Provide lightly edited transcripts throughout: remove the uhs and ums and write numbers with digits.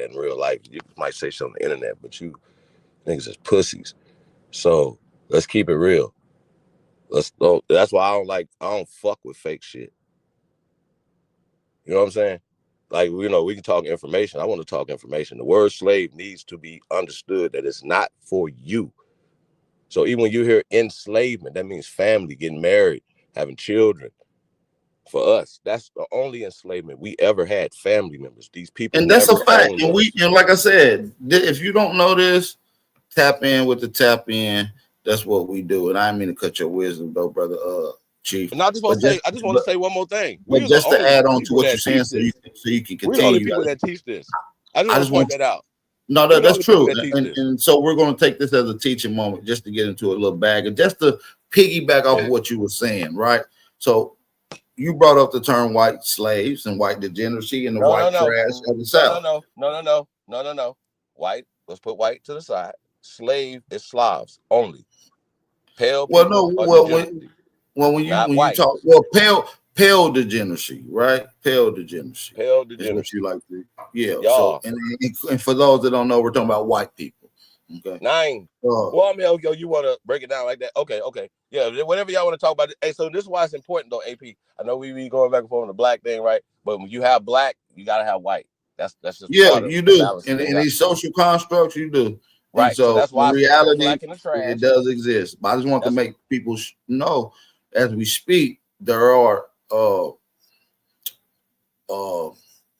that in real life. You might say shit on the internet, but you niggas is pussies. So let's keep it real. That's why I don't fuck with fake shit. You know what I'm saying? Like, we can talk information. I want to talk information. The word slave needs to be understood that it's not for you. So even when you hear enslavement, that means family, getting married, having children. For us, that's the only enslavement we ever had. Family members. These people and that's a never fact. owned And us. and like I said, if you don't know this, tap in with the tap in. That's what we do. And I didn't mean to cut your wisdom though, brother Chief. And I just want to say one more thing. But We're the just to only add on to people what you're that saying, teach so this. you can We're the only continue. people that teach this. I just I want just to point want that out. No, We're the that's only people true. that teach this. And so we're going to take this as a teaching moment just to get into a little bag and just to piggyback off of what you were saying, right? So you brought up the term white slaves and white degeneracy and the white trash of the South. No. White. Let's put white to the side. Slave is Slavs only. Pale Well, people no, are well, degeneracy, when not you white. talk, pale degeneracy, right? Pale degeneracy Pale is what degeneracy. you like to, yeah. Y'all. So and for those that don't know, we're talking about white people. Okay. 9. Well, I mean, you want to break it down like that? Okay. Yeah, whatever y'all want to talk about. Hey, so this is why it's important, though, AP. I know we be going back and forth on the black thing, right? But when you have black, you got to have white. That's just Yeah, part of you the do. balance. In these social constructs, you do. And Right. So so that's why in I said put reality, black in the trash. it does exist. But I just want to make people know as we speak, there are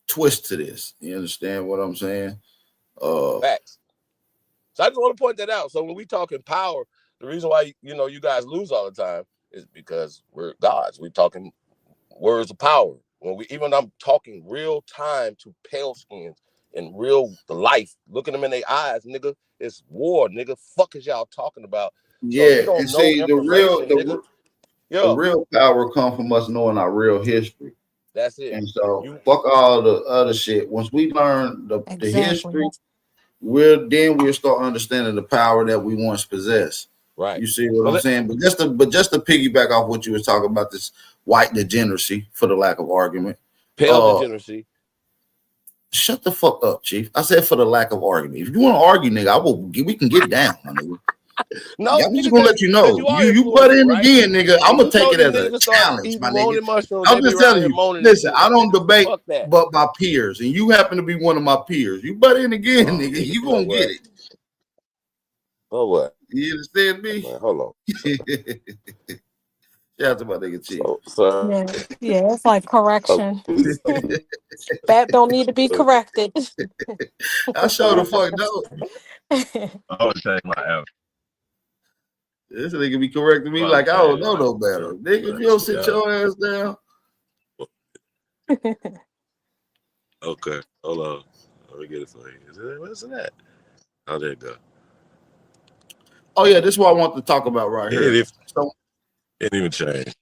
twists to this. You understand what I'm saying? Facts. So I just want to point that out. So when we talking power, the reason why you guys lose all the time is because we're gods. We talking words of power. When I'm talking real time to pale skins in real life, looking them in their eyes, nigga, it's war, nigga. Fuck is y'all talking about? Yeah, So you don't and know see information, the real power comes from us knowing our real history. That's it. And so fuck all the other shit. Once we learn the history, we'll start understanding the power that we once possessed. Right. You see what I'm saying? But just to piggyback off what you were talking about, this white degeneracy, for the lack of argument. Pale degeneracy. Shut the fuck up, Chief. I said for the lack of argument. If you want to argue, nigga, we can get down, my nigga. No, I'm just gonna let you know. You butt in again, nigga. I'm gonna take it as a challenge, my nigga. I'm just telling you. Listen, I don't debate but my peers, and you happen to be one of my peers. You butt in again, nigga. You gonna get it. Oh what? You understand me? Man, hold on. Shout out to my nigga Chief. Yeah, it's like correction. That don't need to be corrected. I sure the fuck don't. I would take my F. This nigga be correcting me like I don't know no better. Nigga, if you don't sit your ass down. Okay, hold on. Let me get it for you. What's that? Oh, there you go. Oh yeah, this is what I want to talk about right here. It didn't even change.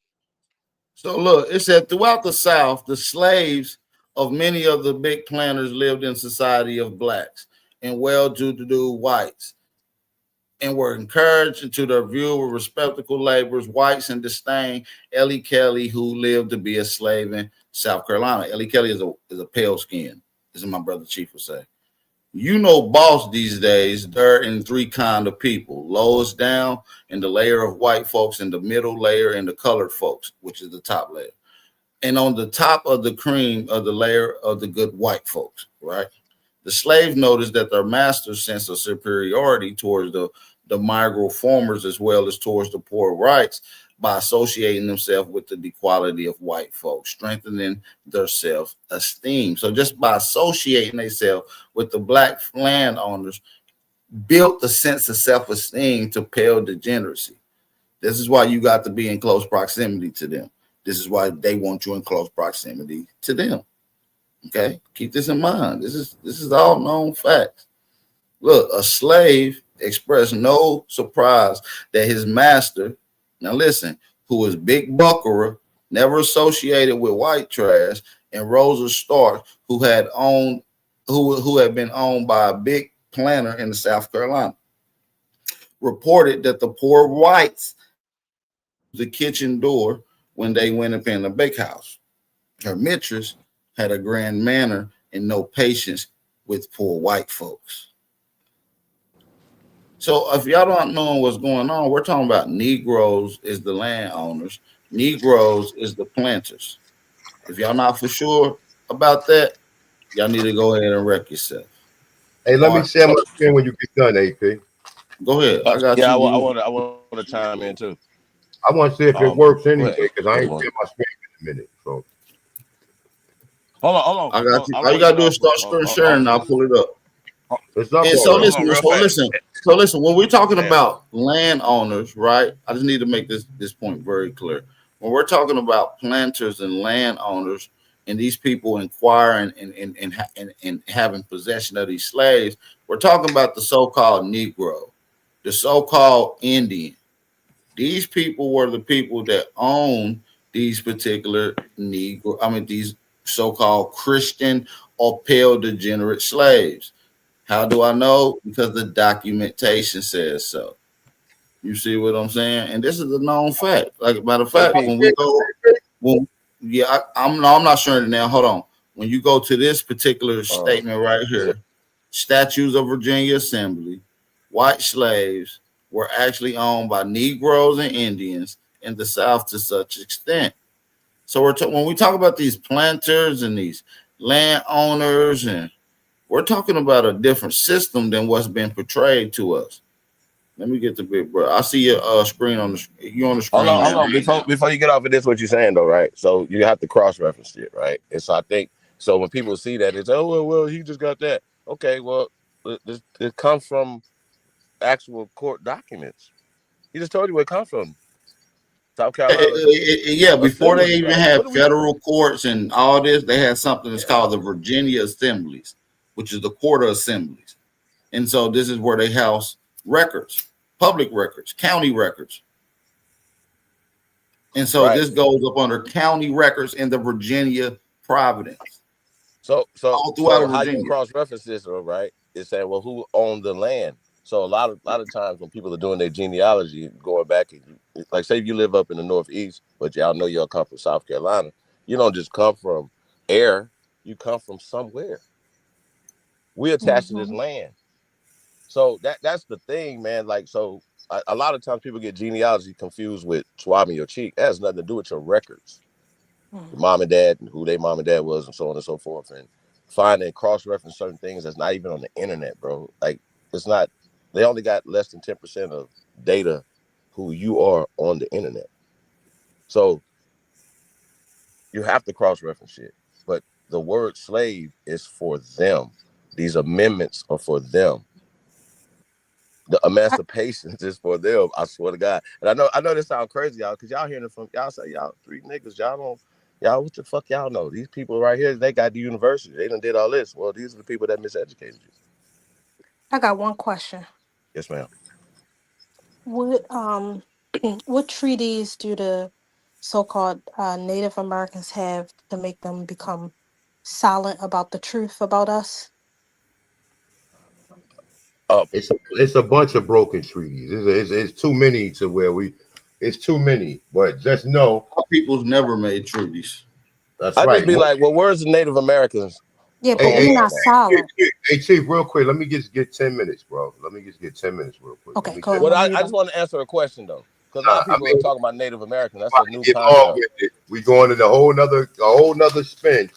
So look, it said throughout the South, the slaves of many of the big planters lived in society of blacks and well-to-do whites, and were encouraged into their view of respectable laborers, whites, and disdain Ellie Kelly, who lived to be a slave in South Carolina. Ellie Kelly is a pale skin, as my brother Chief would say. You know, boss these days, they're in 3 kind of people: lowest down in the layer of white folks, in the middle layer, and the colored folks, which is the top layer. And on the top of the cream of the layer of the good white folks, right? The slaves noticed that their master's sense of superiority towards the migral formers as well as towards the poor whites by associating themselves with the equality of white folks, strengthening their self-esteem. So just by associating themselves with the black landowners, built the sense of self-esteem to pale degeneracy. This is why you got to be in close proximity to them. This is why they want you in close proximity to them. Okay, keep this in mind. This is all known facts. Look, a slave expressed no surprise that his master, now listen, who was Big Buckaroo, never associated with white trash, and Rosa Stark, who had been owned by a big planter in the South Carolina, reported that the poor whites the kitchen door when they went up in the bakehouse. Her mistress had a grand manner and no patience with poor white folks. So if y'all don't know what's going on, we're talking about Negroes is the landowners, Negroes is the planters. If y'all not for sure about that, y'all need to go ahead and wreck yourself. Hey, let All me right, share my screen when you get done, AP. go ahead. I got Yeah, you. I want to chime in too. I want to see if it Go works ahead. anyway, because I Good ain't morning. share my screen in a minute. So Hold on. I got you. I don't All you want to gotta get do is off. start screen sharing, and I'll pull it up. it's up And so already. Hold on, listen, real so fast. listen, so listen. When we're talking Damn. about landowners, right? I just need to make this point very clear. When we're talking about planters and landowners, and these people inquiring and having possession of these slaves, we're talking about the so-called Negro, the so-called Indian. These people were the people that owned these particular Negro. I mean, these so-called Christian or pale degenerate slaves. How do I know? Because the documentation says so. You see what I'm saying? And this is a known fact. Like matter of fact, AP. when we go, when yeah, I'm no, I'm not sure it now. Hold on. When you go to this particular statement right Is it here, Statutes of Virginia Assembly, white slaves were actually owned by Negroes and Indians in the South to such extent. So when we talk about these planters and these landowners, and we're talking about a different system than what's been portrayed to us. Let me get the big bro. I see your screen on the you on the screen hold now. on. Before you get off of this, what you're saying though, right? So you have to cross reference it, right? And so I think so when people see that, it's well, he just got that. Okay, well, it comes from actual court documents. He just told you where it comes from. South Carolina Yeah, before they Assembly. even Like, had what are we? federal courts and all this, they had something that's Yeah. called the Virginia Assemblies, which is the quarter assemblies. And so this is where they house records, public records, county records. And so Right. this goes up under county records in the Virginia Providence, all throughout So how you Virginia. cross reference this, right? Is saying, well, who owned the land? So a lot of times when people are doing their genealogy, going back, like say if you live up in the Northeast, but y'all know y'all come from South Carolina, you don't just come from air, you come from somewhere. We attached to this Mm-hmm. land. So that's the thing, man. Like so, a lot of times people get genealogy confused with swabbing your cheek. That has nothing to do with your records. Your mom and dad, and who their mom and dad was, and so on and so forth, and find and cross reference certain things that's not even on the internet, bro. Like it's not. They only got less than 10% of data who you are on the internet. So you have to cross reference shit. But the word slave is for them. These amendments are for them. The I, emancipation is for them. I swear to God. And I know this sounds crazy, y'all, because y'all hearing it from y'all say y'all three niggas. Y'all don't y'all what the fuck y'all know? These people right here, they got the university. They done did all this. Well, these are the people that miseducated you. I got one question. Yes, ma'am. What what treaties do the so-called Native Americans have to make them become silent about the truth about us? Uh, It's a bunch of broken treaties. It's too many to where we. It's too many, but just know Our people's never made treaties. that's I just right. be like, well, where's the Native Americans Yeah, but Hey, we hey, homeland not at? Chief, silent. hey, Chief, real quick. Let me just get 10 minutes, bro. Let me just get 10 minutes, real quick. Let Okay, me go just. ahead. I'm Well, gonna mute I just up. want to answer a question though, because a lot Nah, of I people are mean, talking about Native Americans. That's about a to new get long concept. with it. We going in a whole nother spin.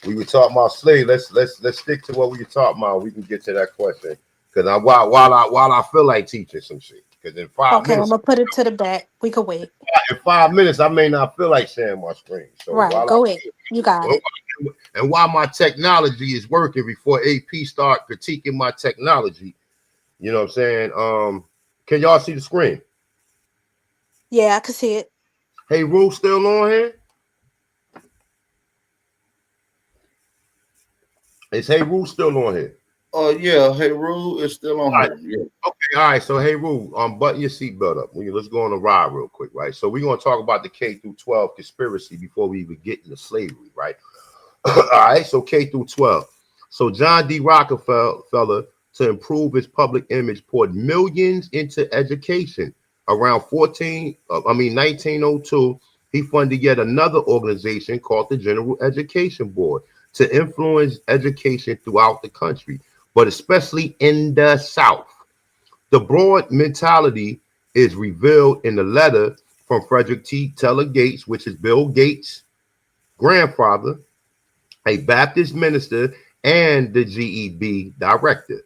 We were talking about slave. Let's stick to what we were talking about. We can get to that question because while I feel like teaching some shit, because in five Okay, I'm minutes gonna put it to the back. We could wait. in 5 minutes I may not feel like sharing my screen. So Right, go ahead. You got it. while my technology is working before AP start critiquing my technology, you know what I'm saying? Can y'all see the screen? Yeah, I can see it. Hey, Rue still on here? Is Hey Rue still on here? Oh yeah, hey Rule is still on All right. here. Yeah. Okay, all right. So, hey, Rue, button your seatbelt up. Let's go on a ride real quick, right? So, we're gonna talk about the K through 12 conspiracy before we even get into slavery, right? All right. So, K through 12. So, John D. Rockefeller, to improve his public image, poured millions into education. Around 1902, he funded yet another organization called the General Education Board. to influence education throughout the country, but especially in the South. The broad mentality is revealed in the letter from Frederick T. Teller Gates, which is Bill Gates' grandfather, a Baptist minister and the GEB director.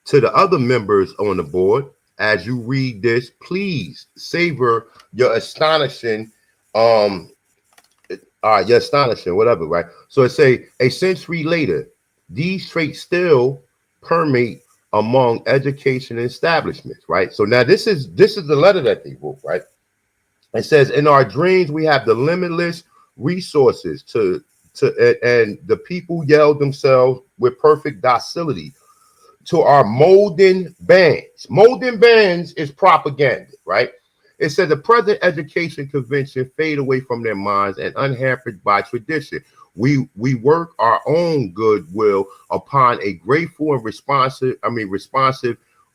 To the other members on the board, as you read this, please savor your astonishing, um, your astonishing, whatever, right? So it say a century later, these traits still permeate among education establishments, right? So now this is the letter that they wrote, right? It says, in our dreams, we have the limitless resources and the people yelled themselves with perfect docility to our molding bands. Molding bands is propaganda, right? It said the present education convention fade away from their minds and unhampered by tradition. We work our own goodwill upon a grateful and responsive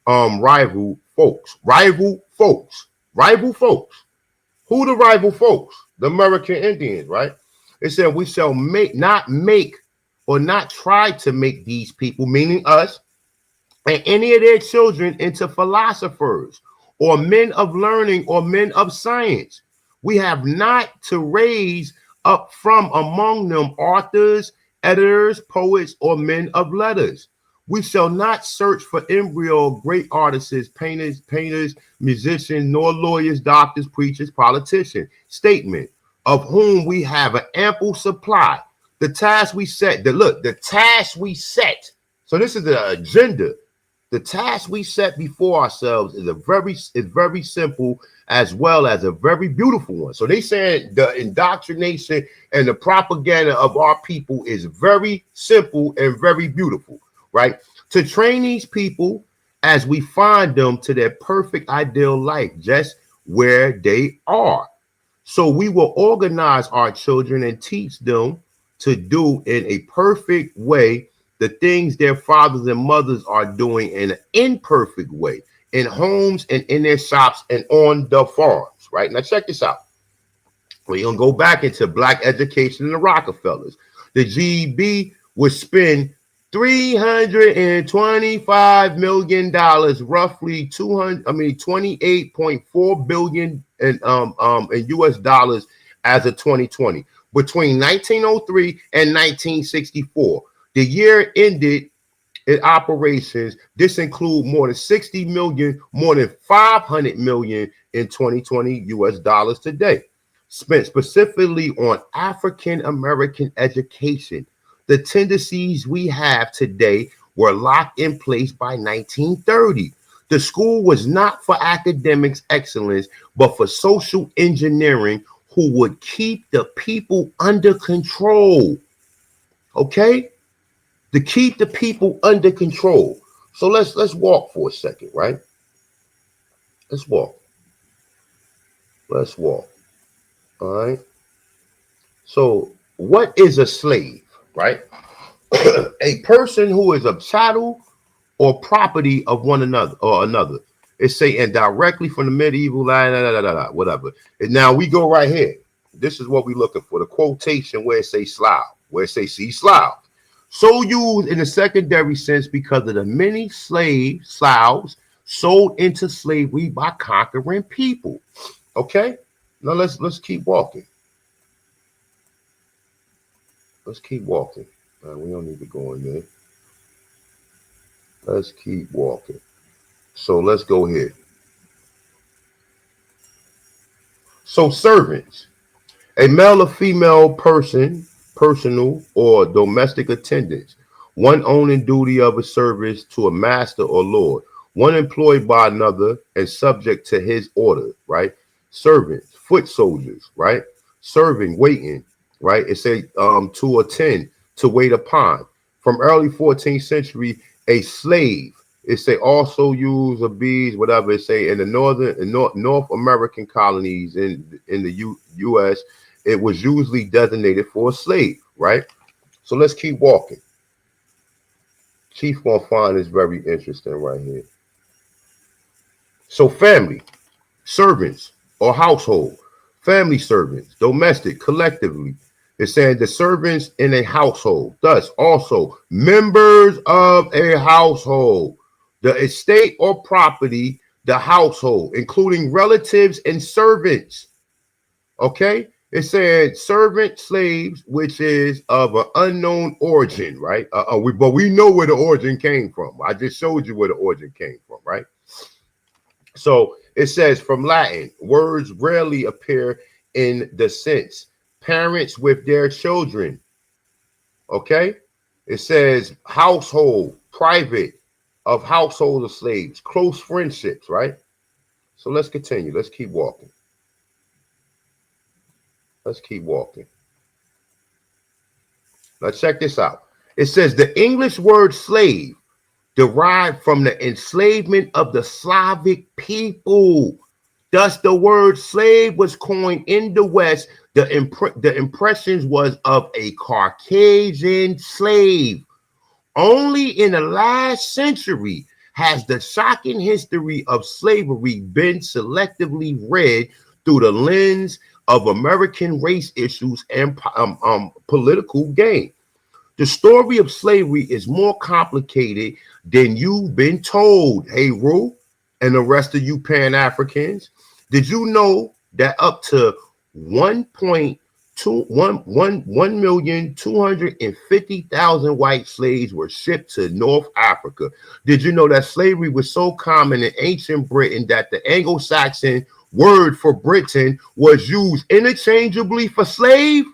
rival folks. Rival folks. Who the rival folks? The American Indians, right? It said we shall make or not try to make these people, meaning us, and any of their children into philosophers or men of learning or men of science. We have not to raise up from among them authors, editors, poets, or men of letters. We shall not search for embryo great artists, painters, musicians, nor lawyers, doctors, preachers, politicians. Statement of whom we have an ample supply. The task we set, the task we set. So this is the agenda. The task we set before ourselves is very simple as well as a very beautiful one. So they said the indoctrination and the propaganda of our people is very simple and very beautiful, right? To train these people as we find them to their perfect ideal life, just where they are. So we will organize our children and teach them to do in a perfect way the things their fathers and mothers are doing in an imperfect way in homes and in their shops and on the farms, right? Now, check this out. We're going to go back into black education and the Rockefellers. The GEB would spend $325 million, roughly 28.4 billion in US dollars as of 2020 between 1903 and 1964. The year ended in operations. This include more than 60 million, more than 500 million in 2020 US dollars today, spent specifically on African American education. The tendencies we have today were locked in place by 1930. The school was not for academics excellence, but for social engineering who would keep the people under control. Okay? To keep the people under control. So let's walk for a second, right? Let's walk. Let's walk. All right. So what is a slave, right? A person who is a chattel or property of one another or another. It's saying directly from the medieval whatever. And now we go right here. This is what we're looking for. The quotation where it say Slough, where it say see Slough. So used in a secondary sense because of the many sloughs sold into slavery by conquering people. Okay, now let's keep walking. Let's keep walking. We don't need to go in there. Let's keep walking. So let's go here. So servants, a male or female person, personal or domestic attendants, one owning duty of a service to a master or lord, one employed by another and subject to his order, right? Servants, foot soldiers, right? Serving, waiting, right? It say to attend, to wait upon. From early 14th century, a slave. It say also use of bees, whatever it say in the North American colonies in the U.S. It was usually designated for a slave, right? So let's keep walking. Chief gonna find this very interesting right here. So family, servants or household, family servants, domestic, collectively. It's saying the servants in a household. Thus, also members of a household, the estate or property, the household, including relatives and servants. Okay? It said servant slaves, which is of an unknown origin, right? But we know where the origin came from. I just showed you where the origin came from, right? So it says from Latin, words rarely appear in the sense parents with their children. Okay? It says household, private, of household of slaves, close friendships, right? So let's continue. Let's keep walking. Let's keep walking. Now check this out. It says the English word slave derived from the enslavement of the Slavic people. Thus, the word slave was coined in the West. The impressions was of a Caucasian slave. Only in the last century has the shocking history of slavery been selectively read through the lens of American race issues and political gain. The story of slavery is more complicated than you've been told. Hey, Ru, and the rest of you Pan Africans, did you know that up to 1,250,000 white slaves were shipped to North Africa? Did you know that slavery was so common in ancient Britain that the Anglo-Saxon word for Britain was used interchangeably for slave?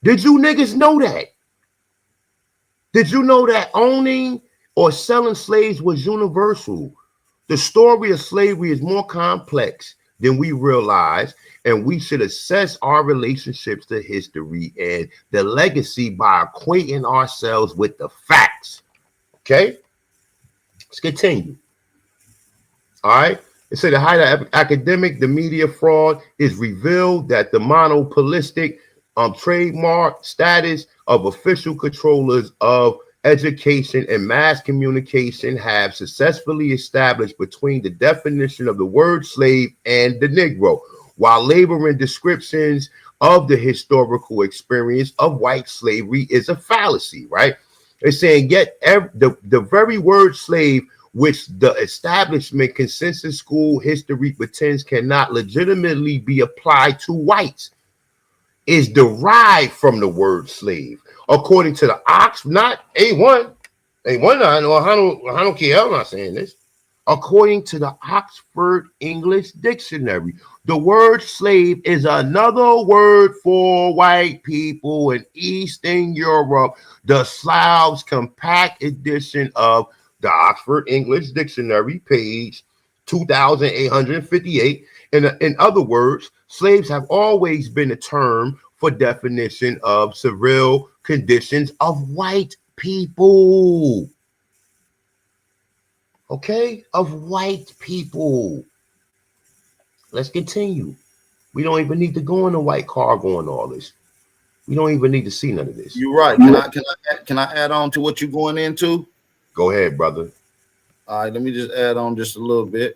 Did you niggas know that? Did you know that owning or selling slaves was universal? The story of slavery is more complex than we realize, and we should assess our relationships to history and the legacy by equating ourselves with the facts. Okay? Let's continue. All right. It said the height of academic, the media fraud is revealed that the monopolistic trademark status of official controllers of education and mass communication have successfully established between the definition of the word slave and the Negro, while laboring descriptions of the historical experience of white slavery is a fallacy, right? It's saying yet the very word slave which the establishment consensus school history pretends cannot legitimately be applied to whites, is derived from the word slave. According to the Oxford, not A1, A1, I know, I don't care, I'm not saying this. According to the Oxford English Dictionary, the word slave is another word for white people in Eastern Europe. The Slavs Compact Edition of the Oxford English Dictionary, page 2858. In other words, slaves have always been a term for definition of severe conditions of white people. Okay? Of white people. Let's continue. We don't even need to go in a white car going all this. We don't even need to see none of this. You're right. Can I add on to what you're going into? Go ahead, brother. All right, let me just add on just a little bit.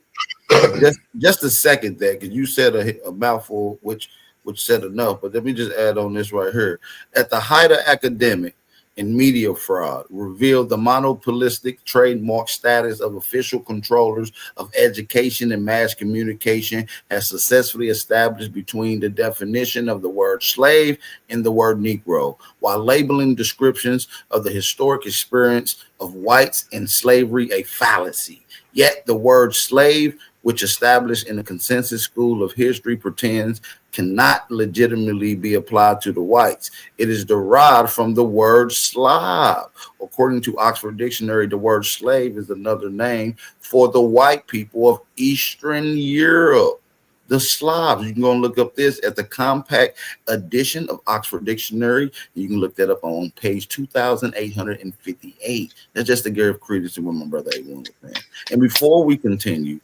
Just a second there, because you said a mouthful, which said enough. But let me just add on this right here. At the height of academic and media fraud, revealed the monopolistic trademark status of official controllers of education and mass communication has successfully established between the definition of the word slave and the word Negro, while labeling descriptions of the historic experience of whites in slavery a fallacy. Yet the word slave, which established in the consensus school of history, pretends cannot legitimately be applied to the whites. It is derived from the word Slav. According to Oxford Dictionary, the word slave is another name for the white people of Eastern Europe. The Slavs. You can go and look up this at the compact edition of Oxford Dictionary. You can look that up on page 2858. That's just to give credence to what my brother A1 was saying. And before we continue,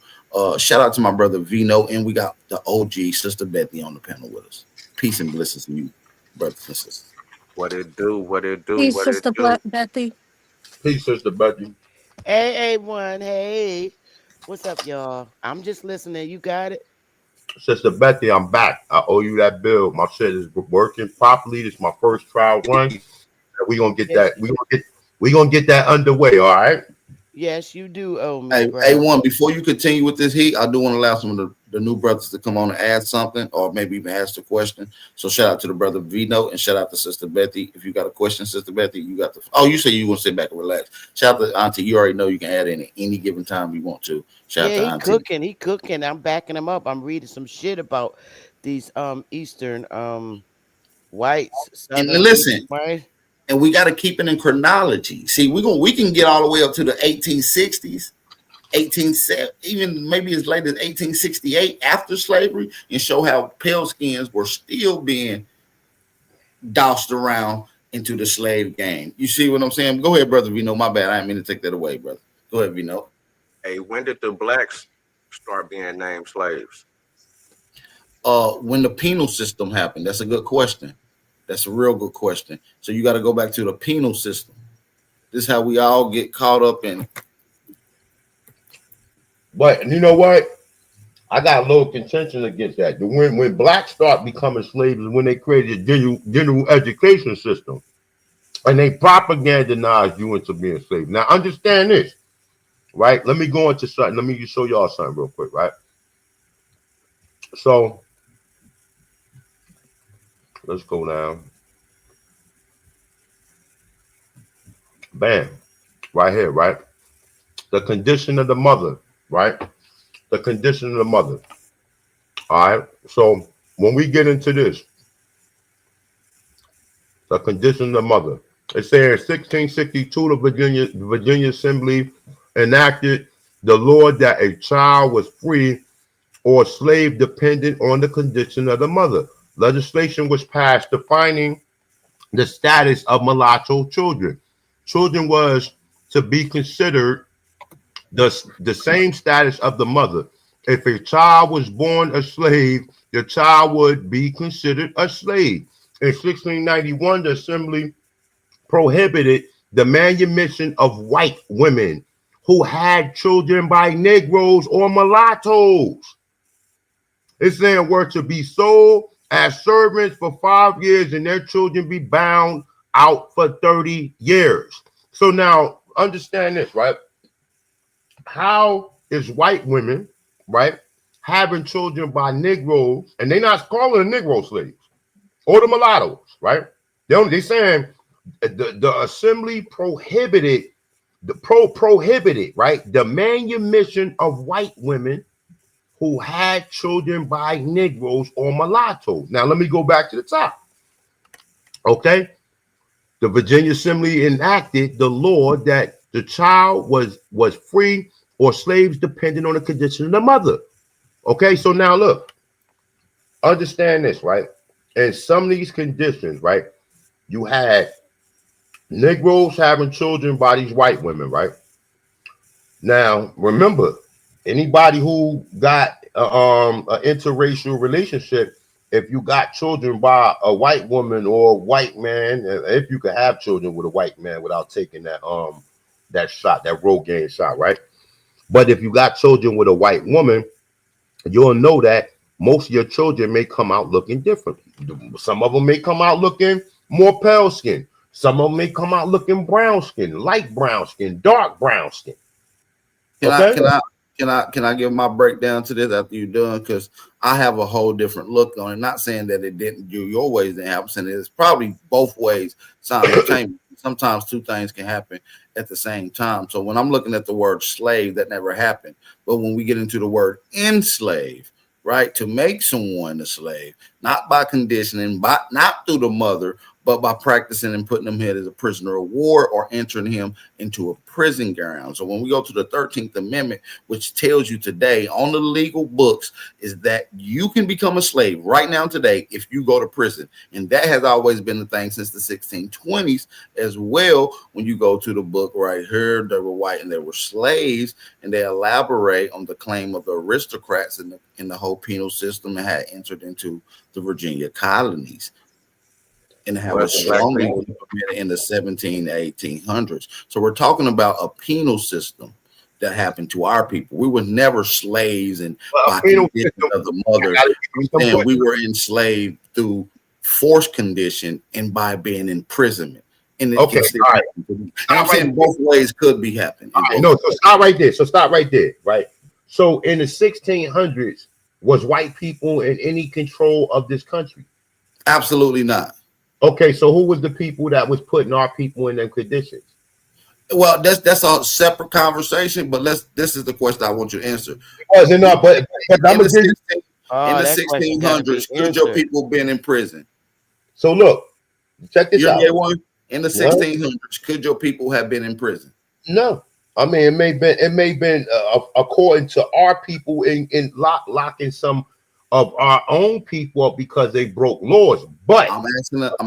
shout out to my brother Vino, and we got the OG Sister Bethy on the panel with us. Peace and blessings to you, brothers and sisters. What it do? What it do? Hey, What it Sister do? Black Bethy. Peace, Sister Betty. Hey, A1, hey. What's up, y'all? I'm just listening. You got it? Sister Betty, I'm back. I owe you that bill. My shit is working properly. This is my first trial run. We gonna get Yes, that. We gonna get that underway. All right. yes, you do owe me, Hey, bro. A1, before you continue with this heat, I do want to allow some of the new brothers to come on and add something or maybe even ask a question. So shout out to the brother Vino and shout out to Sister Bethy. If you got a question, Sister Bethy, you got the you say you want to sit back and relax. Shout out to Auntie. You already know you can add in at any given time you want to. Shout out Yeah, to he Auntie. cooking. He cooking. I'm backing him up. I'm reading some shit about these Eastern whites, And Southern listen, Eastern whites. and we got to keep it in chronology. See, we can get all the way up to the 1860s, 18 even maybe as late as 1868 after slavery, and show how pale skins were still being doused around into the slave game. You see what I'm saying? Go ahead, brother Vino. My bad. I didn't mean to take that away, brother. Go ahead, Vino. Hey, when did the blacks start being named slaves? When the penal system happened, that's a good question. That's a real good question. So you got to go back to the penal system. This is how we all get caught up in. But you know what? I got a little contention against that. When blacks start becoming slaves is when they created a general education system and they propagandized you into being slaves. Now understand this, right? Let me go into something. Let me just show y'all something real quick, right? So let's go down. Bam. Right here, right? The condition of the mother, right? The condition of the mother. All right. So when we get into this, the condition of the mother. It says 1662, the Virginia Assembly enacted the law that a child was free or slave dependent on the condition of the mother. Legislation was passed defining the status of mulatto children. Children was to be considered the same status of the mother. If a child was born a slave, the child would be considered a slave. In 1691, the Assembly prohibited the manumission of white women who had children by Negroes or mulattoes. It's saying were to be sold as servants for 5 years and their children be bound out for 30 years. So now understand this, right? How is white women, right, having children by Negroes, and they're not calling the Negro slaves or the mulattoes, right? They saying the assembly prohibited prohibited, right, the manumission of white women who had children by Negroes or mulattoes. Now let me go back to the top. Okay, the Virginia Assembly enacted the law that the child was free or slaves depending on the condition of the mother. Okay, so now look, understand this, right? In some of these conditions, right, you had Negroes having children by these white women, right? Now, remember, anybody who got an interracial relationship, if you got children by a white woman or a white man, if you could have children with a white man without taking that shot, that Rogaine shot, right? But if you got children with a white woman, you'll know that most of your children may come out looking different. Some of them may come out looking more pale skin. Some of them may come out looking brown skin, light brown skin, dark brown skin. Can I Okay? can I can I give my breakdown to this after you're done? Because I have a whole different look on it. Not saying that it didn't do your ways didn't happen, saying it's probably both ways simultaneously. Sometimes two things can happen at the same time. So when I'm looking at the word slave, that never happened. But when we get into the word enslave, right, to make someone a slave, not by conditioning, by not through the mother, but by practicing and putting him here as a prisoner of war or entering him into a prison ground. So when we go to the 13th Amendment, which tells you today on the legal books is that you can become a slave right now today if you go to prison. And that has always been the thing since the 1620s as well. When you go to the book right here, they were white and they were slaves, and they elaborate on the claim of the aristocrats in the whole penal system and had entered into the Virginia colonies and how Well, it as a black slowly people, implemented in the 17 to 1800s. So we're talking about a penal system that happened to our people. We were never slaves and Well, by penal condition system. of the I mother. gotta give you some And pushback. we were enslaved through forced condition and by being imprisonment. And it Okay, can still all right. happen. And I'm Stop right saying both ways could be happening. All right, no, so stop right there. So stop right there, right? So in the 1600s, was white people in any control of this country? Absolutely not. Okay, so who was the people that was putting our people in them conditions? Well, that's a separate conversation, but this is the question I want you to answer. Wasn't not, but I'm In the gonna give you. 16, in Oh, the that question got to be 1600s, could your answered. people been in prison? So look, check this You out. hear one? In the No, 1600s, could your people have been in prison? no. I mean, it may have been according to our people in locking some of our own people up because they broke laws. But I'm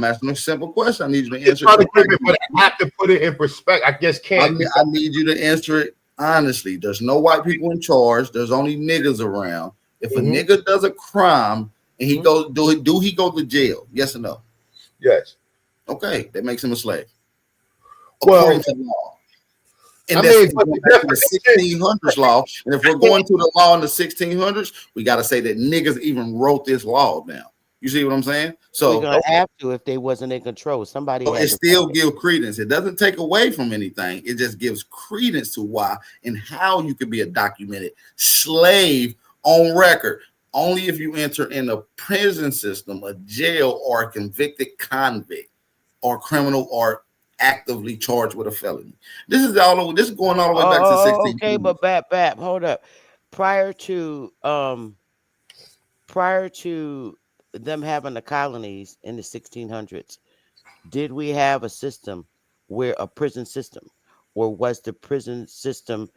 asking a simple question. I need you to it's answer it trying to give it, honestly. but I have to put it in perspective. I just can't. I need you to answer it honestly. There's no white people in charge. There's only niggas around. If a Mhm. nigga does a crime and he Mhm. goes, do he go to jail? Yes or no? Yes. Okay, that makes him a slave Well, according to law. I And that's mean, if but we go the back to the definition. 1600s law. And if we're going to the law in the 1600s, we got to say that niggas even wrote this law down. You see what I'm saying? We're So gonna have to if they wasn't in control. Somebody it had to. still gives credence. It doesn't take away from anything. It just gives credence to why and how you can be a documented slave on record. Only if you enter in a prison system, a jail, or a convicted convict, or criminal, or actively charged with a felony. This is going all the way back to Okay, 1600. but Bap, hold up. Prior to um prior to them having the colonies in the 1600s, did we have a system where a prison system, or was the prison system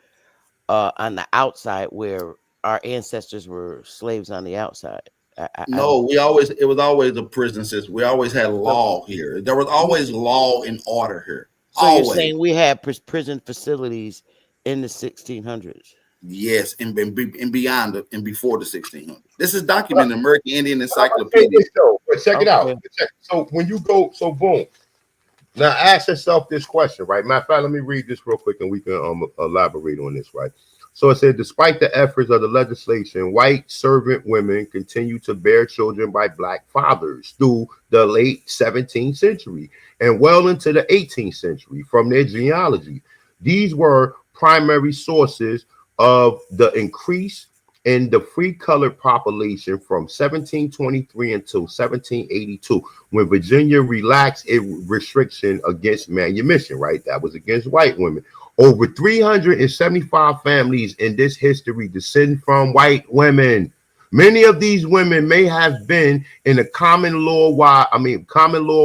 on the outside where our ancestors were slaves on the outside? I No, don't. it was always a prison system. We always had So, law here. There was always law and order here. so you're Always. saying we had prison facilities in the 1600s? Yes, and beyond and before the 1600s. This is documented in American Indian I'm gonna say Encyclopedia. this though, but check it out. Okay. So when you go, so boom. Now ask yourself this question, right? Matter of fact, let me read this real quick and we can elaborate on this, right? So it said, despite the efforts of the legislation, white servant women continue to bear children by black fathers through the late 17th century and well into the 18th century from their genealogy. These were primary sources of the increase in the free colored population from 1723 until 1782, when Virginia relaxed its restriction against manumission, right? That was against white women. Over 375 families in this history descend from white women. Many of these women may have been in the common law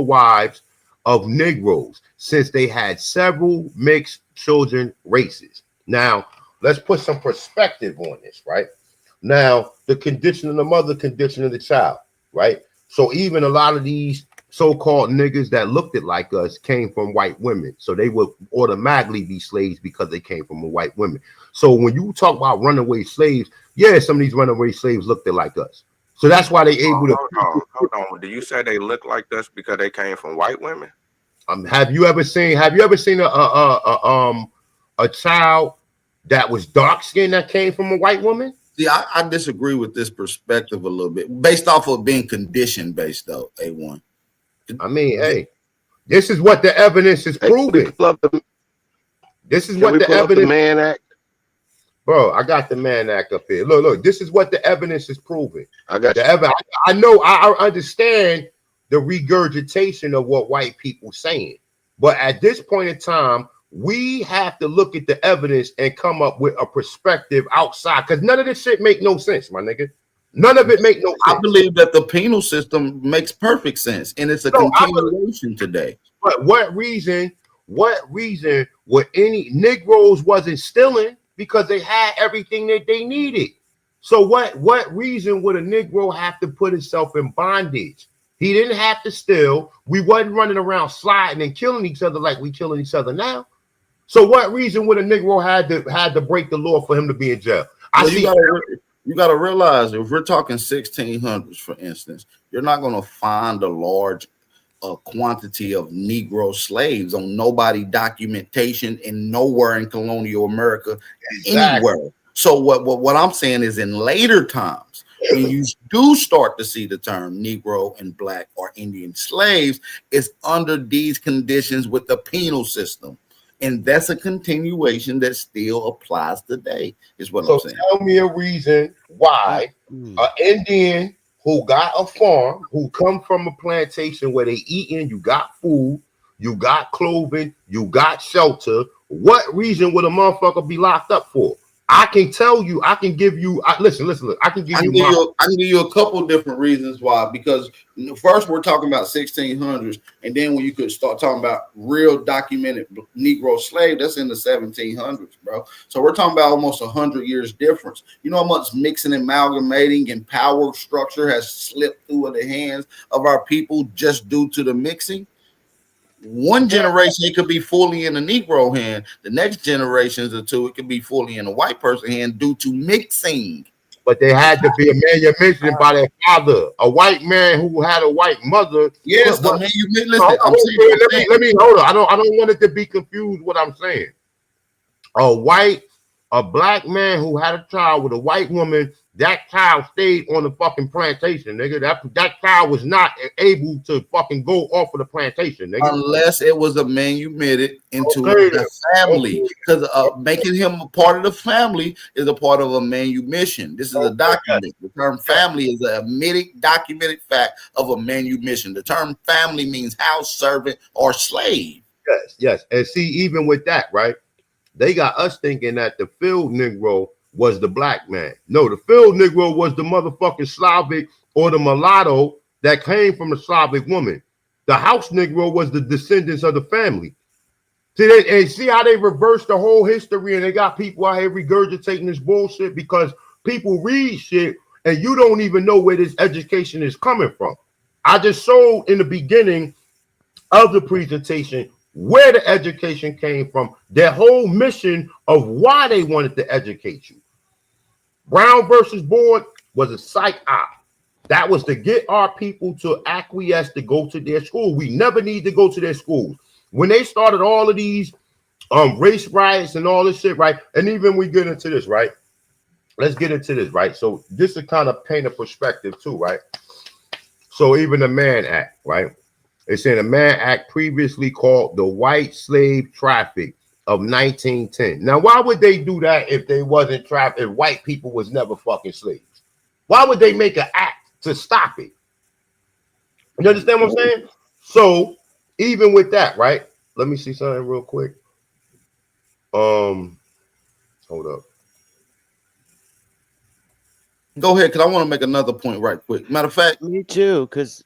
wives of Negroes, since they had several mixed children races. Now, let's put some perspective on this, right? Now, the condition of the mother, condition of the child, right? So even a lot of these so-called niggas that looked it like us came from white women. So they would automatically be slaves because they came from a white woman. So when you talk about runaway slaves, yeah, some of these runaway slaves looked it like us. So that's why they able to. Hold on. Do you say they look like us because they came from white women? Have you ever seen a child that was dark skinned that came from a white woman? See, I disagree with this perspective a little bit, based off of being condition based, though. A1. I mean, hey, this is what the evidence is proving. This is what the evidence. Mann Act? Bro, I got the Mann Act up here. Look, this is what the evidence is proving. I got The you. evidence. I know, I understand the regurgitation of what white people saying, but at this point in time, we have to look at the evidence and come up with a perspective outside, because none of this shit make no sense, my nigga. None of it make no sense. I believe that the penal system makes perfect sense, and it's a continuation today. But what reason would any Negroes wasn't stealing? Because they had everything that they needed. So what reason would a Negro have to put himself in bondage? He didn't have to steal. We wasn't running around sliding and killing each other like we killing each other now. So what reason would a Negro had to break the law for him to be in jail? You got to realize, if we're talking 1600s, for instance, you're not going to find a large a quantity of Negro slaves on nobody documentation and nowhere in colonial America Exactly. anywhere. So what I'm saying is in later times, when you do start to see the term Negro and Black or Indian slaves, it's under these conditions with the penal system. And that's a continuation that still applies today, is what I'm So saying. tell me a reason I, why mm, an Indian who got a farm, who come from a plantation where they eating, you got food, you got clothing, you got shelter. What reason would a motherfucker be locked up for? I can tell you, I can give you, listen, I can give you my, I can give you a couple different reasons why. Because first we're talking about 1600s, and then when you could start talking about real documented Negro slave, that's in the 1700s, bro. So we're talking about almost 100 years difference. You know how much mixing, amalgamating, and power structure has slipped through the hands of our people just due to the mixing. One yeah, generation it could be fully in the Negro hand. The next generations or two, it could be fully in the white person hand due to mixing. but they had to be a man you mentioned by their father. A white man who had a white mother Yes, could I what mean you listen. hold I'm on, saying, let me hold on. I don't want it to be confused what I'm saying. A white, a black man who had a child with a white woman, that child stayed on the fucking plantation, nigga. That child was not able to fucking go off of the plantation, nigga. unless it was a manumitted into Okay then. the family, Okay. because making him a part of the family is a part of a manumission. This is a Okay. Yes. document. The term Yes. family is a admitted, documented fact of a manumission. The term family means house servant or slave. Yes. Yes. And see, even with that, right? They got us thinking that the field Negro was the black man. No, the field Negro was the motherfucking Slavic or the mulatto that came from a Slavic woman. The house Negro was the descendants of the family. See, and see how they reversed the whole history and they got people out here regurgitating this bullshit because people read shit and you don't even know where this education is coming from. I just showed in the beginning of the presentation where the education came from, their whole mission of why they wanted to educate you. Brown versus Board was a psych op. That was to get our people to acquiesce to go to their school. We never need to go to their schools. When they started all of these race riots and all this shit, right? And even we get into this, right? Let's get into this, right? So this is kind of paint a perspective too, right? So even the Mann Act, right? It's in a Mann Act previously called the White Slave Traffic of 1910. Now, why would they do that if they wasn't traffic? If white people was never fucking slaves? Why would they make an act to stop it? You understand what I'm saying? So even with that, right? Let me see something real quick. Hold up. Go ahead, because I want to make another point right quick. Matter of fact, me too, because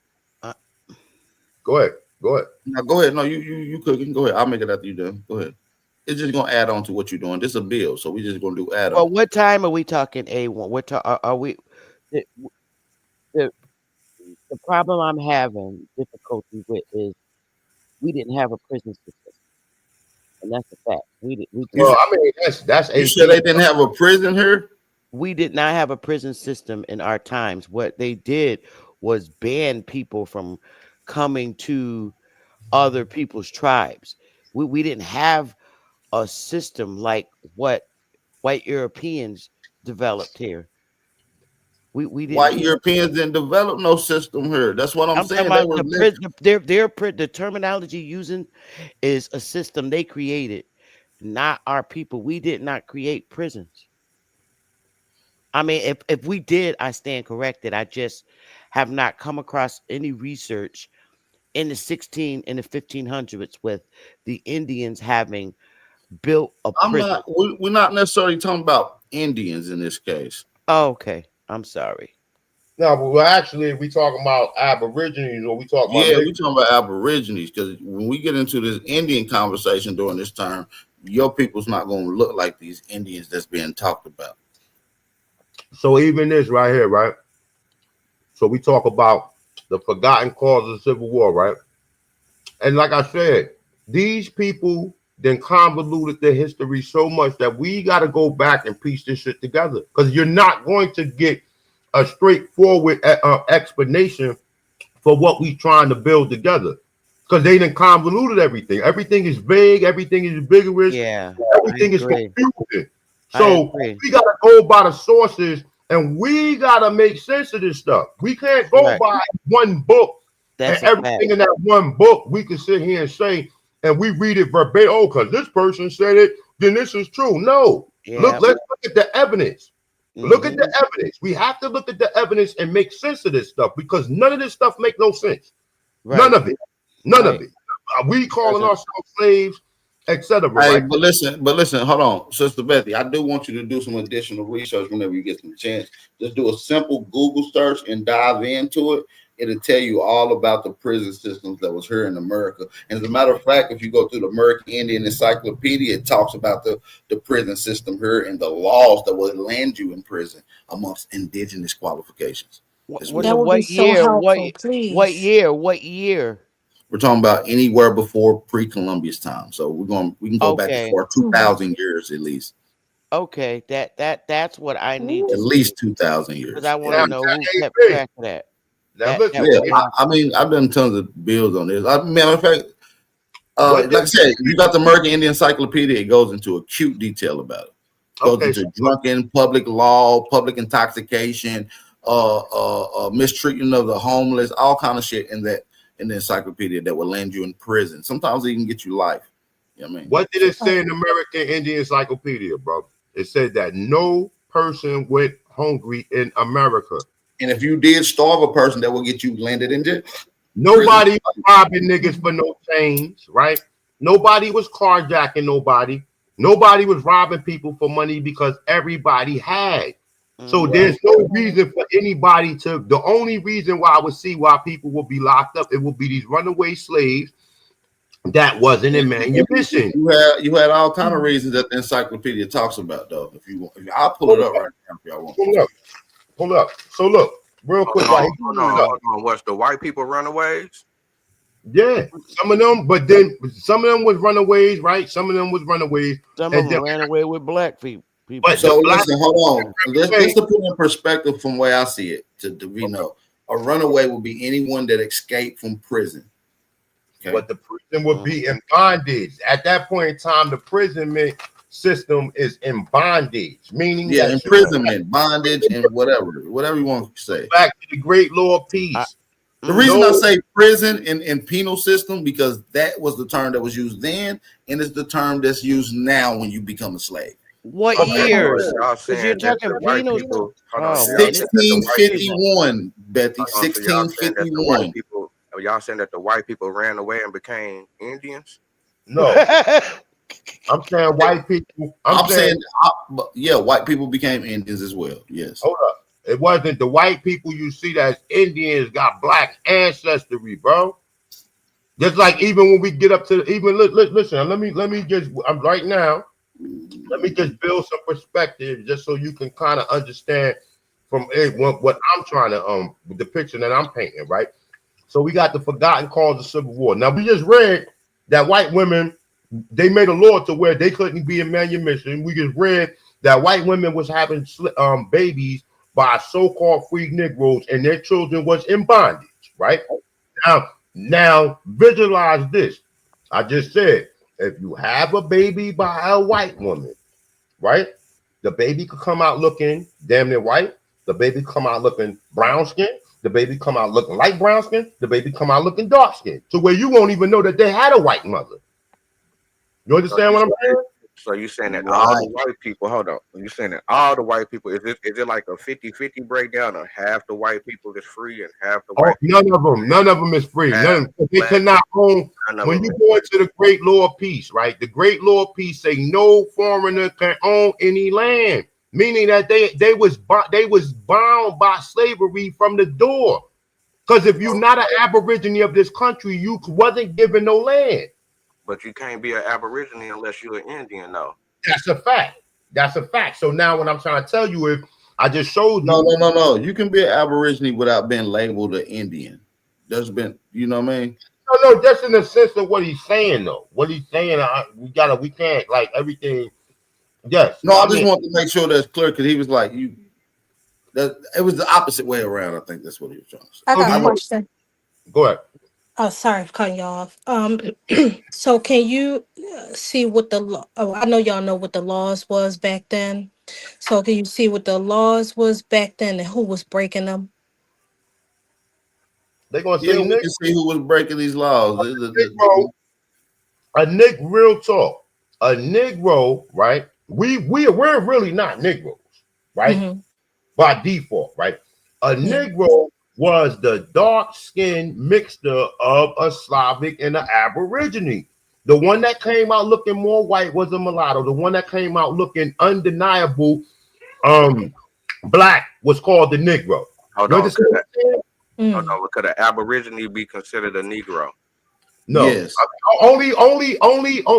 Go ahead. Go ahead. now go ahead. No, you cooking. Go ahead. I'll make it after you done. Go ahead. It's just gonna add on to what you're doing. This is a bill, so we're just gonna do add well, on. what time are we talking? A1? Are we? The, the the problem I'm having difficulty with is we didn't have a prison system, and that's a fact. We You did Well, s- not. I mean, that's you said 18. they didn't have a prison here. We did not have a prison system in our times. What they did was ban people from coming to other people's tribes. We didn't have a system like what white Europeans developed here. We didn't. White Europeans didn't develop no system here. That's what I'm I'm talking saying. They about were the terminology using is a system they created, not our people. We did not create prisons. I mean, if we did, I stand corrected. I just have not come across any research in the 1500s with the Indians having built a I'm prison. not. We're not necessarily talking about Indians in this case. Oh, okay, I'm sorry. No, but we're actually, we talking about Aborigines or we talking about Yeah, niggas. we're talking about Aborigines because when we get into this Indian conversation during this time, your people's not going to look like these Indians that's being talked about. So even this right here, right? So we talk about the forgotten cause of the Civil War, right? And like I said, these people then convoluted their history so much that we got to go back and piece this shit together because you're not going to get a straightforward explanation for what we trying to build together. because they done convoluted everything. Everything is vague. Everything is vigorous. Yeah, I Everything is agree. confusing. I So agree. we gotta go by the sources, and we gotta make sense of this stuff. We can't go Right. by one book and That's a fact. everything in that one book. We can sit here and say, and we read it verbatim. Oh, because this person said it, then this is true. No, Yeah. let's look at the evidence. Look at Mm-hmm. the evidence. We have to look at the evidence and make sense of this stuff because none of this stuff make no sense. None Right. of it. None of Right. it. We calling Doesn't. ourselves slaves, etc. Hey, Right? but listen, hold on, Sister Betty. I do want you to do some additional research whenever you get some chance. Just do a simple Google search and dive into it. It'll tell you all about the prison systems that was here in America. And as a matter of fact, if you go through the American Indian Encyclopedia, it talks about the prison system here and the laws that would land you in prison amongst indigenous qualifications as That well. would be What so year? helpful, What please. year? What year? We're talking about anywhere before pre-Columbia's time. So we can go back as Okay. far 2,000 years at least. Okay. That's what I need to At see least 2,000 because years I at want to Now, least. know who hey, kept hey, track of that. now That listen. Yeah, would be I helpful. mean, I've done tons of bills on this. I mean, matter of fact, What like did I said, you got the American Indian Encyclopedia. It goes into acute detail about it. Goes okay? So into drunken, public law, public intoxication, mistreatment of the homeless, all kind of shit in the encyclopedia that will land you in prison. Sometimes they even get you life. You know what I mean? what did So, it say in the American Indian Encyclopedia, bro? It said that no person went hungry in America. and if you did starve a person, that will get you landed in prison. Nobody was robbing niggas for no chains, right? Nobody was carjacking nobody. Nobody was robbing people for money because everybody had. So Hmm. Right. there's no reason for anybody to. The only reason why I would see why people will be locked up, it will be these runaway slaves that wasn't in manumission. You had all kind of reasons that the encyclopedia talks about though. If you want, I'll pull it Hold up up, right now if y'all want me hold to. up, hold up. So look, real quick, while he Hold pulling it on, up. Hmm. hold on. What's the white people runaways? Yeah, some of them, but then some of them was runaways, right? Some of them was runaways, Some of and them then ran away with black people. but the So black listen, hold on. way, Just to put in perspective from where I see it, to be know, a runaway will be anyone that escaped from prison. Okay. but the prison would Mm. be in bondage. At that point in time, the imprisonment system is in bondage, meaning Yeah, that you imprisonment, bondage, and whatever you want to say. back to the great law of I, peace. The reason hmm. I No, say prison and penal system because that was the term that was used then, and it's the term that's used now when you become a slave. What okay, So years? y'all Because you're saying that talking the white penal. people, hold on, Oh so y'all man, saying that the white people, 1651, Betty, hold on, so y'all saying that the white 1651. people, y'all saying that the white people ran away and became Indians? no. I'm saying white people. I'm I'm saying saying, yeah, white people became Indians as well. Yes. hold up. It wasn't the white people you see that's Indians got black ancestry, bro. Just like even when we get up to even listen, let me just I'm right now. Let me just build some perspective just so you can kind of understand from it what I'm trying to the picture that I'm painting, right? So we got the forgotten cause of civil war. Now we just read that white women they made a law to where they couldn't be in manumission. We just read that white women was having babies by so-called free Negroes, and their children was in bondage. Right now, visualize this. I just said if you have a baby by a white woman, right? The baby could come out looking damn near white. The baby come out looking brown skin. The baby come out looking light brown skin. The baby come out looking dark skin. To where you won't even know that they had a white mother. You So understand you what I'm saying? so you saying that all the Right. white people, hold on, you saying that all the white people, is it like a 50-50 breakdown or half the white people is free and half the Oh, white people none of them is free. half None of them, they black, cannot own. none of When them you is go into the Great Law of Peace, right? The Great Law of Peace say no foreigner can own any land, meaning that they was bound by slavery from the door. Because if you're so, not an aborigine of this country, you wasn't given no land. but you can't be an aborigine unless you're an Indian though. That's a fact. That's a fact. So now what I'm trying to tell you is I just showed No, you. no, no, no. You can be an Aborigine without being labeled an Indian. There's been, you know what I mean? No, that's in the sense of what he's saying though. What he's saying, we can't like everything. Yes, No, I I just mean, want to make sure that's clear because he was like, you. That it was the opposite way around. I think that's what he was trying to say. I so do got a I you know. question. go ahead? Sorry for cutting you off. So can you see what the law? Oh, I know y'all know what the laws was back then. So can you see what the laws was back then and who was breaking them? They're gonna Yeah, say we Negro, can see who was breaking these laws. a Negro, real talk. A Negro, right? We're really not Negroes, right? Mm-hmm. By default, right? A Yeah. Negro was the dark-skinned mixture of a Slavic and an Aborigine. The one that came out looking more white was a mulatto. The one that came out looking undeniable black was called the Negro. Hold You on, understand what I'm saying? hold Mm. on. Could an Aborigine be considered a Negro? No. Yes.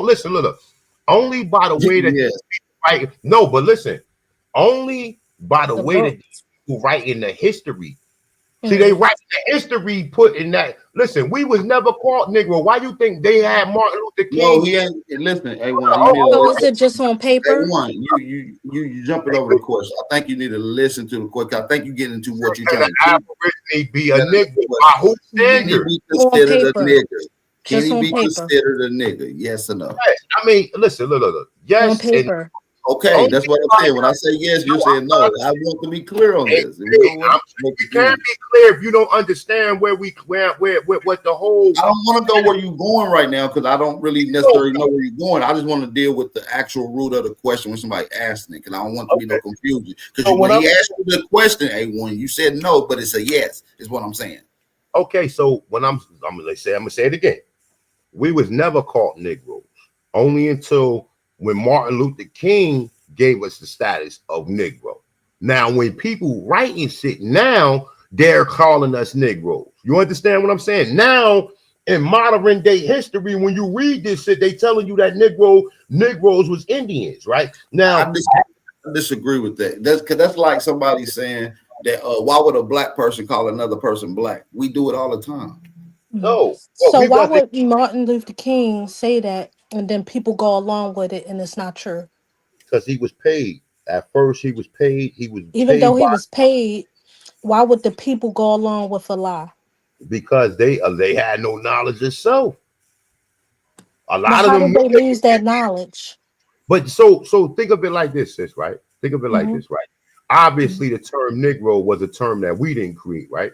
Listen, look. Only by the way that Yes. right. No, but listen, only by the The way that book. people write in the history. See, they Mm. write the history put in that. Listen, we was never called Negro. Why you think they had Martin Luther No, King? he ain't. Listen, A1, you need So to is it just on paper? A1. You jumping over the question. I think you need to listen to the question. I think you get into what you're Can trying an to do. Aborigine be a That's the Negro? By question. whose Can he standard? be On considered a paper. nigger? Can Just he on be paper. considered a nigger? Yes or no? Yes. I mean, listen, look. On Yes, and paper. Okay, only that's what I'm by saying. When I say yes, you're no, saying no. I want to be clear on Hey, this. If we don't want I'm to make you can't confused. be clear if you don't understand where what the whole I don't want to go where you're going right now because I don't really necessarily know where you're going. I just want to deal with the actual root of the question when somebody asks it, because I don't want to be no okay. confusion. Because So when when I'm he asked you the question, A1, you said no, but it's a yes, is what I'm saying. okay, so when I'm gonna say it again. We was never called Negroes. Only until when Martin Luther King gave us the status of Negro. Now, when people writing shit now, they're calling us Negroes. You understand what I'm saying? Now, in modern day history, when you read this shit, they telling you that Negroes was Indians, right? I, Now, disagree with that. That's like somebody saying that why would a black person call another person black? We do it all the time. Mhm. no, well, So we why wasn't would Martin Luther King say that and then people go along with it and it's not true? because he was paid. At first, he was paid. He was Even though paid he by was paid, why would the people go along with a lie? because they had no knowledge of self. A But lot of how them, did they lose that knowledge? but so think of it like this, sis, right? Think of it like Hmm. this, right? Obviously, the term Negro was a term that we didn't create, right?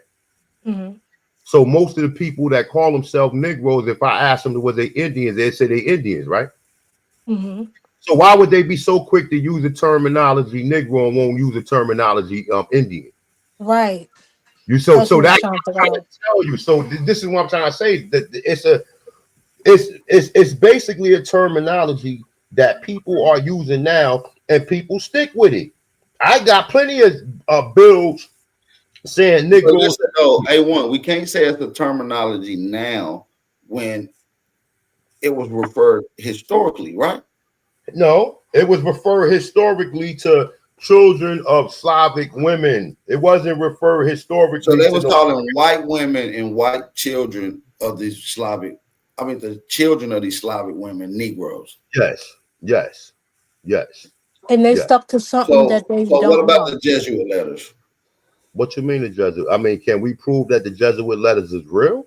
Hmm. So most of the people that call themselves Negroes, if I ask them was they Indians, they'd say they Indians, right? Hmm. So why would they be so quick to use the terminology Negro and won't use the terminology Indian? Right. You That's so what I was that trying to figure trying to out. tell you. So this is what I'm trying to say. That it's basically a terminology that people are using now, and people stick with it. I got plenty of bills saying But Negroes. listen, though, A1, we can't say it's the terminology now when it was referred historically, right? No, it was referred historically to children of Slavic women. It wasn't referred So historically they to was no. calling white women and white children of these Slavic, I mean, the children of these Slavic women, Negroes. Yes, yes, yes, And they yes. stuck to something So, that they so what don't about know. the Jesuit letters? What you mean the Jesuit? I mean, can we prove that the Jesuit letters is real?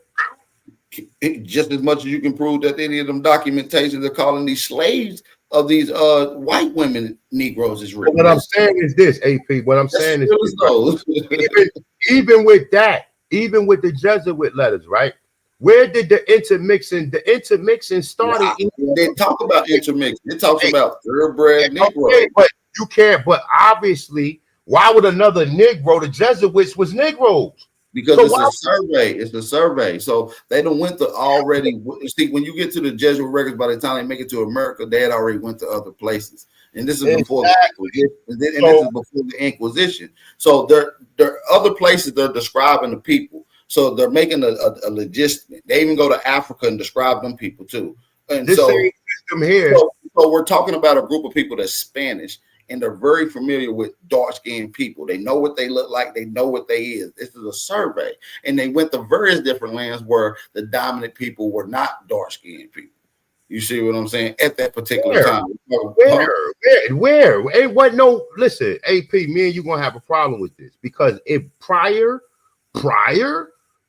Just as much as you can prove that any of them documentations are calling these slaves of these white women Negroes is But real. what I'm saying is this, AP. What I'm That's saying is real this, as right? those. even even with that, even with the Jesuit letters, right? Where did the intermixing? The intermixing started Wow. in. They talk about intermix. It talks Hey, about thoroughbred okay, Negro but you can't. But obviously, why would another Negro? The Jesuits was Negroes. because So it's why? a survey. It's a survey. So they don't went to already see when you get to the Jesuit records. By the time they make it to America, they had already went to other places. And this is before the Exactly. Inquisition. And this So is before the Inquisition. So there are other places they're describing the people. So they're making a legitimate. They even go to Africa and describe them people too. And this so same system here. so we're talking about a group of people that's Spanish and they're very familiar with dark-skinned people. They know what they look like. They know what they is. This is a survey. And they went to various different lands where the dominant people were not dark-skinned people. You see what I'm saying? At that particular Where? time. Huh? Where? Ain't what no listen, AP, me and you gonna have a problem with this because if prior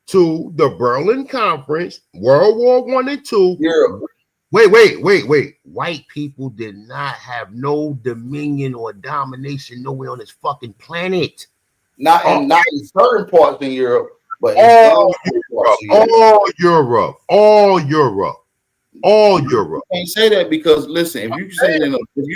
to the Berlin Conference, World War I and II. Europe. Wait. White people did not have no dominion or domination nowhere on this fucking planet. Not All, in certain parts in Europe, but in all some parts of Europe, Europe. all Europe. You can't say that because listen, if you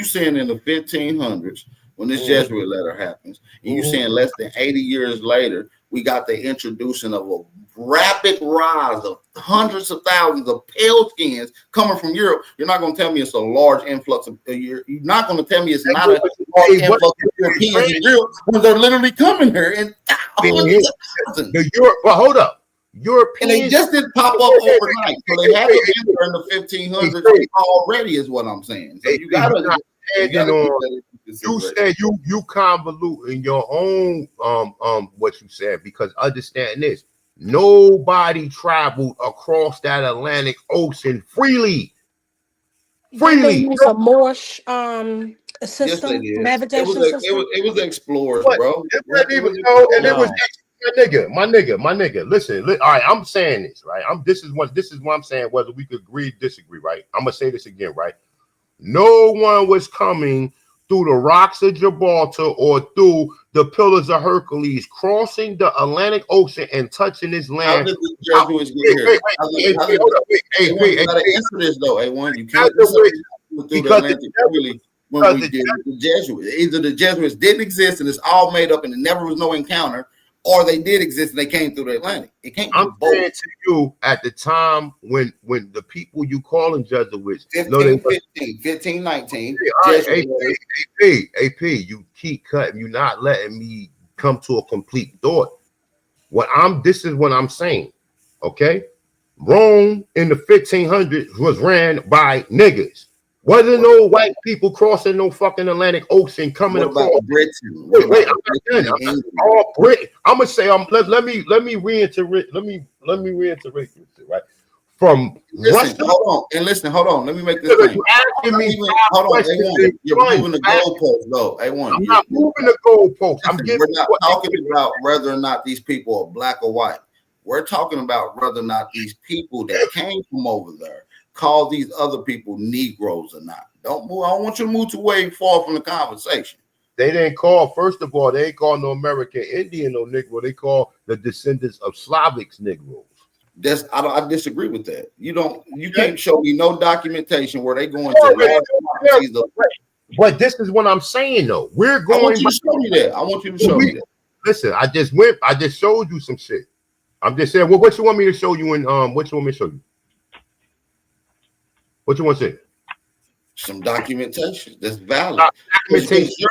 saying in the 1500s when this Jesuit letter happens, and you saying less than 80 years later, we got the introduction of a rapid rise of hundreds of thousands of pale skins coming from Europe. You're not going to tell me it's a large influx of you're not going to tell me it's not a large influx of Europeans in Europe when they're literally coming here in hundreds of thousands. But hold up. Europeans, and they just didn't pop up overnight. So they had to enter in the 1500s already, is what I'm saying. So you gotta you said you convoluting your own what you said, because understand this: nobody traveled across that Atlantic Ocean freely. They use a Morse system, yes, navigation system. It was explorers, what? bro. It was my nigga. Listen, all right. I'm saying this, right? This is what I'm saying. Whether we could agree, disagree, right? I'm gonna say this again, right? No one was coming through the rocks of Gibraltar or through the Pillars of Hercules, crossing the Atlantic Ocean and touching this land. How did the Jesuits get here? Wait, you gotta answer this though, A1. You can't through the Atlantic really when we did with the Jesuits. Either the Jesuits didn't exist and it's all made up and there never was no encounter, or they did exist and they came through the Atlantic. It can't be I'm both. saying to you, at the time when the people you calling Jesuits, 15, 19. AP, you keep cutting. You're not letting me come to a complete thought. This is what I'm saying. Okay, Rome in the 1500s was ran by niggas. Wasn't no white people crossing no fucking Atlantic Ocean coming across. Britain? Wait, all Britain. I'm gonna say let me reiterate. Let me reiterate this, right? From Russia. Hold on. Let me make this thing. You're moving the goalpost, though. I'm not moving the goalpost. We're not talking about whether or not these people are black or white. We're talking about whether or not these people that came from over there call these other people Negroes or not. Don't move. I don't want you to move too way far from the conversation. They didn't call, first of all, they ain't call no American Indian no Negro. They call the descendants of Slavics Negroes. I disagree with that. You can't show me no documentation where they go into large. But this is what I'm saying though. I want you to show me that. Listen, I just showed you some shit. I'm just saying, what you want me to show you what you want me to show you? What you want to say? Some documentation that's valid. Documentation.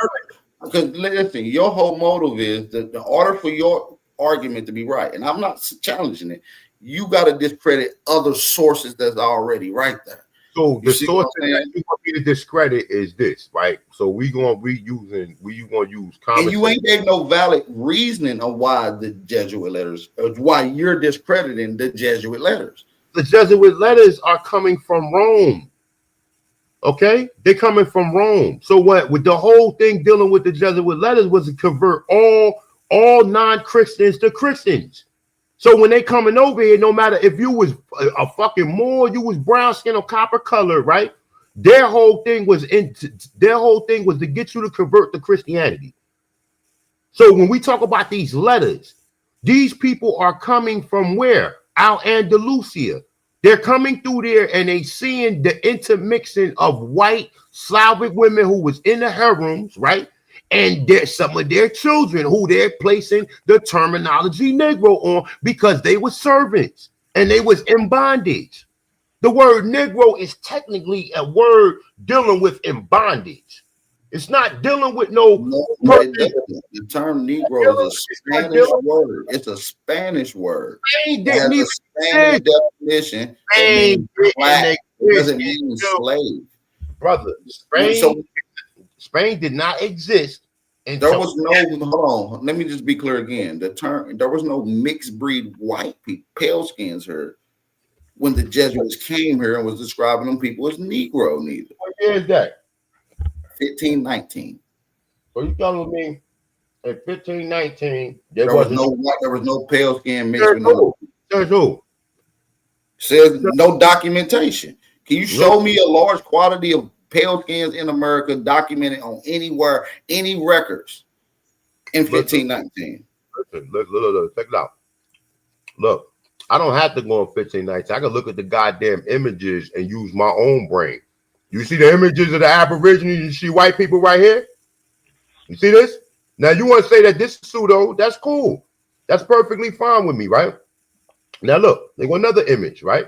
Because listen, your whole motive is that in order for your argument to be right, and I'm not challenging it, you got to discredit other sources that's already right there. So the source that you want me to discredit is this, right? So we gonna use common. And you ain't gave no valid reasoning on why the Jesuit letters, or why you're discrediting the Jesuit letters. The Jesuit letters are coming from Rome. Okay, they're coming from Rome. So what? With the whole thing dealing with the Jesuit letters was to convert all non-Christians to Christians. So when they coming over here, no matter if you was a fucking Moor, you was brown skin or copper color, right? Their whole thing was to get you to convert to Christianity. So when we talk about these letters, these people are coming from where? Al-Andalusia. They're coming through there and they seeing the intermixing of white Slavic women who was in the harems, right? And there's some of their children who they're placing the terminology Negro on because they were servants and they was in bondage. The word Negro is technically a word dealing with in bondage. It's not dealing with the term Negro is a Spanish word. It's a Spanish word. Spain didn't even Spanish definition. It doesn't mean slave. Brother, Spain did not exist. There was no, hold on. Let me just be clear again. There was no mixed breed white people, pale skins here when the Jesuits came here and was describing them people as Negro neither. What year is that? 1519. So you telling me in 1519 there was no pale skin mixed with no. Says who? Says no documentation. Can you No, show me a large quantity of pale skins in America documented on anywhere, any records in listen, 1519? look, check it out. Look, I don't have to go on 1519. I can look at the goddamn images and use my own brain. You see the images of the Aborigines? You see white people right here? You see this? Now you want to say that this is pseudo? That's cool. That's perfectly fine with me, right? Now look, they got another image, right?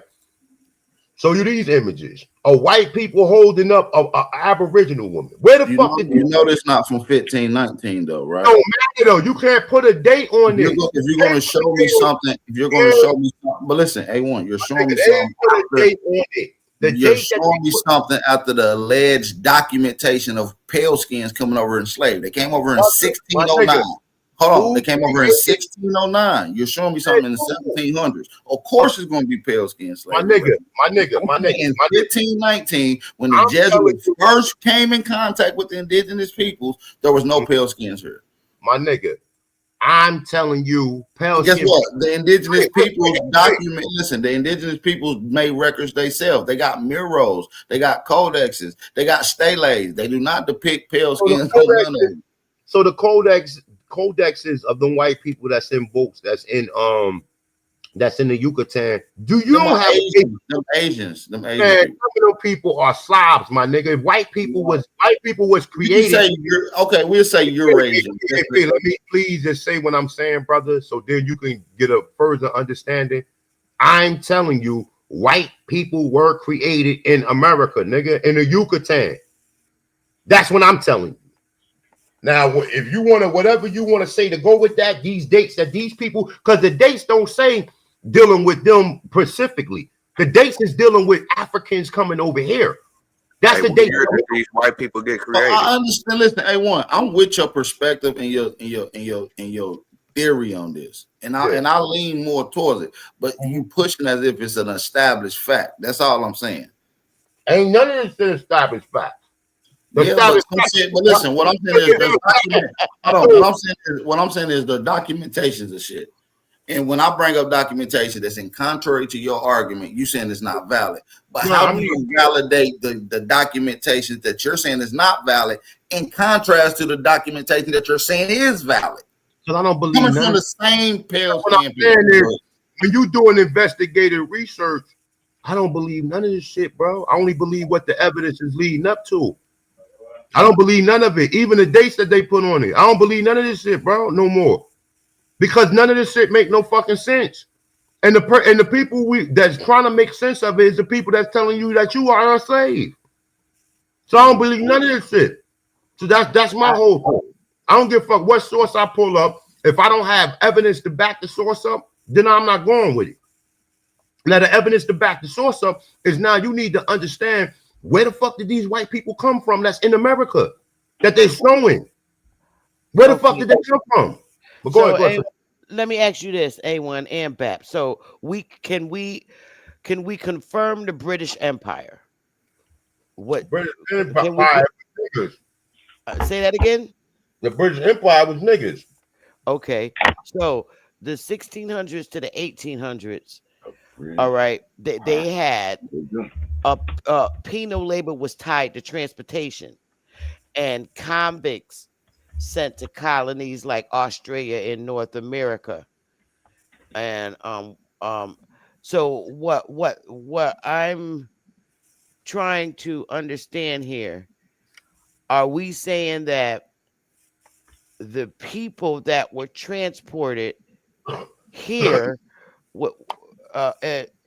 So you these images of white people holding up a Aboriginal woman. Where the fuck did You know that's not from 1519 though, right? don't matter though? You can't put a date on this. If you're going to show me something, if you're going to show me something, but listen, A1, you're showing me They ain't something put a after, date on it. The you're date that showing they me put, something after the alleged documentation of pale skins coming over enslaved. They came over in my 1609. nigga, Hold on, they who came over in created 1609. You're showing me something in the 1700s. Of course, it's going to be pale skin my slavery. nigga, my nigga, I'm my saying nigga, in my nigga. 1519, when the I'm telling Jesuits you, first came in contact with the indigenous peoples, there was no pale skins here. my nigga. I'm telling you, pale And guess skin what? people. The indigenous peoples Wait. document. Listen, the indigenous peoples made records themselves. They got murals, they got codexes, they got steles. They do not depict pale So the skins on none of codex, them. so the codexes of the white people that's in books, that's in the Yucatan. Do you Them don't are have a paper? Asians. Them Asian Man, some people. of them people are slobs, my nigga. If white people was You can created. say you're okay. We'll say Eurasian. Let me please just say what I'm saying, brother, so then you can get a further understanding. I'm telling you, white people were created in America, nigga, in the Yucatan. That's what I'm telling you. Now, if you want to, whatever you want to say to go with that, these dates that these people, because the dates don't say dealing with them specifically. The dates is dealing with Africans coming over here. That's Hey, the what date. year did these white people get But created? I understand. Listen, A1, I'm with your perspective and your theory on this, and Yeah. I lean more towards it. But you pushing as if it's an established fact. That's all I'm saying. Ain't none of this established facts. The Yeah, but established some facts. shit. But listen, what I'm saying is there's document. Hold on. What I'm saying is the documentations of shit. And when I bring up documentation that's in contrary to your argument, you saying it's not valid. But No, how I'm do not. you validate the documentation that you're saying is not valid in contrast to the documentation that you're saying is valid? Because I don't believe Coming none from of the same pale what I'm skin saying is people. when you doing investigative research, I don't believe none of this shit, bro. I only believe what the evidence is leading up to. I don't believe none of it. Even the dates that they put on it. I don't believe none of this shit, bro. No more. Because none of this shit make no fucking sense. And the people that's trying to make sense of it is the people that's telling you that you are a slave. So I don't believe none of this shit. So that's my whole thing. I don't give a fuck what source I pull up. If I don't have evidence to back the source up, then I'm not going with it. Now the evidence to back the source up is now you need to understand where the fuck did these white people come from that's in America that they're showing. Where the fuck Okay. did they come from? But So go ahead. let me ask you this, A1 and BAP. So we confirm the British Empire? What British can we Empire was niggas. say that again? The British Empire was niggas. Okay. So the 1600s to the 1800s, all right, they had penal labor was tied to transportation, and convicts sent to colonies like Australia in North America. And so what I'm trying to understand here, are we saying that the people that were transported here what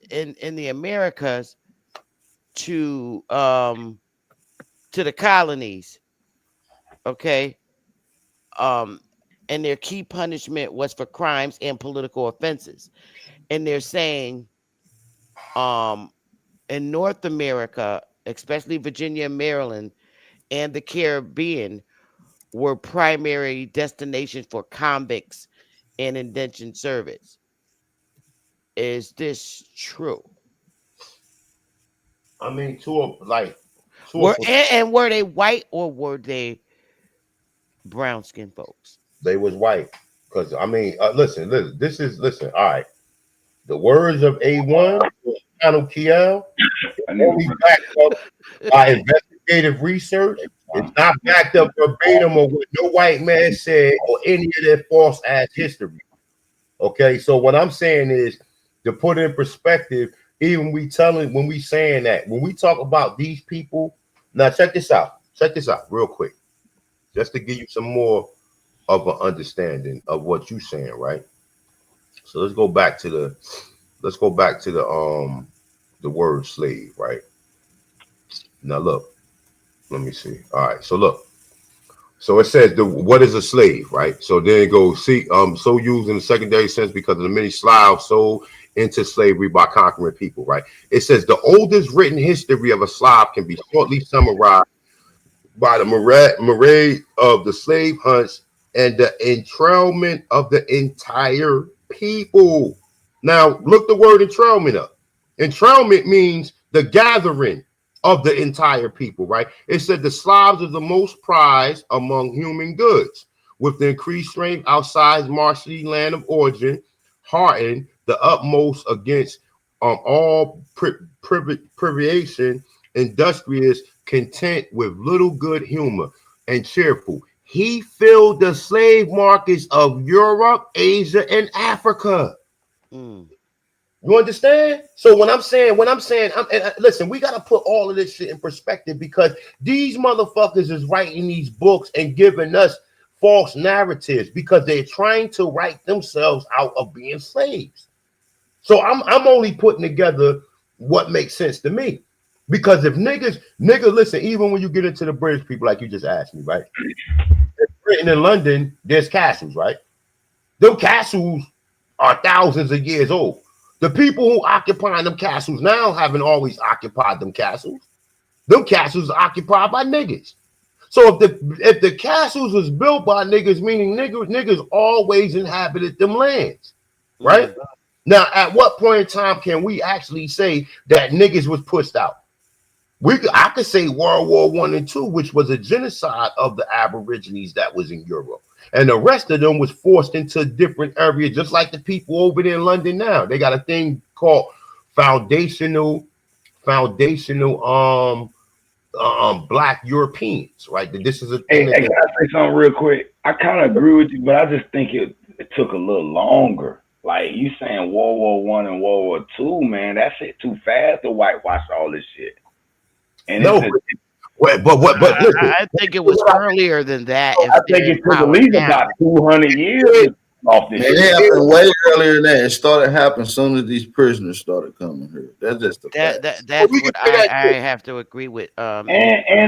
in the Americas to um to the colonies, okay, um and their key punishment was for crimes and political offenses, and they're saying um in North America, especially Virginia and Maryland and the Caribbean, were primary destinations for convicts and indentured service. Is this true? I mean, to a Were and were they white or were they brown skinned folks? they was white. Because I mean, listen, this is listen. All right. The words of A1, Donald Kiel, I need only backed up by investigative research. It's not backed up verbatim or what no white man said or any of their false ass history. Okay, so what I'm saying is to put in perspective, even when we saying that, when we talk about these people, now check this out. Check this out real quick. Just to give you some more of an understanding of what you're saying, right? So let's go back to the word slave, right? Now look, let me see. All right, so look. So it says what is a slave, right? So then it goes, see, so used in the secondary sense because of the many Slavs sold into slavery by conquering people, right? It says the oldest written history of a Slav can be shortly summarized by the moray of the slave hunts and the entrailment of the entire people. Now, look the word entrailment up. Entrailment means the gathering of the entire people, right? It said the Slavs are the most prized among human goods, with the increased strength outside marshy land of origin, hardened the utmost against all privation, industrious, content with little good humor and cheerful. He filled the slave markets of Europe, Asia, and Africa. Mm. You understand? So listen, we got to put all of this shit in perspective because these motherfuckers is writing these books and giving us false narratives because they're trying to write themselves out of being slaves. So I'm only putting together what makes sense to me. Because if niggas, listen, even when you get into the British people, like you just asked me, right? In Britain and London, there's castles, right? Them castles are thousands of years old. The people who occupy them castles now haven't always occupied them castles. Them castles are occupied by niggas. So if the castles was built by niggas, meaning niggas always inhabited them lands, right? Mm. Now, at what point in time can we actually say that niggas was pushed out? I could say World War I and II, which was a genocide of the Aborigines that was in Europe. And the rest of them was forced into different areas, just like the people over there in London now. They got a thing called foundational black Europeans, right? This is a thing Hey, that hey, can I say something real quick? I kind of agree with you, but I just think it took a little longer. Like you saying World War One and World War Two, man, that shit too fast to whitewash all this shit. And no, but listen, I think it was earlier than that. I If think there's it took at power least about now, 200 years to off this Man, shit. it happened way earlier than that. It started happening as soon as these prisoners started coming here. That's just the facts. that's we can what say that I too. have to agree with. And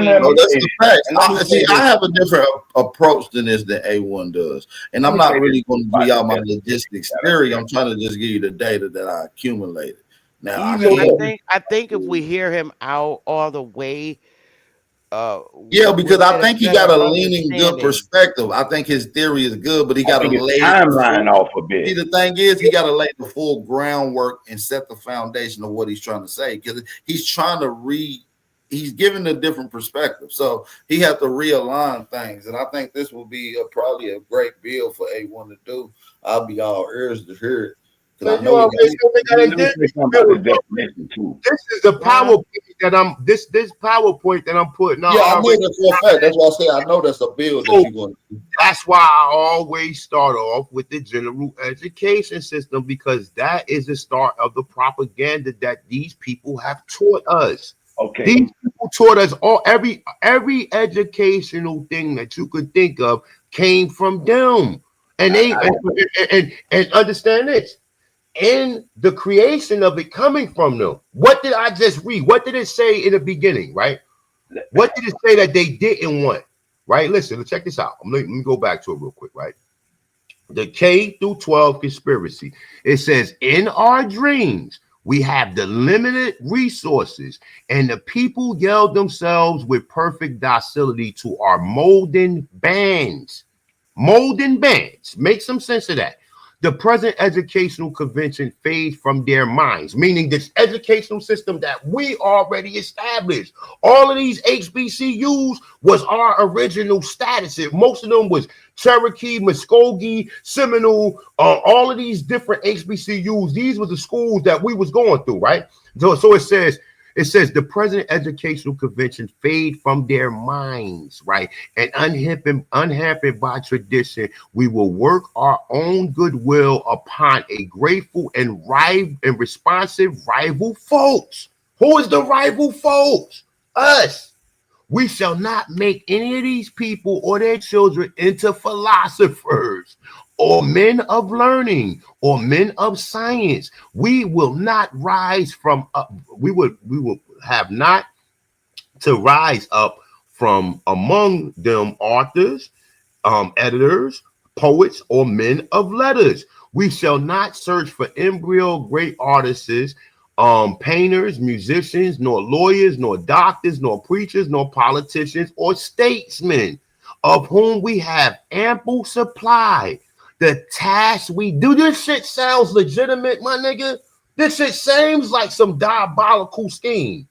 let No, me Queen. that's say the this. facts. And let me say I this. have a different approach than this than A1 does. And Let I'm me say not this really going to give about y'all my this. logistics theory. I'm trying to just give you the data that I accumulated. Now, I So Even can't. look, I think if we hear him out all the way, Yeah, we'll because I get a think he got better a leaning good understanding. perspective. I think his theory is good, but he I got to think it's lay the full. timeline off a See, bit. the thing is, he got to lay the full groundwork and set the foundation of what he's trying to say because he's trying to he's giving a different perspective. So he has to realign things. And I think this will be probably a great bill for A1 to do. I'll be all ears to hear it because Man, I you know he already got. know they got Let me say something about the definition too. this is the Well, PowerPoint that I'm this PowerPoint that I'm putting out Yeah, I know already. that for a fact. That's why I say I know that's a bill that So you're going to do. that's why I always start off with the general education system because that is the start of the propaganda that these people have taught us. Okay, These people taught us every educational thing that you could think of came from them. And I, they and understand this. In the creation of it coming from them. What did I just read? What did it say in the beginning, right? What did it say that they didn't want? Right? Listen, check this out. Let me go back to it real quick, right? The K through 12 conspiracy. It says, in our dreams, we have the limited resources, and the people yelled themselves with perfect docility to our molding bands. Molding bands. Make some sense of that. the present educational convention fades from their minds, meaning this educational system that we already established. All of these HBCUs was our original status. Most of them was Cherokee, Muskogee, Seminole, all of these different HBCUs. These were the schools that we was going through, right? So it says the present educational convention fade from their minds, right? And unhampered by tradition, we will work our own goodwill upon a grateful and responsive rival folks. Who is the rival folks? Us. We shall not make any of these people or their children into philosophers or men of learning or men of science. We will not rise from we will have not to rise up from among them authors, editors, poets, or men of letters. We shall not search for embryo great artists, painters, musicians, nor lawyers, nor doctors, nor preachers, nor politicians, or statesmen, of whom we have ample supply. The task we do, this shit sounds legitimate, my nigga. This shit seems like some diabolical scheme.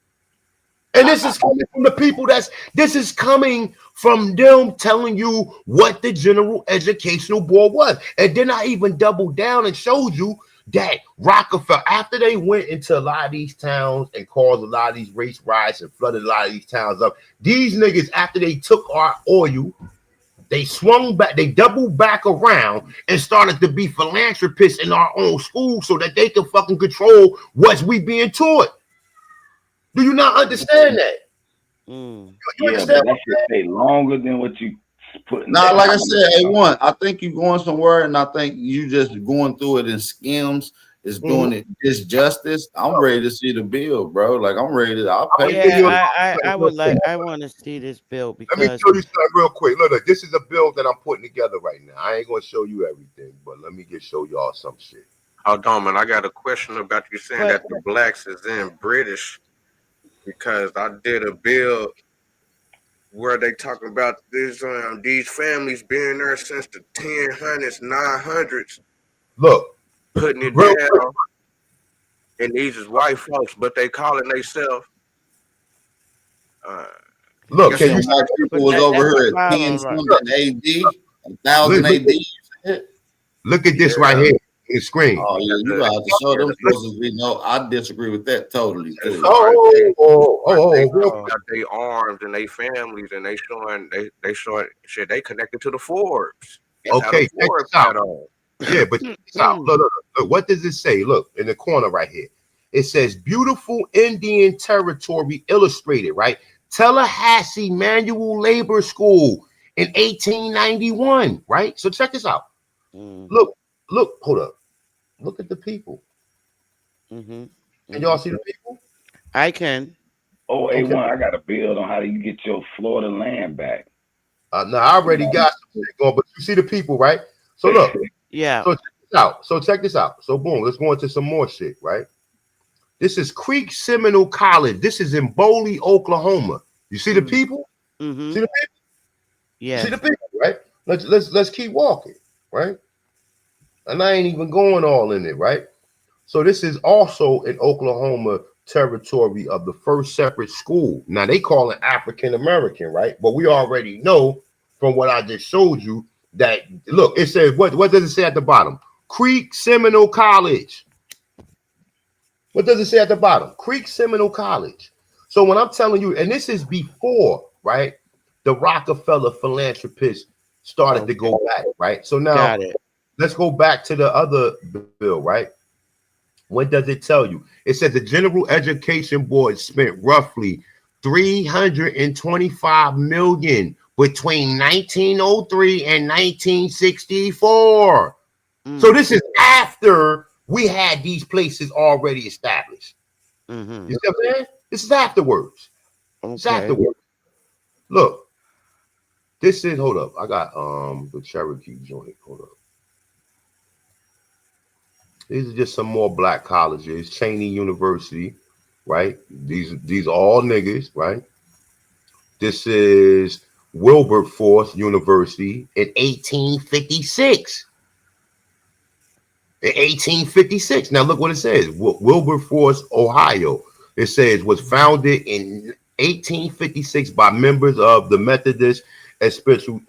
And this is coming from the people this is coming from them telling you what the General Educational Board was. And then I even doubled down and showed you that Rockefeller, after they went into a lot of these towns and caused a lot of these race riots and flooded a lot of these towns up, these niggas, after they took our oil, they swung back, they doubled back around and started to be philanthropists in our own schools so that they could fucking control what's we being taught. Do you not understand that? You Yeah, understand? but that should stay longer than what you putting. Now, like I said, A1, I think you're going somewhere, and I think you just going through it in skims. Is doing it disjustice. I'm ready to see the bill, bro. Like I'm ready to. I'll pay. Yeah, I would like. I want to see this bill because. Let me show you something real quick. Look, this is a bill that I'm putting together right now. I ain't gonna show you everything, but let me just show y'all some shit. Hold on, man. I got a question about you saying that the blacks is in British, because I did a bill where they talking about these families being there since the 1000s, 900s. Look, putting it down, and these is white folks, but they calling themselves. Look, can you black people was over here at 10 something AD, 1000 AD. Look at this right here. The screen. Oh yeah, you got to show them supposed to no, I disagree with that totally. Too. They armed and they families and they showing shit. They connected to the Forbes. Okay, check this out. Yeah, but check this out. Look, what does it say? Look in the corner right here. It says "Beautiful Indian Territory Illustrated." Right, Tallahassee Manual Labor School in 1891. Right. So check this out. Look, hold up. Look at the people. Can y'all see the people? I can. Oh, A1, I got a bill on how do you get your Florida land back. No, I already got some shit going, but you see the people, right? So look. Yeah. So check this out. So boom, let's go into some more shit, right? This is Creek Seminole College. This is in Boley, Oklahoma. You see the people? See the people? Yeah. See the people, right? Let's keep walking, right? And I ain't even going all in it, right? So this is also in Oklahoma territory of the first separate school. Now they call it African American, right? But we already know from what I just showed you that look, it says what does it say at the bottom? Creek Seminole College. What does it say at the bottom? Creek Seminole College. So when I'm telling you, and this is before, right, the Rockefeller philanthropists started to go back, right? So now let's go back to the other bill, right? What does it tell you? It says the General Education Board spent roughly $325 million between 1903 and 1964. So this is after we had these places already established. You see what I'm saying? This is afterwards. It's afterwards. Look, this is, hold up. I got the Cherokee joint. Hold up. These are just some more black colleges. Cheney University, right? These are all niggas, right? This is Wilberforce University in 1856. in 1856. Now look what it says. Wilberforce, Ohio. It says was founded in 1856 by members of the Methodist Episcopal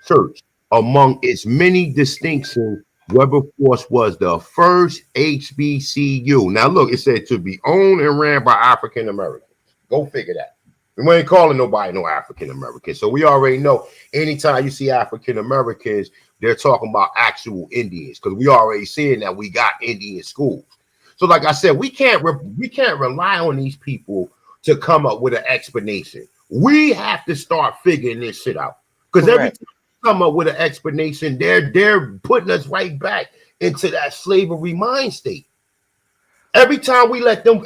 Church. Among its many distinctions, Wilberforce was the first HBCU. Now look, it said to be owned and ran by African Americans. Go figure that. We ain't calling nobody no African American. So we already know anytime you see African Americans, they're talking about actual Indians because we already seeing that we got Indian schools. So, like I said, we can't rely on these people to come up with an explanation. We have to start figuring this shit out because every Correct. time we come up with an explanation, they're putting us right back into that slavery mind state. Every time we let them,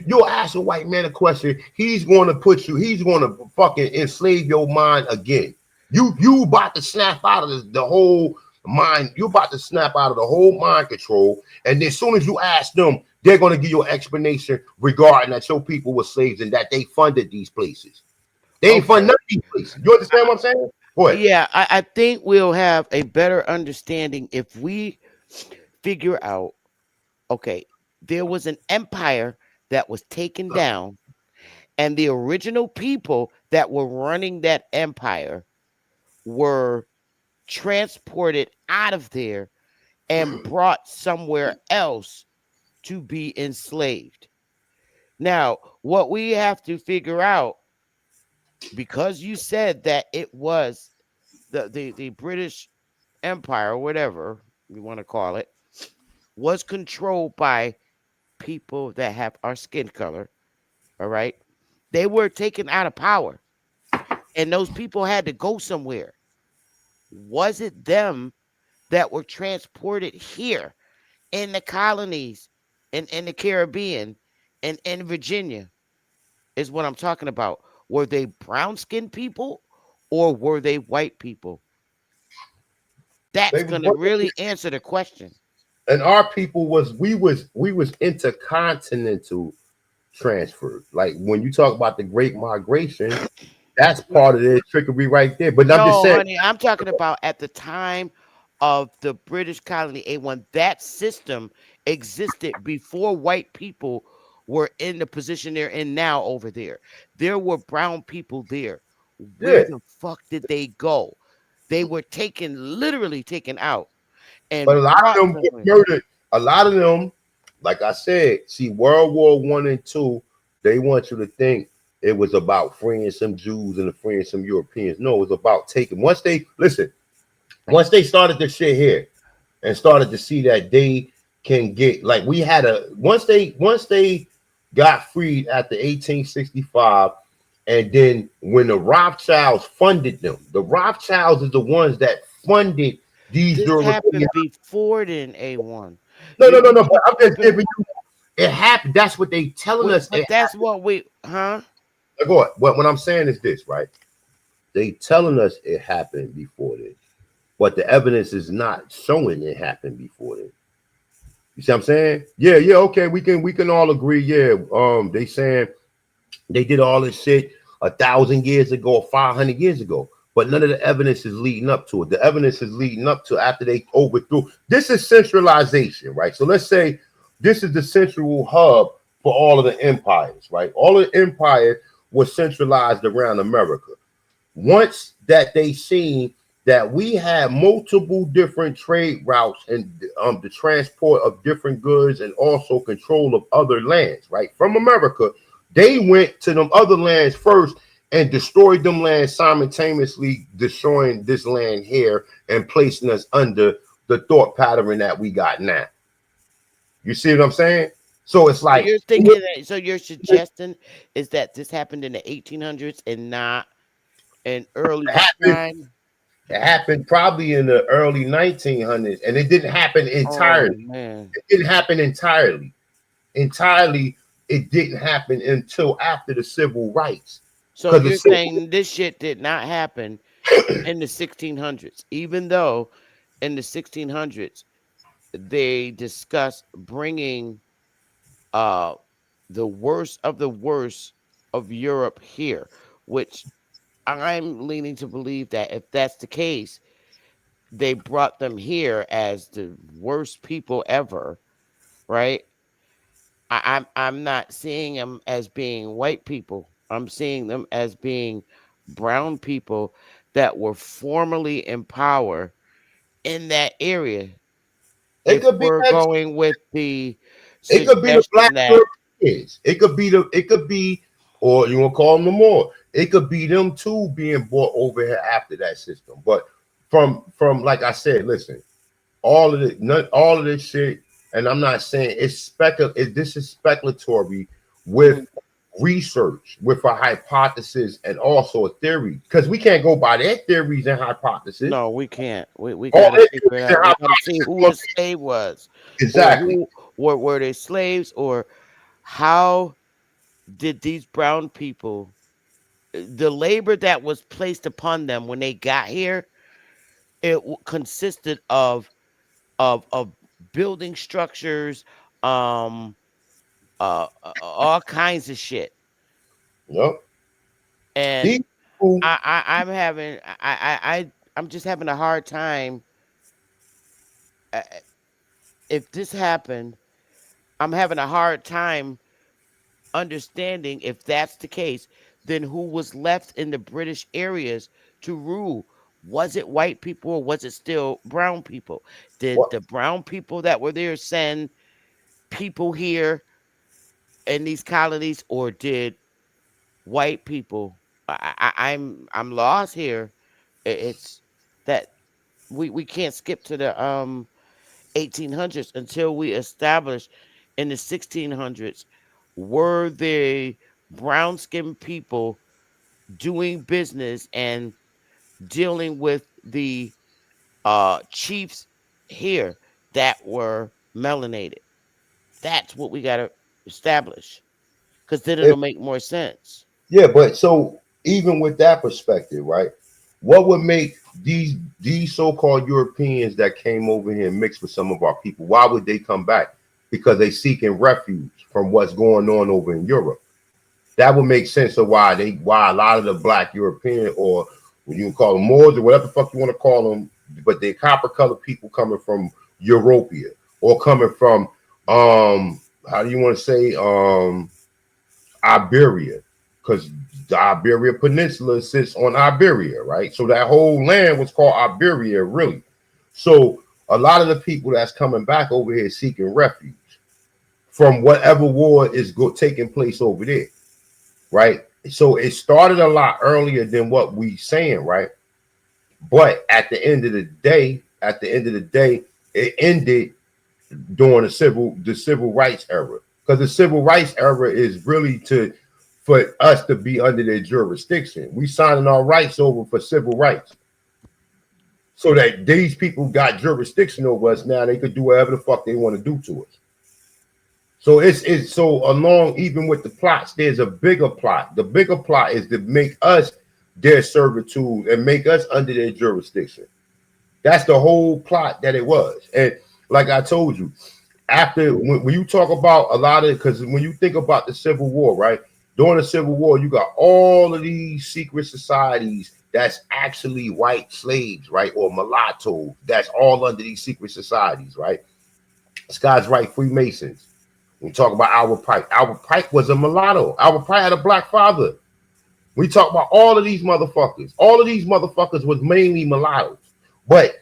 you'll ask a white man a question, he's going to fucking enslave your mind again. You about to snap out of the whole mind, you about to snap out of the whole mind control. And then as soon as you ask them, they're going to give you an explanation regarding that your people were slaves and that they funded these places. They ain't fund Okay. none of these places. You understand what I'm saying? Go ahead. Yeah, I think we'll have a better understanding if we figure out, okay, there was an empire that was taken down, and the original people that were running that empire were transported out of there and brought somewhere else to be enslaved. Now, what we have to figure out, because you said that it was the British Empire, or whatever you want to call it, was controlled by people that have our skin color. All right. They were taken out of power, and those people had to go somewhere. Was it them that were transported here in the colonies, in the Caribbean, and in Virginia? Is what I'm talking about. Were they brown skinned people or were they white people? That's They was going to really answer the question. and our people was intercontinental transfer. Like when you talk about the Great Migration, that's part of the trickery right there. But I'm just No, saying, honey, I'm talking about at the time of the British colony A1. That system existed before white people were in the position they're in now over there. There were brown people there. Where yeah. the fuck did they go? They were taken, literally taken out But a and lot of brought them get somewhere. murdered. A lot of them, like I said, see World War One and Two, they want you to think it was about freeing some Jews and freeing some Europeans. No, it was about taking once they started this shit here and started to see that they can get like we had a once they got freed after 1865, and then when the Rothschilds funded them, the Rothschilds is the ones that funded these This European. happened before then, A1. No, no, no, You no. But keep I'm just skipping. giving you it happened. That's what they telling us. But It that's happened. what we, huh? Go on. What I'm saying is this, right? They telling us it happened before this, but the evidence is not showing it happened before this. You see what I'm saying? Yeah, yeah, okay. We can all agree. Yeah. They saying they did all this shit 1,000 years ago or 500 years ago, but none of the evidence is leading up to it. The evidence is leading up to after they overthrew. This is centralization, right? So let's say this is the central hub for all of the empires, right? All of the empire was centralized around America. Once that they seen that we had multiple different trade routes and the transport of different goods and also control of other lands, right? From America, they went to them other lands first and destroyed them lands simultaneously, destroying this land here and placing us under the thought pattern that we got now. You see what I'm saying? So it's So like you're thinking that, so you're suggesting is that this happened in the 1800s and not in early happened time? it happened probably in the early 1900s, and it didn't happen Oh entirely. man. It didn't happen entirely. Entirely, it didn't happen until after the civil rights. So Because the you're civil saying this shit did not happen in the 1600s, even though in the 1600s they discussed bringing uh the worst of Europe here, which I'm leaning to believe that if that's the case, they brought them here as the worst people ever, right? I'm not seeing them as being white people. I'm seeing them as being brown people that were formerly in power in that area. It If could be we're that. going with the It could be the black suggestion that Europeans. It could be the. It could be, or you want to call them the more. It could be them too being brought over here after that system. But from like I said, listen, all of this shit, and I'm not saying it's this is speculatory with mhm, research, with a hypothesis, and also a theory, because we can't go by their theories and hypothesis. no, we can't. We All got to their figure it theories and out. We got to see hypotheses who gonna the slave was, be or exactly. who were they slaves, or how did these brown people, the labor that was placed upon them when they got here, consisted of building structures, um, all kinds of shit, Yep. and These people, I'm having I'm just having a hard time. uh, If this happened, I'm having a hard time understanding if that's the case, then who was left in the British areas to rule? Was it white people or was it still brown people? Did what the brown people that were there send people here in these colonies, or did white people? I'm lost here. It's that we can't skip to the 1800s until we establish in the 1600s, were the brown skinned people doing business and dealing with the chiefs here that were melanated. That's what we got to establish, because then if it'll make more sense. yeah, but so even with that perspective, right? What would make these so-called Europeans that came over here and mixed with some of our people, why would they come back? Because they seeking refuge from what's going on over in Europe. That would make sense of why a lot of the black European, or what you call them Moors or whatever the fuck you want to call them, but they're copper colored people coming from Europea, or coming from how do you want to say Iberia, because the Iberia Peninsula sits on Iberia, right? So that whole land was called Iberia, really. So a lot of the people that's coming back over here seeking refuge from whatever war is taking place over there, right? So it started a lot earlier than what we saying, right? But at the end of the day, it ended during the civil rights era, because the civil rights era is really to for us to be under their jurisdiction. We signing our rights over for civil rights, so that these people got jurisdiction over us. Now they could do whatever the fuck they want to do to us. So it's so along, even with the plots, there's a bigger plot. The bigger plot is to make us their servitude and make us under their jurisdiction. That's the whole plot that it was. And like I told you, after when you talk about a lot of, because when you think about the Civil War, right? During the Civil War, you got all of these secret societies that's actually white slaves, right? Or mulattoes, that's all under these secret societies, right? This guy's right, Freemasons. We talk about Albert Pike. Albert Pike was a mulatto. Albert Pike had a black father. We talk about all of these motherfuckers. All of these motherfuckers was mainly mulattoes. But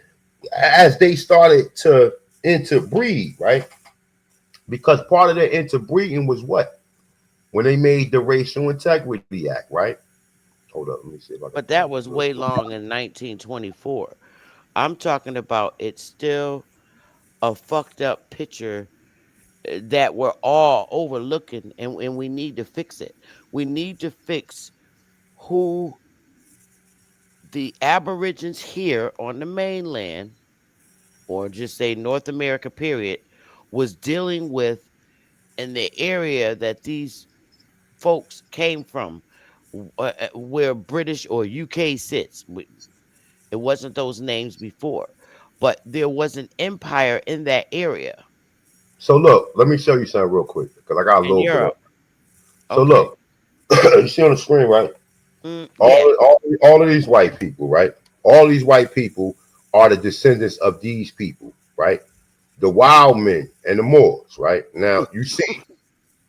as they started to interbreed, right? Because part of their interbreeding was what? When they made the Racial Integrity Act, right? Hold up, let me see if I can But find that it was real way quick. long in 1924. I'm talking about it's still a fucked up picture that we're all overlooking, and we need to fix it. We need to fix who the aborigines here on the mainland, or just say North America period, was dealing with in the area that these folks came from, where British or UK sits. It wasn't those names before, but there was an empire in that area So look, let me show you something real quick because I got a in little bit of. Europe. So Okay. look, you see on the screen, right? Mm, yeah. All of these white people, right? All these white people are the descendants of these people, right? The wild men and the Moors, right? Now you see,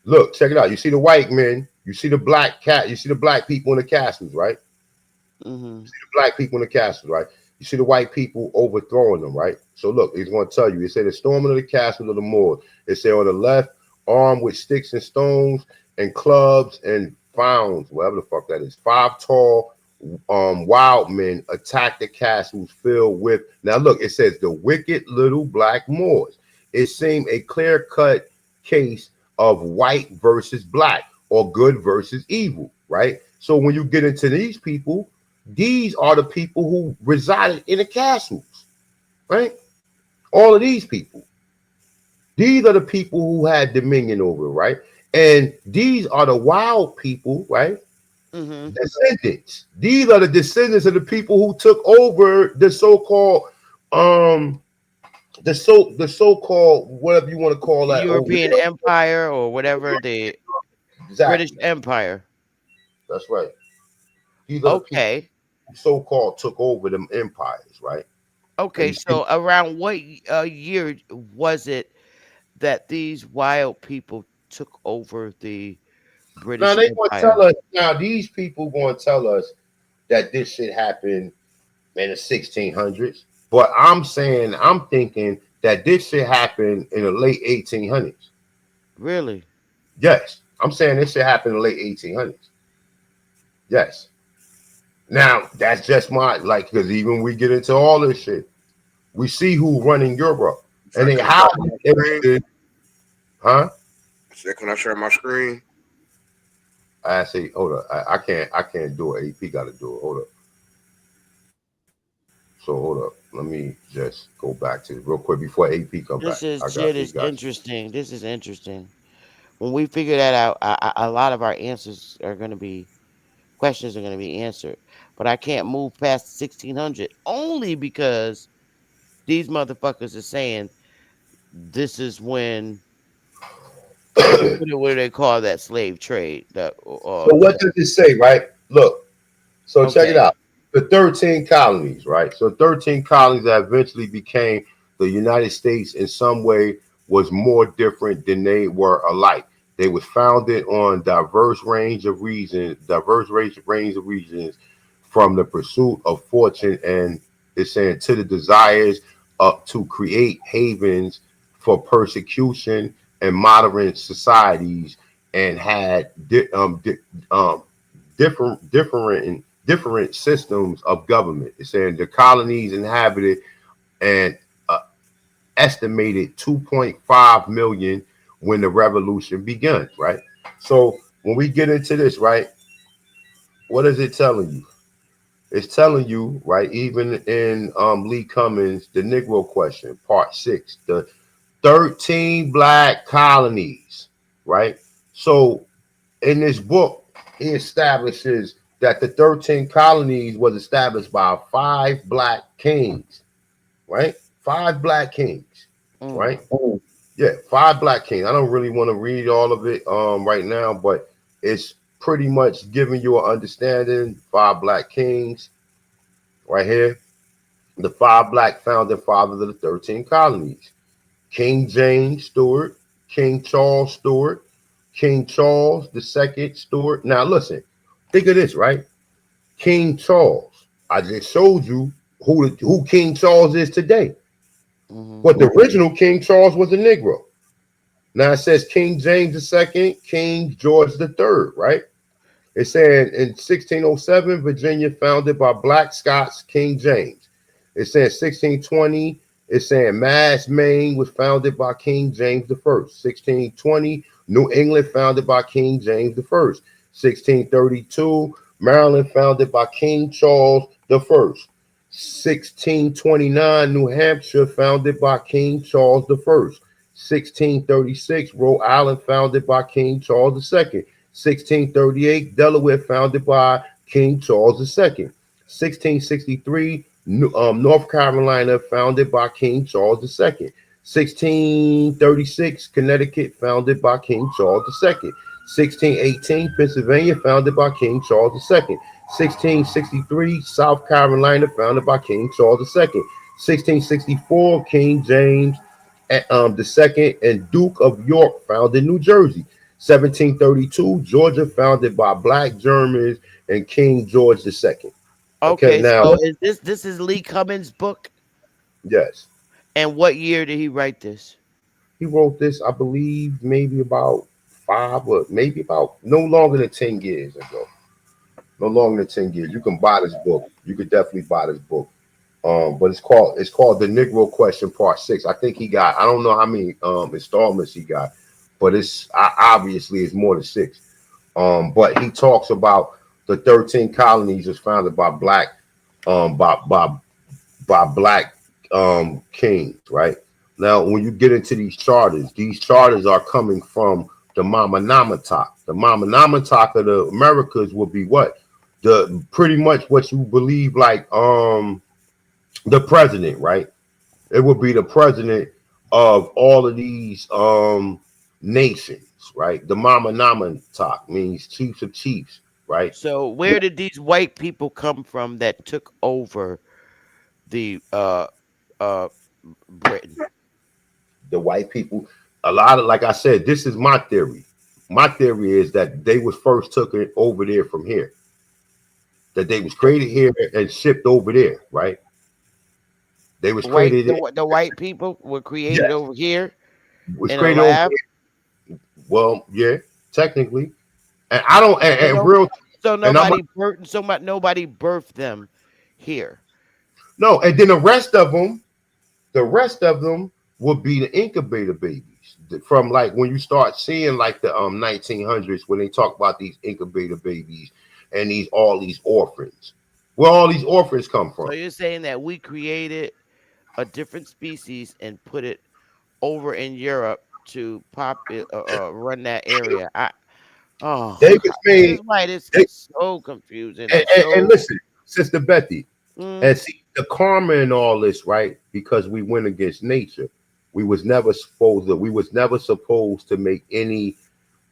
look, check it out. You see the white men, you see the black cat, you see the black people in the castles, right? Mm-hmm. Black people in the castle, right? You see the white people overthrowing them, right? So look, he's going to tell you. It said the storming of the castle of the Moors. It said on the left, armed with sticks and stones and clubs and founds, whatever the fuck that is. Five tall wild men attacked the castles filled with. Now look, it says the wicked little black Moors. It seemed a clear cut case of white versus black or good versus evil, right? So when you get into these people, these are the people who resided in the castles, right? All of these people. These are the people who had dominion over, right? And these are the wild people, right? Mm-hmm. Descendants. These are the descendants of the people who took over the so-called the so-called whatever you want to call that over European there. Empire or whatever, the British Exactly. Empire. That's right. These are the people Okay. who so-called took over them empires, right? And Okay. you see, So around what year was it that these wild people took over the now British they going to tell Empire? us. Now these people going to tell us that this shit happened in the 1600s. But I'm saying, I'm thinking that this shit happened in the late 1800s. Really? Yes, I'm saying this shit happened in the late 1800s. Yes. Now that's just my like because even we get into all this shit, we see who running Europe So and then can I how share my they screen? did, huh? So can I share my screen? I say, hold up, I can't do it. AP got to do it. Hold up. So hold up. Let me just go back to it real quick before AP come back. This is I got shit he is got you. interesting. This is interesting. When we figure that out, a lot of our answers are going to be questions are going to be answered. But I can't move past 1600 only because these motherfuckers are saying this is when what do they call that slave trade? That So what does it say, right? Look, so check it okay. out. The 13 colonies, right? So 13 colonies that eventually became the United States in some way was more different than they were alike. They was founded on diverse range of reasons from the pursuit of fortune and it's saying to the desires to create havens for persecution and modern societies and had um, different systems of government. It's saying the colonies inhabited an estimated 2.5 million when the revolution began, right? So when we get into this, right, what is it telling you? It's telling you, right, even in Lee Cummings, the Negro question, part 6, the 13 black colonies, right? So in this book, he establishes that the 13 colonies was established by 5 black kings, right? 5 black kings, Mm, right? Yeah, 5 black kings. I don't really want to read all of it right now, but it's pretty much giving you an understanding. 5 black kings, right here. The 5 black founding fathers of the 13 colonies. King James Stewart, King Charles Stewart, King Charles the Second Stewart. Now listen, think of this, right? King Charles. I just showed you who King Charles is today. mm-hmm. But the original King Charles was a Negro. Now it says King James the Second, King George the Third, right? It said in 1607, Virginia founded by black Scots, King James. It said 1620, it's saying Mass, Maine was founded by King James the First. 1620, New England founded by King James the First. 1632, Maryland founded by King Charles the First. 1629, New Hampshire founded by King Charles the First. 1636, Rhode Island founded by King Charles the Second. 1638, Delaware founded by King Charles II. 1663, North Carolina founded by King Charles II. 1636, Connecticut founded by King Charles II. 1618, Pennsylvania founded by King Charles II. 1663, South Carolina founded by King Charles II. 1664, King James the second and Duke of York, founded in New Jersey. 1732, Georgia, founded by Black Germans and King George II. Okay, Okay, now so is this is Lee Cummings' book? yes, And what year did he write this? he wrote this, I believe, maybe about five or maybe about no longer than 10 years ago. No longer than 10 years. You can buy this book. You could definitely buy this book. But it's called The Negro Question Part 6. I think he got, I don't know how many installments he got, but obviously it's more than six. But he talks about the 13 colonies was founded by black um by by by black kings, right? Now when you get into these charters are coming from the Mama Namatak. The Mama Namatak of the Americas will be what? The pretty much what you believe, like the president, right? It would be the president of all of these nations, right? The Mama Namatak means chiefs of chiefs, right? So where did these white people come from that took over the uh Britain? The white people, a lot of, like I said, this is my theory. My theory is that they was first took it over there from here. That they was created here and shipped over there, right? They was created, The white people were created yes, over here was in a created over lab. here. Well, yeah, technically. And I don't So and no, real so and I'm nobody birthed them here. no, and then the rest of them would be the incubator babies from like when you start seeing like the 1900s when they talk about these incubator babies and all these orphans. Where all these orphans come So from? you're saying that we created a different species and put it over in Europe to run that area. They Oh God, was this made. is why this They, gets so confusing and, and and, and so. listen, Sister Betty, Mm, and see the karma and all this, right? Because we went against nature. We was never supposed to make any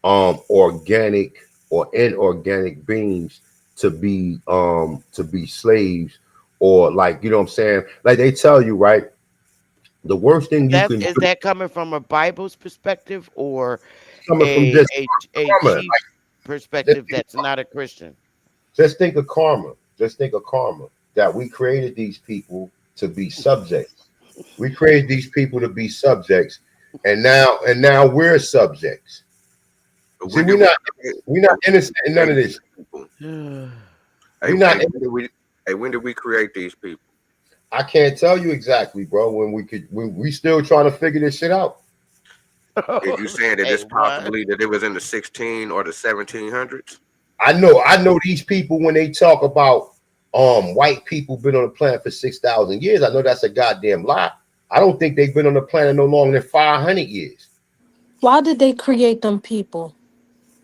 organic or inorganic beings to be slaves, or like, you know what I'm saying, like they tell you, right, the worst thing you That's can is do that coming from a Bible's perspective or coming from just a karma, chief's like just perspective think, that's not a Christian? just think of karma, that we created these people to be subjects. We created these people to be subjects, and now we're subjects. See, When did we're we not create, we're not innocent in none create of these this. people? We're not. When did we create these people? I can't tell you exactly, bro. When we still trying to figure this shit out. Is you saying that Hey, it's what? possibly that it was in the 16 or the 1700s? I know these people when they talk about white people been on the planet for 6,000 years. I know that's a goddamn lie. I don't think they've been on the planet no longer than 500 years Why did they create them people?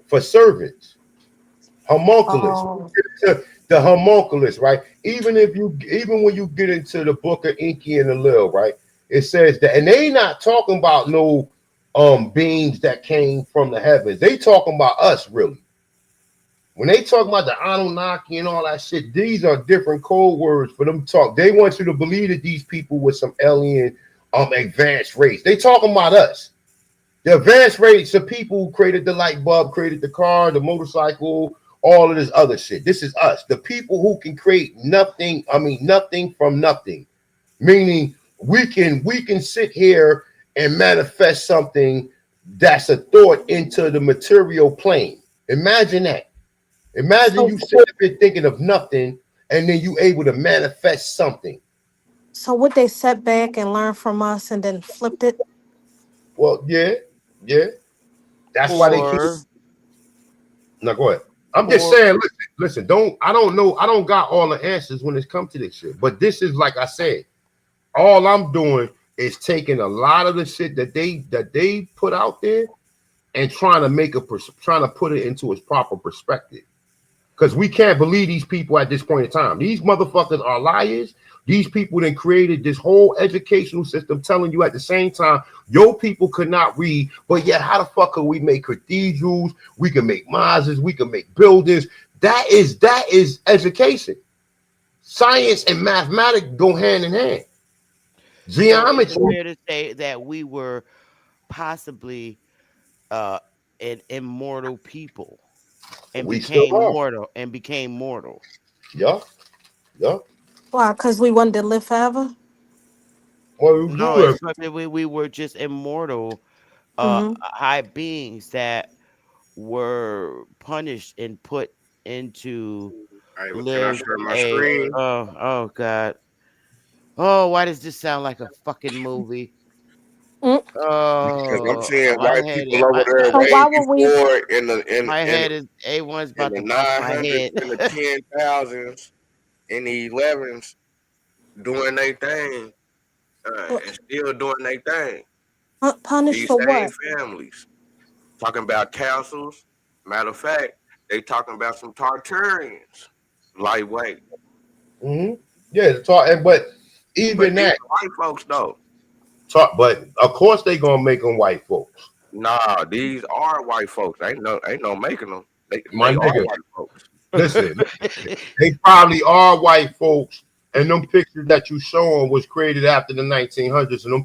for servants. Homunculus. Oh, The homunculus, right? Even when you get into the book of Inky and the Lil, right? It says that, and they not talking about no beings that came from the heavens. They talking about us, really. When they talk about the Anunnaki and all that shit, these are different code words for them to talk. They want you to believe that these people were some alien advanced race. They talking about us. The advanced race of people who created the light bulb, created the car, the motorcycle, all of this other shit. This is us. The people who can create nothing, nothing from nothing. Meaning we can sit here and manifest something that's a thought into the material plane. Imagine that. Imagine so you sit up here thinking of nothing and then you able to manifest something. so would they set back and learn from us and then flipped it? Well, yeah, yeah. That's why they keep. Or Now go ahead. I'm just or saying, listen, I don't know, I don't got all the answers when it comes to this shit. But this is like I said, all I'm doing is taking a lot of the shit that they put out there and trying to put it into its proper perspective. Because we can't believe these people at this point in time. These motherfuckers are liars. These people then created this whole educational system telling you at the same time, your people could not read, but yet how the fuck can we make cathedrals? We can make mosques, we can make buildings. That is education. Science and mathematics go hand in hand. So is it Geometry. fair to say that we were possibly uh an immortal people and We still became are. mortal and became mortal? Yeah, yeah. Why? Because we wanted to live forever. Well, we No, were. it's something we were just immortal Mm-hmm. high beings that were punished and put into Hey, can I live share my a screen? oh god. Oh, why does this sound like a fucking movie? Mm. Because I'm Oh, seeing my white head people over my there So way why would we? before my head is A1's in about the to bust my 900s, head. in the 10,000s, in the 11s, doing their thing, and still doing their thing. Punish These for same what? families talking about councils. Matter of fact, they talking about some Tartarians, lightweight. Hmm. Yeah, talk, but But even these that are white folks though. talk. But of course they gonna make them white folks. Nah, these are white folks. Ain't no making them. My They are nigga, white folks. listen. They probably are white folks, and them pictures that you showing was created after the 1900s, and them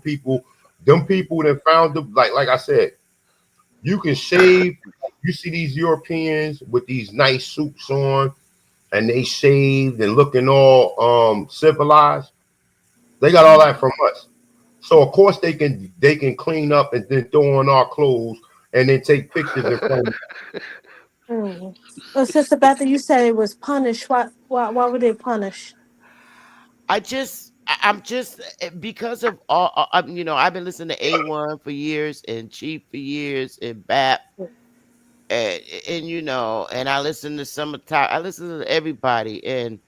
people that found them, like I said, you can shave. You see these Europeans with these nice suits on, and they shaved and looking all civilized. They got all that from us. So of course they can clean up and then throw on our clothes and then take pictures in front of Mm. But Sister Betha, you said it was punished. Why were they punished? I'm just because of all I've been listening to A1 for years and Chief for years and BAP and, and I listen to I listen to everybody and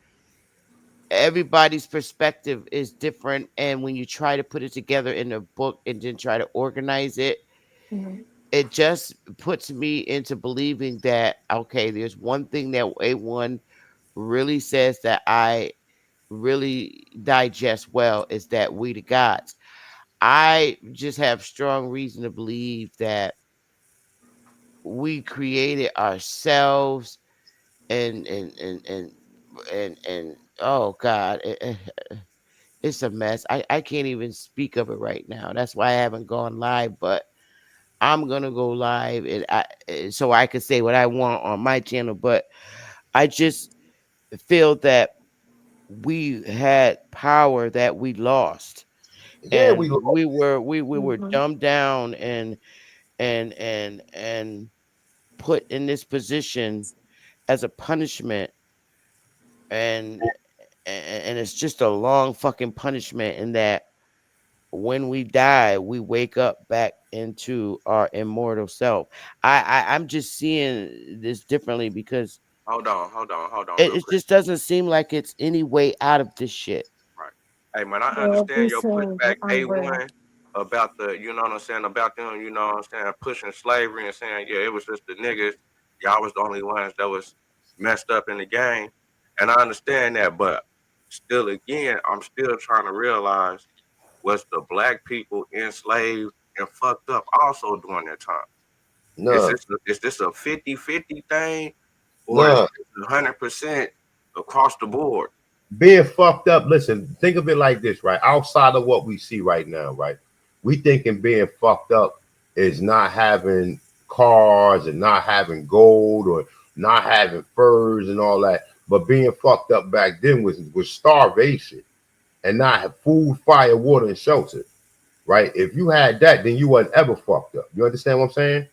everybody's perspective is different, and when you try to put it together in a book and then try to organize it, Mhm. it just puts me into believing that okay, there's one thing that A1 really says that I really digest well is that we the gods. I just have strong reason to believe that we created ourselves and oh god, it's a mess. I can't even speak of it right now. That's why I haven't gone live, but I'm gonna go live and so I can say what I want on my channel. But I just feel that we had power that we lost, yeah, and we lost. we were Mhm. dumbed down and put in this position as a punishment, and and it's just a long fucking punishment in that when we die, we wake up back into our immortal self. I'm just seeing this differently because Hold on, it, real it quick. just doesn't seem like it's any way out of this shit. Right. Hey man, I Well, we understand your saying pushback unreal. A1 about the, you know what I'm saying, about them, you know what I'm saying, pushing slavery and saying, yeah, it was just the niggas. Y'all was the only ones that was messed up in the game. And I understand that, but still again, I'm still trying to realize was the black people enslaved and fucked up also during that time? Nah, Is this a 50-50 thing or is nah. it 100% across the board? Being fucked up. Listen, think of it like this, right? Outside of what we see right now, right? We thinking being fucked up is not having cars and not having gold or not having furs and all that. But being fucked up back then was starvation and not have food, fire, water, and shelter. Right? If you had that, then you wasn't ever fucked up. You understand what I'm saying?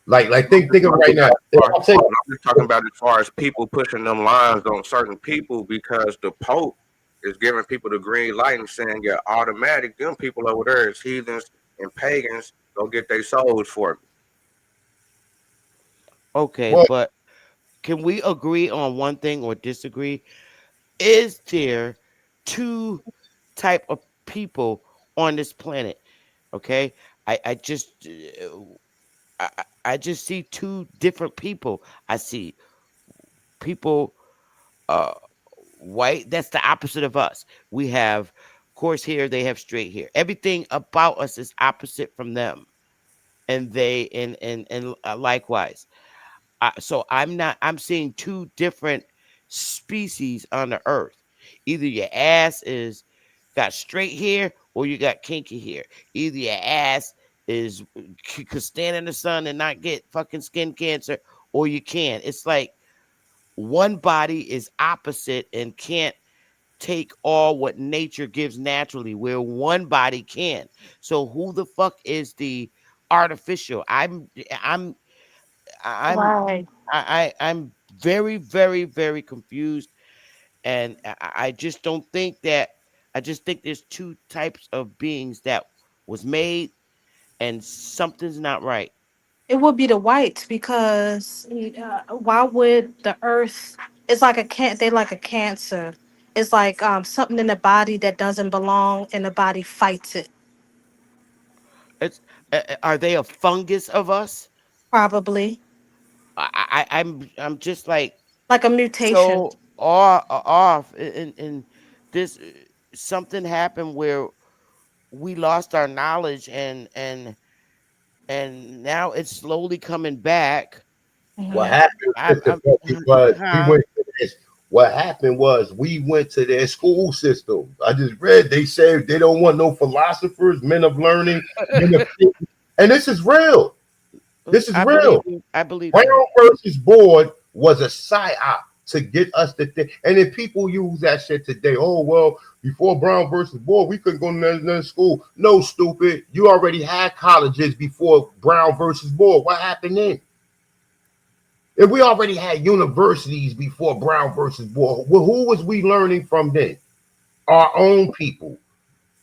Like I'm just think of it talking right now. about If I take I'm just talking about as far as people pushing them lines on certain people because the Pope is giving people the green light and saying, yeah, automatic, them people over there is heathens and pagans, go get their souls for me. Okay, well, but can we agree on one thing or disagree? Is there two type of people on this planet? Okay, I just I just see two different people. I see people uh white, that's the opposite of us. We have coarse hair, they have straight hair. Everything about us is opposite from them, and they and likewise. So I'm seeing two different species on the earth. Either your ass is got straight hair or you got kinky hair. Either your ass is could stand in the sun and not get fucking skin cancer, or you can. It's like one body is opposite and can't take all what nature gives naturally, where one body can. So who the fuck is the artificial? I'm Right. I'm very, very, very confused, and I just don't think that. I just think there's two types of beings that was made, and something's not right. It would be the whites because why would the earth? It's like a can. They like a cancer. It's like something in the body that doesn't belong, and the body fights it. It's are they a fungus of us? Probably I'm just like like a mutation. so off, and this something happened where we lost our knowledge, and now it's slowly coming back. What Hmm. happened, Mr. I'm Bucky, was we huh? went to this. What happened was we went to their school system. I just read they said they don't want no philosophers, men of learning, men of thinking. And this is real. This is I believe real. you. I believe Brown so. versus Board was a psyop to get us to think. And then people use that shit today. Oh, well, before Brown versus Board, we couldn't go to another school. No, stupid. You already had colleges before Brown versus Board. What happened then? If we already had universities before Brown versus Board, well, who was we learning from then? Our own people.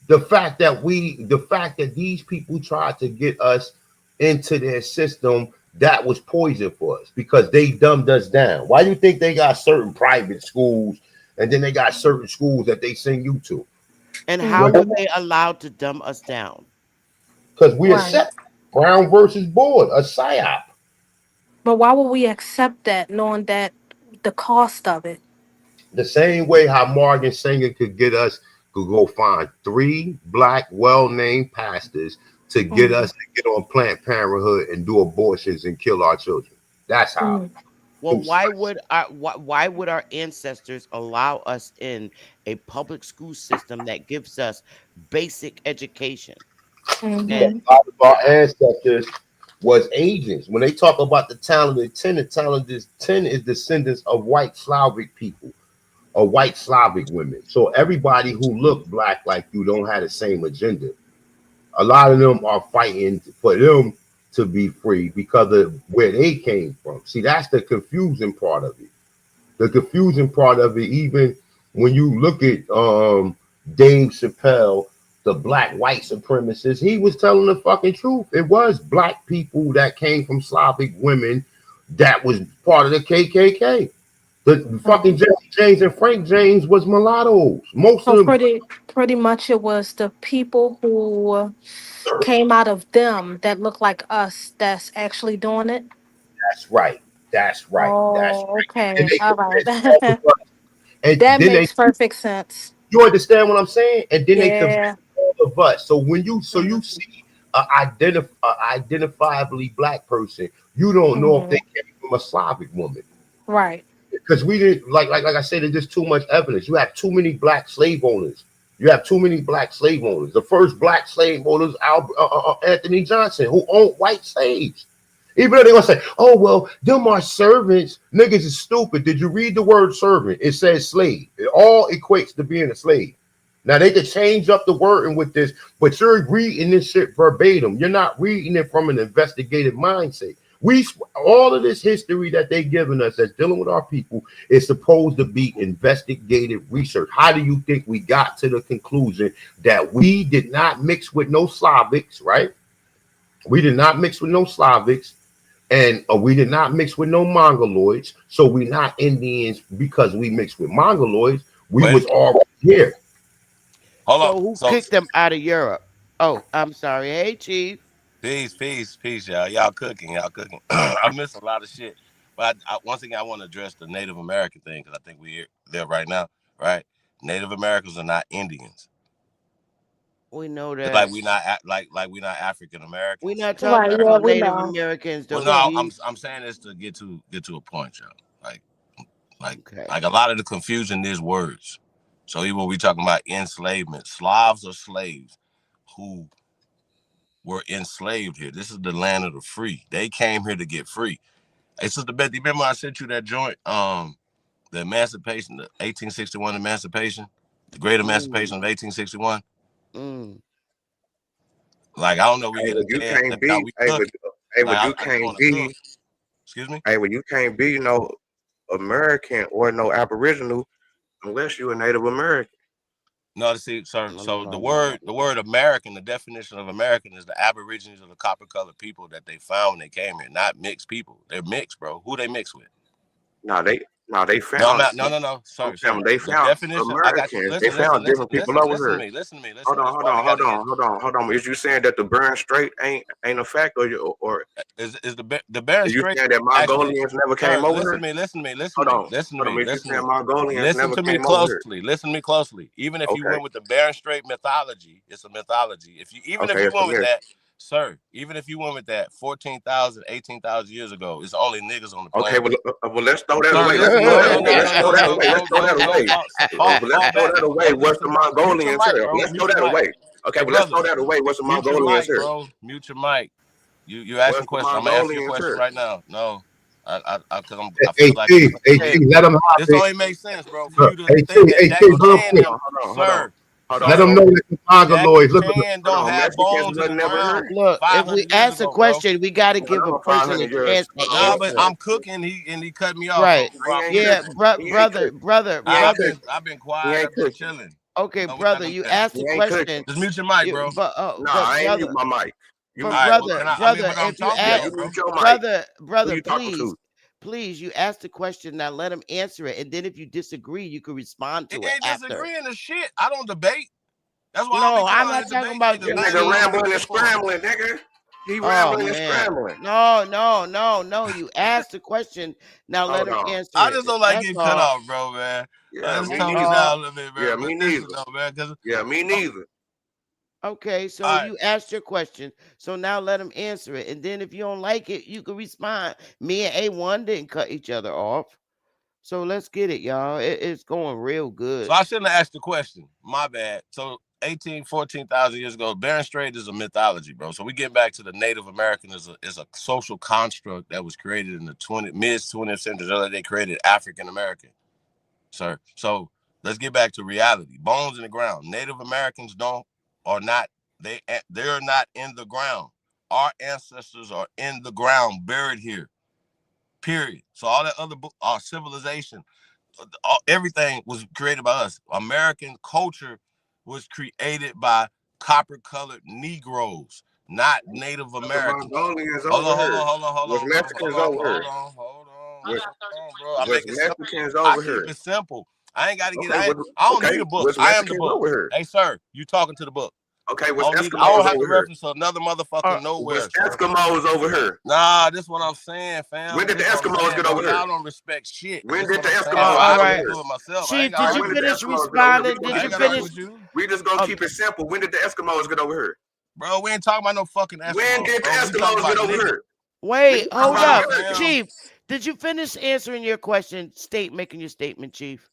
The fact that these people tried to get us into their system, that was poison for us because they dumbed us down. Why do you think they got certain private schools and then they got certain schools that they send you to? And how Hmm. were they allowed to dumb us down? Because we Right. accept Brown versus Board, a psyop. But why would we accept that, knowing that the cost of it? The same way how Morgan Singer could go find three black, well-named pastors to get Mm-hmm. us to get on Planned Parenthood and do abortions and kill our children. That's how. Well, why would our ancestors allow us in a public school system that gives us basic education? Because Mm-hmm. a lot of our I, ancestors was agents. When they talk about the talented 10 is descendants of white Slavic people or white Slavic women. So everybody who look black like you don't have the same agenda. A lot of them are fighting for them to be free because of where they came from. See, that's the confusing part of it. The confusing part of it, even when you look at Dame Chappelle, the black white supremacist, he was telling the fucking truth. It was black people that came from Slavic women that was part of the KKK. The fucking Right. Jesse James and Frank James was mulattoes. Most of So them. pretty much it was the people who came out of them that look like us that's actually doing it. That's right. That's right. That's Oh, right. And okay. they All right. convinced all of us. And That then they, makes perfect sense. you understand what I'm saying? And then they Yeah. convinced all of us. So when you Mm-hmm. see a identifiably black person, you don't know if they Mm-hmm. came from a Slavic woman. Right. Because we didn't like I said, there's just too much evidence. You have too many black slave owners. You have too many black slave owners. The first black slave owners, Anthony Johnson, who owned white slaves. Even though they gonna say, "Oh well, them are servants." Niggas is stupid. Did you read the word servant? It says slave. It all equates to being a slave. Now they could change up the wording with this, but you're reading this shit verbatim. You're not reading it from an investigative mindset. We all of this history that they given us that's dealing with our people is supposed to be investigative research. How do you think we got to the conclusion that we did not mix with no Slavics, right? We did not mix with no Slavics, and we did not mix with no Mongoloids. So we not Indians because we mixed with Mongoloids. We Wait, was all here. hold on. so who So kicked them out of Europe? Oh, I'm sorry. Hey, Chief. peace, y'all. Y'all cooking, y'all cooking. I missed a lot of shit, but once again, I want to address the Native American thing because I think we're there right now, right? Native Americans are not Indians. We know Just like that. we're not African We're Americans. not talking Right. Yeah, about we Native know. Americans, Well, though, no, Chief. I'm saying this to get to a point, y'all. Like Okay. like a lot of the confusion is words. So even when we talking about enslavement, Slavs are slaves who were enslaved here. This is the land of the free. They came here to get free. Hey, Sister Betty, remember I sent you that joint, the emancipation, the 1861 emancipation, the great emancipation of 1861? Like, I don't know, we Hey, get but a you day can't now be. we Hey, cooking. Like, but you I just can't want to cook. be. Excuse me? Hey, but you can't be no American or no Aboriginal unless you're a Native American. No, see, sir. No, So no, the no. word American, the definition of American is the Aborigines of the copper-colored people that they found when they came here, not mixed people. They're mixed, bro. Who they mixed with? Now they No, I'm found. not. No. I'm Sir, telling sir. you, they The found definition. I got you. Americans. They Listen, found different people over listen to here. me. Listen to me. Hold Listen. on, This is hold why we on, got hold to get. on, hold on, hold on. Is you saying that the Bering Strait ain't a fact, or Is the Bering is you Strait saying that actually? Mongolians never Sir, came over listen here? to me. Listen to me. Listen Hold to me. on, Listen to hold on. me. Is you Listen to saying me. Mongolians Listen never to me came over here? closely. Listen to me closely. Even if you Okay, went with the Bering Strait mythology, it's a mythology. Even if okay, you it's a went with myth. that, sir, even if you went with that 14,000, 18,000 years ago, it's only niggas on the Okay, planet. well, let's throw that Sir, away. Let's listen. throw No, that no, away. no, Let's no, throw no, that no. away. Let's throw that away. Fall Let's throw back. that away. What's the Mute your Mongolians mic, here? bro. Let's throw Mute your that mic. away. Okay, Hey, well, let's brother, throw that away. What's the mute your Mongolians mic, here? bro. Mute your mic. You asking What's the questions. I'm gonna answer your Mongolians question here? right now. No, because I feel Hey, like Chief, hey, we. Chief, let them This hop. only makes sense, bro, for you to Hey, think Chief, that real Jackie Chan quick. them, Hold on, sir, hold Let on. them sir. know that the Jackie Mongoloids. Look, Chan don't have Mexicans bones in the wasn't never ground here. Look, if we 500 years ask a ago, bro. question, we got to No, give no, a no, person a 500 years. chance to Hold on, Nah, wait, but answer. I'm cooking. He cut me off Right. before I he ain't finish. Yeah, cooking. He ain't brother, cooking. brother, He ain't brother. cooking. I've been He quiet. ain't I've been cooking. chilling. Okay, No, we're not brother, gonna you do that. asked He a ain't cooking. question. Just mute your mic, You, bro. Nah, but I ain't mute brother, my mic. You but mute All right. yours. Well, brother, but I'm if you talking Yeah, to ask, you, you bro. mute your mic. Who brother, you talking to? please, you asked the question. Now let him answer it, and then if you disagree, you can respond It to it ain't after. disagreeing to shit. I don't debate. That's why I don't be No, coming I'm out here not talking debating. about Niggas This lie nigga about debating. what we rambling and here for. scrambling, nigga. He Oh rambling and man, scrambling. no. You asked the question. Now let Hold him on. answer I it. just don't like That's getting cut all. off, bro, man. Yeah, Just me tone it neither. down a little bit, Yeah, man. me But listen, neither. though, man, because Yeah, me neither. Okay, all so right. you asked your question. So now let him answer it. And then if you don't like it, you can respond. Me and A1 didn't cut each other off. So let's get it, y'all. It's going real So good. I shouldn't have asked the question. My bad. So 14,000 years ago, Bering Strait is a mythology, bro. So we get back to the Native American is a social construct that was created in the mid 20th century. They created African American, sir. So let's get back to reality. Bones in the ground. Native Americans are not they're not in the ground. Our ancestors are in the ground, buried here. Period. So all that other our civilization, everything was created by us. American culture was created by copper-colored Negroes, not Native But the Americans. Mongolians Hold over on, here. Was bro. Mexicans over here. Was Bro. I was make it simple. Mexicans I over keep here. it simple. I ain't got to get. Okay, I don't okay. need a book. Was I am the Mexicans book. over here. Hey, sir, you talking to the book? Okay, I was don't need. I don't Eskimos have to over here. reference another motherfucker Uh, Was nowhere, sir. Eskimos over here. Nah, this what I'm saying, fam. When did the This what I'm Eskimos saying, get bro. over here? Y'all don't respect shit. When This did what the I'm saying, bro. Eskimos all I get can over right. do here? it myself. I ain't Chief, gotta did All right, you when argue did with the finish you. Eskimos get over here? responding? Did I you ain't gotta argue finish? with you. We just gonna keep it simple. When did the Eskimos get over here? Bro, we ain't talking about no fucking When Eskimos, did the bro. We talking Eskimos about get over niggas. here? Wait, Nigga, talk hold about Nah, up. Americans. fam. Chief, did you finish answering your question? Making your statement, Chief.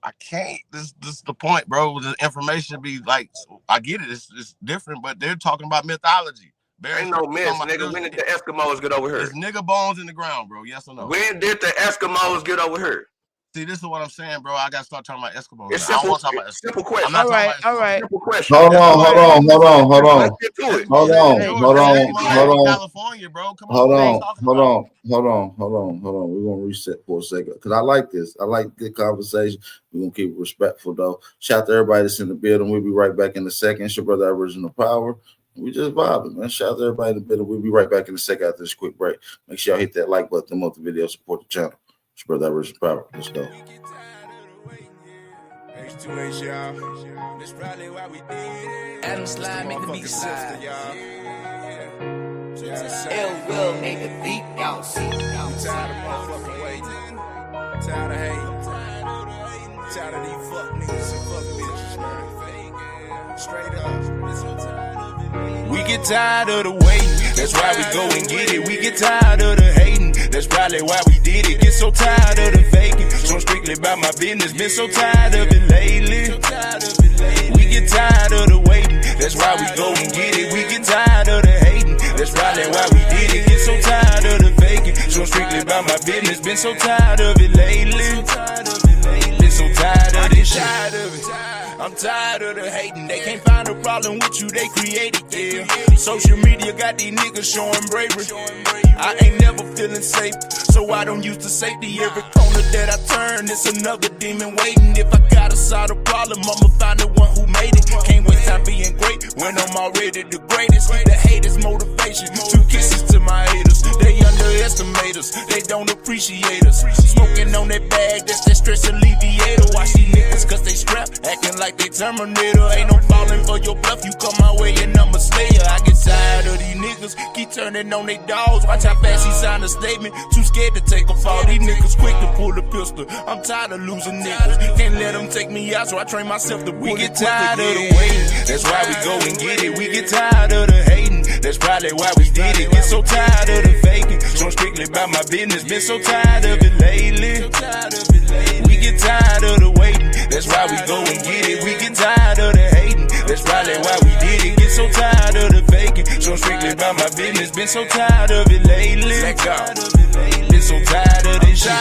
I can't. This is the point, bro. The information be like, I get it. It's different, but they're talking about mythology. Bear Ain't no Strait talking myths, about nigga. real When did shit. the Eskimos get over It's here? nigga bones in the ground, bro. Yes or no? When did the Eskimos get over here? See, this is what I'm saying, bro. I gotta start talking about Eskimos It's now. I don't simple. want to talk about It's Eskimos. simple I'm question. not All talking right, about all Eskimos. right, Simple question. Hold on, Eskimos hold is on, hold indigenous. on, hold Let's on, get to it. hold Is on, George, hold is Let on, him Eskimos hold in go. on, California, bro? Come on, hold what are we on, talking hold about? on, hold on, hold on, hold on. We're gonna reset for a second because I like this. I like good conversation. We're gonna keep it respectful though. Shout out to everybody that's in the building. We'll be right back in a second. It's your brother Original Power. We just vibing, man. Shout out to everybody in the building. We'll be right back in a second after this quick break. Make sure y'all hit that like button, the video, support the channel. It's your brother Original Power. Let's go. H2H, y'all. That's probably why we did it. Adam slide, make the beat slide. Y'all. Ill will make the beat bounce. Tired of motherfucking waiting. Tired of hating. Tired of these fuck niggas and fuck bitches, man. Straight up. We get tired of the waiting. That's why we go and get it. We get tired of the hating. That's probably why we did it. Get so tired of the faking. So I'm strictly about my business. Been so tired of it lately. We get tired of the waiting. That's why we go and get it. We get tired of the hating. That's probably why we did it. Get so tired of the faking. So I'm strictly about my business. Been so tired of it lately. Been so tired of this shit. I'm tired of the hating. They can't find a problem with you, they created, yeah. Social media got these niggas showing bravery. I ain't never feeling safe, so I don't use the safety. Every corner that I turn, it's another demon waiting. If I gotta solve a problem, I'ma find the one who made it. Can't waste time being great when I'm already the greatest. The hate is motivation. 2 kisses to my haters. They underestimate us, they don't appreciate us. Smoking on that bag, that's that stress alleviator. Watch these niggas cause they strapped, acting like they Terminator. Ain't no falling for your bluff, you come my way and I'm a slayer. I get tired of these niggas, keep turning on they dogs. Watch how fast he signed a statement, too scared to take a fall. These niggas quick to pull the pistol, I'm tired of losing niggas. Can't let them take me out, so I train myself to pull. We get tired of the waiting, that's why we go and get it. We get tired of the hating, that's probably why we did it. Get so tired of the faking, so I'm strictly about my business. Been so tired of it lately. We get tired of the waiting, that's why we go and get it. We get tired of the hating, that's probably why we did it. Get so tired of the faking, so I'm strictly about my business. Been so tired of it lately. Been so tired of this shit.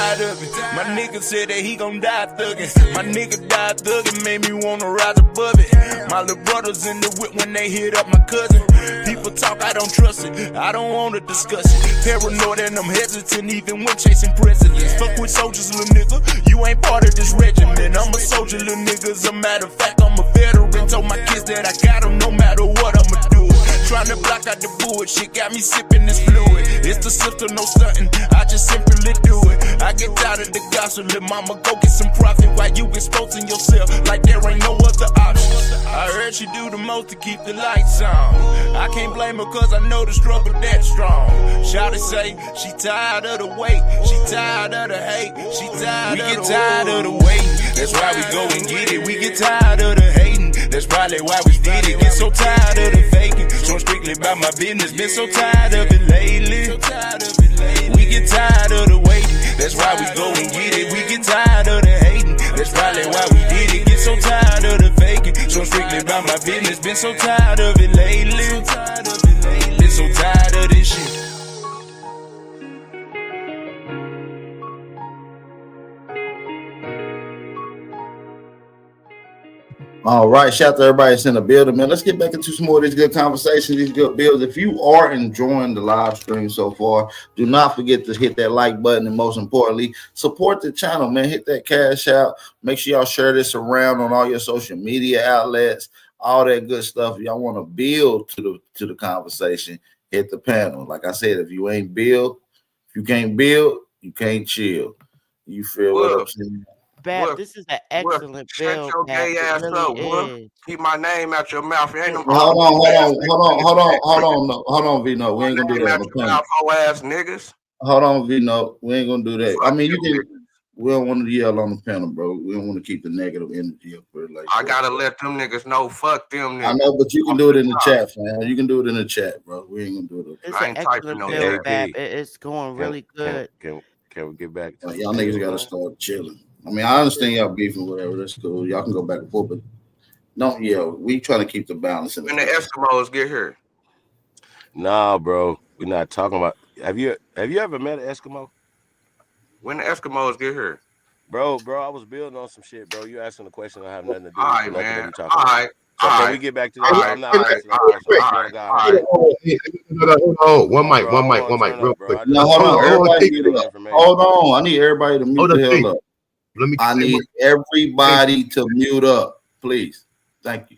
My nigga said that he gon' die thuggin'. My nigga died thuggin', made me wanna rise above it. My little brothers in the whip when they hit up my cousin. People talk, I don't trust it, I don't wanna discuss it. Paranoid and I'm hesitant even when chasing presidents. Fuck with soldiers, little nigga, you ain't part of this regiment. I'm a soldier, little nigga, as a matter of fact, I'm a veteran. Told my kids that I got them no matter what I'ma do. Trying to block out the bullshit, got me sipping this fluid. It's the system, no stunting, I just simply do it. I get tired of the gossip, little mama, go get some profit while you exposing yourself like there ain't no other option. I heard she do the most to keep the lights on. I can't blame her cause I know the struggle that strong. Shawty say she tired of the wait, she tired of the hate, she tired of the We get tired of the waiting, that's why we go and get it. We get tired of the hating, that's probably why we did it. Get so tired of the faking, so I'm strictly about my business. Been so tired of it lately. We get tired of the waiting, that's why we go and get it. We get tired of the hating, that's probably why we did it. Get so tired of the faking, so I'm strictly about my business. Been so tired of it lately. Been so tired of this shit. All right, shout out to everybody that's in the building, man. Let's get back into some more of these good conversations, these good builds. If you are enjoying the live stream so far, do not forget to hit that like button, and most importantly, support the channel, man. Hit that cash out. Make sure y'all share this around on all your social media outlets, all that good stuff. Y'all want to build to the conversation, hit the panel. Like I said, if you ain't build, if you can't build, you can't chill. You feel what I'm saying? Bap, this is an excellent build. Shut your gay ass up, really keep my name out your mouth. You ain't no hold on, Vino. We ain't gonna do that on the panel. Whole ass niggas. Hold on, Vino. We ain't gonna do that. I mean, you can. We don't want to yell on the panel, bro. We don't want to keep the negative energy up there. Like I gotta let them niggas know. Fuck them niggas. I know, but you can do it in the chat, fam. You can do it in the chat, bro. We ain't gonna do it. It's an excellent build, Bap. It's going really good. Can we get back to y'all niggas gotta start chilling. I mean, I understand y'all beefing, whatever. That's cool. Y'all can go back and forth, but don't yell. We trying to keep the balance. When the Eskimos get here. Nah, bro. We're not talking about. Have you ever met an Eskimo? When the Eskimos get here. Bro, I was building on some shit, bro. You asking a question I have nothing to do with nothing man. That we talking about. So can we get back to that? I'm not asking that question. One mic, real quick. No, hold on. Everybody mute up. Hold on. I need everybody to mute the hell up. I need everybody to mute up, please. Thank you.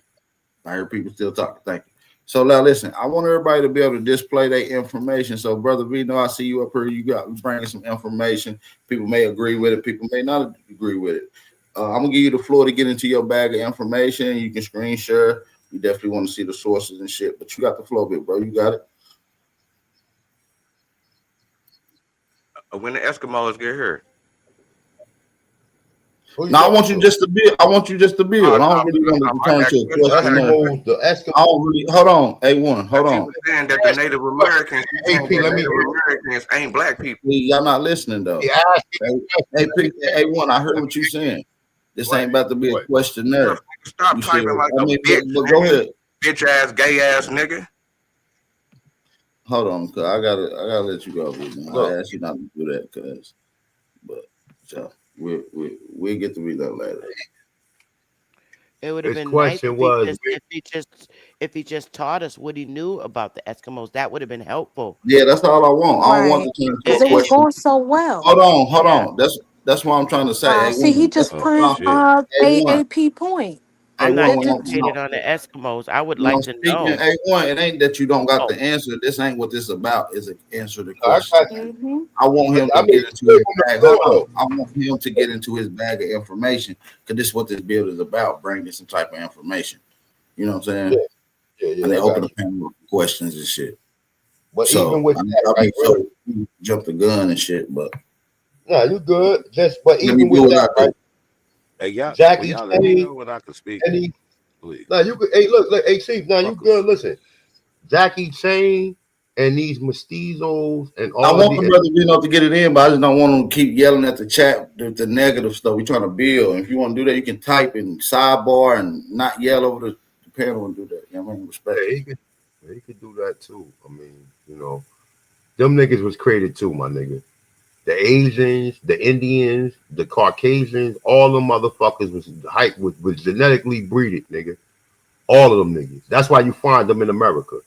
I heard people still talking. Thank you. So now listen, I want everybody to be able to display their information. So, Brother Vino, I see you up here. You bringing some information. People may agree with it. People may not agree with it. I'm gonna give you the floor to get into your bag of information. You can screen share. You definitely want to see the sources and shit, but you got the flow, bit, bro. You got it. When the Eskimos get here. Who you Now I talking want you to? just to build. I want you just to build. I don't really want to I turn got to a The questions. question. Eskimos, the I Eskimos. don't really. Hold on, A1. Hold But you on. were saying that the Native Americans, you saying AP, that let me Native Americans ain't black people. Y'all not listening though. ask Hey, A1. I heard what you saying. This what? ain't about to be a What? questionnaire. Stop You should. typing like I a mean, bitch, but go nigga. ahead. Bitch ass, gay ass nigga. Hold on, cause I gotta let you go. Man. I Look, asked you not to do that, cause, but so we'll get to read that later. It would have his been nice question was, if he just taught us what he knew about the Eskimos. That would have been helpful. Yeah, that's all I want. I don't want Right. to turn into Because a it was It question. going so well. Hold yeah. on. That's what I'm trying to say. See, he A1. That's just Oh what proved shit. A1. AAP point. I'm A1. not That the, No, educated on the Eskimos. I would when I'm like to speaking know. A1, it ain't that you don't got Oh, the answer. This ain't what this about. Is to answer the I question. got you. hmm I want him I to mean, get it's into good his from the bag. Hold bill on. though. I want him to get into his bag of information because this is what this build is about, bringing some type of information. You know what I'm Yeah, saying? And I then open got the you. panel for questions and shit. But even So with that, I right? mean, so you jump the gun and shit, but No, you good. Just but let me even do with what that, I right? do. Hey, will Jackie y'all let me Chain know when I can speak, and he. please? Now you could. Hey, look. Hey, Chief. Now you good. Fuckers. Listen, Jackie Chain and these mestizos and I all of want the. the brother Vino to get it in, but I just don't want him to keep yelling at the chat the negative stuff. We're trying to build. And if you want to do that, you can type in sidebar and not yell over the panel and do that. You know what I mean? Yeah, Respectfully. he could do that too. I mean, them niggas was created too, my nigga. The Asians, the Indians, the Caucasians, all them motherfuckers was genetically breeded, nigga. All of them niggas. That's why you find them in America.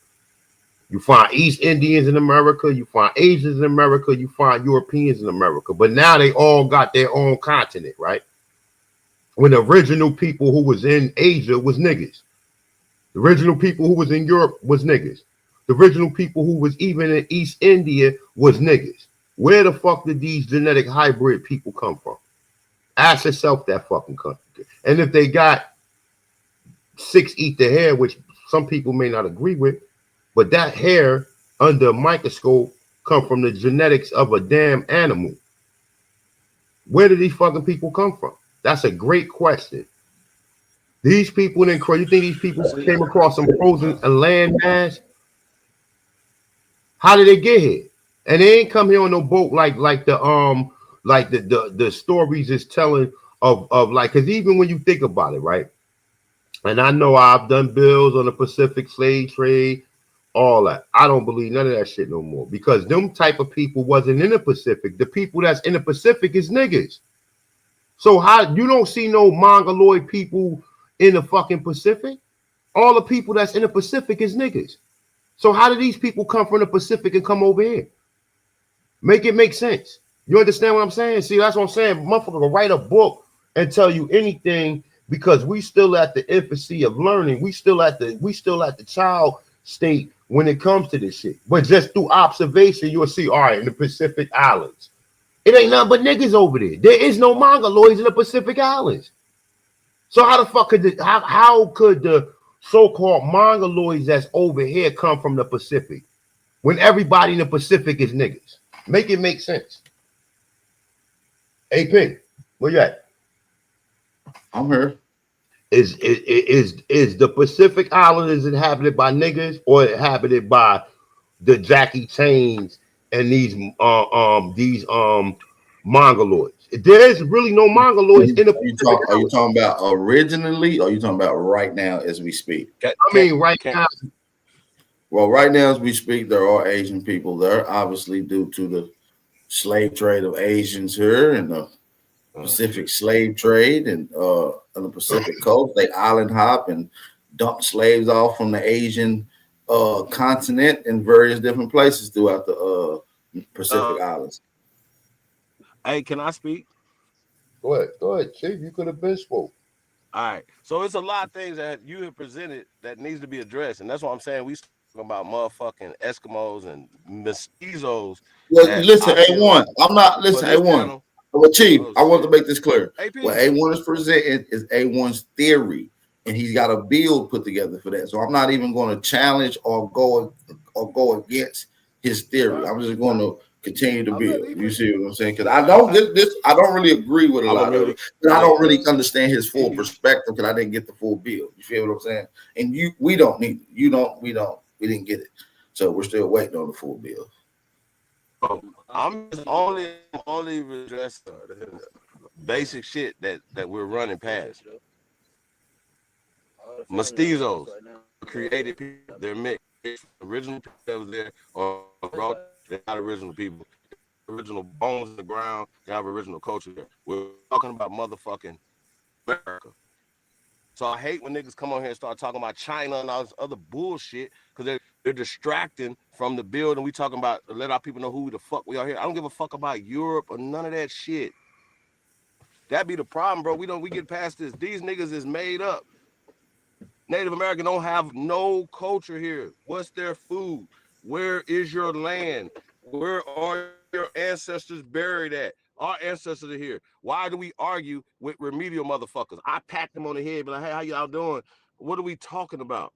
You find East Indians in America, you find Asians in America, you find Europeans in America. But now they all got their own continent, right? When the original people who was in Asia was niggas. The original people who was in Europe was niggas. The original people who was even in East India was niggas. Where the fuck did these genetic hybrid people come from? Ask yourself that fucking country. And if they got 6 ether hair, which some people may not agree with, but that hair under a microscope come from the genetics of a damn animal. Where did these fucking people come from? That's a great question. These people didn't. You think these people See, came across some frozen land mass? How did they get here? And they ain't come here on no boat like the stories is telling of like, because even when you think about it, right? And I know I've done bills on the Pacific slave trade, all that. I don't believe none of that shit no more because them type of people wasn't in the Pacific. The people that's in the Pacific is niggas. So how you don't see no mongoloid people in the fucking Pacific? All the people that's in the Pacific is niggas. So how do these people come from the Pacific and come over here? Make it make sense. You understand what I'm saying? See, that's what I'm saying. Motherfucker can write a book and tell you anything because we still at the infancy of learning. We still at the child state when it comes to this shit. But just through observation, you'll see, all right, in the Pacific Islands. It ain't nothing but niggas over there. There is no mongoloids in the Pacific Islands. So how the fuck could how could the so-called mongoloids that's over here come from the Pacific when everybody in the Pacific is niggas? Make it make sense. AP, where you at? I'm here. Is the Pacific Island is inhabited by niggas or inhabited by the Jackie Chains and these mongoloids? There is really no mongoloids in the Pacific Are you Island. talking about originally or are you talking about right now as we speak? can, I can, mean, right can, now, Well, right now as we speak, there are Asian people there, obviously due to the slave trade of Asians here and the Pacific shit. slave trade and on the Pacific coast. They island hop and dump slaves off from the Asian continent in various different places throughout the Uh, Pacific Islands. hey, can I speak? go ahead, Chief. You could have been spoke. All right. So it's a lot of things that you have presented that needs to be addressed, and that's what I'm saying. We talking about motherfucking Eskimos and mestizos Well, that listen, I feel A1. I'm not for listen, this A1. panel. Well, Chief, Oh I want to shit. make this clear. What AP. A1 is presenting is A1's theory, and he's got a bill put together for that. So I'm not even going to challenge or go against his theory. Right. I'm just going to continue to I'm not build. even. You see what I'm saying? Because I don't get this. I don't really agree with a I'm lot gonna of mute it, it. but I Yeah. don't really understand his full perspective because I didn't get the full build. You feel what I'm saying? And we don't need it. You don't. We don't. We didn't get it. So we're still waiting on the full build. I'm just only address basic shit that we're running past. Mestizos, created people, they're mixed. Original people that was there or brought, they're not original people. Original bones in the ground, they have original culture there. We're talking about motherfucking America. So I hate when niggas come on here and start talking about China and all this other bullshit because they're distracting from the build, and we talking about let our people know who the fuck we are here. I don't give a fuck about Europe or none of that shit. That be the problem, bro. We get past this. These niggas is made up. Native American don't have no culture here. What's their food? Where is your land? Where are your ancestors buried at? Our ancestors are here. Why do we argue with remedial motherfuckers? I pat them on the head, be like, hey, how y'all doing? What are we talking about?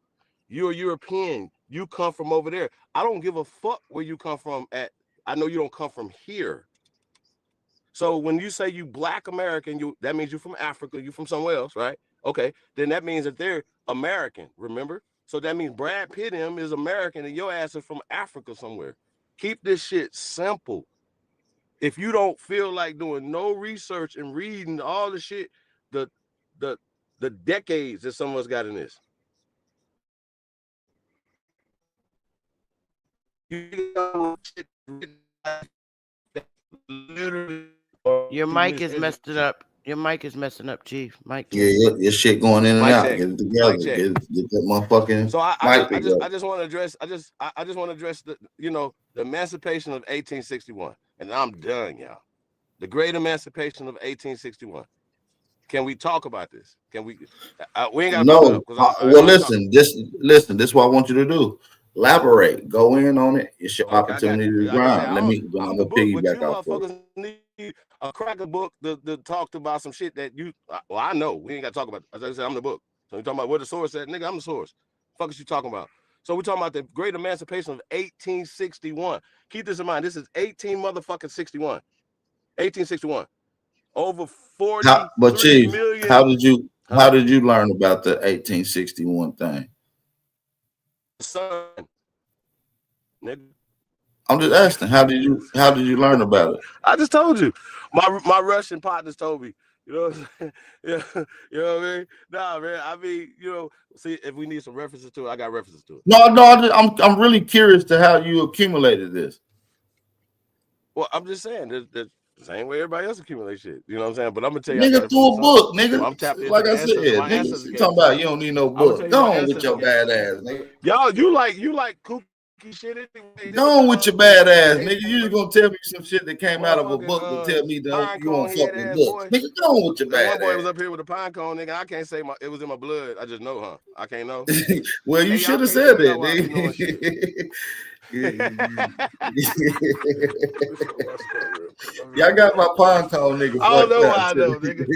You're European. You come from over there. I don't give a fuck where you come from at. I know you don't come from here. So when you say you Black American, that means you're from Africa, you from somewhere else, right? Okay, then that means that they're American, remember? So that means Brad Pitt him is American and your ass is from Africa somewhere. Keep this shit simple. If you don't feel like doing no research and reading all the shit, the the the decades that some of us got in this. Your mic is messing up. Your mic is messing up, Chief. Mic check. Yeah, your shit going in and Mic out. check. Get it together. Mic check. Get that motherfucking So mic pick up. I just want to address the the emancipation of 1861, and I'm done, y'all. The great emancipation of 1861. Can we talk about this? Can we? We ain't got to bring it No. up because Well, listen. This is what I want you to do. Elaborate. Go in on it. It's your Okay, I got opportunity you. to Like I said, grind. I'm I'm the gonna book, but you piggyback off of it. motherfuckers need a cracker book that talked about some shit that you. Well, I know we ain't got to talk about it. As I said, I'm the book. So you talking about where the source at, nigga? I'm the source. Fuck is you talking about? So we're talking about the Great Emancipation of 1861. Keep this in mind. This is 1861. Over But 43 Chief, million. how Huh? did you learn about the 1861 thing? Son, nigga. I'm just asking, how did you learn about it? I just told you. My Russian partners told me. You know what I'm saying? Yeah, you know what I mean? Nah, man. I mean, see, if we need some references to it, I got references to it. No, I'm really curious to how you accumulated this. Well, I'm just saying, there's the same way everybody else accumulates shit. You know what I'm saying? But I'm gonna tell you, I got Nigga, it from through the a sun. book, nigga. So I'm tapped into Like the I said, ancestors. My nigga, ancestors you gave talking it to about me. you don't need no I'm gonna book. tell you, Go my on with ancestors your gave it bad to me. ass, nigga. Y'all, you like kooky shit anyway. Go on with your bad ass, nigga. You just gonna tell me some shit that came out of a book to tell Motherfucking me that pine you don't cone fuck head with ass books. boy. Nigga, go on with your That one bad boy was ass. up here with a pine cone, nigga. I can't say it was in my blood. I just know, huh? I can't know. Well, you Hey, should y'all have can't tell said me that, nothing while I be knowing shit. Y'all got my pine cone nigga I don't fucked know up why I too. know, nigga.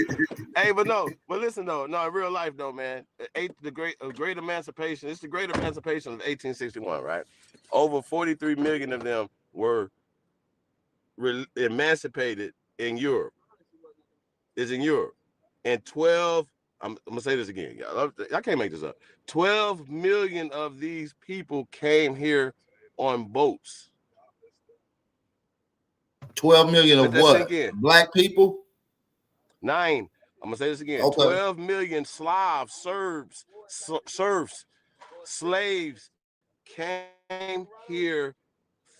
Hey, but listen though, no, in real life though, man. The great emancipation. It's the great emancipation of 1861, right? Over 43 million of them were emancipated in Europe. Is in Europe, and 12. I'm gonna say this again, y'all. I can't make this up. 12 million of these people came here on boats. 12 million Let of that what? sink in. Black people? 9. I'm gonna say this again. Okay. 12 million Slavs, Serbs, serfs, slaves came here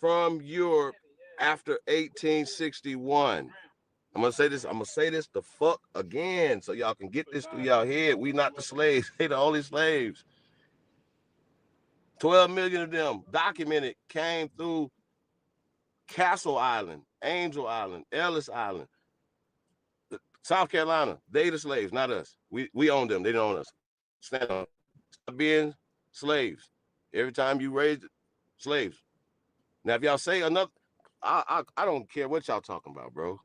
from Europe after 1861. I'm gonna say this the fuck again, so y'all can get this through y'all head. We not the slaves. They the only slaves. 12 million of them documented came through Castle Island, Angel Island, Ellis Island, South Carolina. They the slaves, not us. We own them. They don't own us. Stand on. Stop being slaves. Every time you raise slaves. Now, if y'all say another, I don't care what y'all talking about, bro.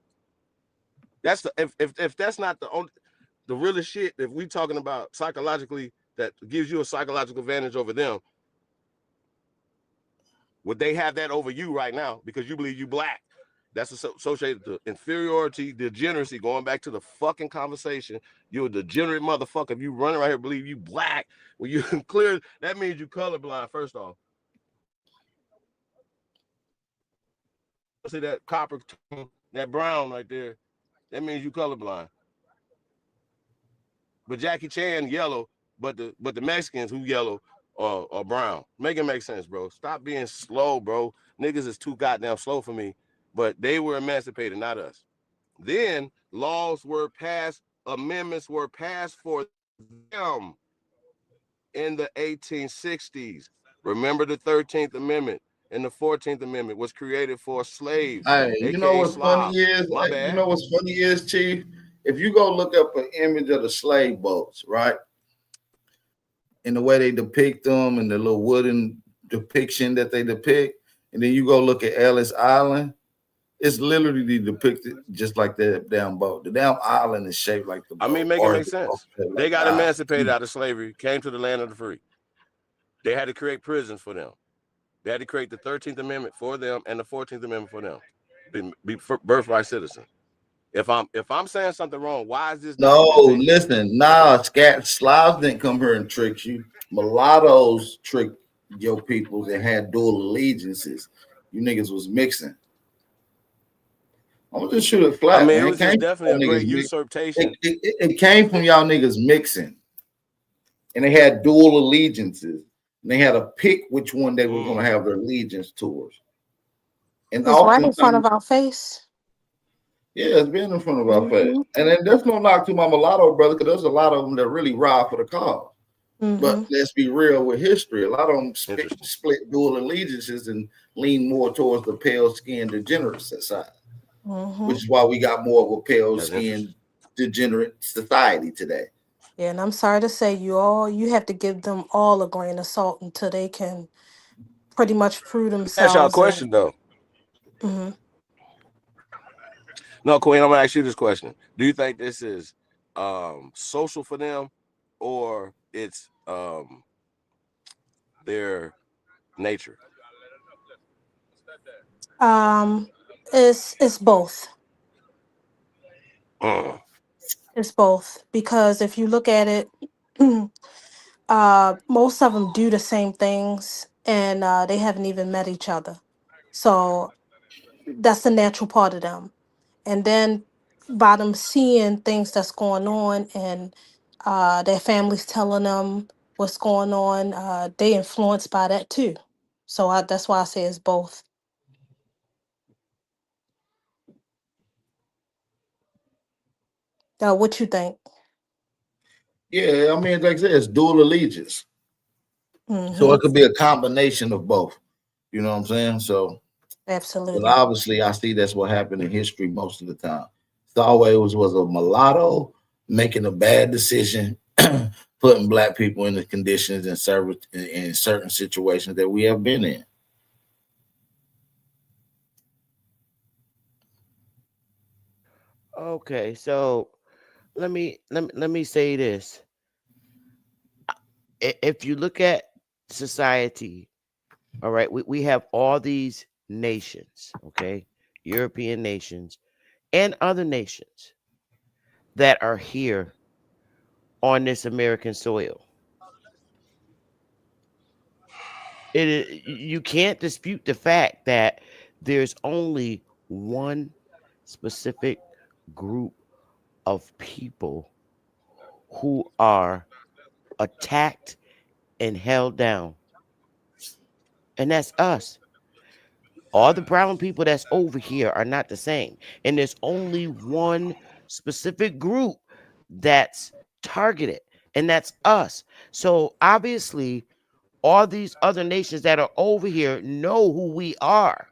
That's the if that's not the only the realest shit. If we talking about psychologically, that gives you a psychological advantage over them. Would they have that over you right now because you believe you black? That's associated to inferiority, degeneracy. Going back to the fucking conversation, you're a degenerate motherfucker. If you running right here believe you black, well, you clear that means you colorblind. First off, see that copper, that brown right there, that means you colorblind. But Jackie Chan yellow, but the Mexicans who yellow are brown. Make it make sense, bro. Stop being slow, bro. Niggas is too goddamn slow for me. But they were emancipated, not us. Then laws were passed, amendments were passed for them in the 1860s. Remember the 13th Amendment and the 14th Amendment was created for slaves, Hey, you know aka what's funny slobs. is, My you bad. know what's funny is, Chief? If you go look up an image of the slave boats, right? And the way they depict them and the little wooden depiction that they depict, and then you go look at Ellis Island, it's literally depicted just like that damn boat. The damn island is shaped like the I mean, boat, make it or make the boat sense. shaped They like the got island. emancipated out of slavery, came to the land of the free. They had to create prisons for them. They had to create the 13th Amendment for them and the 14th Amendment for them. Be birthright citizen. If I'm saying something wrong, why is this No, documentation? listen, nah, scat Slavs didn't come here and trick you. Mulattoes tricked your people that had dual allegiances. You niggas was mixing. I'm gonna just shoot it I flat, mean, it man. It was came just from definitely y'all a niggas. great usurpation. It came from y'all niggas mixing, and they had dual allegiances. And they had to pick which one they were gonna have their allegiance towards. And It's right in front oftentimes, of our face. yeah, it's been in front of our face. Mm-hmm. And then there's no knock to my mulatto brother, because there's a lot of them that really ride for the cause. But Mm-hmm. let's be real with history. A lot of them Interesting. split dual allegiances and lean more towards the pale skinned degenerate side, Mm-hmm. which is why we got more of a pale That's interesting. skinned degenerate society today. Yeah, and I'm sorry to say, you have to give them all a grain of salt until they can pretty much prove Ask y'all a themselves. And question though. hmm No, Queen, I'm gonna ask you this question. Do you think this is social for them or it's their nature? um, it's both. Mm. It's both because if you look at it, most of them do the same things, and they haven't even met each other. So that's the natural part of them. And then by them seeing things that's going on and their families telling them what's going on, they influenced by that too. So that's why I say it's both. What you think? Yeah, I mean, like I said, it's dual allegiance. So Mm-hmm. it could be a combination of both. You know what I'm saying? So, but Absolutely. obviously, I see that's what happened in history most of the time. It's always was a mulatto making a bad decision, putting black people in the conditions and service in certain situations that we have been in. Okay, so let me say this. If you look at society, all right, we have all these nations, okay, European nations and other nations that are here on this American soil. You can't dispute the fact that there's only one specific group of people who are attacked and held down, and that's us. All the brown people that's over here are not the same, and there's only one specific group that's targeted, and that's us. So obviously all these other nations that are over here know who we are.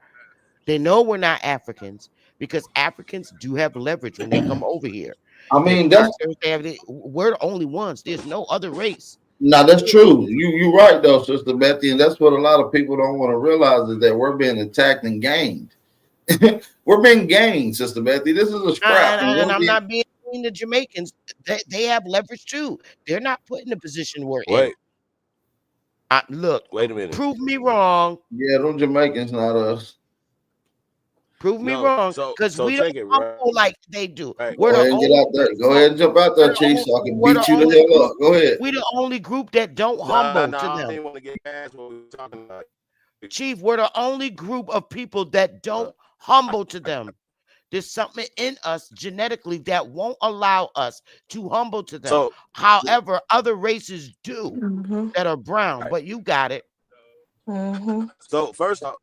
They know we're not Africans because Africans do have leverage when they come over here. I Their mean, that's doctors, we're the only ones. There's no other race. now that's true. You're right though, Sister Betty, and that's what a lot of people don't want to realize is that we're being attacked and gamed. We're being gamed, Sister Betty. This is a scrap, And, and and we're I'm being. not being mean to Jamaicans. They have leverage too. They're not put in the position we're in. Wait, Look, Wait a minute. prove me wrong. Yeah, them Jamaicans not us. Prove me No, wrong, so because we don't check it, right? humble like they do. Right. We're Go the ahead and get only out there. Go people. ahead and jump out there, Chief, so I can We're beat the you the only hell group. up. Go ahead. We're the only group that don't Nah, humble to I them. didn't want to get past what we were talking about. Chief, we're the only group of people that don't Uh, humble to them. There's something in us genetically that won't allow us to humble to them. so However, other races do Mm-hmm. that are brown, right. but you got it. Mm-hmm. So first off,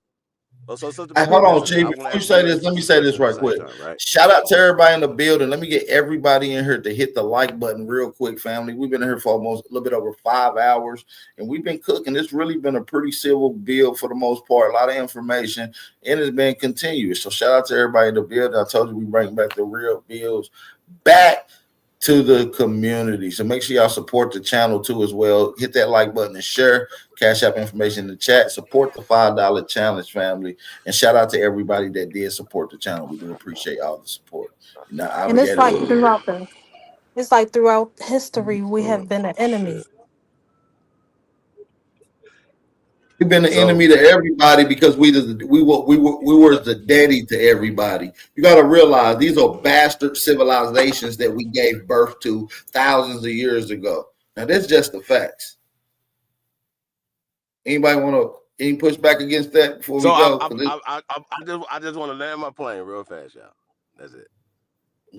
so Sister Hey, Brandy, hold on, listen, Chief. I want Before to you ask say you and this, let me Sister say question this at the right same quick. time, right? Shout out to everybody in the building. Let me get everybody in here to hit the like button real quick, family. We've been in here for almost a little bit over 5 hours, and we've been cooking. It's really been a pretty civil build for the most part. A lot of information, and it's been continuous. So shout out to everybody in the building. I told you we bring back the real bills back to the community. So make sure y'all support the channel too as well. Hit that like button and share. Cash App information in the chat. Support the $5 challenge, family. And shout out to everybody that did support the channel. We do appreciate all the support. You're not And obligated. it's like throughout history we Mm, have been an shit. enemy. We've been the So enemy to everybody because we were the daddy to everybody. You got to realize these are bastard civilizations that we gave birth to thousands of years ago. Now that's just the facts. Anybody want to any push back against that before we so go? I just want to land my plane real fast, y'all. That's it.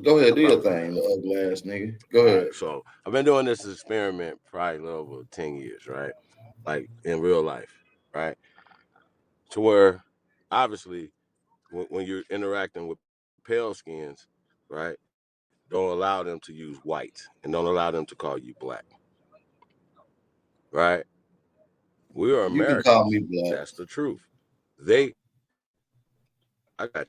Go ahead, I do your promise you thing, that. the ugly ass nigga. Go All ahead. right. So I've been doing this experiment probably a little over 10 years, right? Like in real life, right? To where obviously when you're interacting with pale skins, right? Don't allow them to use white and don't allow them to call you black, right? We are You can call me Americans. black. That's the truth. They, I got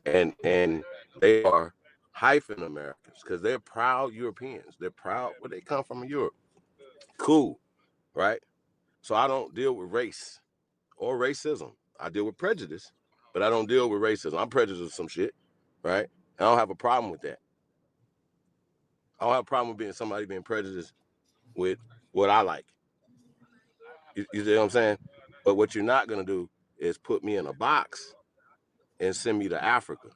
and they are hyphen Americans because they're proud Europeans. They're proud where they come from in Europe. Cool, right? So I don't deal with race or racism. I deal with prejudice, but I don't deal with racism. I'm prejudiced with some shit, right? I don't have a problem with that. I don't have a problem with somebody being prejudiced with what I like. You see what I'm saying? But what you're not gonna do is put me in a box and send me to Africa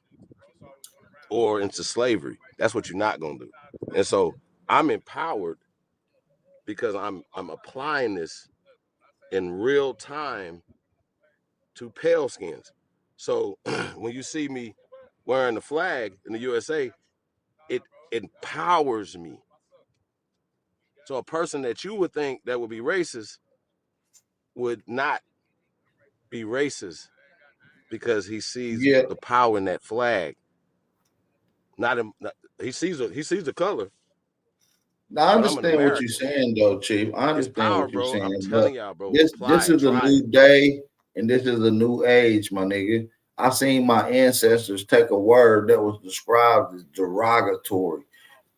or into slavery. That's what you're not gonna do. And so I'm empowered because I'm applying this in real time to pale skins. So when you see me wearing the flag in the USA, it empowers me. So a person that you would think that would be racist would not be racist because he sees Yeah. the power in that flag. He sees the color, Now I but I'm an understand what you're American. saying, though, Chief. I It's understand power, what you're bro. I'm saying, but telling y'all, bro. this Apply it. is a Try it. new day and this is a new age, my nigga. I seen my ancestors take a word that was described as derogatory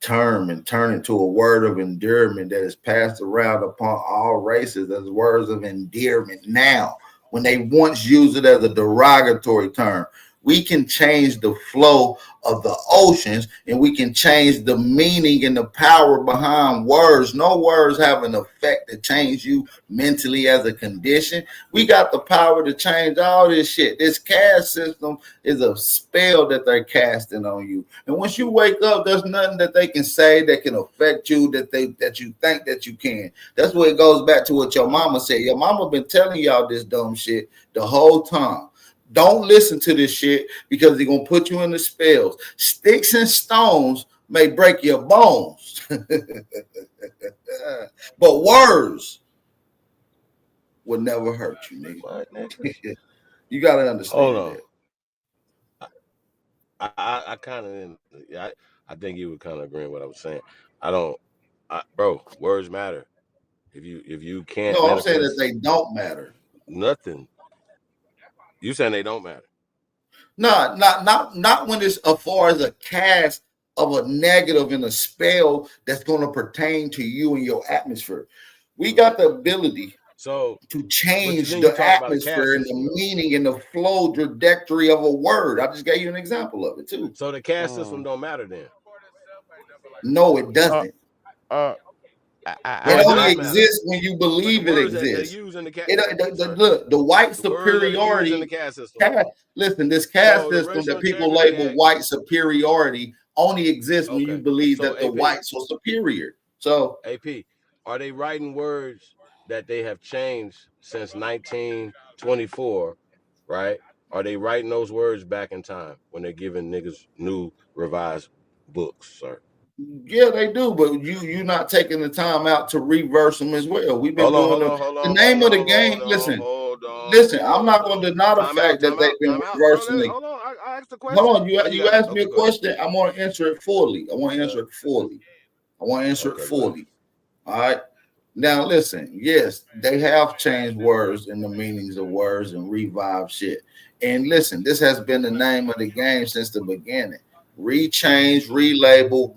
term and turn into a word of endearment that is passed around upon all races as words of endearment now, when they once used it as a derogatory term. We can change the flow of the oceans and we can change the meaning and the power behind words. No words have an effect to change you mentally as a condition. We got the power to change all this shit. This caste system is a spell that they're casting on you. And once you wake up, there's nothing that they can say that can affect you that you think that you can. That's where it goes back to what your mama said. Your mama been telling y'all this dumb shit the whole time. Don't listen to this shit because they're gonna put you in the spells. Sticks and stones may break your bones, but words will never hurt you, nigga. What, nigga? You gotta Hold understand on. that. I kind of, I think you were kind of agreeing with what I was saying. I don't, bro. Words matter. If you can't No, I'm saying that manifest they don't matter. nothing, you saying they don't matter. No, not when it's as far as a cast of a negative and a spell that's going to pertain to you and your atmosphere. We got the ability So, to but change then you the talk about a caste atmosphere and system the though. meaning and the flow trajectory of a word. I just gave you an example of it too. So the caste system Mm. don't matter then. No, it Uh, doesn't. uh, It It only does matter. exists when you But the believe it words that they exists. use in the cat, Look, the white the words that they use in the superiority. caste system. Listen, this caste So the system Racial that people Integrity label Act. white superiority only exists when you Okay. believe So that the AP, whites are superior. So AP, are they writing words that they have changed since 1924, right? Are they writing those words back in time when they're giving niggas new revised books, sir? yeah, they do, but you're not taking the time out to reverse them as well. We've been Hold on, doing hold the on, hold the on, name hold of the on, game. hold on, Listen, hold on, listen. I'm not hold going on. to deny the Time out, fact that time they've out, been time out, bro. reversing it. Hold on. I asked the Hold question. on, Oh, you you got it. asked me Okay, a go ahead. question. I'm going to answer it fully. I want to answer it fully. I want to answer it Okay, go ahead. fully. All right. Now listen, yes, they have changed words and the meanings of words and revived shit. And listen, this has been the name of the game since the beginning. Rechange, relabel,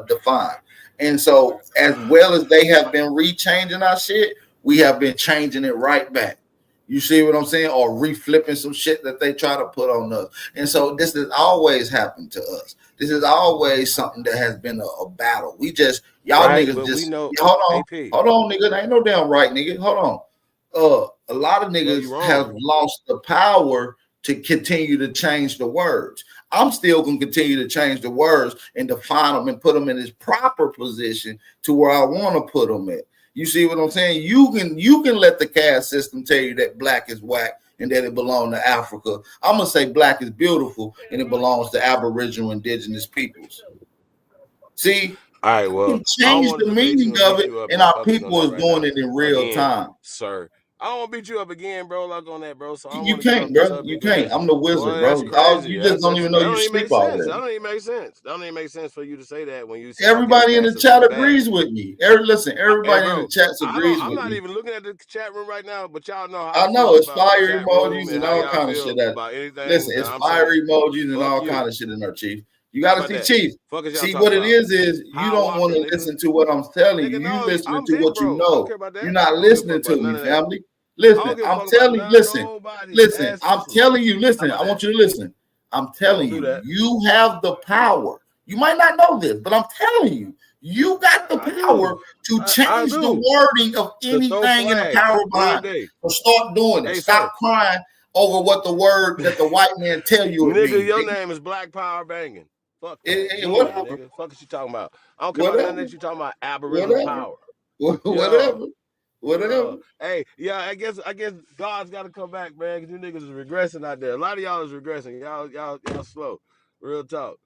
define. And so, as well as they have been rechanging our shit, we have been changing it right back. You see what I'm saying? Or reflipping some shit that they try to put on us. And so this has always happened to us. This is always something that has been a battle. We just y'all Right, niggas but we just know AP. hold on, nigga. There ain't no damn right, nigga. Hold on. A lot of No, you niggas have wrong. lost the power to continue to change the words. I'm still gonna continue to change the words and define them and put them in its proper position to where I want to put them at. You see what I'm saying? You can let the caste system tell you that black is whack and that it belongs to Africa. I'm gonna say black is beautiful and it belongs to Aboriginal indigenous peoples. See, All right, you well, can I don't change want the to debate you meaning and of beat it, you up and in our public on people that is right doing now. it in real Again, time. sir. I don't want to beat you up again, bro, like on that, bro. So I don't You want to get off can't, the bro. You subject can't. because, I'm the wizard, boy, bro. that's crazy. You just don't even know That you don't even sleep make sense. That already. don't even make sense. That don't even make sense for you to say that when you say, okay, the Everybody in caste the system chat is bad. agrees with me. Listen, Hey, everybody in the bro, chat I don't. agrees I'm with not me. even looking at the chat room right now, but y'all know how I I know feel it's about the fire chat room emojis and and how all y'all kind of shit. feel That about anything listen, that it's I'm fire saying. emojis and Fuck all you. kind of shit in there, Chief. You How got to about see, that? Chief. Fuck is y'all See talking what it about? is you How don't want Walker, to nigga. listen to what I'm telling you. Nigga, You no, listening I'm to big what you bro. I don't know. care about You're that. not I don't give a fuck listening about to none me, of that. family. I don't Listen, give a I'm fuck about telling you. none, Listen, nobody. listen. Ass I'm sisters. telling you. How Listen. about I want that? you to listen. I'm telling Don't do you. that. You have the power. You might not know this, but I'm telling you. You got the I do. power to I change the do. wording of To throw anything in the flags power every behind it. day. So start doing it. Hey, Stop sir. crying over what the word that the white man tell you it Nigga, means. your name is Black Power Banging. Fuck that. Join, Whatever. nigga. Fuck is you talking about? I don't care about nothing Whatever. that you talking about. Aboriginal Whatever. power. Yeah. Whatever. Yeah. Whatever. Hey, yeah, I guess God's gotta come back, man, because you niggas is regressing out there. A lot of y'all is regressing. Y'all slow. Real talk.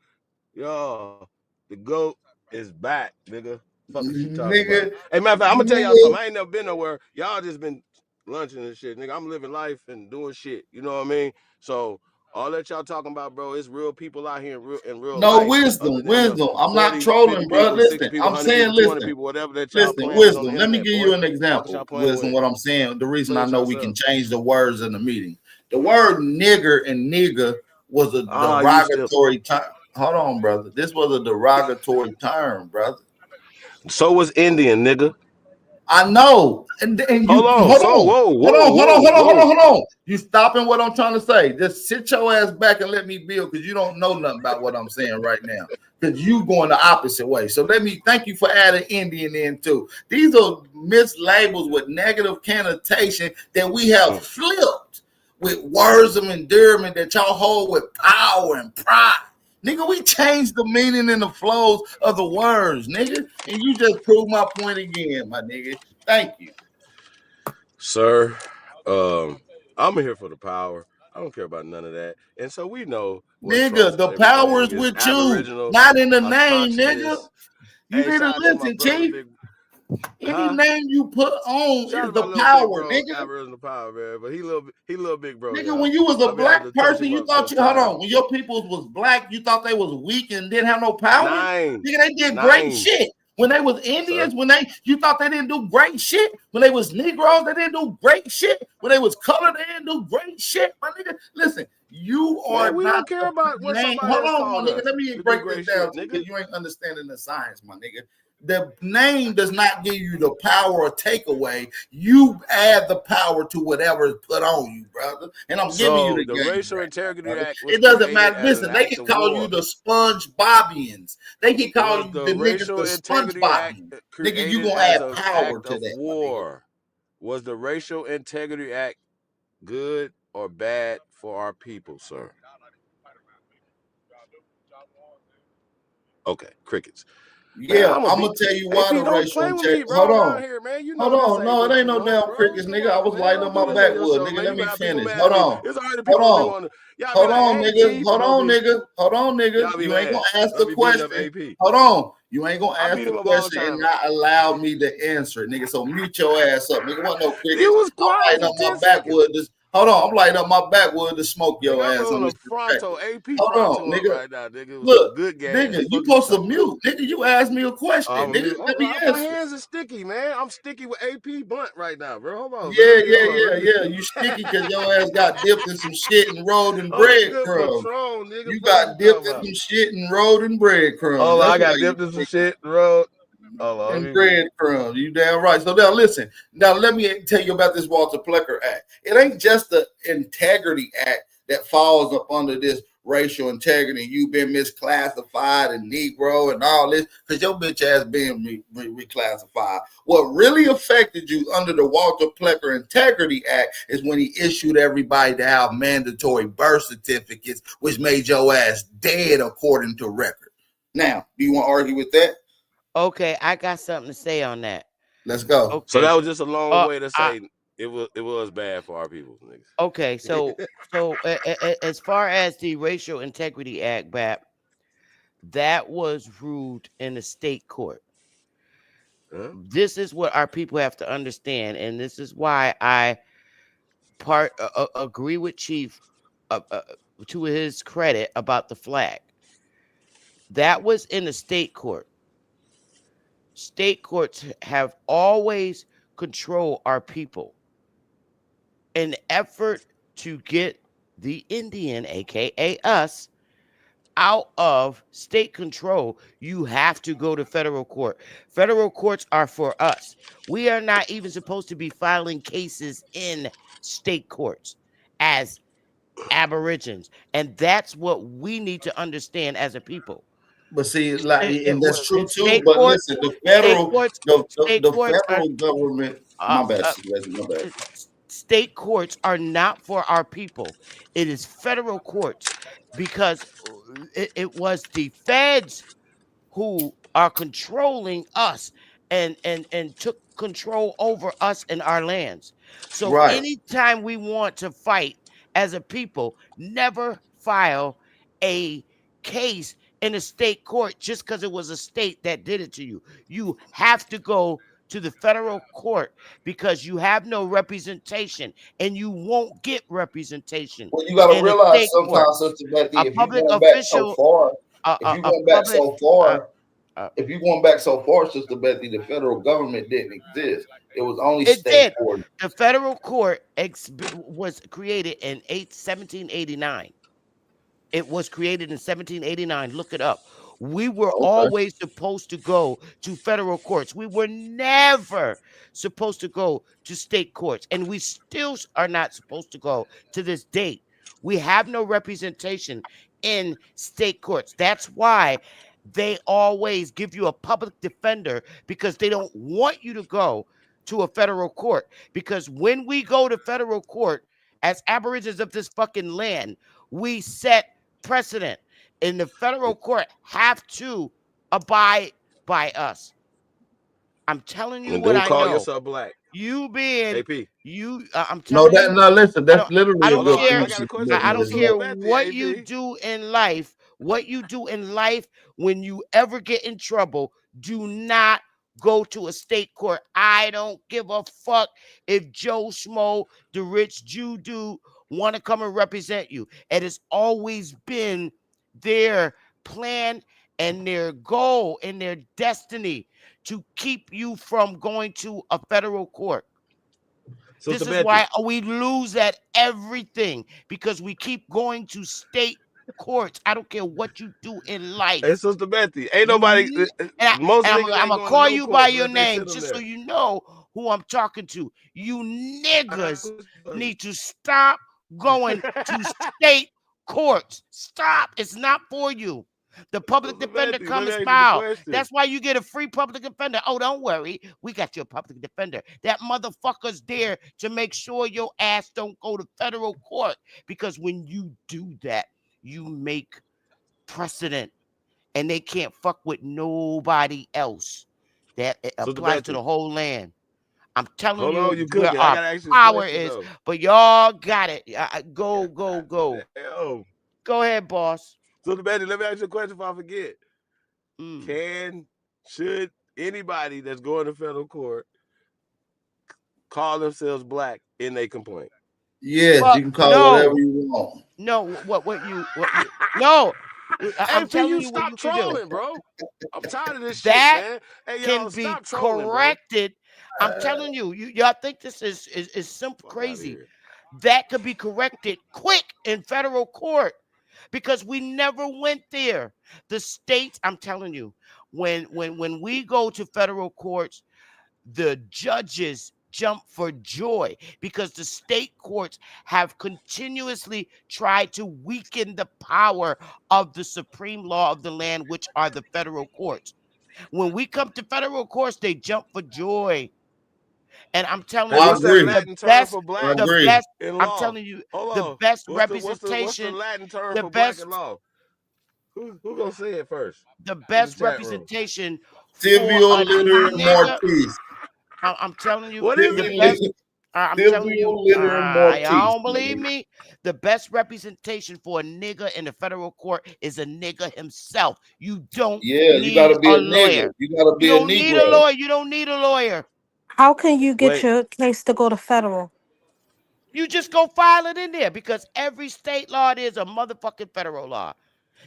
Y'all, the GOAT is back, nigga. Fuck is you talking about? Nigga. Hey, matter of fact, I'm gonna tell y'all Nigga. something. I ain't never been nowhere. Y'all just been lunching and shit, nigga. I'm living life and doing shit. You know what I mean? So all that y'all talking about, bro, it's real people out here in real No life, wisdom, other than the wisdom. I'm not 40, trolling, 50 bro. people, 60 Listen, people, I'm 100 saying, people, 200 listen, people, whatever that y'all listen, playing with on the wisdom. Let me internet, give boy. you an Fuck is y'all example. playing Wisdom, with? what I'm saying. The reason Play I with know we can yourself. change the words in the meeting. The word nigger and nigga was a Ah, you still. derogatory term. Hold on, brother. This was a derogatory term, brother. So was Indian, nigga. I know. And Hold you on. hold So on. whoa, Hold whoa, on, hold on, whoa, hold on, hold on, whoa. hold on. You stopping what I'm trying to say. Just sit your ass back and let me build because you don't know nothing about what I'm saying right now. Because you going the opposite way. So let me thank you for adding Indian in too. These are mislabels with negative connotation that we have flipped with words of endearment that y'all hold with power and pride. Nigga, we changed the meaning and the flows of the words, nigga. And you just proved my point again, my nigga. Thank you. Sir, um, I'm here for the power. I don't care about none of that. And so we know what Nigga, trumps the power everything is is with you, Aboriginal, not in the name, nigga. autochthonous. You Hey, didn't shout out to my listen, brother, Chief. big, Any huh? name you put on Shout out is to my the little big power, bro, nigga. Aboriginal power, man. But he little big bro, Nigga, y'all. when you was a I be having black to touch person, him you up thought you hold sometime. on. When your peoples was black, you thought they was weak and didn't have no power. Nine, Nigga, they did great nine, shit. When they was sir. Indians, you thought they didn't do great shit. When they was Negroes, they didn't do great shit. When they was colored, they didn't do great shit. My nigga, listen, you Man, are we not don't care the about what name. somebody Hold has on, my taught nigga. us Let me to do break this great down shit, to you nigga. because you ain't understanding the science, my nigga. The name does not give you the power or takeaway. You add the power to whatever is put on you, brother. And I'm giving you So the the game Racial right now, Integrity brother. Act was It doesn't created matter. as an Listen, they act can of call you war. the Sponge Bobians. They can call Was you the the niggas Racial the Sponge Integrity Act Bobians. Nigga, you created gonna as add an power act to of that, my nigga. war? Was the Racial Integrity Act good or bad for our people, sir? Okay, crickets. Man, Yeah, I'm gonna I'm beat gonna tell you why the AP. Don't racial play with me, integrity. bro. Hold Around on. here, man. You Hold know this on. ain't No, it what ain't you no want, damn bro. crickets, Come nigga. I on, was man. lighting Don't up do my this to backwood, yourself, nigga. man. Let You me gotta be finish. mad Hold at me. on. There's already Hold people gonna be on. wanting. Y'all be Hold like, on, hey, nigga. AP, Hold promote on, me. nigga. Hold on, nigga. Y'all be You ain't mad. gonna ask Y'all the be beating up question. AP. Hold on. You ain't gonna I ask beat the him up all the question and time. not allow me to answer it, nigga. So mute your ass up, nigga. What no You crickets? was I'm quiet lighting for up my 10 seconds. backwood. Hold on. I'm lighting up my backwood to smoke Nigga, your I'm ass on rolling this a Pronto, perspective. AP Hold on, Pronto up nigga. right now, nigga. With some Look, good gas. nigga, you Fuck you supposed to talking about. mute. Nigga, you asked me a question. I'm a Nigga, mute. let me My answer. hands are sticky, man. I'm sticky with AP Blunt right now, bro. Hold on, man. Yeah, yeah, Hold on. yeah, yeah. You sticky because your ass got dipped in some shit and rolled in I'm a good breadcrumbs. patron, nigga. You Fuck you got dipped talking in about. some shit and rolled in breadcrumbs. Oh, I That's why got you dipped in some sticky. shit, bro. Hold on, let And me mute. breadcrumbs. You damn right. So now listen. Now let me tell you about this Walter Plecker Act. It ain't just the Integrity Act that falls up under this racial integrity. You've been misclassified and Negro and all this because your bitch ass being reclassified. What really affected you under the Walter Plecker Integrity Act is when he issued everybody to have mandatory birth certificates, which made your ass dead according to record. Now, do you want to argue with that? Okay, I got something to say on that. Let's go. So that Okay. was just a long way to I say it was bad for our people, okay, niggas. so as far as the Racial Integrity Act, BAP, that was ruled in the state court. Huh? This is what our people have to understand, and this is why I agree with Chief uh, uh, to his credit about the flag. That was in the state court. State courts have always controlled our people. An effort to get the Indian, aka us, out of state control, you have to go to federal court. Federal courts are for us. We are not even supposed to be filing cases in state courts as aborigines. And that's what we need to understand as a people. But see, like, It and that's was true too. state But courts, listen, state courts, state the courts are federal government. uh, My bad, uh, Celeste, my bad. state courts are not for our people. It is federal courts because it was the feds who are controlling us and took control over us and our lands. So Right. anytime we want to fight as a people, never file a case in a state court just because it was a state that did it to you. You have to go to the federal court because you have no representation and you won't get representation Well, you got to in a realize state court. sometimes, Sister A Betty, if you public going back so official, far, if a, you a going back public so uh, far, uh, if you going back so far, Sister Betty, the federal government didn't exist. It was only it state did. court. The federal court was created in 1789. It was created in 1789. Look it up. We were Okay. always supposed to go to federal courts. We were never supposed to go to state courts. And we still are not supposed to go to this date. We have no representation in state courts. That's why they always give you a public defender because they don't want you to go to a federal court. Because when we go to federal court as aborigines of this fucking land, we set precedent, and the federal court have to abide by us. I'm telling you And what don't I call know. yourself black. You being AP. I'm No, telling that you, no. Listen, I that's don't I literally a don't Hold good on. care. I point, got a Sister question I Betty. for don't Just Sister care like, Betty, what you AP. do in life. What you do in life when you ever get in trouble, do not go to a state court. I don't give a fuck if Joe Schmo, the rich Jew dude, want to come and represent you. It has always been their plan and their goal and their destiny to keep you from going to a federal court. Sister This is Betty. why we lose at everything because we keep going to state courts. I don't care what you do in life. Hey, Sister Betty, ain't You nobody. need, and, Most and I'm, niggas I'm ain't gonna going to call no you by courts your unless they name send them just so there. you know who I'm talking to. You I got a niggas question for you. need to stop going to state courts. Stop. It's not for you. The public Sister defender Betty, let come me and ask you the smile. question. That's why you get a free public defender. Oh, don't worry. We got your public defender. That motherfucker's there to make sure your ass don't go to federal court. Because when you do that, you make precedent and they can't fuck with nobody else. That it Sister applies to the Betty, whole land. I'm telling hold you on, you where cooking. I our gotta ask you this power question is, though. but y'all got it. Go, go, God go. damn. Go ahead, boss. Sister Betty, let me ask you a question before I forget. Mm. Should anybody that's going to federal court call themselves black in their complaint? Yes, Well, you can call whatever no, you want. no. What you? No, Hey, I'm for telling you, you what stop you can do. trolling, bro. I'm tired of this shit, That man. Hey, can y'all, be stop trolling, bro. corrected. I'm telling you, y'all think this is simple Fuck out of crazy. here. That could be corrected quick in federal court because we never went there. The states, I'm telling you, when we go to federal courts, the judges jump for joy because the state courts have continuously tried to weaken the power of the supreme law of the land, which are the federal courts. When we come to federal courts, they jump for joy. And I'm Hey, telling I you, what's that agree. the Latin term best, for I black the agree. best, in I'm law? telling you, Hold the on. best What's the representation, Latin term the for black in best, law? Who gonna say it first the in the best chat room? representation for Silvio a Litter and nigga. Mortiz. I'm telling you, What is the it? best. I'm telling Silvio you, Litter and y'all Mortiz, don't believe man. me. The best representation for a nigga in the federal court is a nigga himself. You don't Yeah, you need gotta be a a nigga. lawyer. You gotta You be a don't need a Negro. lawyer. You don't need a lawyer. How can you get Wait, your case to go to federal? You just go file it in there because every state law is a motherfucking federal law.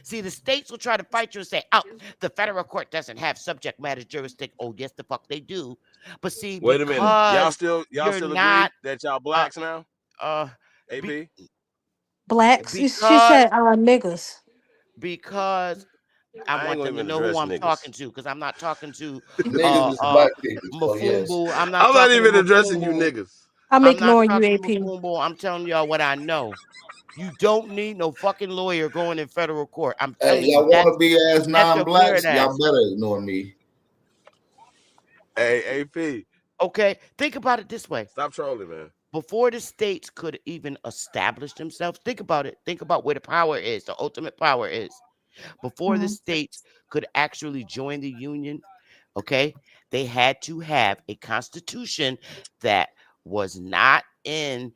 See, the states will try to fight you and say, oh, the federal court doesn't have subject matter jurisdiction. Oh, yes, the fuck they do. But see, wait a minute. because Y'all you're still agree not, that y'all uh, blacks now? uh, be, AP? Blacks? She because, said niggas. because I I ain't want gonna them to even know who address I'm niggas. talking to because I'm not talking to Niggas uh is uh black people, so yes. Mafumbu. I'm not I'm not talking to even addressing you Mafumbu. niggas. I'm I'm not ignoring you, talking to AP. Mafumbu. I'm telling y'all what I know. You don't need no fucking lawyer going in federal court. I'm Hey, telling you, y'all wanna be as that's your non-blacks? Y'all paradise. better ignore me. Hey, AP, Okay, think about it this way. stop trolling, man. Before the states could even establish themselves, think about it. Think about where the power is, the ultimate power is. Before the Mhm. states could actually join the union, okay, they had to have a constitution that was not in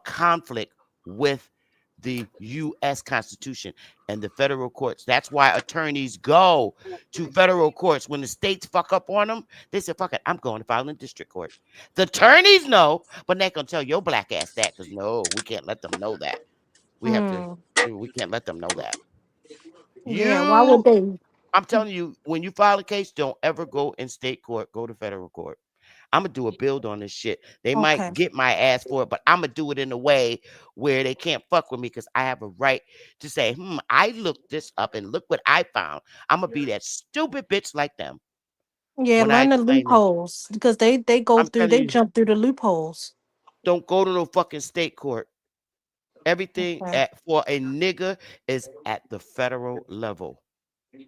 conflict with the U.S. Constitution and the federal courts. That's why attorneys go to federal courts. When the states fuck up on them, they say, fuck it, I'm going to file in district court. The attorneys know, but they going to tell your black ass that because no, we can't let them know that. Mm. We can't let them know that. Yeah, why would You, they? I'm telling you, when you file a case, don't ever go in state court, go to federal court. I'm gonna do a build on this shit. They might Okay. get my ass for it, but I'm gonna do it in a way where they can't fuck with me because I have a right to say, I looked this up and look what I found. I'm gonna be that stupid bitch like them Yeah, when I learn the explain this. loopholes because I'm telling they you, jump through the loopholes. don't go to no fucking state court. Everything Okay. for a nigga is at the federal level.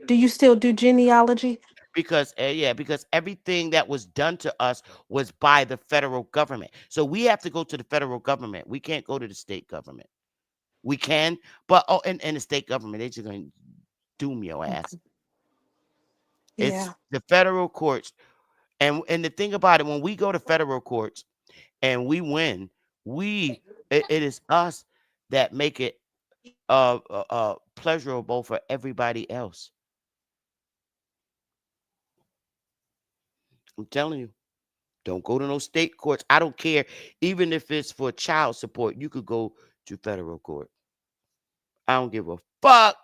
Do you still do genealogy? Because because everything that was done to us was by the federal government. So we have to go to the federal government. We can't go to the state government. We can, but and the state government, they're just gonna doom your ass. Okay. It's Yeah. the federal courts. And the thing about it, when we go to federal courts and we win, it is us that make it pleasurable for everybody else. I'm telling you. Don't go to no state courts. I don't care. Even if it's for child support, you could go to federal court. I don't give a fuck.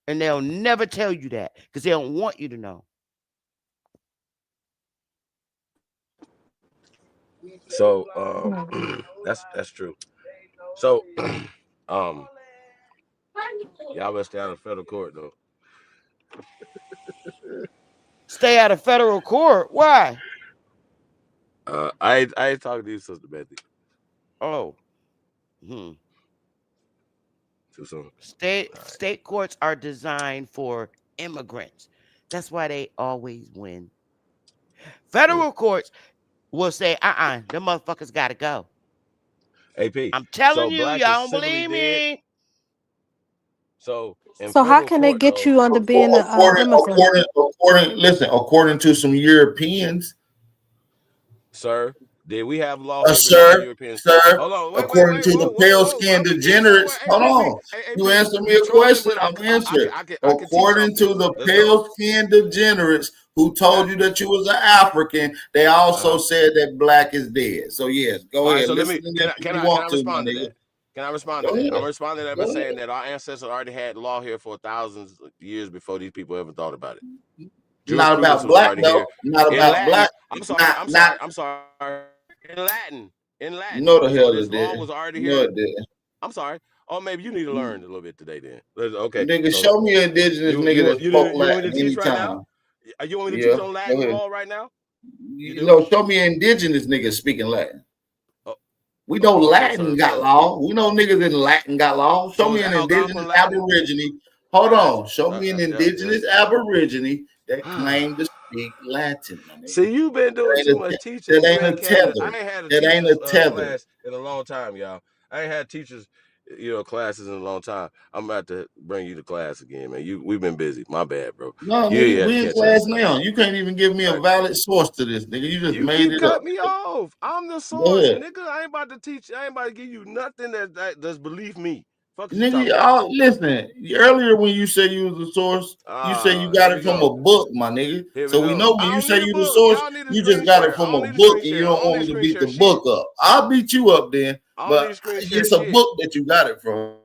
And they'll never tell you that because they don't want you to know. So Mm. that's true. So Y'all better stay out of federal court though. Stay out of federal court. Why? I ain't talking to you, Sister Betty. Oh. Too soon. State courts are designed for immigrants. That's why they always win. Federal courts will say, them motherfuckers gotta go. AP. I'm telling So you, blacks is y'all don't civilly believe dead. me. So in So how federal can they court get though, you under being a immigrant? According to some Europeans, sir, did we have law here before the sir, Europeans? sir, Hold on, according wait, to the pale whoa. Why skinned we getting somewhere? degenerates, hold on. You AP, answer me you a trolling, question, but I'm answering. I can teach off According to this. the Let's go. pale skinned degenerates who told Got you you. that you was an African, they also said that black is dead. So yes, go All right, ahead. so let Listen me to them if you can I want to, my respond to nigga. that? Can I respond to Go that? ahead. I'm responding to that by Go ahead. saying that our ancestors already had law here for thousands of years before these people ever thought about it. Not Jurisprudence about was black already though. here. Not In about Latin, black. I'm sorry, Not not I'm sorry. In Latin. no the So hell this it law did. was already No here. it didn't. I'm sorry. Oh, maybe you need to learn a little bit today then. Okay. Nigga, So show me an indigenous nigga that spoke you want me Latin to teach right now? anytime. You want me to Yeah, teach on go Latin ahead. law right now? You do? No, show me an indigenous nigga speaking Latin. Oh, We know okay, Latin got so law. We know niggas in Latin got law. Show so me is an Algonquin indigenous Latin? aborigine. Hold Got on. you. Show me an indigenous aborigine that Yeah. claimed to speak Latin, my nigga. See, you've been doing too much teaching. That You ain't a ain't came to. I tether. ain't had a That ain't teachers a tether. class in a long time, y'all. I ain't had teachers, classes in a long time. I'm about to bring you to class again, man. We've been busy. My bad, bro. No, You nigga, had to we in catch up. class now. You can't even give me a valid source to this, nigga. You just You made keep it up. cutting me off. I'm the Go source, ahead. nigga. I ain't about to teach. I ain't about to give you nothing that's believe me. Fuck is you talking about? Nigga, listen. Earlier when you said you was the source, you say you got Here it we from go. a book, my nigga. Here we So we go. know when I you don't say need a you the book. source, Y'all need a you just screen got it share. I from don't a need a book, screen and you share. I don't don't want need a me to screen beat share the shit. book up. I'll beat you up then, I don't but need a screen share it's a shit. book that you got it from.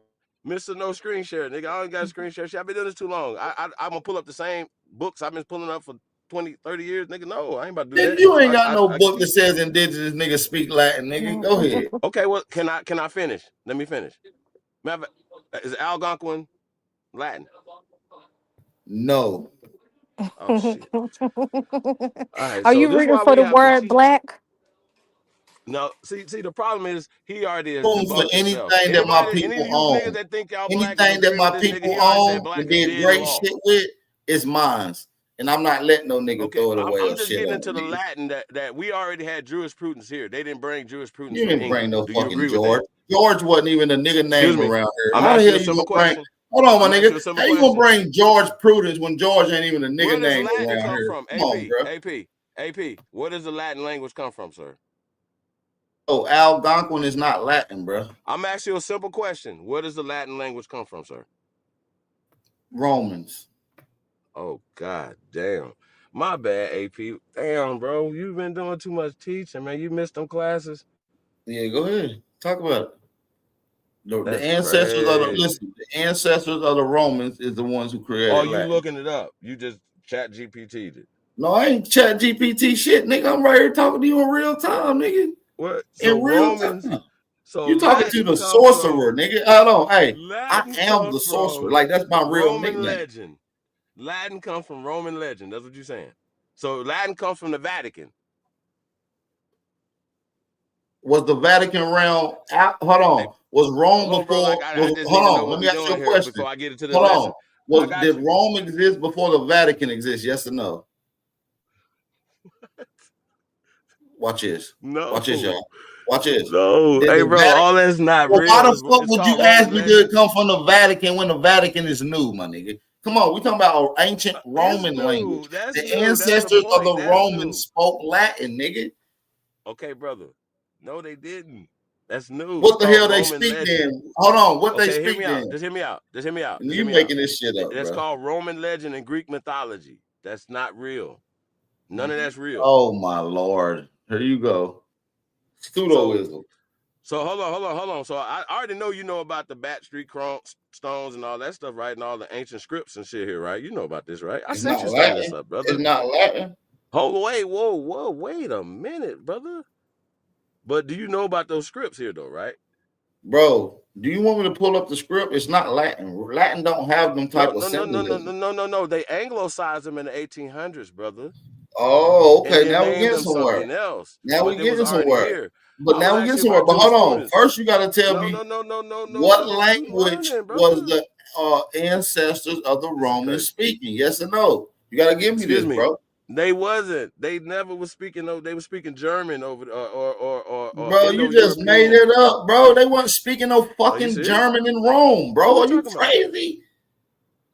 Mr. No Screen Share, nigga. I ain't got a screen share shit. I've been doing this too long. I'm gonna pull up the same books I've been pulling up for 20, 30 years, nigga. No, I ain't about to do Nigga, that. you ain't So got no I can book that teach. says indigenous niggas speak Latin, nigga. Go ahead. Okay, well, can I finish? Let me finish. Is Algonquin Latin? No. Oh shit. All right, Are so you this is rooting why for we the have to word teach. black? No, see, the problem is he already has For debunked himself. anything that my Any of people you niggas own. that think y'all black is Anything that agreeing with my this nigga, people he already said own black and is did dead in great law. shit with is mine. And I'm not letting no nigga Okay, throw it away I'm or just shit getting on into the me. Latin that we already had jurisprudence here. They didn't bring jurisprudence You from didn't bring England. no Do you fucking agree with that? George. George wasn't even a nigga Excuse name me. around here. I'm How the asking you hell a you simple gonna bring? question. Hold on, my I'm asking nigga. you a simple How you gonna question. bring George Prudence when George ain't even a nigga Where does name Latin around come here? from? Come on, bro. AP. Where does the Latin language come from, sir? Oh, Algonquin is not Latin, bro. I'm asking you a simple question. Where does the Latin language come from, sir? Romans. Oh, god damn. My bad, AP. Damn, bro. You've been doing too much teaching, man. You missed them classes. Yeah, go ahead. Talk about it. The That's ancestors of the crazy. listen. The ancestors of the Romans is the ones who Oh, created you Latin. looking it up. You just chat GPT'd it. No, I ain't chat GPT shit, nigga. I'm right here talking to you in real time, nigga. What? So In real Romans, time. so You talking to Latin the come from sorcerer, nigga. Hold on. Hey, I Latin am comes the sorcerer. from Like that's my real Roman nickname. legend. Latin comes from Roman legend. That's what you're saying. So Latin comes from the Vatican. Was the Vatican realm out? Hold Hey, on. Was Rome hold on, bro. before I was just need hold to know on, what let we're me ask you doing a here question. before I get into this Hold on. lesson. I got Did you. Rome exist before the Vatican exist? Yes or no? Watch this. No, Watch this, y'all. Watch this. no. Did Hey, the bro, Vatican all that's not Well, why real. the fuck It's would you called ask Roman me did legend. it come from the Vatican when the Vatican is new, my nigga? Come on, we talking about ancient It's Roman language. new. That's The new. That's the ancestors of point. the That's Romans new. spoke Latin, nigga. Okay, brother. No, they didn't. That's new. It's What the called hell they Roman speak legend. then? Hold on, what they Okay, hear me speak out. then? Just hear me out. Just hear me out. And Just you hear me out. making this shit up, That's bro. called Roman legend and Greek mythology. That's not real. None of that's real. Oh my lord. Here you go. So, Pseudoism. hold on. So I already know you know about the Bat Street stones and all that stuff, right? And all the ancient scripts and shit here, right? You know about this, right? I It's sent not you some of this Latin. up, brother. It's not Latin. Hold wait, wait a minute, brother. But do you know about those scripts here, though, right? Bro, do you want me to pull up the script? It's not Latin. Latin don't have them No, type of no, no, no, no, symbolism. no, no, no, no. They anglicized them in the 1800s, brother, Oh, and okay. then Now we're named getting them somewhere. something else, Now but we're it was getting already somewhere. here. But I was now we're getting asking somewhere. about But your hold on. students. First, you got to tell No, me no, no, no, no, no, what nigga. You language learning, was brother? the ancestors of the This is Romans crazy. speaking? Yes or no? You got to give me Excuse this, me. bro. They wasn't. They never was speaking. No, they were speaking German over or Bro, you just made Indo-European. it up, bro. They weren't speaking no Are you fucking serious? German in Rome, What bro. are you Are you talking about, crazy?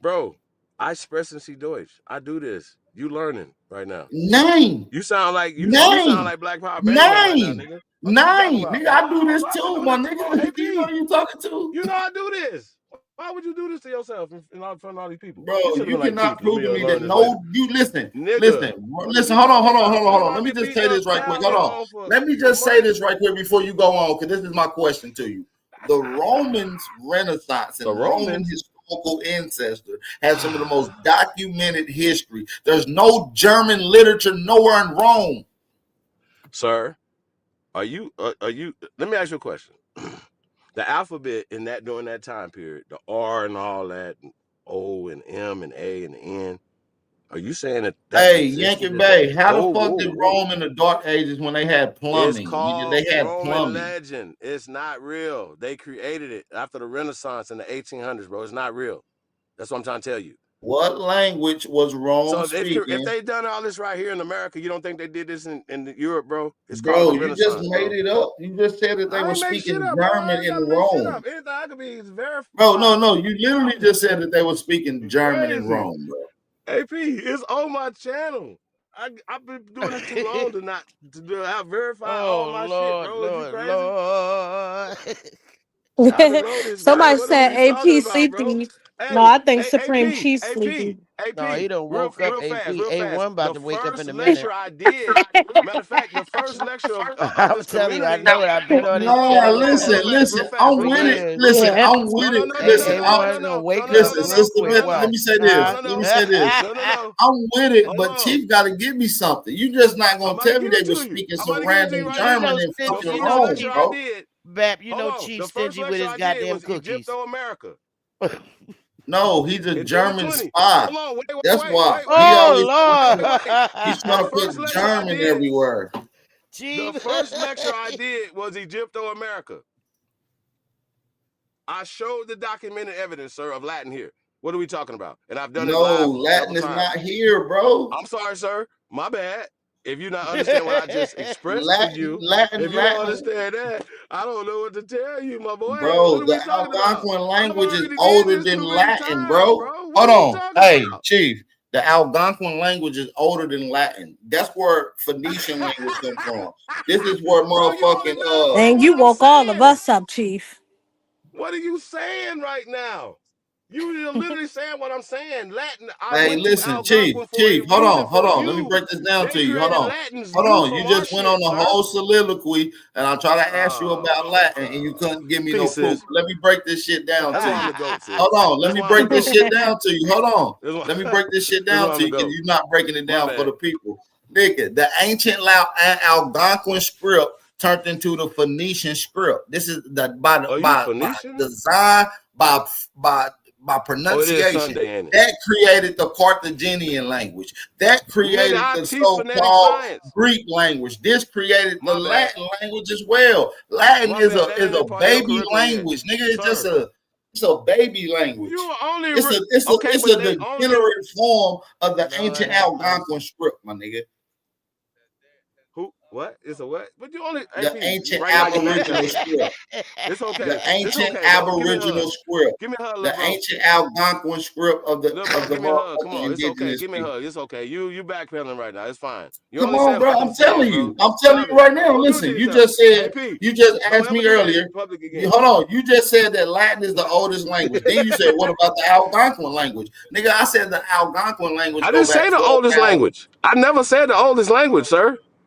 bro? I sprechen Sie Deutsch. I do this. You learning right now? Nine. You sound like you sound Nine. like Black Power Bangman right now, Nine. nigga. What you talking Nine. about? Nigga, I do this Why would I too, do my this? Come on, nigga. Do you know AP. who you talking to? You know I do this. Why would you do this to yourself in front of all these people? Bro, You should have you been like, cannot Chief, let prove me to me learn that this later. no, you listen, Nigga, what is listen, you hold on, talking hold on, hold about? on, hold Nigga, on. Let don't me get just beat say up this right quick. Hold traveling on. home Let me for just say months. this right quick before you go on, because this is my question to you. The Romans Renaissance The and Roman Romans, historical ancestor has some of the most documented history. There's no German literature nowhere in Rome. sir, are you? Let me ask you a question. The alphabet in that during that time period, the R and all that, and O and M and A and N. Are you saying that that Hey, Yankee existed? That Bay, how the whoa, fuck whoa, did whoa. Rome in the Dark Ages when they had It's plumbing? called They had Roman plumbing. legend. It's not real. They created it after the Renaissance in the 1800s, bro. It's not real. That's what I'm trying to tell you. What language was Rome So if speaking? they done all this right here in America, you don't think they did this in Europe, bro? It's called the Bro, you just Renaissance, made bro. it up. You just said that they I were ain't make shit speaking up, bro. I German ain't in gotta make shit Rome. up. Anything I could be verified. Bro, no. You literally just said that they were speaking You German in crazy. Rome, bro. AP, it's on my channel. I've been doing this too long to verify all Oh my shit, Lord, bro. Is you Lord, crazy? Lord. I done know this game. Somebody What are said we talking AP about, bro? sleepy. No, Hey, I think hey, Supreme AP, Chief AP, sleepy. No, he AP, done real, woke up real AP. fast, real fast. A1 about The to wake up in first a minute. lecture I did, matter of fact, the first lecture of I'm this telling you, I community. know it. I've been on his Hold on, Nah, channel real for fast, real listen. fast, I'm real for with it. fast. years. Listen, Yeah. I'm No, with no, it. no, no, no, Listen, no, no, I'm no, A1 gonna no, no, wake no, up no, listen, no, real no, Sister quick. no, Mitch, let Watch. me say Huh? this. no, Let me no, say this. no, no, no. I'm with it, Hold but on. Chief got to give me something. You just not I'm gonna about to tell me give they it were to you. speaking I'm about some to give it to you random right You now. German know, in The fucking you first know, Rome, lecture Chief I bro. did, Bap, you hold know, on. Chief The first stingy with lecture his I did goddamn was cookies. Egypto America No, he's a in German 2020. spy. Hold on, That's why he always Oh he's The trying to Lord, first put lecture I German did, everywhere. the Chief. first lecture I did was Egypto America. I showed the documented evidence, sir, of Latin here. What are we talking about? And I've done it No, live Latin several is times. not here, bro. I'm sorry, sir. My bad. If you not understand what I just expressed to Latin, you, Latin, if you don't Latin, understand that, I don't know what to tell you, my boy. What bro. are The we talking about? Algonquin I've language is already did older this than too many Latin, times, bro. bro. What Hold are we on, talking hey, about? Chief. The Algonquin language is older than Latin. That's where Phoenician language come from. This is where Bro, you only motherfucking verifying And what you I'm woke all of saying. us up, Chief. What are you saying right now? You're literally saying what I'm saying. Latin, I Hey, went to listen, Algonquin for a Chief, reason hold for on. Let me you. break this down They to you. created Latins Hold new on. You from our just went on shit, the sir. whole soliloquy, and I try to ask you about Oh, Latin, and you couldn't give me no proof. pieces. Let me break this shit down That's to why I'm you. the goat, sis. Hold on. Let That's me why I'm the break this goat. shit down to you. Hold on. That's Let me why, break this shit that's down why to I'm the you because goat. you're not breaking it My down for bad. the people. Nigga, the ancient Algonquin script turned into the Phoenician script. This is Are you by Phoenician? design, by by Oh, it is pronunciation. Sunday, ain't it? That created the Carthaginian language. That Nigga, created I the teach phonetic so-called science. Greek language. This created the My bad. Latin language as well. Latin My bad. That is ain't a a part of your baby curriculum yet. language, nigga. Sir, It's a baby you language. only... okay, It's but a they only... degenerate form of the Lord ancient have mercy. Algonquin script, my nigga. Who? What? It's a what? But you only... The AP, ancient right now you Aboriginal backpedaling. script. It's The okay. It's ancient okay, bro. Give me a hug. Aboriginal script. Give me a hug, The little bro. ancient Algonquin script of Little bro, the give me a hug. Come motherfucking on. It's okay. indigenous Give me a people. hug. It's okay. You backpedaling right now. It's fine. You Come only on, said bro. what you I'm said, telling bro. you. I'm telling Stop you it. right now. Don't do it to Listen, yourself. AP, you just don't asked ever me do that earlier. in public again. Hold on. You just said that Latin is the oldest language. Then you said, what about the Algonquin language? Nigga, I said the Algonquin language I go didn't back say the oldest 12,000. language. I never said the oldest language, sir.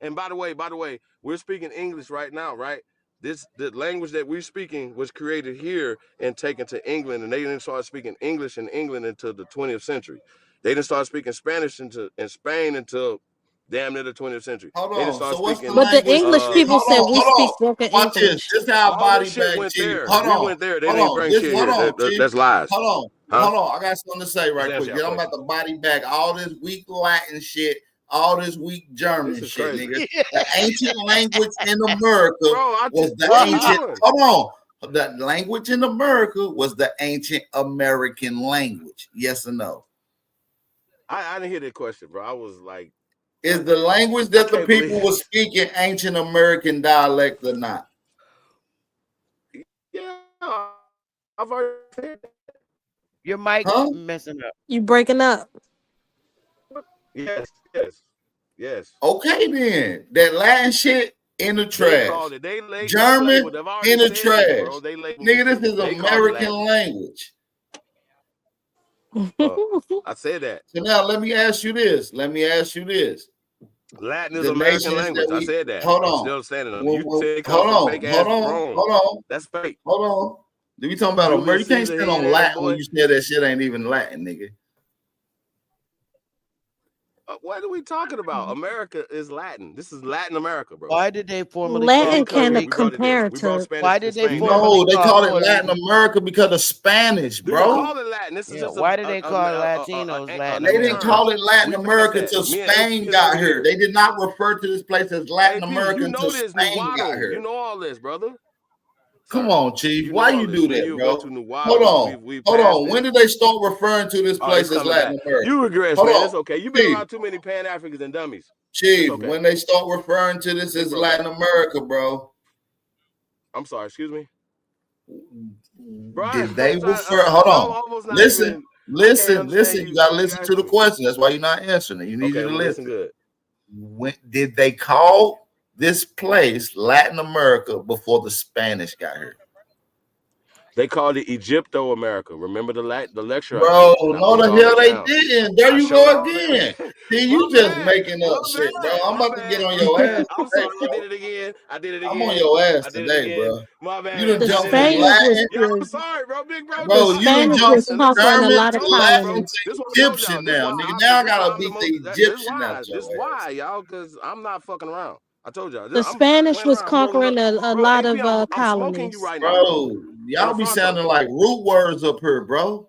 And by the way, we're speaking English right now, right? The language that we're speaking was created here and taken to England, and they didn't start speaking English in England until the 20th century. They didn't start speaking Spanish in Spain until damn near the 20th century. Hold They didn't on. start So what's the speaking But the language? English people Hold said on, we hold speak on. broken Watch this. English. This how all body this shit bag went to you. there. Hold We on. went there. They Hold didn't on. bring This shit hold here. on, Chief. That's lies. Hold on. hold on. I got something to say right Let's quick. answer your I'm about question. to body bag all this weak Latin shit, all this weak German This is shit, crazy. nigga. The ancient language in America was the what are you ancient. doing? Hold on. The language in America was the ancient American language. Yes or no? I didn't hear that question, bro. I was like, Is the language that the can't people believe- were speaking ancient American dialect or not? yeah, I've already said that. Your mic Huh? messing up. You breaking up? Yes. Okay, then that Latin shit in the They trash. called it. They German labeled. They've already in the said this, trash. bro. They labeled Nigga, it. this is They called it American Latin. language. I said that. So now let me ask you this. Latin is The American nations language. that I we said that. hold I'm on. still standing on it. Well, You well, say it come hold from on, fake ass hold Rome. on. That's fake. Hold on. Do we talking about America? Julius You can't Caesar, stand he on ain't that Latin when boy. you say that shit ain't even Latin, nigga. What are we talking about? America is Latin. This is Latin America, bro. Why did they formally Latin call kind it? of We brought it there. compare We brought to. Spanish. Why did they Spain formally No, they call call it Puerto Latin Rico? America because of Spanish, They didn't bro. call it Latin. This is Yeah, just why did they call Latinos Latin They didn't America? call it Latin We passed America that. till Me and Spain Atheist got over here. here. They did not refer to this place as Latin AP, America you until know this, Spain got Nuwaddle. here. You know all this, brother. Come Sir, on, Chief. you know Why all you this. do Me and that, you bro? went to Hold Nuwaddle. on. We Hold passed on. When this. did they start referring to this Oh, place it's as coming Latin back. America? You regress, Hold man. on. It's okay. You've been Chief, around too many Pan Africans and dummies. It's Chief, okay. when they start referring to this Big as bro Latin back. America, bro, I'm sorry. Excuse me. Bro, did they I'm refer? Hold I'm on. almost not Listen, even. I can't listen, understand listen. You gotta you listen to the asking me. question. That's why you're not answering it. You need Okay, you to I'm gonna listen listen. good. When did they call this place Latin America before the Spanish got here? They called it Egypto America. Remember the lecture I Bro, did, and I no broke the all hell that they down. didn't. There I you showed go all again. that. See, my you just bad, making up shit, bro. I'm about to get on your ass I'm today, sorry. I bro. did it again. I did it I'm on again. your ass I did it today, again. bro. My bad. You done The I jumped did it from again. Spanish Latin, Yeah, I'm was sorry, bro. Big bro. the bro. Just You done Spanish jumped was listen, from listen. conquering a I German lot of to told you, Latin bro. colonies. to This what I told y'all. Egyptian This now, why nigga. I'm Now I this why gotta I'm the beat most. the This Egyptian out why. your This ass. why, y'all. Cause I'm not fucking around. I told y'all. The I'm not Spanish playing was around. I'm rolling up, conquering a bro. lot AP, of I'm smoking you colonies. right now, bro. Bro, In y'all the be Fronto. sounding like root words up here, bro.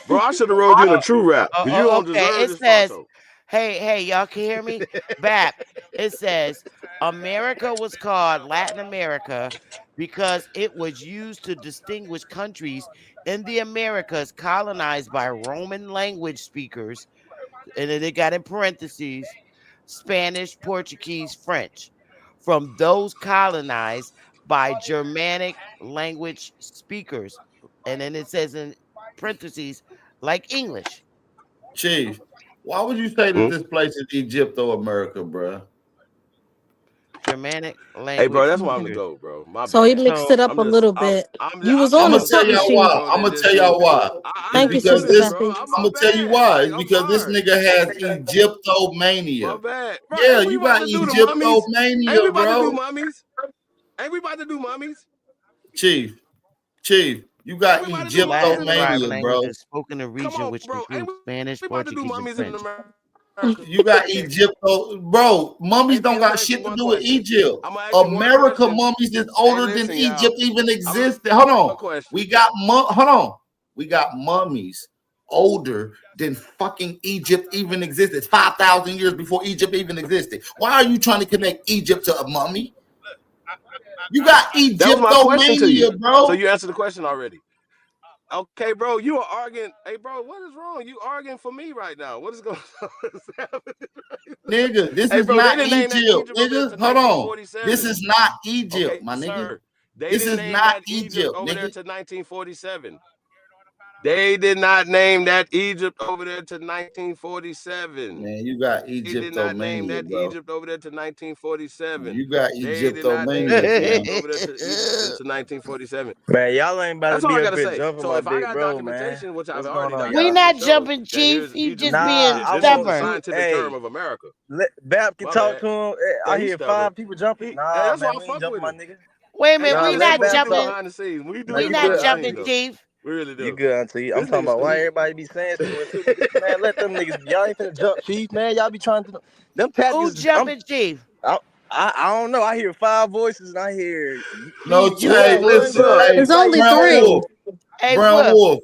Bro, I should have rolled you in a true rap because you don't Okay, deserve it this says, Fronto. hey, y'all can hear me? Bap. It says America was called Latin America because it was used to distinguish countries in the Americas colonized by Roman language speakers, and then they got in parentheses Spanish, Portuguese, French, from those colonized by Germanic language speakers. And then it says in parentheses, like English. Chief, why would you say that Hmm? this place is Egypto America, bro? Germanic Hey, bro, language that's why I'm the speakers. GOAT, bro. My So he bad. mixed So it up a little bit. You was I'm on I'm to gonna just tell something, y'all Chief. why. bro. I'm That gonna just tell y'all to. why. I It's Thank you, didn't do because Sister this, this. bro. Bessie. I'm My gonna tell you bad. why. Hey, It's I'm because this sorry. nigga has My Egyptomania. bad, bro. Yeah, Ain't we you about got to do the mummies? Ain't we Egyptomania, about to do bro. mummies? Ain't we about to do mummies? Chief, you Ain't got we about to do mummies Latin in derived Egyptomania, America? bro. languages spoken in a Come region on, which bro. Ain't includes Spanish, we about to do Portuguese, and mummies in French. America? You got Egypto, bro. Mummies AP, don't let me got ask you shit to one do with question. Egypt. I'm gonna ask you one America question. mummies is Hey, older than listen, y'all. Egypt even I'm gonna existed. Hold on, one question. we got hold on, we got mummies older than fucking Egypt even existed. 5,000 years before Egypt even existed. Why are you trying to connect Egypt to a mummy? You got That was my question to you. Egyptomania, So bro. you answered the question already. Okay, bro, you are arguing. Hey, bro, what is wrong? You arguing for me right now? What is going on? What's happening right now? Nigga, this Hey, is bro, they not didn't name that Egypt, Egypt over there to nigga. Hold on. This 1947. is not Egypt, Okay, my nigga. sir. They This didn't is name not that Egypt Egypt, over there nigga. to 1947. They did not name that Egypt over there to 1947. Man, you got They did not name Egyptomania, that bro. Egypt over there to 1947. You got They did not name Egyptomania, that fam. Egypt over there to Egypt to 1947. Man, y'all ain't about to That's all be I up gotta here say. jumping So my if I big got bro, man. documentation, which I've What's going already on, We y'all? documented to not show jumping, that Chief. He Egypt just is being Nah, I this is want the stubborn. you. scientific term Hey, of America. Bap can My talk bad. to him. Yeah, I he's hear stubborn. 5 people jumping. Hey, Nah, that's why man, I we ain't fuck jumping, with my him. nigga. Wait a Hey, minute, Nah, we y'all, this is let not what we Bap do jumping. talk. behind the scenes. We do Nah, We this you not behind good, the Auntie. scenes jumping, though. Chief. We really You do. good, Auntie. I'm This talking nigga about why stupid. everybody be saying shit when two niggas. Man, let them niggas. Y'all ain't finna jump, Chief. Man, y'all be trying to. Them Who tactics. jumping, Chief? I, I don't know. I hear 5 voices and I hear No, Chief. You hey, got one listen, good. hey, It's only Brown three. Wolf, Hey, Brown Wolf. Wolf.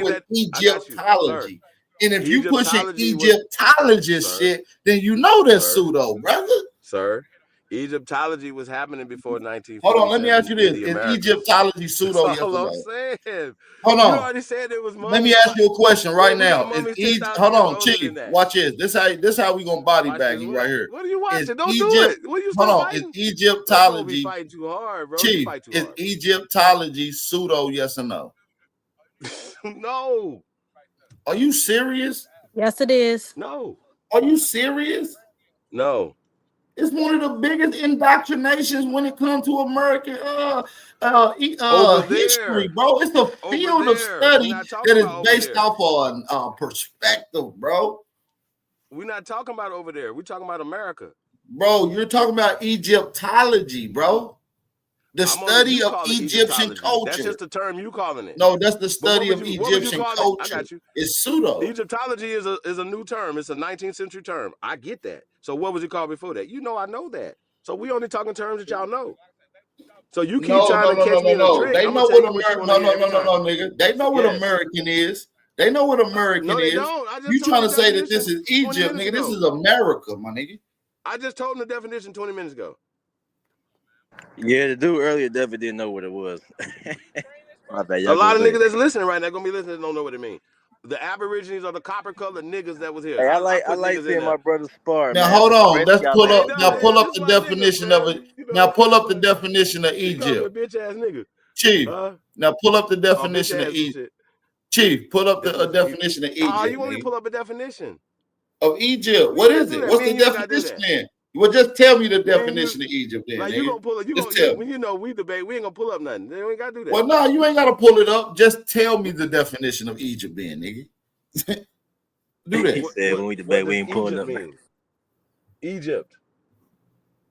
believe with that. I got you, sir. Egyptology. And if you pushing Egyptology was, Egyptologist sir, shit, then you know that's sir, pseudo, brother. sir. Egyptology was happening before Hold on, let me ask 1947 you in this: the is Americas. Egyptology pseudo? That's Yes all or I'm no? saying. Hold You on. already said it was Let me mummified. ask you a question right We got now. mummies 10,000 Hold years on, older Chief. than that. Watch this. This how we gonna body Watch bag this. you right here. What are you Is watching? Don't do Egypt? it. Will you Hold stop on. Is fighting? You're supposed to be Egyptology, fighting too hard, bro. You Chief? fight too Is hard. Egyptology pseudo? Yes or no? No. Are you serious? Yes, it is. No. Are you serious? No. It's one of the biggest indoctrinations when it comes to American history, bro. It's a field of study that is based off on perspective, bro. We're not talking about over there. We're talking about America. Bro, you're talking about Egyptology, bro. The study of Egyptian culture. That's just the term you calling it. No, that's the study of Egyptian culture. I got you. It's pseudo. Egyptology is a new term. It's a 19th century term. I get that. So what was it called before that? You know, I know that. So we only talking terms that y'all know. So you keep trying to catch me in a trick. They know what American. No, nigga. They know what American is. They know what American is. They don't. You trying to say that this is Egypt, nigga? This is America, my nigga. I just told him the definition 20 minutes ago. Yeah, the dude earlier definitely didn't know what it was. My bad, a lot of niggas that's listening right now gonna be listening don't know what it means. The Aborigines are the copper-colored niggas that was here. Hey, I like seeing my brother spar. Now man. Hold on. Let's pull up the definition of it. Now pull up the definition of Egypt. Bitch ass nigga. Chief. Now pull up the definition of Egypt. Chief, pull up the definition of Egypt. Oh, you want me to pull up a definition of Egypt? What is it? What's the definition then? Well, just tell me the definition of Egypt then. Like, you gonna pull it? You know, we debate. We ain't gonna pull up nothing. They ain't gotta do that. Well, no, you ain't gotta pull it up. Just tell me the definition of Egypt then, nigga. Do that. He said when we debate, we ain't pulling up. Egypt.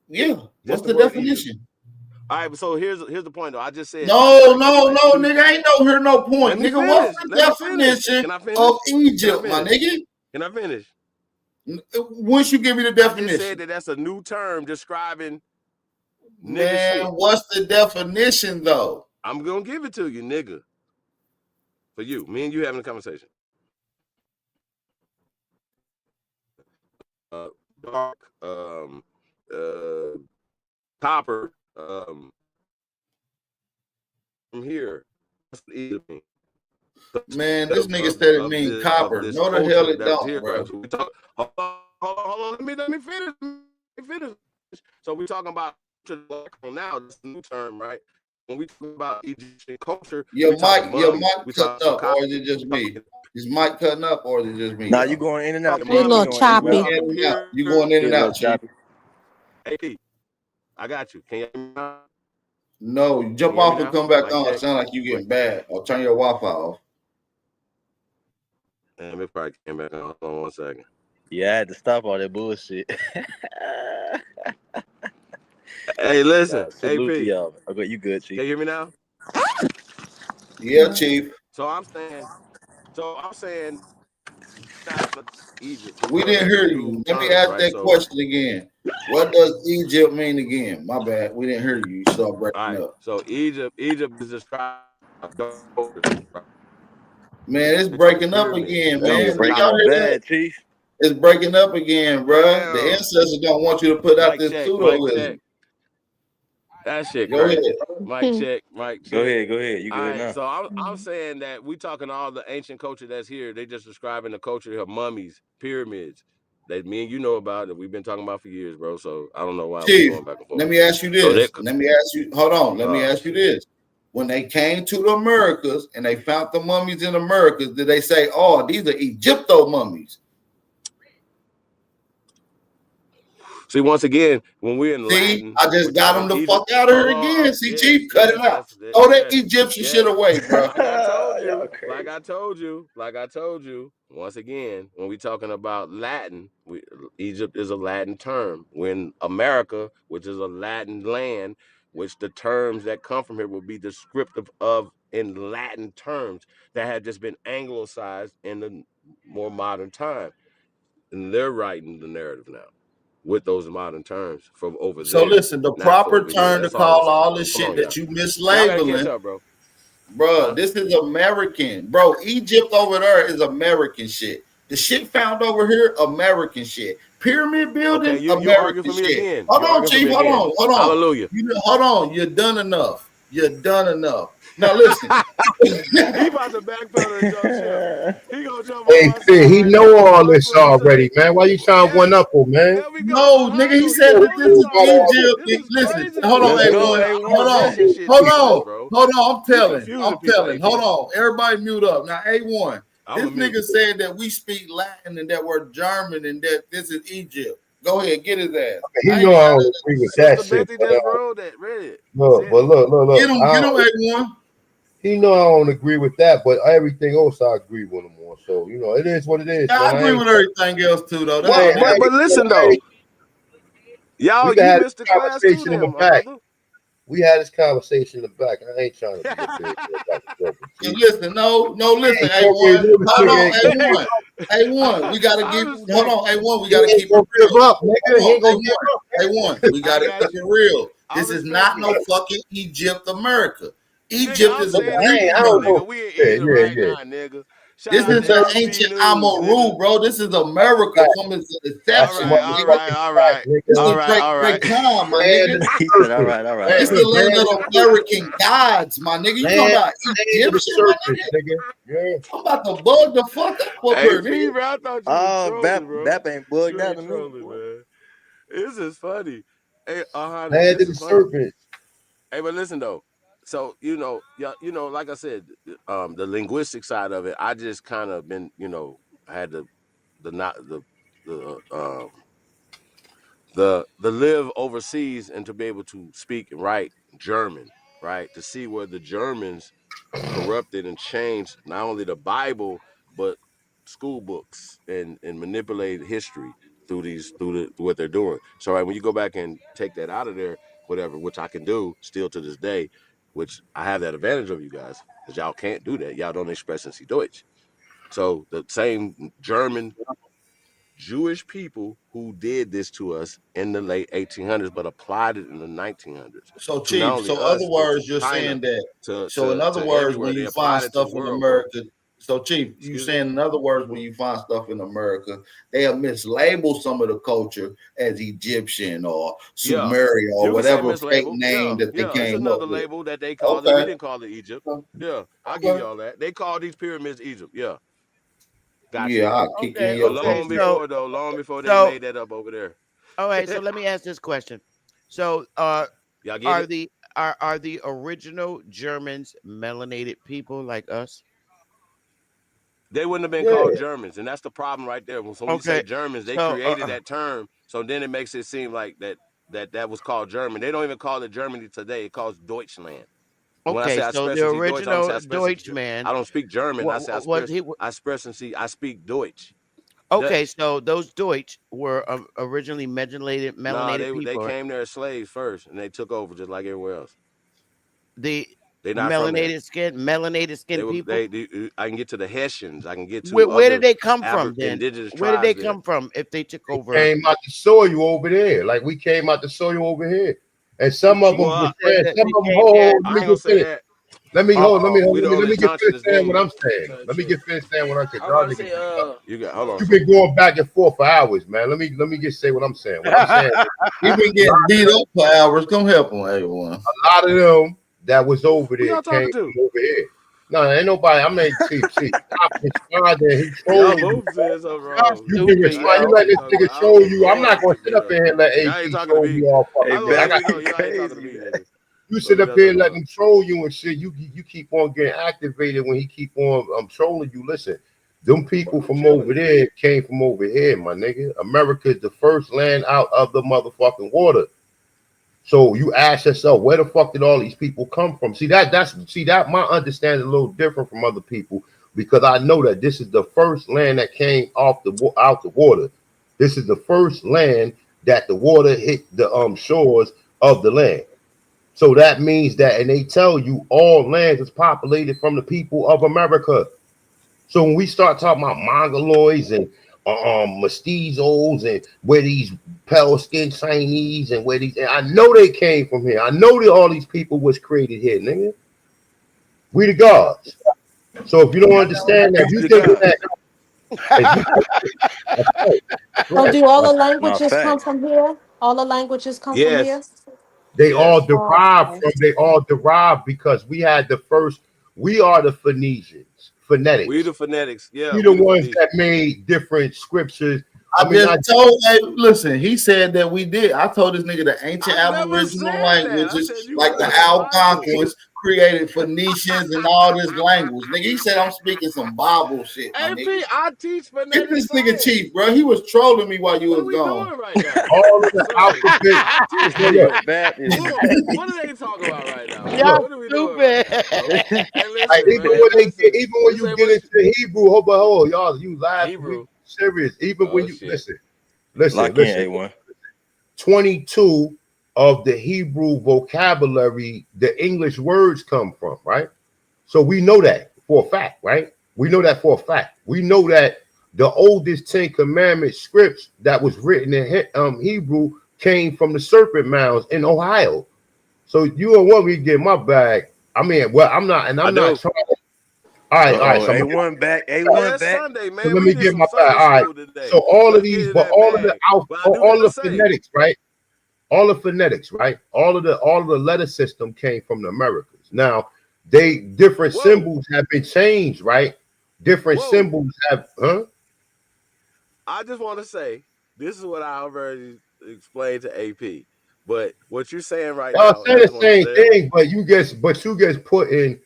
Yeah. What's the definition? Egypt. All right, so here's the point though. I just said no, nigga. Ain't no point, nigga. What's the definition of Egypt, my nigga? Can I finish? Once you give me the definition, I just said that's a new term describing. Man, what's the definition though? I'm gonna give it to you, nigga. For you, me and you having a conversation. Dark, copper, from here. Man, this nigga said it means copper. No, the hell it don't, bro. Hold on. Let me finish. So we're talking about now. This new term, right? When we talk about Egyptian culture, your mic cutting up, or is it just me? Is mic cutting up, or is it just me? Nah, you going in and out. You're a little choppy. You going in and out, Chief. Hey, I got you. Can you? No, jump off and come back on. Sound like you getting bad. Or turn your Wi-Fi off. Damn, it probably came back on. Hold on 1 second. Yeah, I had to stop all that bullshit. Hey, listen. Salute to y'all. Okay, you good, Chief? Can you hear me now? Yeah, Chief. So I'm saying Egypt. We didn't hear you. Let me ask that question again. What does Egypt mean again? My bad. We didn't hear you. You started breaking up. So Egypt is described. Man, it's breaking up again, man. Bad, Chief. It's breaking up again, bro. The ancestors don't want you to put out this pseudo-wisdom. That shit crazy. Mic check. Go ahead. You good now? So I'm saying that we talking all the ancient culture that's here. They just describing the culture of mummies, pyramids, that me and you know about, that we've been talking about for years, bro. So I don't know why we're going back and forth. Let me ask you this. Hold on. Let me ask you this. When they came to the Americas and they found the mummies in Americas, did they say, "Oh, these are Egypto mummies"? See, once again, when we're in Latin, I just got them the fuck out of here again. See, Chief, cut it out. Throw that Egyptian shit away, bro. Like I told you. Once again, when we're talking about Latin, Egypt is a Latin term. When America, which is a Latin land, which the terms that come from here will be descriptive of in Latin terms that have just been anglicized in the more modern time. And they're writing the narrative now with those modern terms from over there. So listen, the proper term to call all this shit that you mislabeling, bro, this is American. Bro, Egypt over there is American shit. The shit found over here, American shit. Pyramid building, American shit. Hold on, Chief. Hold on. Hallelujah. Hold on. You're done enough. Now listen. He about to backpedal and jump ship. He gonna jump on he know all this already, man. Why you trying to one up him, man? No, nigga, he said that this is Egypt. Listen, hold on, A1. Hold on. I'm telling. Hold on. Everybody mute up. Now, A1. This nigga said that we speak Latin and that we're German and that this is Egypt. Go ahead, get his ass. He I ain't know I mad don't at agree with that Sister shit. Bethy But just rolled that, read it. look, but look, Get him, A1. he know I don't agree with that, but everything else I agree with him on. So you know, it is what it is, Yeah, man. I agree with everything else too, though. That's Well, all right. but listen though, y'all, we can you have missed the this class too, conversation in then, the my back. brother. We had this conversation in the back. I ain't trying to be up here back and forth with you. Listen, listen, Hey, A1. this Hold nigga on, ain't gonna give A1. A1, we gotta I'm give. just Hold saying. on, A1, we He gotta ain't keep it gonna give real. up, nigga. He ain't gonna give up. A1, we I gotta got keep you. it real. I This is respect not it. no fucking Egypt, America. Nigga, Egypt I'm is a saying I Egypt, people, don't nigga. know. We in Yeah, Egypt yeah, right yeah. now, nigga. Shout This out is to the ABC ancient News, nigga. Amaru, bro. This is America Right. from its That's All a inception, right, my all nigga. right, motherfucking all fact, right, This nigga. all is right, great, all great right. time, my Land nigga. of the He said, "All serpent. right, all right." This Land, is the land land of of the the serpent. American gods, my nigga. You talking Land, about land of the Egyptian, my serpent, nigga? nigga. Yeah. I'm about to bug the fuck up Hey, here, nigga. Fever, I thought you was Oh, trolling, bro. Bap ain't bugged You out ain't in a minute, trolling, boy. man. This is funny. Hey, Land this of the is funny. serpent. Hey, but listen though. So yeah, like I said, the linguistic side of it, I just kind of been, had the not the live overseas and to be able to speak and write German, right? To see where the Germans corrupted and changed not only the Bible but school books and manipulated history through what they're doing. So right, when you go back and take that out of there, whatever, which I can do still to this day, which I have that advantage of you guys because y'all can't do that. Y'all don't express and see Deutsch. So the same German Jewish people who did this to us in the late 1800s, but applied it in the 1900s So to not Chief, only so other us, but to words, you're China, saying that. to So in to other to words, when everywhere. They you find applied it to stuff the in world, bro. America, so Chief, you Excuse me. saying in other words, when you find stuff in America, they have mislabeled some of the culture as Egyptian or Yeah, Sumerian or you can say whatever fake mislabel. name Yeah, that they yeah. It's came up another with. label that they called it. We Okay. didn't call it Egypt. Yeah, I'll give Okay. you all that. They called these pyramids Egypt. Yeah, got you. Yeah, I'll kick you in Okay, your okay. face. Long before they So made that up over there. all right, so let me ask this question. So Y'all get are it? the original Germans melanated people like us? They wouldn't have been Yeah. called Germans, and that's the problem right there. So when you say Okay. Germans, they So created that term, so then it makes it seem like that was called German. They don't even call it Germany today; it calls Deutschland. And when I okay, say I so express the and see Deutsch, I don't say I original express. Deutschman I don't speak German. I say was he I express and see. I speak Deutsch. okay, Dutch. so those Deutsch were originally Nah, melanated they people. came there as slaves first, and they took over just like everywhere else. The They're not from here. melanated They skin were people. I can get to the Hessians. I can get to Where did other they come from then? indigenous Where did they tribes there. come from if they took over? Came out the soil over there. Like we came out the soil over here. And some of them You Well, were said friends. that Some they of them, came there. hold, let I me ain't gonna get say finished. that. Let me hold, let me hold, We the let only me get finished conscious saying what being. I'm saying. Let me get finished saying what I'm saying. I was Y'all about to niggas say, You got hold on. you've been going back and forth for hours, man. Let me just say what I'm saying. What I'm saying, He been getting beat up for hours. Come help him, everyone. a lot of them that was over Who there y'all came talking to? from over here. No, ain't nobody. I mean, see, stop responding. He Y'all trolling you. both said something Y'all wrong. You can stupid, I ain't respond. You yo. let actually this talking nigga about. I don't troll know you. I'm none of not y'all gonna get sit beat up up. in here and let Y'all ain't AP talking to troll me. me all "Hey, I fucking day. gonna I Bap, got speak you on. Y'all ain't talking to crazy, me, man." nigga. you So sit what up y'all here talking and let about? him troll you and shit. You keep on getting activated when he keep on trolling you. Listen, them people I'm from chilling. over there came from over here, my nigga. America is the first land out of the motherfucking water. So you ask yourself, where the fuck did all these people come from? See that my understanding is a little different from other people because I know that this is the first land that came off out the water. This is the first land that the water hit the shores of the land. So that means that, and they tell you all lands is populated from the people of America. So when we start talking about mongoloids and mestizos and where these pale skinned Chinese and where these, and I know they came from here. I know that all these people was created here, nigga. We the gods. So if you don't understand that, We you the think gods. that if you that's right, that's So right. do all the Nah, languages come facts. from here? All the languages come from here? Yes. They all Yes. Oh, derive okay. from they all derive because we had the first, we are the Phoenicians, We phonetics. the phonetics. Yeah. We the We the ones that Phoenicians. made different scriptures. I I mean, I just told, hey, listen, he said that we did. I told this nigga the ancient I never Aboriginal said that. I languages, said you like went the to the Bible. Algonquins, created Phoenicians and all this language. Nigga, he said I'm speaking some Bible shit, my AP, nigga. I teach Get phonetic this nigga science. Chief, bro. He was trolling me while you What are was we gone. doing right now? All of the Sir, alphabet. I teach Look, phonetic. Bap is Look, what are they talking about right now, bro? Y'all look. What are we doing right now, bro? stupid. Hey, Like, listen, even man. when Listen. even when This you ain't get what into Hebrew, hold, y'all, you laugh. We Hebrew. serious. Even when Oh you shit. lock in listen. A1. 22 of the Hebrew vocabulary, the English words come from, right? So we know that for a fact, right? We know that for a fact. We know that the oldest Ten Commandment scripts that was written in Hebrew came from the serpent mounds in Ohio. So you don't want me to get my bag. I mean, well, I'm not, and I I'm not do. trying to. All right, all right. Uh-oh. So A1 back. Yeah, A1 it's back. Sunday, so man. let We me did get some my bag. Sunday All right. school today. So all of Let's get these, in but that bag. But I do all gotta the say, phonetics, right? All the phonetics, right? All of the letter system came from the Americas. Now, different whoa, symbols have been changed, right? Different whoa. symbols have, huh? I just want to say this is what I already explained to AP. But what you're saying right Y'all now, and say I the just want to same say that. thing, but you guys put in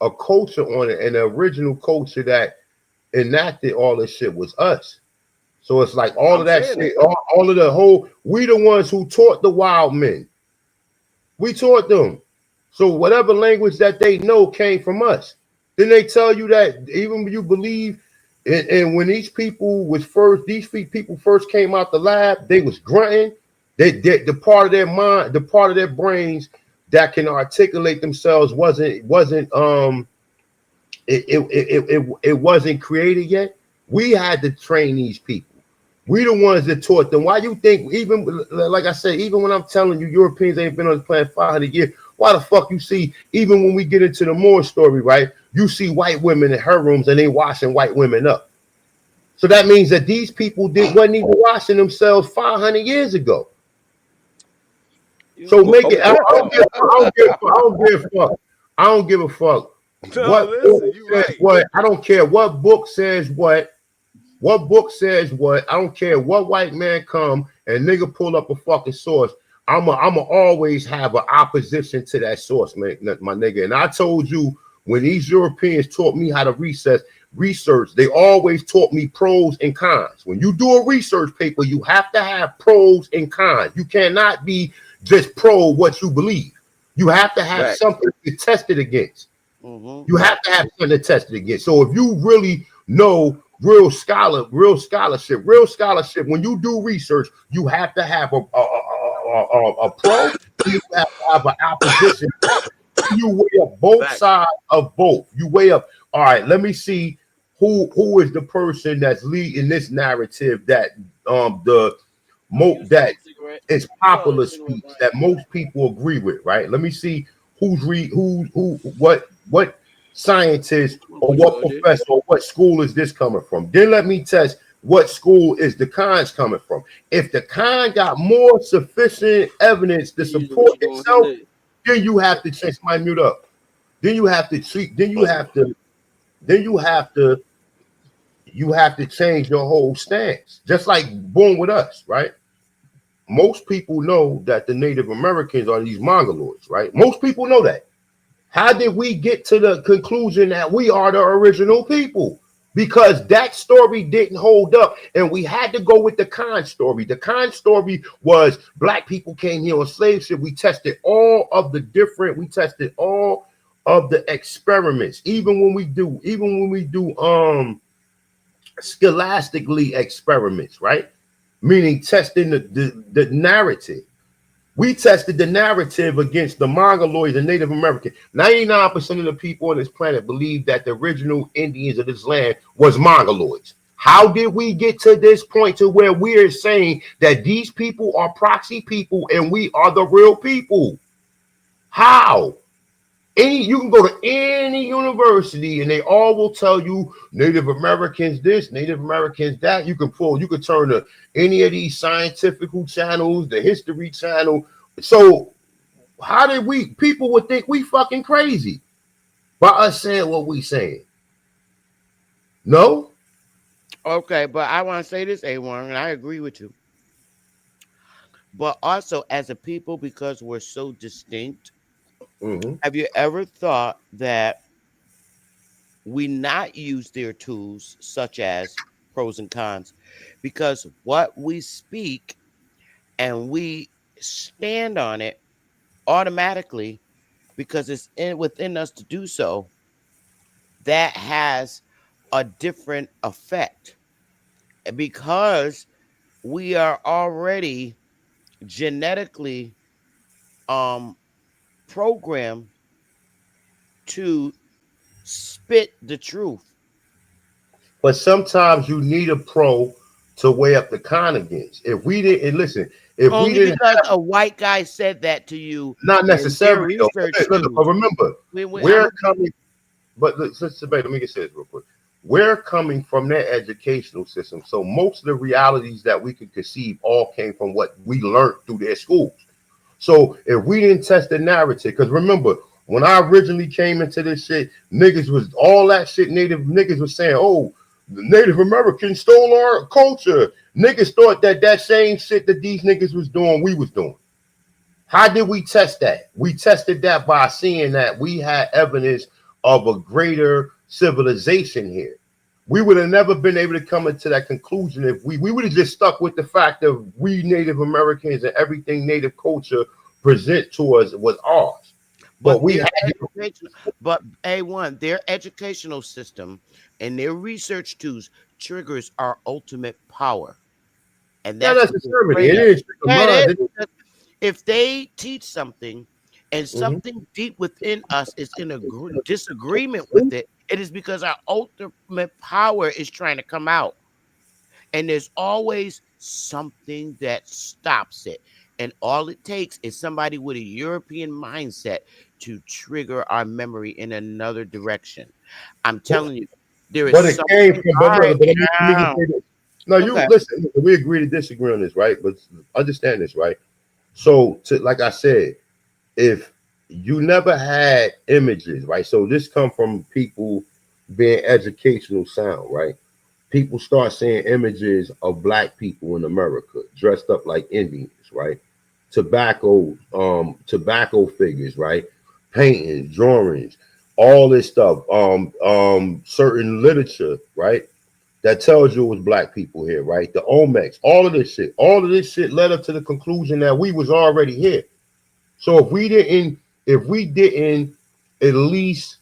a culture on it, and the original culture that enacted all this shit was us. So it's like all of I'm that saying shit, that. all of the whole, we the ones who taught the wild men. We taught them. So whatever language that they know came from us. Then they tell you that even when you believe, and when these people first came out the lab, they was grunting. The part of their mind, the part of their brains that can articulate themselves it wasn't created yet. We had to train these people. We the ones that taught them. Why you think, even like I said, even when I'm telling you Europeans ain't been on this planet 500 years, why the fuck you see, even when we get into the Moore story, right? You see white women in her rooms and they washing white women up. So that means that these people wasn't even washing themselves 500 years ago. So make it. Okay. I don't give a fuck. No, What book listen, you says right. what? I don't care what book says what. What book says what? I don't care what white man come and nigga pull up a fucking source. I'ma always have an opposition to that source, man, my nigga. And I told you when these Europeans taught me how to research, they always taught me pros and cons. When you do a research paper, you have to have pros and cons. You cannot be just pro what you believe. You have to have Back. something to test it against. Mm-hmm. You have to have something to test it against. So if you really know real scholarship, when you do research, you have to have a pro, you have to have an opposition. You weigh up both Facts. sides of both. You weigh up, all right, let me see who is the person that's leading this narrative that that is popular speech that most people agree with, right? Let me see what scientist or what professor or what school is this coming from. Then let me test what school is the cons coming from. If the con got more sufficient evidence to support itself, then you have to change my mute up. Then you have to treat. You have to change your whole stance. Just like born with us, right? Most people know that the Native Americans are these mongoloids, right? Most people know that. How did we get to the conclusion that we are the original people? Because that story didn't hold up, and we had to go with the con story. The con story was black people came here on slave ship. We tested all of the experiments, even when we do scholastically experiments, right? Meaning testing the narrative. We tested the narrative against the Mongoloids and Native American. 99% of the people on this planet believe that the original Indians of this land was Mongoloids. How did we get to this point to where we're saying that these people are proxy people and we are the real people? How? You can go to any university and they all will tell you Native Americans this, Native Americans that. You can turn to any of these scientific channels, the history channel. So how did people would think we fucking crazy by us saying what we saying? No? Okay, but I want to say this, A1, and I agree with you. but also as a people, because we're so distinct, Mm-hmm. have you ever thought that we not use their tools, such as pros and cons, because what we speak and we stand on it automatically because it's within us to do so, that has a different effect because we are already genetically um programmed to spit the truth. But sometimes you need a pro to weigh up the con against. If we didn't and listen, if we Only didn't because have, a white guy said that to you not in their necessarily though. research But tools. remember, I'm we're coming. But let's debate. Let me get this real quick. We're coming from their educational system, so most of the realities that we could conceive all came from what we learned through their schools. So if we didn't test the narrative, because remember, when I originally came into this shit, niggas was all that shit. Native niggas was saying, "Oh, the Native Americans stole our culture." Niggas thought that that same shit that these niggas was doing, we was doing. How did we test that? We tested that by seeing that we had evidence of a greater civilization here. We would have never been able to come into that conclusion if we would have just stuck with the fact of we Native Americans and everything Native culture present to us was ours. But But we their had educational, but A1, their educational system and their research tools triggers our ultimate power. And not that's what they're necessarily. afraid It of. is the Yeah, it is. mind. Because if they teach something and Mhm. something deep within us is in a disagreement with it, it is because our ultimate power is trying to come out. And there's always something that stops it. And all it takes is somebody with a European mindset to trigger our memory in another direction. I'm telling you, there is But it something. came from, All but right, brother, but let me just now. say this. No, you Okay. listen, we agree to disagree on this, right? But understand this, right? So, like I said, if you never had images, right? So this come from people being educational sound, right? People start seeing images of black people in America dressed up like Indians, right? Tobacco figures, right? Paintings, drawings, all this stuff. Certain literature, right? That tells you it was black people here, right? The Olmecs, all of this shit led up to the conclusion that we was already here. So if we didn't at least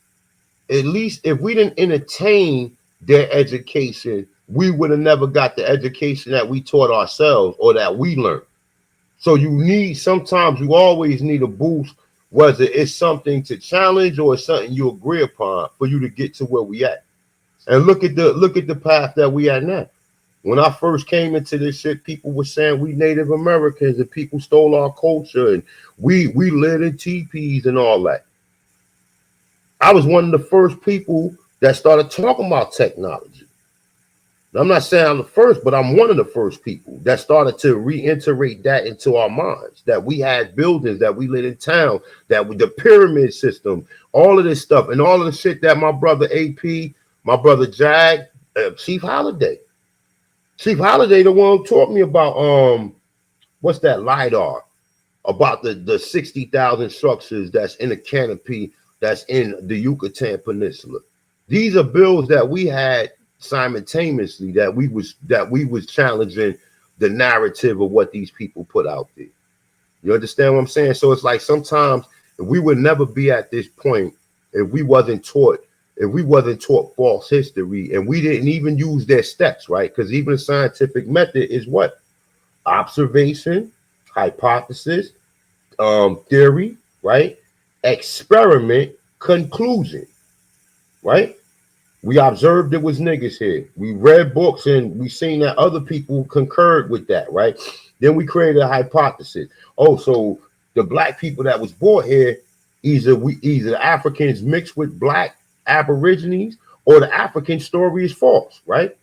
if we didn't entertain their education, we would have never got the education that we taught ourselves or that we learned. So sometimes you always need a boost, whether it's something to challenge or it's something you agree upon for you to get to where we at. And look at the path that we at now. When I first came into this shit, people were saying we Native Americans and people stole our culture and we lived in teepees and all that. I was one of the first people that started talking about technology. Now, I'm not saying I'm the first, but I'm one of the first people that started to reiterate that into our minds that we had buildings, that we lived in town, that with the pyramid system, all of this stuff, and all of the shit that my brother AP, my brother Jag, Chief Holiday. Chief Holiday, the one who taught me about what's that LIDAR, about the 60,000 structures that's in a canopy that's in the Yucatan Peninsula. These are bills that we had simultaneously that we was challenging the narrative of what these people put out there. You understand what I'm saying? So it's like sometimes we would never be at this point if we wasn't taught false history and we didn't even use their steps, right? Because even the scientific method is what? Observation, hypothesis, theory, right? Experiment, conclusion, right? We observed it was niggas here. We read books and we seen that other people concurred with that, right? Then we created a hypothesis. Oh, so the black people that was brought here, either Africans mixed with black aborigines or the African story is false, right?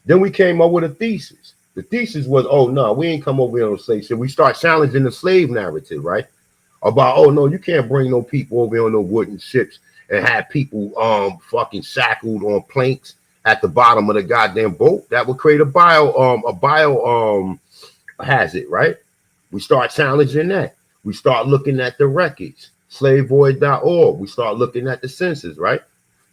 Then we came up with a thesis. The thesis was, oh no, we ain't come over here on slave shit. We start challenging the slave narrative, right? About, oh no, you can't bring no people over here on no wooden ships and have people fucking shackled on planks at the bottom of the goddamn boat. That would create a bio hazard, right? We start challenging that. We start looking at the records, slavevoid.org. We start looking at the census, right?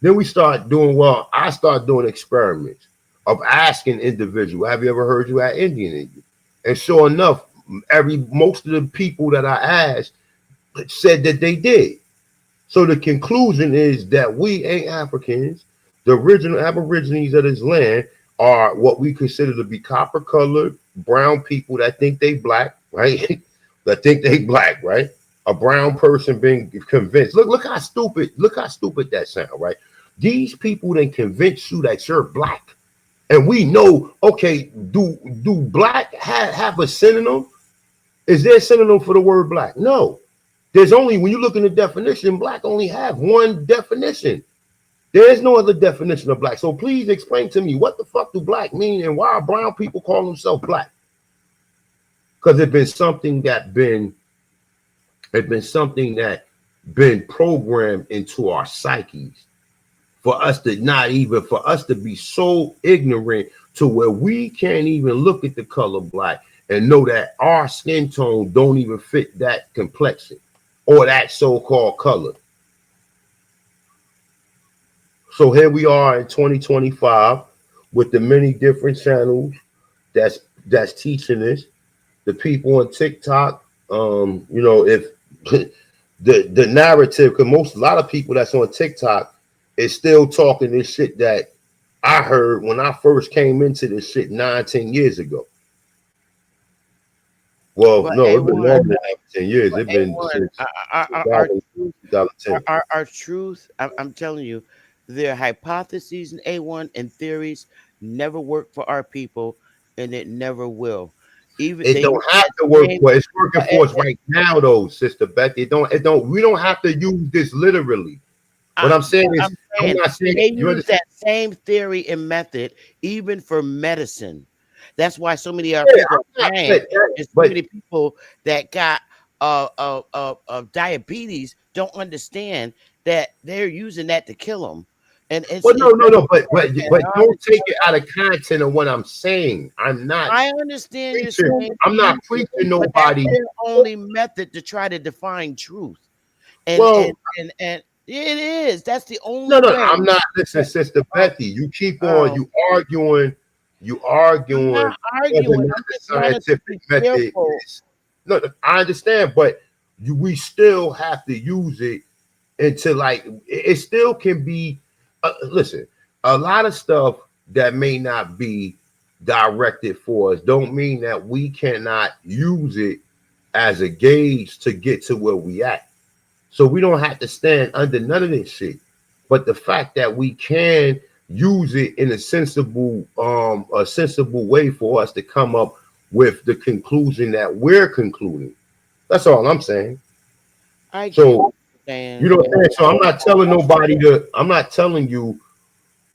Then we start doing, well, I start doing experiments of asking individual, have you ever heard you had Indian in you? And sure enough, most of the people that I asked said that they did. So the conclusion is that we ain't Africans. The original Aborigines of this land are what we consider to be copper colored brown people that think they black, right? That think they black, right? A brown person being convinced. Look how stupid that sound, right? These people then convince you that you're black. And we know, okay, do black have a synonym? Is there a synonym for the word black? No. There's only, when you look in the definition, black only have one definition. There is no other definition of black. So please explain to me, what the fuck do black mean, and why are brown people call themselves black? Because it's been something that been programmed into our psyches for us to not even, for us to be so ignorant to where we can't even look at the color black and know that our skin tone don't even fit that complexion or that so-called color. So here we are in 2025 with the many different channels that's teaching this. The people on TikTok, if the narrative, because a lot of people that's on TikTok is still talking this shit that I heard when I first came into this shit 9, 10 years ago. Well, But no, it's been A1, longer than 10 years. It's been A1, since our 2000, truth, 2010. our truth. I'm telling you, their hypotheses and A1 and theories never work for our people, and it never will. Even It they use don't have that to work same. for, it's working uh, for us right now though, Sister Beth. We don't have to use this literally. What I'm saying But is, I'm I'm saying not saying, they you use understand? that same theory and method even for medicine. That's why so many of our Yeah, people I'm are not, dying, and so but many people that got diabetes don't understand that they're using that to kill them, and well, no, it's no, very no, hard, man. but don't take it out of content of what I'm saying. I'm not I understand you're preaching. saying I'm to not use it, preaching but that's nobody. their only method to try to define truth. And Well, it is. That's the only no, no, way. I'm not. Listen, But, Sister oh, Betty, you keep on, oh, you I'm not arguing whether or arguing. not I'm the just wanting to scientific be method careful. is. No, I understand, but we still have to use it until, like, it still can be. Listen, a lot of stuff that may not be directed for us don't mean that we cannot use it as a gauge to get to where we at. So we don't have to stand under none of this shit. But the fact that we can use it in a sensible way for us to come up with the conclusion that we're concluding. That's all I'm saying. I get what So you're you saying. know what I'm saying? So I'm not telling you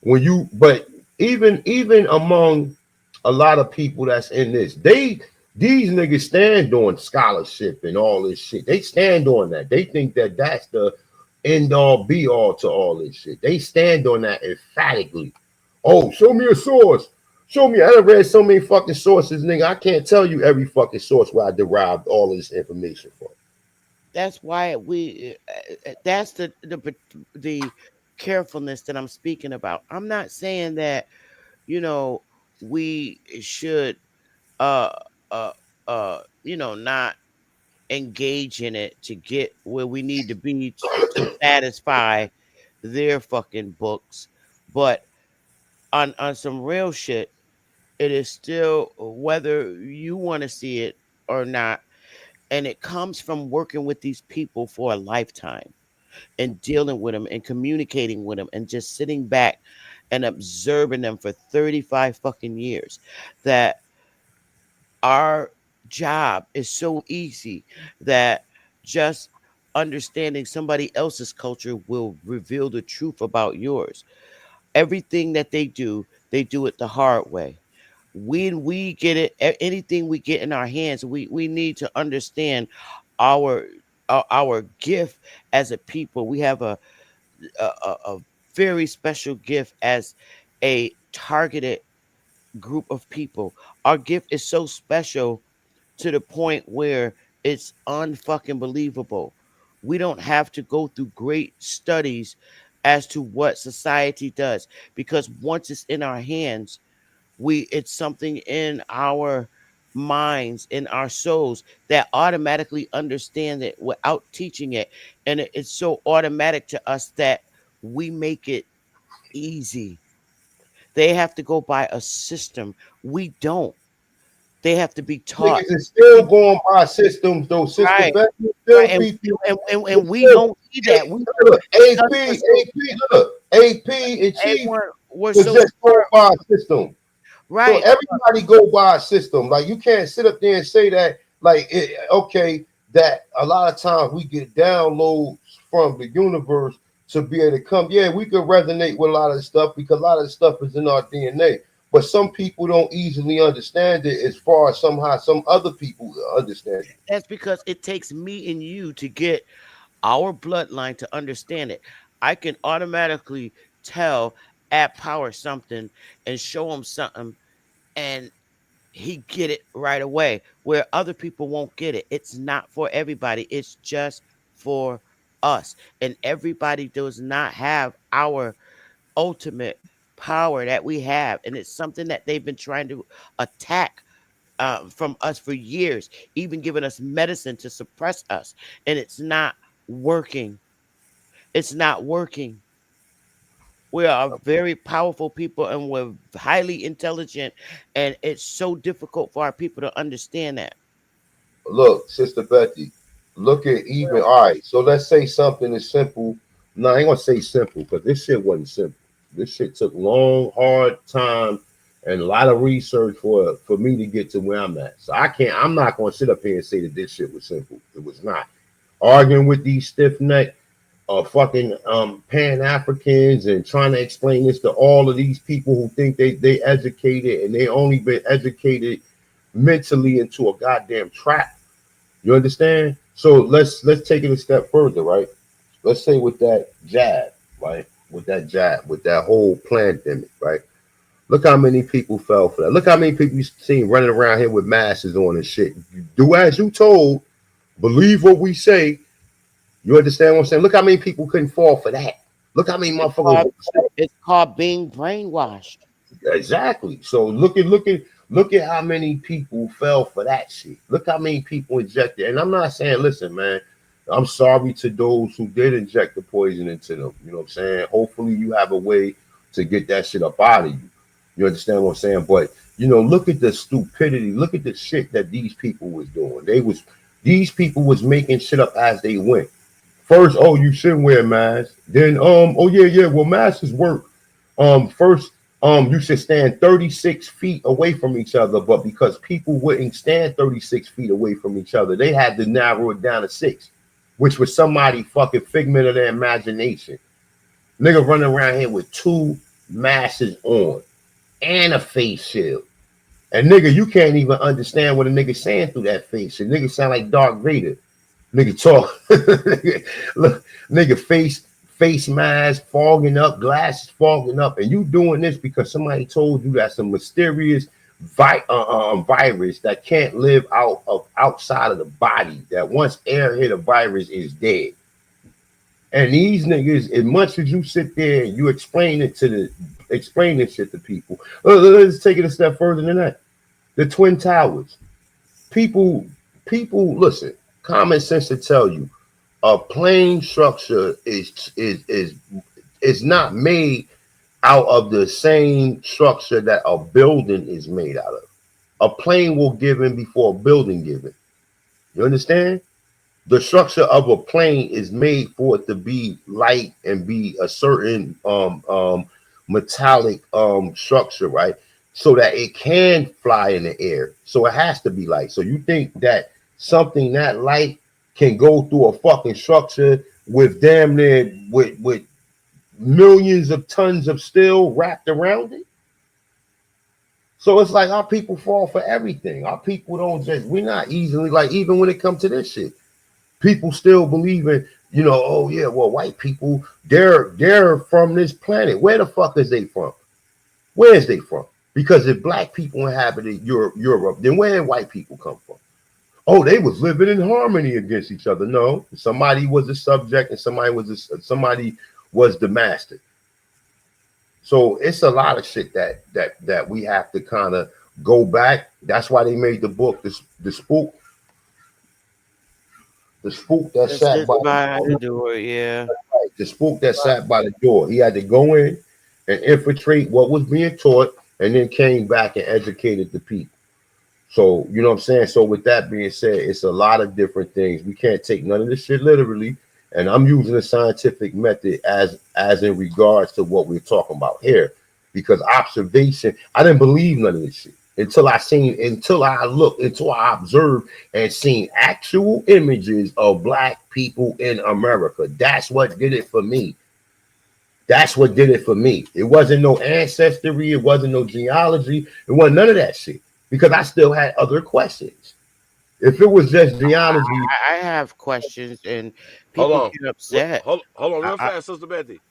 when you, but even among a lot of people that's in this, these niggas stand on scholarship and all this shit. They stand on that. They think that that's the end all be all to all this shit. They stand on that emphatically. Oh, show me a source. Show me. I done read so many fucking sources, nigga. I can't tell you every fucking source where I derived all of this information from. That's why that's the carefulness that I'm speaking about. I'm not saying that, you know, we should, uh, not engage in it to get where we need to be to satisfy their fucking books. But on some real shit, it is still whether you want to see it or not. And it comes from working with these people for a lifetime and dealing with them and communicating with them and just sitting back and observing them for 35 fucking years. That our job is so easy that just understanding somebody else's culture will reveal the truth about yours. Everything that they do it the hard way. When we get it, anything we get in our hands, we need to understand our our gift as a people. We have a very special gift as a targeted group of people. Our gift is so special to the point where it's unfucking believable. We don't have to go through great studies as to what society does, because once it's in our hands, we it's something in our minds, in our souls, that automatically understand it without teaching it. And it's so automatic to us that we make it easy. They have to go by a system. We don't. They have to be taught. Niggas is still We going by systems though, sister right, Becky. right, Still people. and we Still, don't see that. We look, because we're AP, so look, AP and Chief we're was so just going smart. by a system. So Right. everybody go by a system. Like you can't sit up there and say that, like, okay, that a lot of times we get downloads from the universe to be able to come. Yeah, we could resonate with a lot of the stuff because a lot of the stuff is in our DNA. But some people don't easily understand it as far as somehow some other people understand it. That's because it takes me and you to get our bloodline to understand it. I can automatically tell at power something and show him something, and he get it right away, where other people won't get it. It's not for everybody. It's just for us. And everybody does not have our ultimate power that we have. And it's something that they've been trying to attack from us for years, even giving us medicine to suppress us. And it's not working. It's not working. We are very powerful people and we're highly intelligent. And it's so difficult for our people to understand that. Look, Sister Betty, look at even all right. So let's say something is simple. No, I ain't gonna say simple because this shit wasn't simple. This shit took long, hard time and a lot of research for me to get to where I'm at. So I can't. I'm not gonna sit up here and say that this shit was simple. It was not. Arguing with these stiff neck fucking Pan Africans and trying to explain this to all of these people who think they educated and they only been educated mentally into a goddamn trap. You understand? So let's take it a step further, right? Let's say with that jab, right? With that whole pandemic, right? Look how many people fell for that. Look how many people you seen running around here with masks on and shit. Do as you told, believe what we say. You understand what I'm saying? Look how many people couldn't fall for that. Look how many It's called, motherfuckers. it's called being brainwashed. Exactly. So look at how many people fell for that shit. Look how many people injected. And I'm not saying, listen, man, I'm sorry to those who did inject the poison into them. You know what I'm saying? Hopefully you have a way to get that shit up out of you. You understand what I'm saying? But look at the stupidity. Look at the shit that these people was doing. These people was making shit up as they went. First, oh, you shouldn't wear masks. Then, oh yeah, well, masks work. First, you should stand 36 feet away from each other, but because people wouldn't stand 36 feet away from each other, they had to narrow it down to 6, which was somebody fucking figment of their imagination. Nigga running around here with 2 masks on and a face shield. And nigga, you can't even understand what a nigga saying through that face shield. Nigga sound like Darth Vader. Nigga talk. Look, nigga face mask fogging up, glasses fogging up, and you doing this because somebody told you that's a mysterious virus that can't live outside of the body. That once air hit a virus is dead. And these niggas, as much as you sit there and you explain this shit to people, let's take it a step further than that. The Twin Towers. People, listen. Common sense to tell you a plane structure is not made out of the same structure that a building is made out of. A plane will give in before a building give in. You understand? The structure of a plane is made for it to be light and be a certain metallic structure, right? So that it can fly in the air. So it has to be light. So you think that something that light can go through a fucking structure with damn near with millions of tons of steel wrapped around it? So it's like our people fall for everything. Our people don't just, we're not easily, like, even when it comes to this shit, people still believe in, oh yeah, well, white people, they're from this planet. Where the fuck is they from? Where is they from? Because if black people inhabited Europe, then where did white people come from? Oh, they was living in harmony against each other. No, somebody was the subject and somebody was the master. So it's a lot of shit that we have to kind of go back. That's why they made the book, the spook that That sat sits by by the the door, yeah. the spook that sat by the door. He had to go in and infiltrate what was being taught, and then came back and educated the people. So, you know what I'm saying? So, with that being said, it's a lot of different things. We can't take none of this shit literally. And I'm using a scientific method as in regards to what we're talking about here. Because observation, I didn't believe none of this shit until I observed and seen actual images of black people in America. That's what did it for me. That's what did it for me. It wasn't no ancestry, it wasn't no genealogy, it wasn't none of that shit. Because I still had other questions. If it was just genealogy, I have questions and Hold people on. get What? upset. Hold on, real I fast, Sister Betty.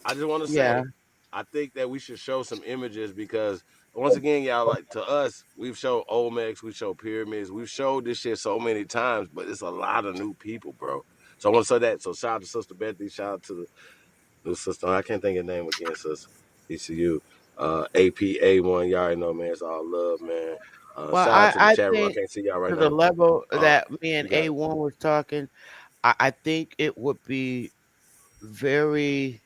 I just want to yeah. say, I think that we should show some images because once again, y'all, like to us, we've showed Olmecs, we showed pyramids, we've showed this shit so many times, but it's a lot of new people, bro. So I want to say that. So shout out to Sister Betty, shout out to the new sister. I can't think of your name again, sis. ECU. APA1, y'all already know, man. It's all love, man. Well, Shout out to the I chat room. I think can't see y'all right to the now. level Uh, that me and you got it. A1 was talking, I think it would be very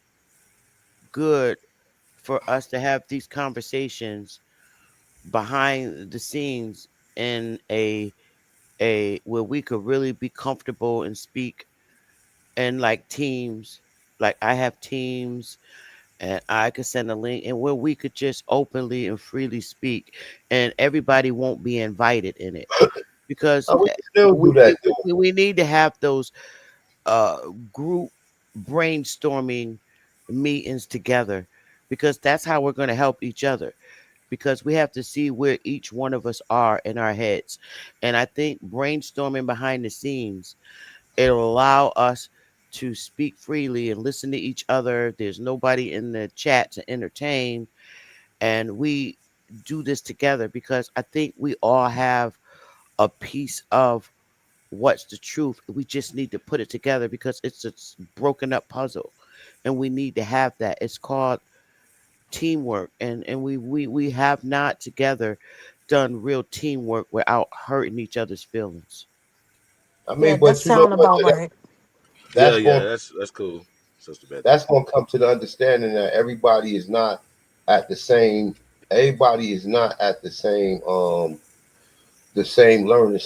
good for us to have these conversations behind the scenes in a where we could really be comfortable and speak in like teams. Like I have teams and I could send a link and where we could just openly and freely speak and everybody won't be invited in it because we can still do that though. we need to have those uh group brainstorming meetings together because that's how we're going to help each other because we have to see where each one of us are in our heads. And I think brainstorming behind the scenes, it'll allow us to speak freely and listen to each other. There's nobody in the chat to entertain. And we do this together because I think we all have a piece of what's the truth. We just need to put it together because it's a broken up puzzle. And we need to have that. It's called teamwork and we have not together done real teamwork without hurting each other's feelings. I Yeah, mean, that but you know sound what? about right. Yeah, That's yeah, going that's cool, Sister Betty. that's going to come to the understanding that everybody is not at the same. Everybody is not at the same learning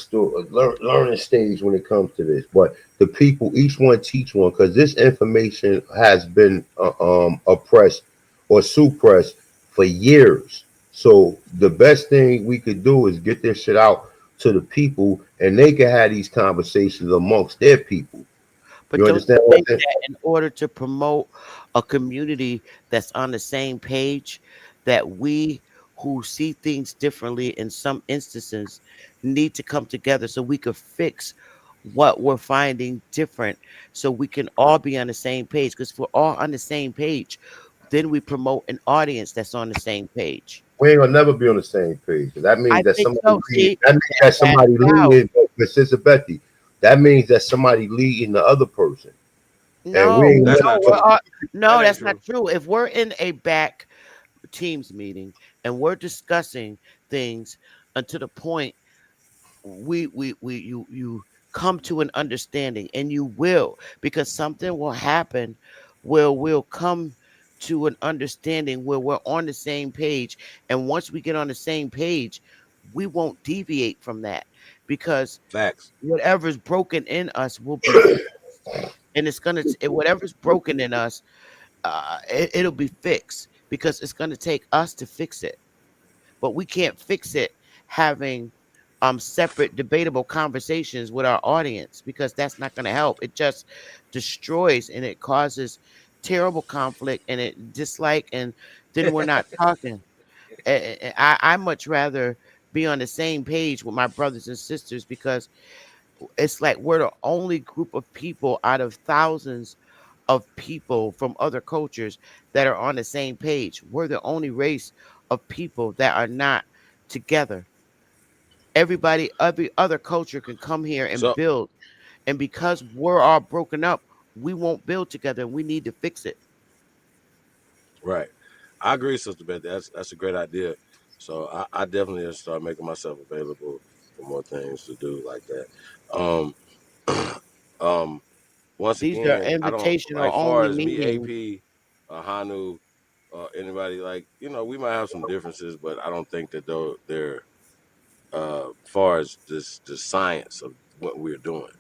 stage when it comes to this. But the people, each one teach one, because this information has been oppressed or suppressed for years. So the best thing we could do is get this shit out to the people, and they can have these conversations amongst their people. But You don't understand you what I'm think saying? that in order to promote a community that's on the same page, that we who see things differently in some instances need to come together so we could fix what we're finding different so we can all be on the same page? Because if we're all on the same page, then we promote an audience that's on the same page. We ain't gonna never be on the same page. That I means that think somebody so. leading. See, That means that that's somebody how. leading. But Sister Betty, that means that somebody leading the other person, and we No, ain't That's never not no, true. no, That ain't that's not true. true. If we're in a back teams meeting and we're discussing things until the point we you come to an understanding and you will because something will happen where we'll come to an understanding where we're on the same page and once we get on the same page we won't deviate from that because Facts. whatever's broken in us will be fixed and it's gonna whatever's broken in us it'll be fixed because it's gonna take us to fix it but we can't fix it having separate debatable conversations with our audience because that's not going to help. It just destroys and it causes terrible conflict and it dislike and then we're not talking. I much rather be on the same page with my brothers and sisters because it's like we're the only group of people out of thousands of people from other cultures that are on the same page. We're the only race of people that are not together. every other culture can come here and So build. And because we're all broken up, we won't build together. And we need to fix it. right, I agree, Sister Beth. That's a great idea. So I definitely have to start making myself available for more things to do like that. Um, um, once These are again, I don't invitational like far only as me, meetings. AP, Hanu, anybody like we might have some differences, but I don't think that though they're far as this the science of what we're doing.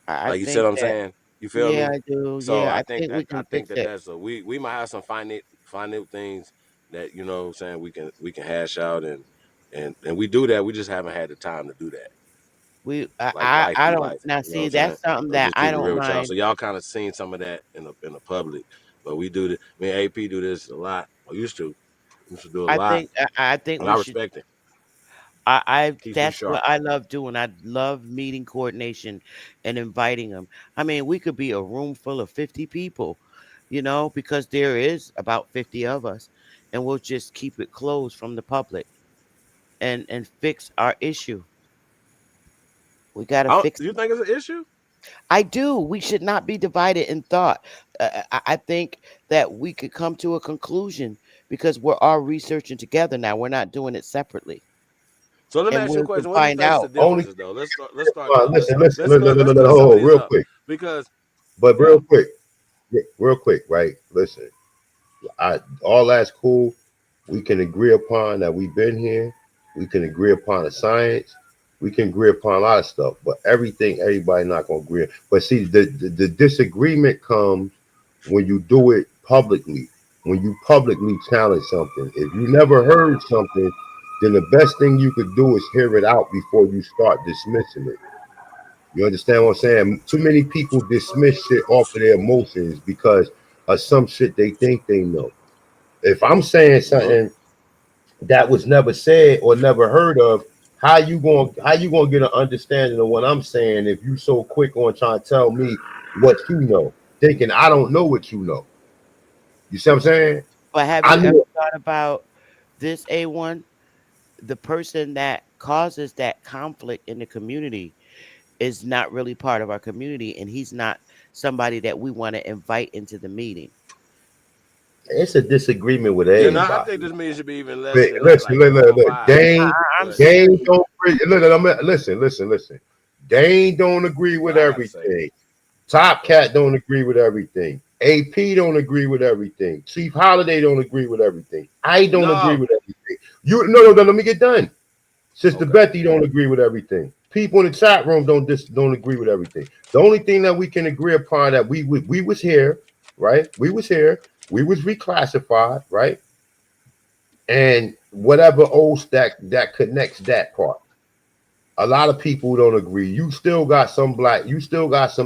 I Like you said, think what I'm that, saying, you feel yeah, me? I do. So Yeah, I I think think we that can fix it. that's a we might have some finite things that what I'm saying we can hash out and we do that. We just haven't had the time to do that. Like life I be don't life, now you know what see I'm saying? that's something Let's that just I keep it don't real with y'all. mind. So y'all kind of seen some of that in the public, but we do the me and AP do this a lot. Or used to do a lot, I think and we I should. respect it. I Keeps me That's what sharp. I love doing. I love meeting coordination and inviting them. I mean, we could be a room full of 50 people, because there is about 50 of us, and we'll just keep it closed from the public and fix our issue. We got to fix You it. think it's an issue? I do. We should not be divided in thought. I think that we could come to a conclusion because we're all researching together now. We're not doing it separately, So let me and ask you a we can question. What do you find think is the out. Only differences though? Let's start there. listen, listen, Let's look, clear some of hold, these real up quick. because But yeah. real quick, right? Listen, all that's cool. We can agree upon that we've been here. We can agree upon the science. We can agree upon a lot of stuff, but everybody not gonna agree. But see, the disagreement comes when you do it publicly. When you publicly challenge something. If you never heard something, then the best thing you could do is hear it out before you start dismissing it. You understand what I'm saying? Too many people dismiss shit off of their emotions because of some shit they think they know. If I'm saying Well, something that was never said or never heard of, how you gonna get an understanding of what I'm saying if you so quick on trying to tell me what you know, thinking I don't know what you know. You see what I'm saying? But have I you ever knew thought about this, A1? The person that causes that conflict in the community is not really part of our community, and he's not somebody that we want to invite into the meeting. it's a disagreement with I think everybody. this means should be even less But than listen, like four or look. five. I'm But Dane serious. don't listen. Dane don't agree what with I gotta say, everything. Top go ahead. Cat don't agree with everything. AP don't agree with everything. Chief Holiday don't agree with everything. I don't agree No. with everything. You no, let me get done. Sister Okay. Bethy don't agree with everything. People in the chat room don't agree with everything. The only thing that we can agree upon that we was here, right? We was here. We was reclassified, right? And whatever else that connects that part. A lot of people don't agree. You still got some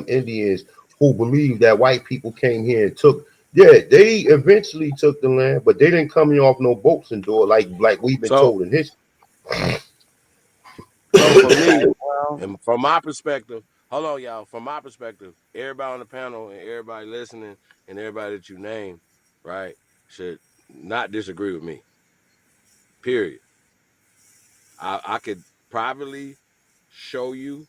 Indians who believe that white people came here and took. Yeah, they eventually took the land, but they didn't come here off no boats and do it like we've been So told in history. for me, Well, and from my perspective, hold on, y'all. From my perspective, everybody on the panel and everybody listening and everybody that you name, right, should not disagree with me. Period. I could privately show you.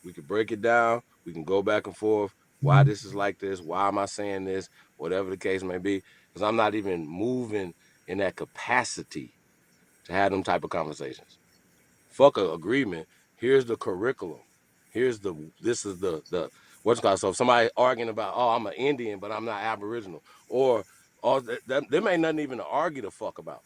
We could break it down. We can go back and forth. Why this is like this? Why am I saying this? Whatever the case may be, because I'm not even moving in that capacity to have them type of conversations. Fuck a agreement. Here's the curriculum. Here's the this is the what's called. So if somebody arguing about, oh, I'm an Indian, but I'm not Aboriginal, or there ain't nothing even to argue the fuck about.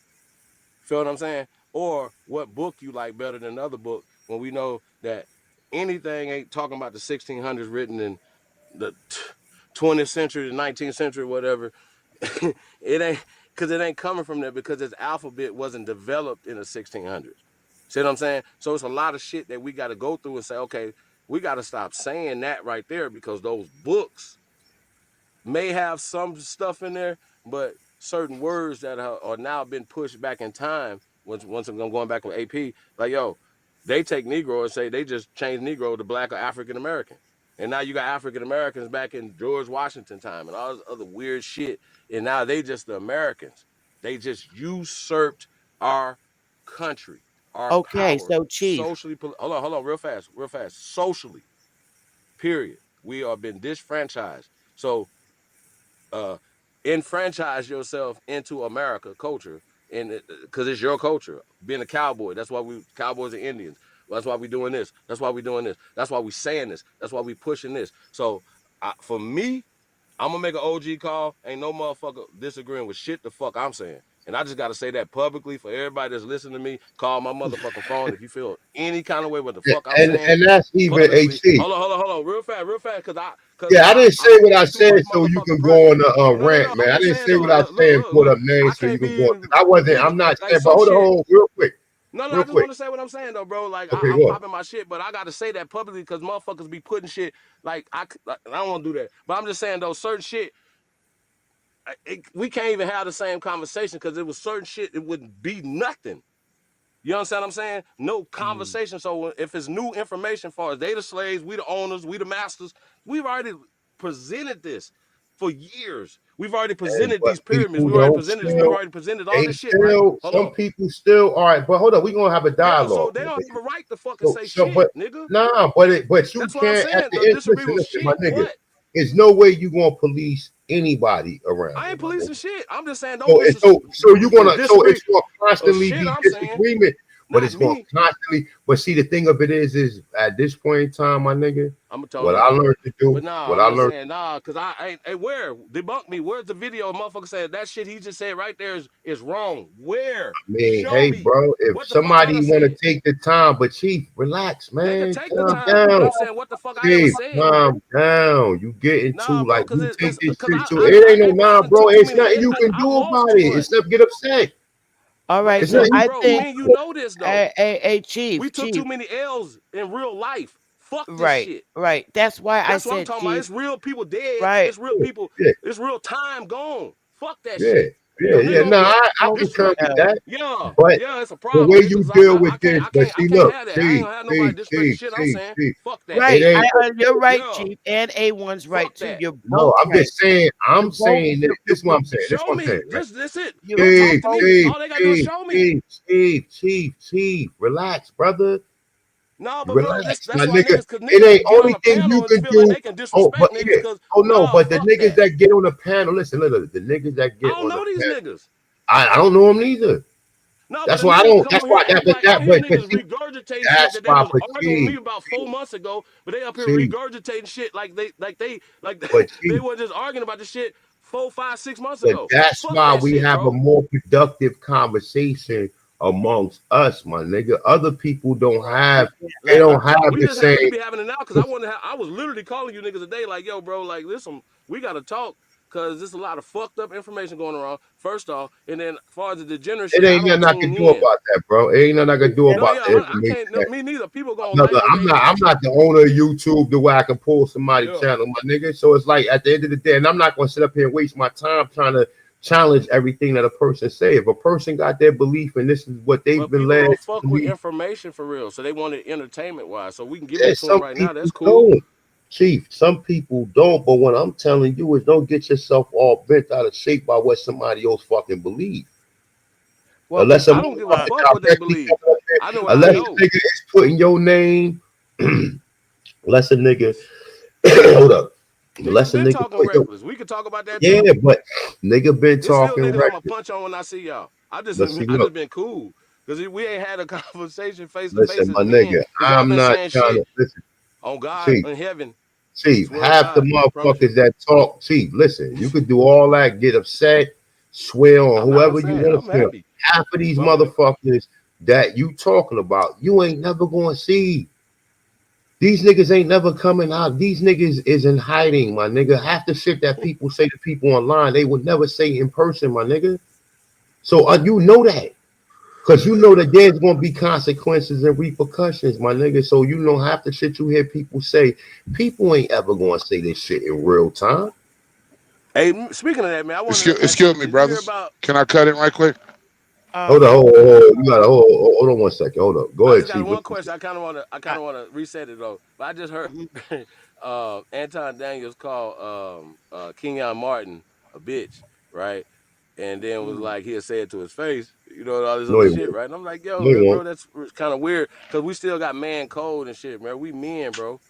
Feel what I'm saying? Or what book you like better than another book when we know that anything ain't talking about the 1600s written in the 20th century, the 19th century, whatever. It ain't because it ain't coming from there because its alphabet wasn't developed in the 1600s. See what I'm saying? So it's a lot of shit that we got to go through and say, okay, we got to stop saying that right there because those books may have some stuff in there, but certain words that are now been pushed back in time. Once I'm going back with AP, like yo, they take Negro and say they just changed Negro to Black or African American, and now you got African Americans back in George Washington time and all this other weird shit, and now they just the Americans. They just usurped our country. Our Okay, power so Chief. socially. Hold on, real fast. Socially, period. We are been disfranchised. So uh enfranchise yourself into America culture, and because it's your culture, being a cowboy. That's why we cowboys and Indians. That's why we doing this. That's why we doing this. That's why we saying this. That's why we pushing this. So for me, I'm gonna make an OG call. Ain't no motherfucker disagreeing with shit the fuck I'm saying. And I just gotta say that publicly for everybody that's listening to me. Call my motherfucking phone if you feel any kind of way what the fuck I'm saying And that's even a publicly. chief. Hold on, real fast, cause Yeah, I didn't say I'm what I way too much said so you motherfucking can go present. on the No. rant, man. I'm I just didn't saying say though. what I said and put up I names so you can't can go. be I wasn't. nigga I'm not like saying. But some shit. real quick, No, I real just quick. want to say what I'm saying though, bro. Like Okay, I'm go. popping my shit, but I gotta say that publicly because motherfuckers be putting shit like I don't want to do that. But I'm just saying though, certain shit we can't even have the same conversation because it was certain shit it wouldn't be nothing. You understand what I'm saying? No conversation. So if it's new information, far as they the slaves, we the owners, we the masters, we've already presented this for years. We've already And presented but these pyramids. people We already don't presented this. We've still. already presented all They this shit, right? still. Hold Some on. people still. All right, but hold on. We're gonna have a Yeah, so dialogue. they My don't have nigga. a right to fucking So say so, shit, but nigga. nah, but you That's what I'm can't at saying. the end. Disagree Listen, with my shit. nigga. What? There's no way you gonna police anybody around I here, ain't my nigga. policing shit. I'm just saying don't So you and gonna so disagree it's gonna of constantly shit be I'm saying. disagreement, but Not it's gonna me. constantly. But see, the thing of it is at this point in time, my nigga, I'm gonna tone what it I down. learned to do, But nah, what I'm I just learned. saying, nah, cause I ain't hey, where? Debunk me. Where's the video? Motherfucker said that shit he just said right there is wrong. Where? I mean, Show hey, me. bro, if What the fuck I done somebody want to said? take the time, but Chief, relax, They could man, take the calm time, but down. I'm saying what the fuck I ever Chief, said. calm down. You get into Nah, bro, like cause you take it's this cause shit too. I It ain't hey no bro, I nah, done bro. took too It's many nothing you can I do lost about too it. It's much. not get upset. All But right, It's so nothing listen, you I bro, can think, me and you do. know this though. We Chief, took Chief, too many L's in real life. Fuck this right, shit. right. That's why I That's what I'm said, talking about. Chief, It's real people dead. right. It's real people. Yeah, It's real time gone. Fuck that yeah, shit. yeah, Nigga yeah. gonna No, be I concur with disrespecting. that. Yeah, But yeah, it's a the problem, way nigga. you Cause deal with this, but I see, can't look, have that. I ain't Chief, gonna have nobody Chief, disrespect the Chief, shit I'm Chief, saying. Chief. Fuck that. It Right. ain't. You're right, Yeah, Chief, and A1's right fuck too. that. You're No, both I'm right. just saying. You're I'm both. saying that You're this is what I'm saying. This is Show what I'm saying, me. right? Just that's it. you're Don't talk Chief, to both. me. Chief, All they gotta do is Chief, show me. Chief. Relax, brother. No, but bro, this Relax, my that's why nigga. niggas, cause It niggas ain't get on only a thing you panel and can feel like do. they can Oh, but disrespect niggas, yeah. cause Oh no, nah, but the fuck niggas that. that get on the panel, listen, the niggas that I get don't on the know these panel, niggas. I don't know them neither. No, but That's the why I niggas don't. come That's on here why that. acting like I hear But niggas see, regurgitating shit that's that they why. was But arguing with me about 4 months ago, but they up here Chief, regurgitating shit like but they Chief. were just arguing about this shit 4, 5, 6 months But ago. that's Fuck why that we shit, have a bro. more productive conversation amongst us, my nigga. Other people don't have. They Like don't have we the just happen to same. be having it now because I was literally calling you niggas today, like, yo, bro, like, listen, we gotta talk because there's a lot of fucked up information going around. First off, and then as far as the It degeneracy, I ain't don't nothing I can tune do in. about that, bro. It ain't nothing I can do And No, about yeah, the I information. can't. Me neither. People gonna Another, like what they. I'm not the owner of YouTube the way I can pull somebody Yeah, channel, my nigga. So it's like at the end of the day, and I'm not gonna sit up here and waste my time trying to challenge everything that a person say. If a person got their belief and this is what they've but been people led don't to fuck with believe, information for real, so they want it entertainment wise. So we can give yeah, it to them some right now. people That's cool. don't. Chief, some people don't, but what I'm telling you is don't get yourself all bent out of shape by what somebody else fucking believe. what we Unless a I do, don't give a motherfucker fuck what they directly believe. coming up there, I know what I unless know. a nigga is putting your name, unless a nigga, hold up, Niggas unless a been nigga talking put your, reckless. We could talk about that yeah, too. but nigga been It's still talking niggas I'm gonna reckless. punch on when I see y'all. Let's see, I look, just been cool because we ain't had a conversation face to face listen, as my men nigga, because y'all I'm been not saying trying shit to listen, on God Chief. in heaven. Chief, Swear to half the God, promise you. motherfuckers that talk, Chief, listen, you could do all that, get upset, swear on I'm not whoever you upset. want to I'm swear. happy. Half of these Fuck with it. motherfuckers that you talking about, you ain't never gonna see. These niggas ain't never coming out. These niggas is in hiding, my nigga. Half the shit that people say to people online, they would never say in person, my nigga. So you know that. Because you know that there's going to be consequences and repercussions, my nigga. So you know half the shit you hear people say, people ain't ever going to say this shit in real time. Hey, speaking of that, man, I wanted to ask Excuse you. me, Did you hear brothers. about? Can I cut in right quick? Hold on, yeah, You gotta hold on 1 second. Hold up. Go I ahead, just got Chief. What one you say? question. I I, kind of want to reset it though. But I just heard mhm. Anton Daniels call Kenyon Martin a bitch, right? and then was like he'll say it to his face, all this No, other he shit, won't. right? And I'm like, yo, No, he bro, won't. that's kind of weird because we still got man code and shit, man. We men, bro.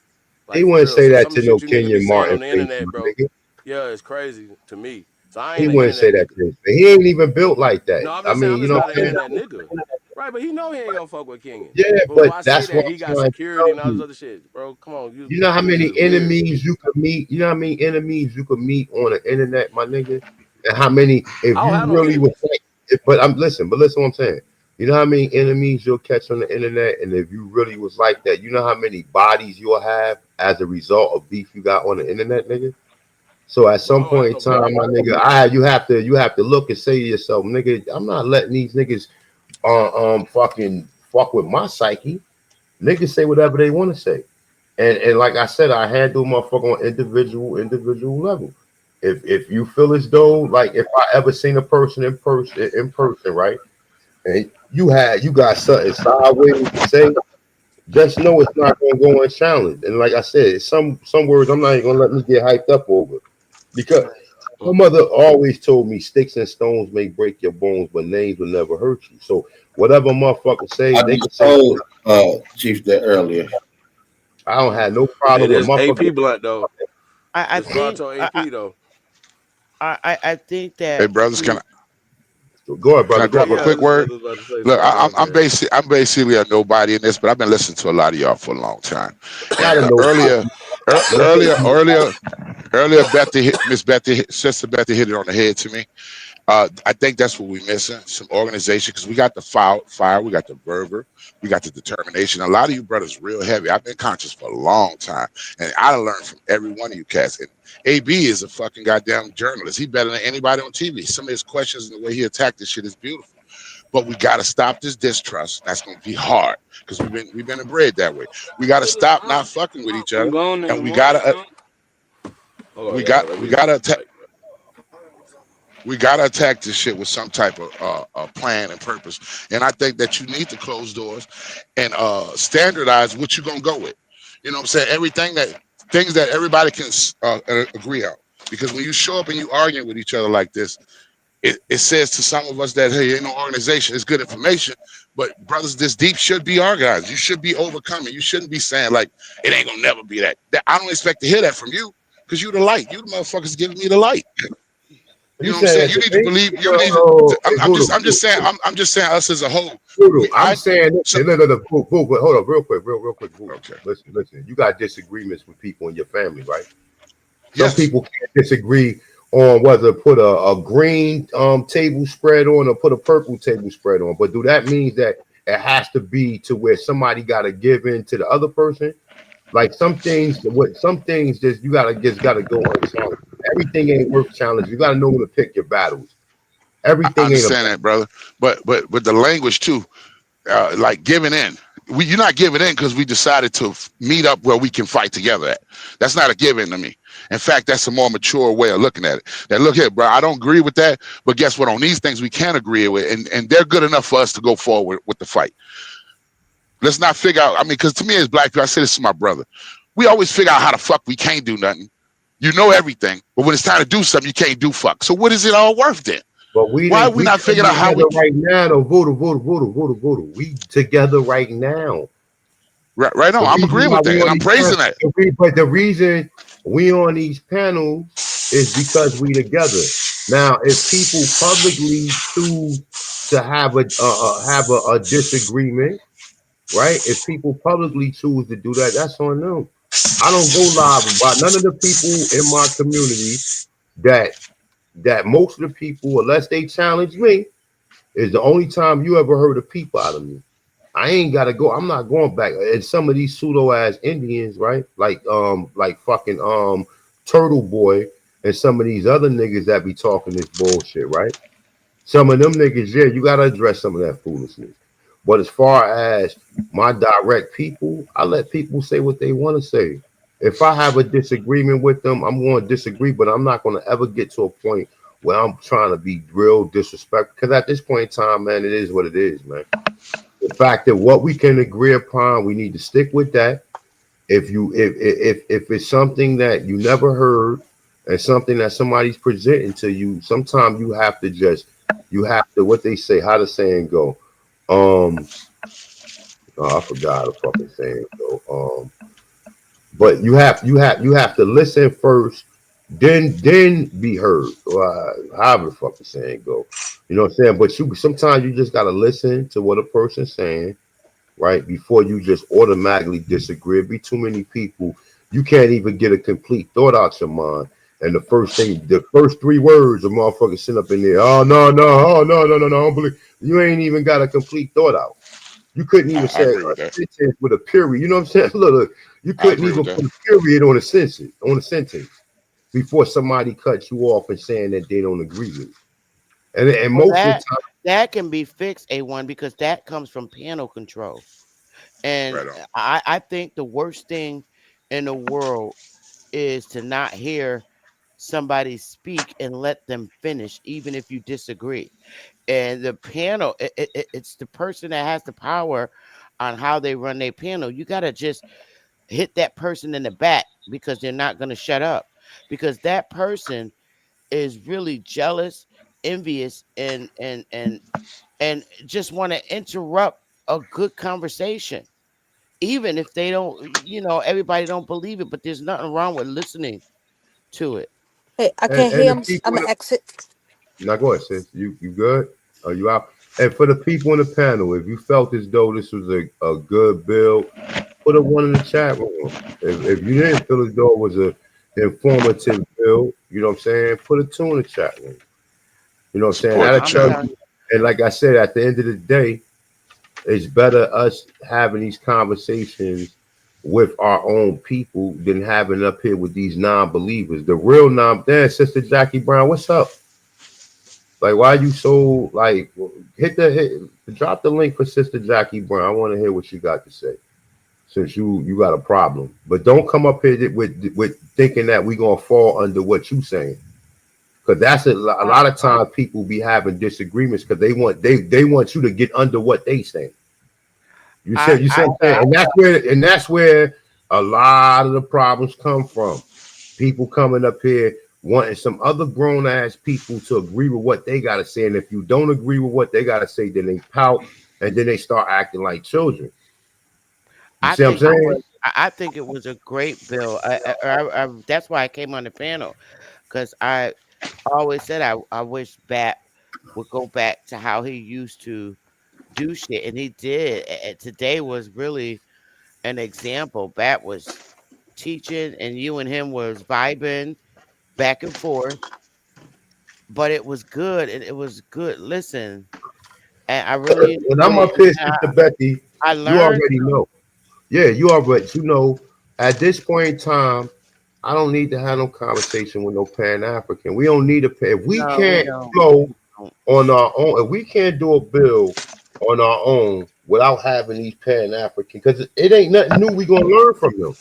He Like for wouldn't real. say So that some of to the no shit you niggas be Kenyon saying Martin on the face, internet, my bro, nigga. yeah, it's crazy to me. So I He ain't an wouldn't say internet that nigga. to his face. He ain't even built like that. No, I'm I just saying mean, I'm you just know not what an I'm saying? internet nigga. Right, but he know he ain't gonna fuck with Kenyon. Yeah, But but why I say that's that what he I'm got trying to security tell and all this you. other shit, bro. Come on, you You know how niggas many is weird. enemies you could meet? You know how many enemies you could meet on the internet, my nigga? And how many, if I don't you have no really was enemies. like, but listen what I'm saying. You know how many enemies you'll catch on the internet? And if you really was like that, you know how many bodies you'll have as a result of beef you got on the internet, nigga? So at Bro, I some don't have point in no beef. time, my nigga, you have to look and say to yourself, nigga, I'm not letting these niggas fucking fuck with my psyche. Niggas say whatever they want to say. And like I said, I handle motherfucker on individual level. If you feel as though like if I ever seen a person in person, right? And you got something sideways to say, just know it's not gonna go unchallenged. And like I said, some words I'm not even gonna let me get hyped up over. Because my mother always told me sticks and stones may break your bones, but names will never hurt you. So whatever motherfuckers say, I they can just say. told Chief that earlier. I don't have no Hey, problem with this motherfuckers. AP blunt though. I This think Pronto AP though. I think Hey, that brothers, can I, Go ahead, can I brother. Go ahead, drop a Yeah, brother. quick this word? brother's about to say Look, something. Go ahead. I'm basically a nobody in this, but I've been listening to a lot of y'all for a long time. And Not a no earlier, problem. ear- Let earlier, them earlier, earlier, Miss Betty, Sister Betty hit it on the head to me. I think that's what we're missing, some organization, because we got the fire, we got the fervor, we got the determination. A lot of you brothers real heavy. I've been conscious for a long time, and I learned from every one of you cats. And AB is a fucking goddamn journalist. He better than anybody on TV. Some of his questions and the way he attacked this shit is beautiful. But we got to stop this distrust. That's going to be hard because we've been bred that way. We got to stop not fucking with each I'm other, going in and the we got morning. to Hold on, we y'all. got Let we me got mute to this attack. mic. We gotta attack this shit with some type of plan and purpose. And I think that you need to close doors and standardize what you're gonna go with. You know what I'm saying? Things that everybody can agree on. Because when you show up and you arguing with each other like this, it says to some of us that hey, ain't no organization, it's good information. But brothers this deep should be organized. You should be overcoming. You shouldn't be saying like it ain't gonna never be that. I don't expect to hear that from you because you the light. You the motherfuckers giving me the light. You You know what I'm saying saying? that You to need to me? believe. You need Oh, to. I'm, hey, I'm voodoo, just. I'm just saying. I'm just saying. Us as a whole. voodoo. I'm I saying this. so Hey, look, voodoo, hold up, real quick, voodoo. okay. Listen. You got disagreements with people in your family, right? Some Yes. people can't disagree on whether to put a green table spread on or put a purple table spread on. But do that mean that it has to be to where somebody got to give in to the other person? Like some things just you gotta go unchallenged. Everything ain't worth challenge. You gotta know when to pick your battles. I Everything ain't a understand that, brother. But the language too, like giving in. You're not giving in because we decided to meet up where we can fight together at. That's not a give in to me. In fact, that's a more mature way of looking at it. That look here, bro, I don't agree with that, but guess what? On these things we can agree with, and they're good enough for us to go forward with the fight. Let's not figure out. I mean, because to me as black people, I say this to my brother. We always figure out how the fuck we can't do nothing. You know everything, but when it's time to do something, you can't do fuck. So what is it all worth then? but Why are we we not coming figuring out how we together right now though. Voodoo. We together right now. right The on? I'm reason agreeing why with we that, and on I'm these praising that. but the reason we on these panels is because we together. Now, if people publicly choose to have a disagreement, right? If people publicly choose to do that, that's on them. I don't go live about none of the people in my community that most of the people, unless they challenge me, is the only time you ever heard a peep out of me. I ain't gotta go. I'm not going back. And some of these pseudo ass Indians, right? Like fucking Turtle Boy and some of these other niggas that be talking this bullshit, right? Some of them niggas, yeah, you gotta address some of that foolishness. But as far as my direct people, I let people say what they want to say. If I have a disagreement with them, I'm going to disagree, but I'm not going to ever get to a point where I'm trying to be real disrespectful. Because at this point in time, man, it is what it is, man. The fact that what we can agree upon, we need to stick with that. If it's something that you never heard and something that somebody's presenting to you, sometimes you have to just, you have to, what they say, how the saying go. Um, oh, I forgot the fucking saying go. But you have to listen first, then be heard. Or however the fuck the saying go. You know what I'm saying? But you sometimes you just gotta listen to what a person's saying, right? Before you just automatically disagree. Be too many people, you can't even get a complete thought out your mind. And the first three words, a motherfucker sit up in there. Oh no, no, oh no, no, no, no, I don't believe you ain't even got a complete thought out. You couldn't even I say agree a with that. sentence with a period. You know what I'm saying? Look, you I couldn't agree with even that. put a period on a sentence before somebody cuts you off and saying that they don't agree with it. And Well, most of the time, that can be fixed, A1, because that comes from panel control. And Right on. I think the worst thing in the world is to not hear somebody speak and let them finish, even if you disagree. And the panel, it's the person that has the power on how they run their panel. You got to just hit that person in the back because they're not going to shut up, because that person is really jealous, envious, and just want to interrupt a good conversation, even if they don't, everybody don't believe it, but there's nothing wrong with listening to it. Hey, I and, can't and hear the him. people I'm in gonna the exit. now go ahead, sis. You good? Are you out? And for the people in the panel, if you felt as though this was a good bill, put a one in the chat room. If you didn't feel as though it was a informative bill, you know what I'm saying, put a two in the chat room. You know what I'm saying? Support I, the That'll I'm tell chat. telling you. And like I said, at the end of the day, it's better us having these conversations with our own people than having up here with these non-believers. The real damn Sister Jackie Brown, what's up? Like, why you so like drop the link for Sister Jackie Brown. I want to hear what you got to say. Since you got a problem, but don't come up here with thinking that we gonna fall under what you saying, because that's a you. lot of times people be having disagreements because they want you to get under what they say. You see what I'm saying, and that's where a lot of the problems come from. People coming up here wanting some other grown ass people to agree with what they gotta say, and if you don't agree with what they gotta say, then they pout and then they start acting like children. You I see what I'm think it saying? was. I think it was a great bill. That's why I came on the panel, because I always said I wish Bat would go back to how he used to do shit, and he did. Today was really an example. Bat was teaching, and you and him was vibing back and forth, but it was good, and it was good. Listen, and I really When I'm enjoyed up it. here, Sister Betty, I you learned. already know. Yeah, you already at this point in time, I don't need to have no conversation with no Pan African. We don't need a if we No, we can't don't. flow We don't. on our own, if we can't do a bill on our own without having these Pan African, because it ain't nothing new we gonna learn from them.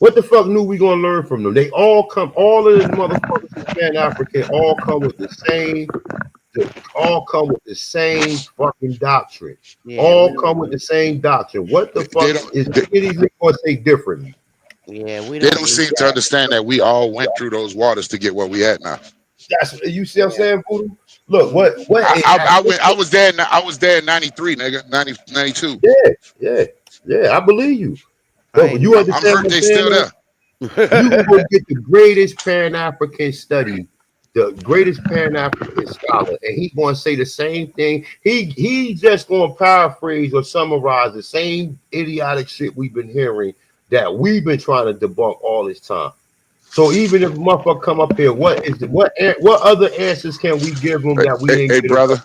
What the fuck new we gonna learn from them? They all of the motherfuckers who Pan African all come with the same fucking doctrine. Yeah, we All don't. come with the same doctrine. What the They fuck don't. is They, any of these niggas gonna say differently? Yeah, we they don't don't need seem to that. understand that we all went through those waters to get where we at now. That's you see what I'm Yeah. saying, Voodoo? Look, Mhm. what I went. I was there. I was there in '93, nigga. 92. yeah, yeah, yeah, I believe you. I But ain't you I'm understand hurt. what I'm They saying still though? there. You can go get the greatest Pan African study, the greatest Pan African scholar, and he gonna say the same thing. He just gonna paraphrase or summarize the same idiotic shit we've been hearing that we've been trying to debunk all this time. So even if motherfucker come up here, what other answers can we give him Hey, that we hey, didn't hey, get enough? brother.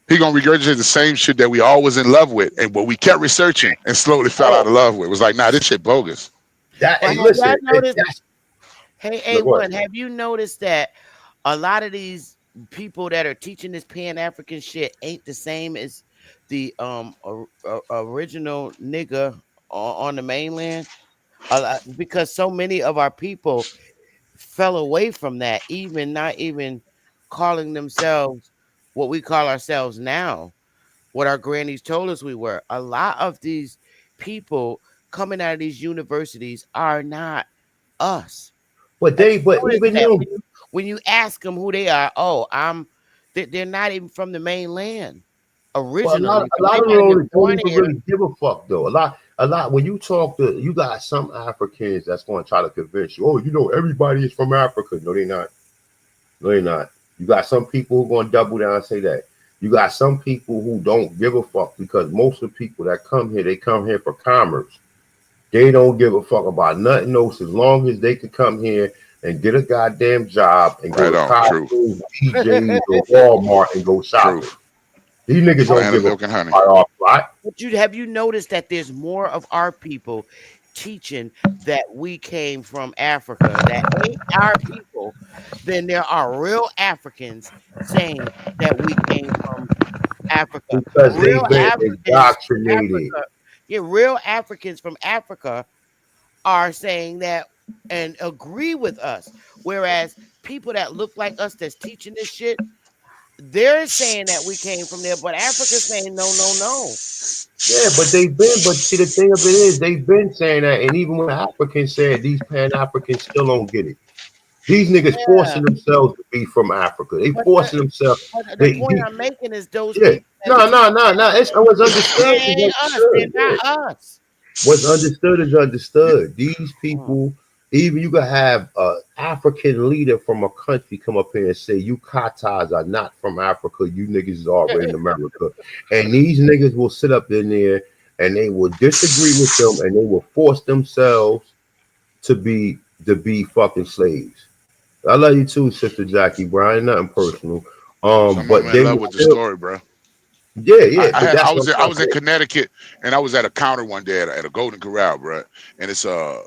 He gonna regurgitate the same shit that we all was in love with, and what we kept researching and slowly fell out Oh, of love with. It was like, nah, this shit bogus. that Well, hey, have listen, y'all noticed? that's Hey, no go A1, have you noticed that a lot of these people that are teaching this Pan African shit ain't the same as the original nigga on the mainland? Because so many of our people fell away from that, even not even calling themselves what we call ourselves now, what our grannies told us we were. A lot of these people coming out of these universities are not us. But Have they, you but noticed even that them, when you ask them who they are, oh, they're not even from the mainland but originally. a They lot might of them not have been don't born even here. really give a fuck though. A lot. When you talk to, you got some Africans that's going to try to convince you. Oh, you know, everybody is from Africa. No, they not. No, they not. You got some people who going to double down and say that. You got some people who don't give a fuck because most of the people that come here, they come here for commerce. They don't give a fuck about nothing else as long as they can come here and get a goddamn job and go Right to on. Truth. Costco, BJ's, or Walmart and go shopping. Truth. These niggas don't Land of give a milk fuck and honey. about our plot. But have you noticed that there's more of our people teaching that we came from Africa that ain't our people than there are real Africans saying that we came from Africa. Because Real they've been Africans from indoctrinated. Africa, yeah, real Africans from Africa are saying that and agree with us. Whereas people that look like us that's teaching this shit, they're saying that we came from there, but Africa's saying no, no, no. Yeah, but they've been, but see, the thing of it is, they've been saying that, and even when Africans said these Pan Africans still don't get it. These niggas Yeah. forcing themselves to be from Africa. They But forcing themselves. the They, point I'm making is those yeah. people that's No, no, teaching no, no. It's what's understood they is ain't us. They're understood. Yeah. not us. What's understood is understood. These Mm. people, even you can have a African leader from a country come up here and say, "You Katas are not from Africa. You niggas is already in America," and these niggas will sit up in there and they will disagree with them and they will force themselves to be fucking slaves. I love you too, Sister Jackie Brian. Nothing personal. Some of them But in they love will with the still, story, bro. yeah, yeah. I But had that's what I'm I trying was to in say. Connecticut and I was at a counter one day at a Golden Corral, bro. And it's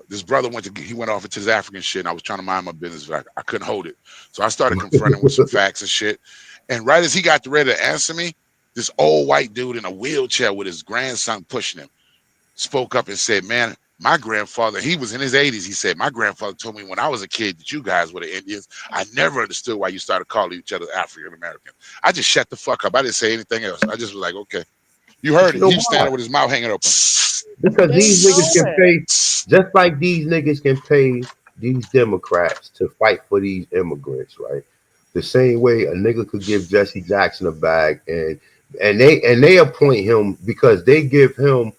this brother he went off into his African shit, and I was trying to mind my business, but I couldn't hold it. So I started confronting with some facts and shit. And right as he got ready to answer me, this old white dude in a wheelchair with his grandson pushing him spoke up and said, "Man, my grandfather, he was in his 80s. He said, my grandfather told me when I was a kid that you guys were the Indians. I never understood why you started calling each other African Americans." I just shut the fuck up. I didn't say anything else. I just was like, okay. You But heard you it. know He was why? standing with his mouth hanging open. Because They these niggas know can it. pay, just like these niggas can pay these Democrats to fight for these immigrants, right? The same way a nigga could give Jesse Jackson a bag and they appoint him because they give him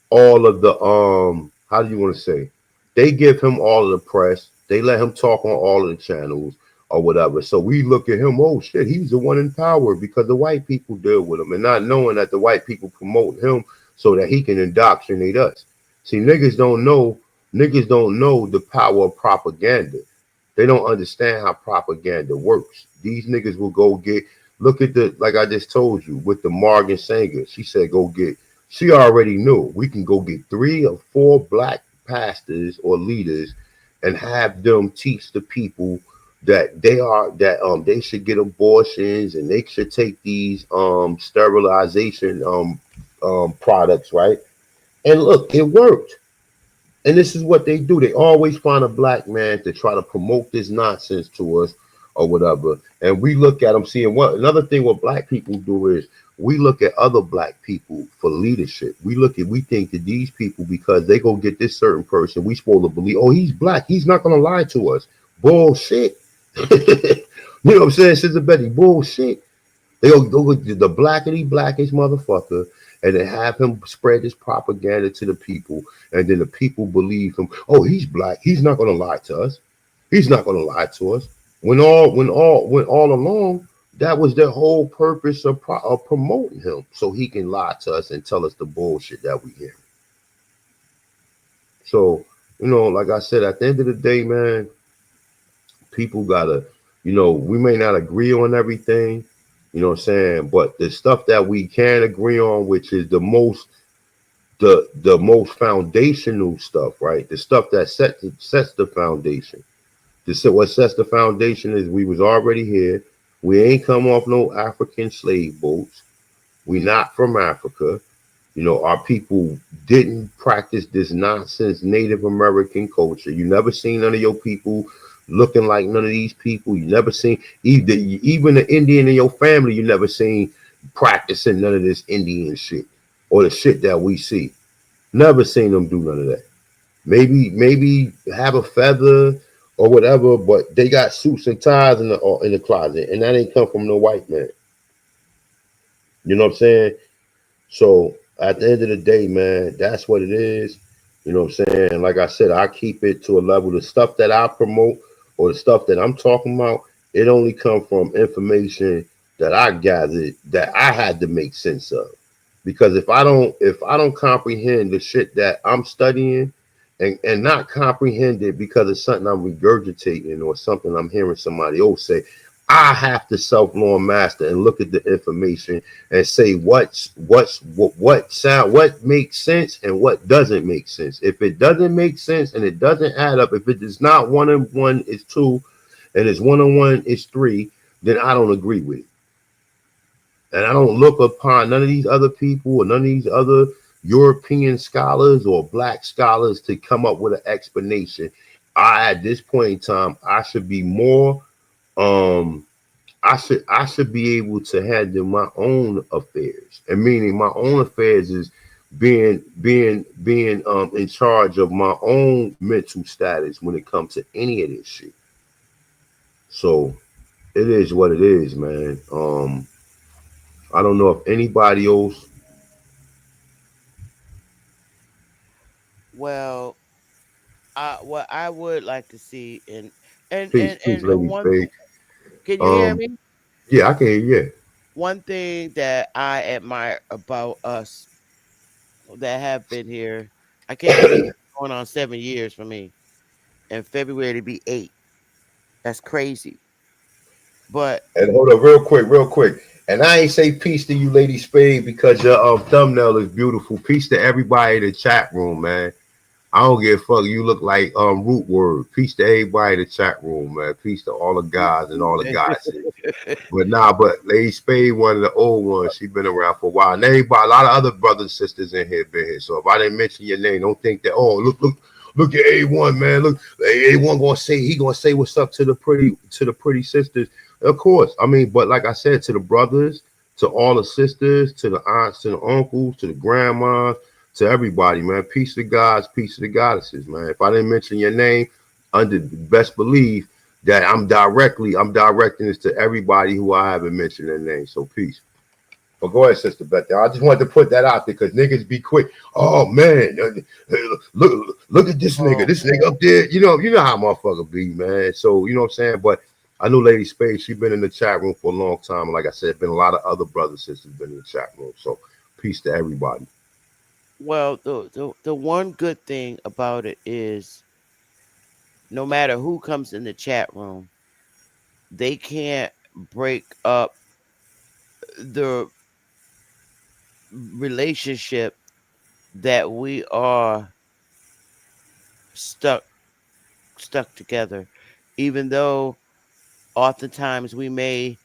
all of the how do you want to say, they give him all of the press, they let him talk on all of the channels or whatever, so we look at him, oh shit, he's the one in power because the white people deal with him and not knowing that the white people promote him so that he can indoctrinate us. See, niggas don't know the power of propaganda. They don't understand how propaganda works. These niggas will go get, look at the, like I just told you with the Morgan Sanger. She said, go get, she already knew we can go get 3 or 4 black pastors or leaders and have them teach the people that they should get abortions and they should take these sterilization products, right? And look, it worked. And this is what they do. They always find a black man to try to promote this nonsense to us or whatever. And we look at them seeing what another thing what black people do is we look at other black people for leadership. We think that these people, because they go get this certain person, we supposed to believe, oh, he's black. He's not gonna lie to us. Bullshit. You know what I'm saying? Sister Betty, bullshit. They'll go with the blackest motherfucker and then have him spread this propaganda to the people. And then the people believe him. Oh, he's black. He's not going to lie to us. He's not going to lie to us. When all along, that was their whole purpose of promoting him so he can lie to us and tell us the bullshit that we hear. So, like I said, at the end of the day, man, people gotta, we may not agree on everything, you know what I'm saying, but the stuff that we can agree on, which is the most foundational stuff, right? The stuff that sets the foundation. What sets the foundation is we was already here. We ain't come off no African slave boats. We not from Africa. Our people didn't practice this nonsense Native American culture. You never seen none of your people looking like none of these people. You never seen even the Indian in your family. You never seen practicing none of this Indian shit or the shit that we see. Never seen them do none of that. Maybe have a feather or whatever, but they got suits and ties in the closet, and that ain't come from no white man. You know what I'm saying? So at the end of the day, man, that's what it is. You know what I'm saying? Like I said, I keep it to a level. The stuff that I promote or the stuff that I'm talking about, it only come from information that I gathered that I had to make sense of. Because if I don't comprehend the shit that I'm studying and not comprehend it because it's something I'm regurgitating or something I'm hearing somebody else say, I have to self-law master and look at the information and say what makes sense and what doesn't make sense. If it doesn't make sense and it doesn't add up, if it is not one and one is two and it's one and one is three, then I don't agree with it. And I don't look upon none of these other people or none of these other European scholars or black scholars to come up with an explanation. At this point in time, I should be more um I should be able to handle my own affairs. And meaning my own affairs is being in charge of my own mental status when it comes to any of this shit. So it is what it is, man. I don't know if anybody else. Well, what I would like to see, and Peace, and peace, and lady one, Spade. can you hear Um, me? yeah, I can hear you. One thing that I admire about us that have been here, I can't believe it's going on 7 years for me. In February to be 8. That's crazy. But And hold up, real quick, real quick. And I ain't say peace to you, Lady Spade, because your thumbnail is beautiful. Peace to everybody in the chat room, man. I don't give a fuck. You look like root word. Peace to everybody in the chat room, man. Peace to all the guys and all the goddesses. But nah, but Lady Spade, one of the old ones, she been around for a while. And everybody, a lot of other brothers and sisters in here been here. So if I didn't mention your name, don't think that, oh, look at A1, man. Look, A1 gonna say what's up to the pretty sisters. Of course. I mean, but like I said, to the brothers, to all the sisters, to the aunts, to the uncles, to the grandmas, to everybody, man. Peace to the gods, peace to the goddesses, man. If I didn't mention your name, under best believe that I'm directing this to everybody who I haven't mentioned their name. So peace. But go ahead, Sister Beth. I just wanted to put that out there because niggas be quick. Oh man, look at this nigga. oh, This nigga up there. You know how motherfucker be, man. So you know what I'm saying. But I know Lady Spade. She been in the chat room for a long time. And like I said, been a lot of other brothers sisters been in the chat room. So peace to everybody. well, the one good thing about it is no matter who comes in the chat room, they can't break up the relationship that we are stuck stuck together, even though oftentimes we may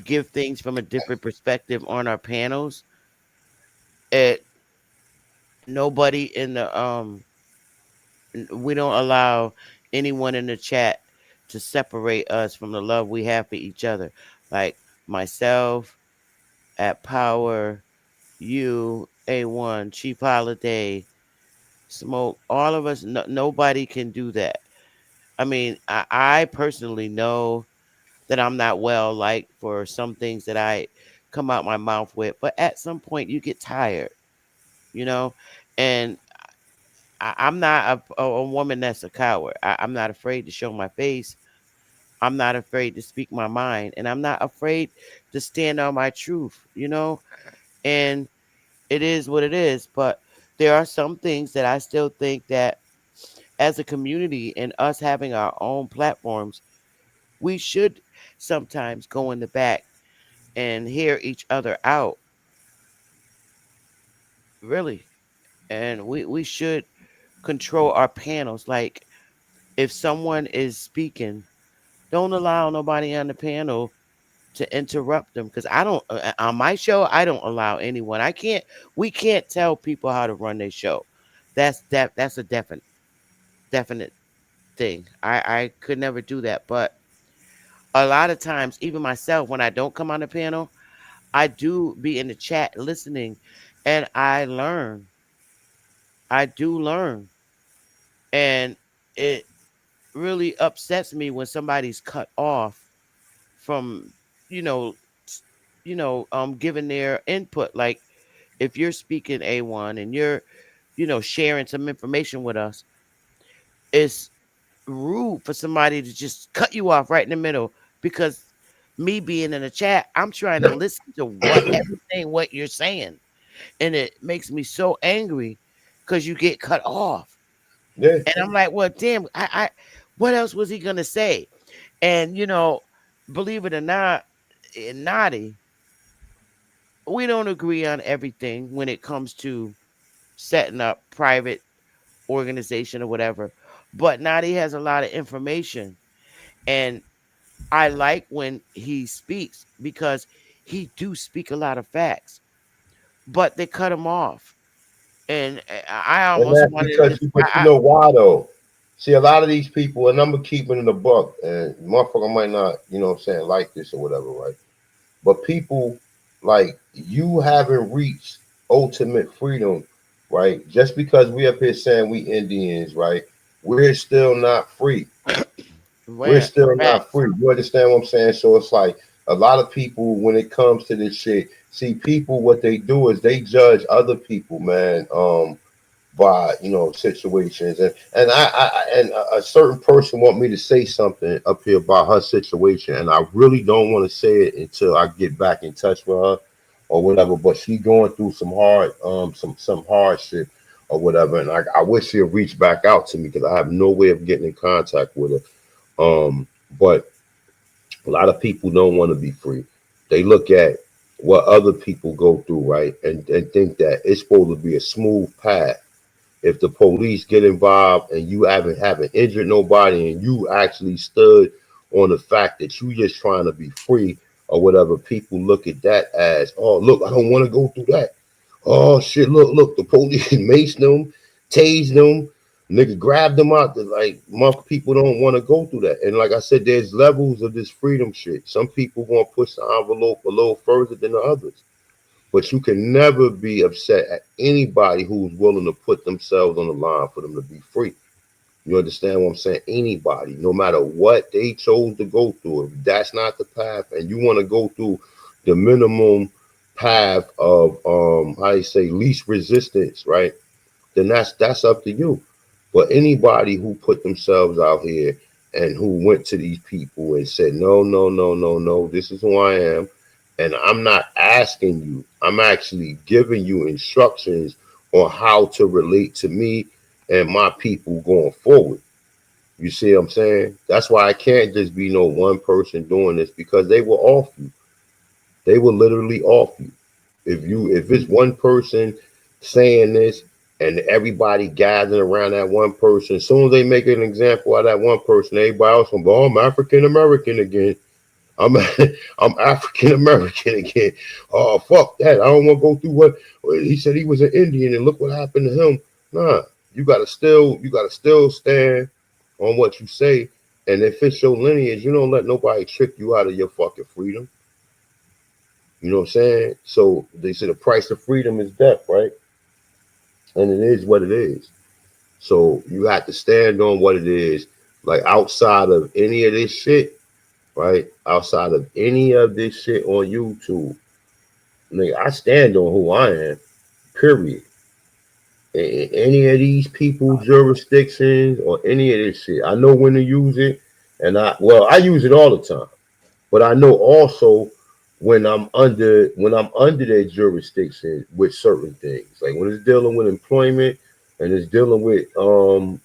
give things from a different perspective on our panels. It nobody in the we don't allow anyone in the chat to separate us from the love we have for each other. Like myself at Power, you, A1, Chief Holiday, Smoke, all of us, nobody can do that. I mean, I personally know that I'm not well like for some things that I come out my mouth with, but at some point you get tired, you know? And I'm not a woman that's a coward. I'm not afraid to show my face. I'm not afraid to speak my mind. And I'm not afraid to stand on my truth, you know? And it is what it is. But there are some things that I still think that as a community and us having our own platforms, we should sometimes go in the back and hear each other out, really. And we should control our panels. Like if someone is speaking, don't allow nobody on the panel to interrupt them because I don't on my show I don't allow anyone. I can't we can't tell people how to run their show. That's a definite thing. I could never do that. But a lot of times, even myself, when I don't come on the panel, I do be in the chat listening and I learn. I do learn. And it really upsets me when somebody's cut off from, you know, giving their input. Like if you're speaking A1 and you're, sharing some information with us, it's rude for somebody to just cut you off right in the middle because me being in a chat, I'm trying to listen to what you're saying. And it makes me so angry because you get cut off. Yeah. And I'm like, well, damn, what else was he gonna say? And believe it or not, Naughty, we don't agree on everything when it comes to setting up private organization or whatever. But Naughty has a lot of information, and I like when he speaks because he do speak a lot of facts. But they cut him off, and I And almost that's wanted to because just, but you know why though? See, a lot of these people, and I'm gonna keep it in the buck, and motherfucker might not, you know what I'm saying, like this or whatever, right? But people like you haven't reached ultimate freedom, right? Just because we up here saying we Indians, right? We're still not free. We're where still not facts. free. You understand what I'm saying? So it's like a lot of people when it comes to this shit, see people what they do is they judge other people, man. By situations and a certain person want me to say something up here about her situation and I really don't want to say it until I get back in touch with her or whatever, but she going through some hard some hardship or whatever, and I wish she'd reach back out to me because I have no way of getting in contact with her. But a lot of people don't want to be free. They look at what other people go through, right, and think that it's supposed to be a smooth path. If the police get involved and you haven't injured nobody and you actually stood on the fact that you just trying to be free or whatever, people look at that as, oh look, I don't want to go through that. Oh shit, look, the police maced them, tased them, nigga grabbed them out. Like most people don't want to go through that. And like I said, there's levels of this freedom shit. Some people gonna push the envelope a little further than the others. But you can never be upset at anybody who's willing to put themselves on the line for them to be free. You understand what I'm saying? Anybody, no matter what they chose to go through, if that's not the path, and you want to go through the minimum path of how you say least resistance, right? Then that's up to you. But anybody who put themselves out here and who went to these people and said, no, no, no, no, no, this is who I am. And I'm not asking you, I'm actually giving you instructions on how to relate to me and my people going forward. You see what I'm saying? That's why I can't just be no one person doing this because they will off you. They will literally off you. If it's one person saying this and everybody gathering around that one person, as soon as they make an example of that one person, everybody else will go, oh, I'm African American again. I'm I'm African American again. Oh fuck that. I don't want to go through what he said he was an Indian and look what happened to him. Nah, you gotta still stand on what you say. And if it's your lineage, you don't let nobody trick you out of your fucking freedom. You know what I'm saying? So they say the price of freedom is death, right? And it is what it is. So you have to stand on what it is. Like outside of any of this shit, right? Outside of any of this shit on YouTube, nigga, I stand on who I am. Period. Any of these people jurisdictions or any of this shit, I know when to use it, and I use it all the time. But I know also when I'm under their jurisdiction with certain things, like when it's dealing with employment and it's dealing with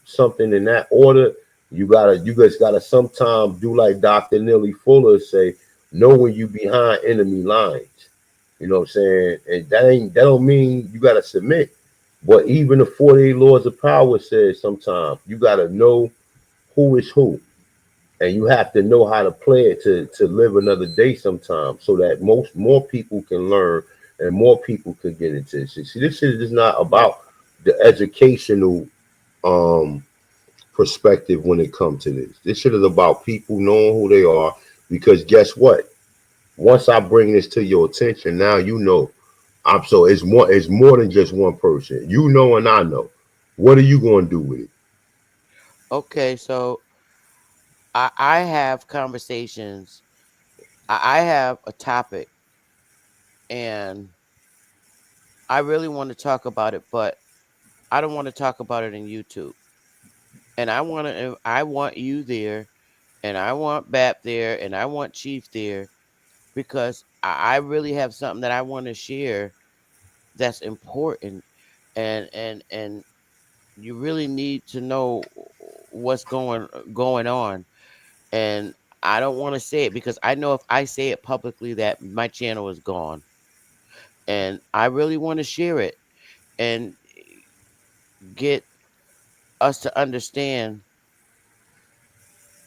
something in that order, you guys gotta sometimes do like Dr. Nelly Fuller say, know when you behind enemy lines. You know what I'm saying? And that don't mean you gotta submit. But even the 48 laws of power says sometimes you gotta know who is who, and you have to know how to play it to live another day sometimes so that more people can learn and more people can get into this. See, this shit is not about the educational um perspective when it comes to this. This shit is about people knowing who they are, because guess what? Once I bring this to your attention, now you know. It's more than just one person. You know and I know. What are you gonna do with it? Okay, so I have conversations. I have a topic, and I really want to talk about it, but I don't want to talk about it in YouTube. And I want you there, and I want Bap there, and I want Chief there, because I really have something that I want to share that's important, and you really need to know what's going on. And I don't want to say it because I know if I say it publicly that my channel is gone, and I really want to share it and get us to understand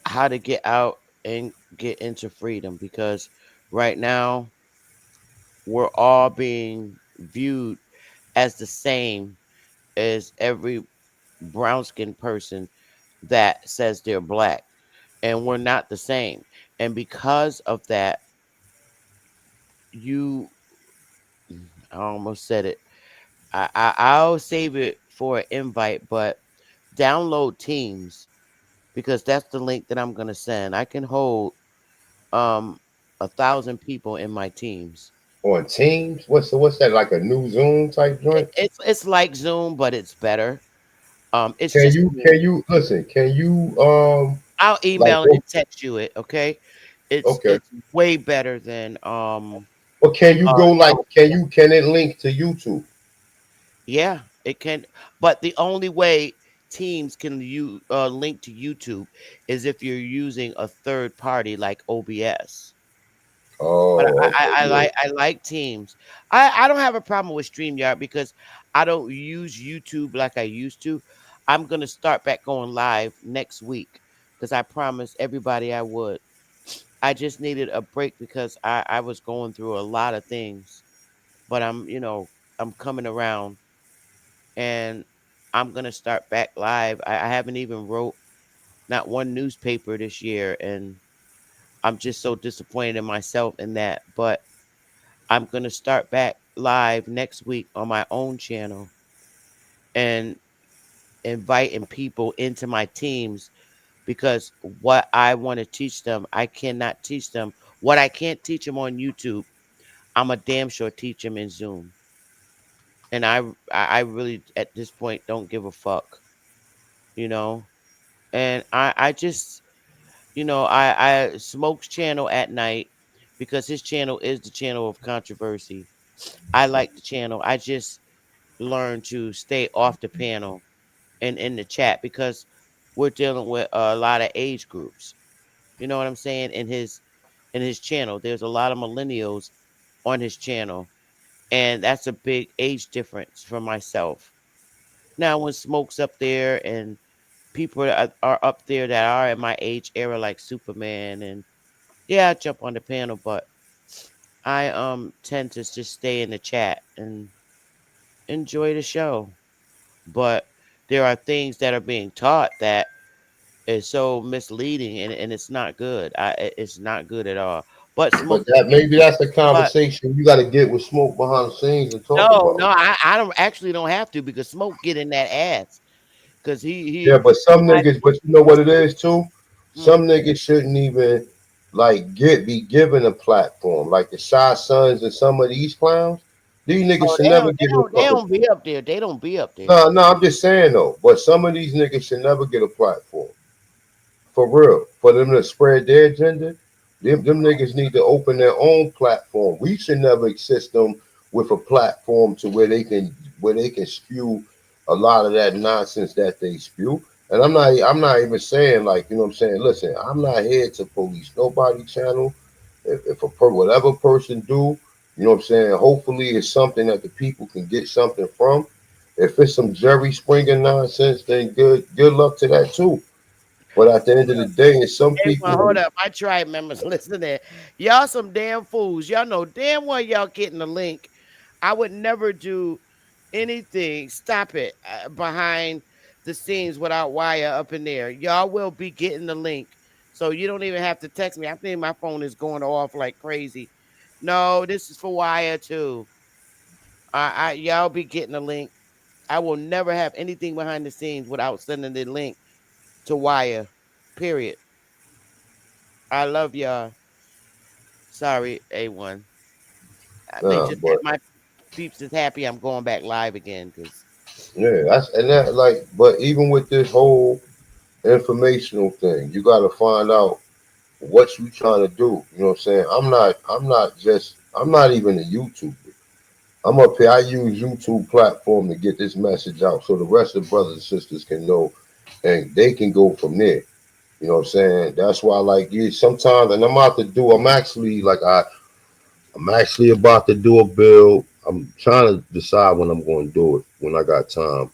how to get out and get into freedom, because right now we're all being viewed as the same as every brown skinned person that says they're black, and we're not the same. And because of that, you I almost said it. I'll save it for an invite, but download Teams, because that's the link that I'm gonna send. I can hold um 1,000 people in my Teams. On Teams? What's that, like a new Zoom type joint? It's like Zoom, but it's better. It's Can just you me. can you listen? Can you I'll like email it go, and text you it. Okay, okay? it's way better than But can you go like no, can it link to YouTube? yeah, it can. But the only way Teams can you link to YouTube is if you're using a third party like OBS. But Oh, okay, yeah. I like Teams. I don't have a problem with StreamYard because I don't use YouTube like I used to. I'm gonna start back going live next week because I promised everybody I would. I just needed a break because I was going through a lot of things. But I'm coming around, and I'm gonna start back live. I haven't even wrote not one newspaper this year, and I'm just so disappointed in myself in that. But I'm going to start back live next week on my own channel and inviting people into my teams, because what I want to teach them, I cannot teach them. What I can't teach them on YouTube, I'm a damn sure teach them in Zoom. And I really at this point don't give a fuck, you know. And I just I Smoke's channel at night, because his channel is the channel of controversy. I like the channel. I just learn to stay off the panel and in the chat, because we're dealing with a lot of age groups. You know what I'm saying? In his channel, there's a lot of millennials on his channel, and that's a big age difference for myself. Now, when Smoke's up there and people are up there that are in my age era, like Superman, and yeah, I jump on the panel, but I tend to just stay in the chat and enjoy the show. But there are things that are being taught that is so misleading, and it's not good. It's not good at all. But But Smoke, that maybe that's the but conversation you got to get with Smoke behind the scenes and talk no, about. no, I don't actually don't have to, because Smoke get in that ass, because Yeah, but some I niggas, but you know what it is too? mm, Some niggas shouldn't even like be given a platform. Like the Shy Sons and some of these clowns, these niggas oh should never get no they fucking. don't be up there. They don't be up there. No, no, I'm just saying though. But some of these niggas should never get a platform. For real. For them to spread their agenda, them niggas need to open their own platform. We should never assist them with a platform to where they can spew a lot of that nonsense that they spew. And I'm not even saying like, you know what I'm saying, listen, I'm not here to police nobody channel. If whatever person do, you know what I'm saying, hopefully it's something that the people can get something from. If it's some Jerry Springer nonsense, then good luck to that too. But at the end of the day, it's some Hey, well, people hold who, up. My tribe members, listen there. Y'all some damn fools. Y'all know damn well y'all getting the link. I would never do anything, stop it, behind the scenes without wire up in there. Y'all will be getting the link. So you don't even have to text me. I think my phone is going off like crazy. No, this is for wire too. Y'all be getting the link. I will never have anything behind the scenes without sending the link to wire. Period. I love y'all. Sorry, A1. They Nah, just but my peeps is happy I'm going back live again because yeah, that's and that like, but even with this whole informational thing, you got to find out what you trying to do. You know what I'm saying? I'm not even a YouTuber. I'm up here. I use YouTube platform to get this message out so the rest of the brothers and sisters can know and they can go from there. You know what I'm saying? That's why like you sometimes and I'm out to do I'm actually about to do a build. I'm trying to decide when I'm going to do it when I got time.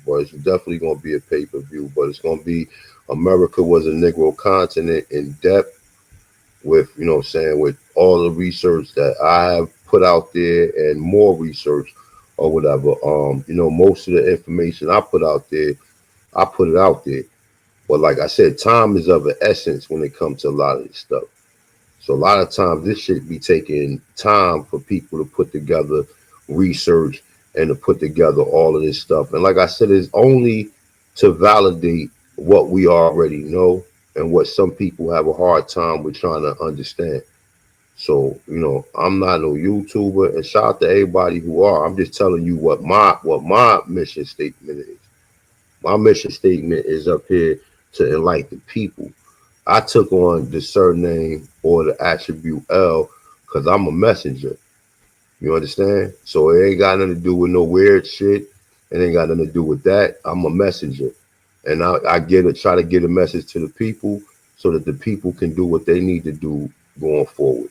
But it's definitely going to be a pay-per-view. But it's going to be America was a Negro continent in depth with what I'm saying with all the research that I have put out there and more research or whatever. Most of the information I put out there, I put it out there. But like I said, time is of the essence when it comes to a lot of this stuff. So a lot of times this should be taking time for people to put together research and to put together all of this stuff. And like I said, it's only to validate what we already know and what some people have a hard time with trying to understand. So, I'm not no YouTuber and shout out to everybody who are. I'm just telling you what my mission statement is. My mission statement is up here to enlighten people. I took on the surname or the attribute L because I'm a messenger. You understand? So it ain't got nothing to do with no weird shit. It ain't got nothing to do with that. I'm a messenger. And I try to get a message to the people so that the people can do what they need to do going forward.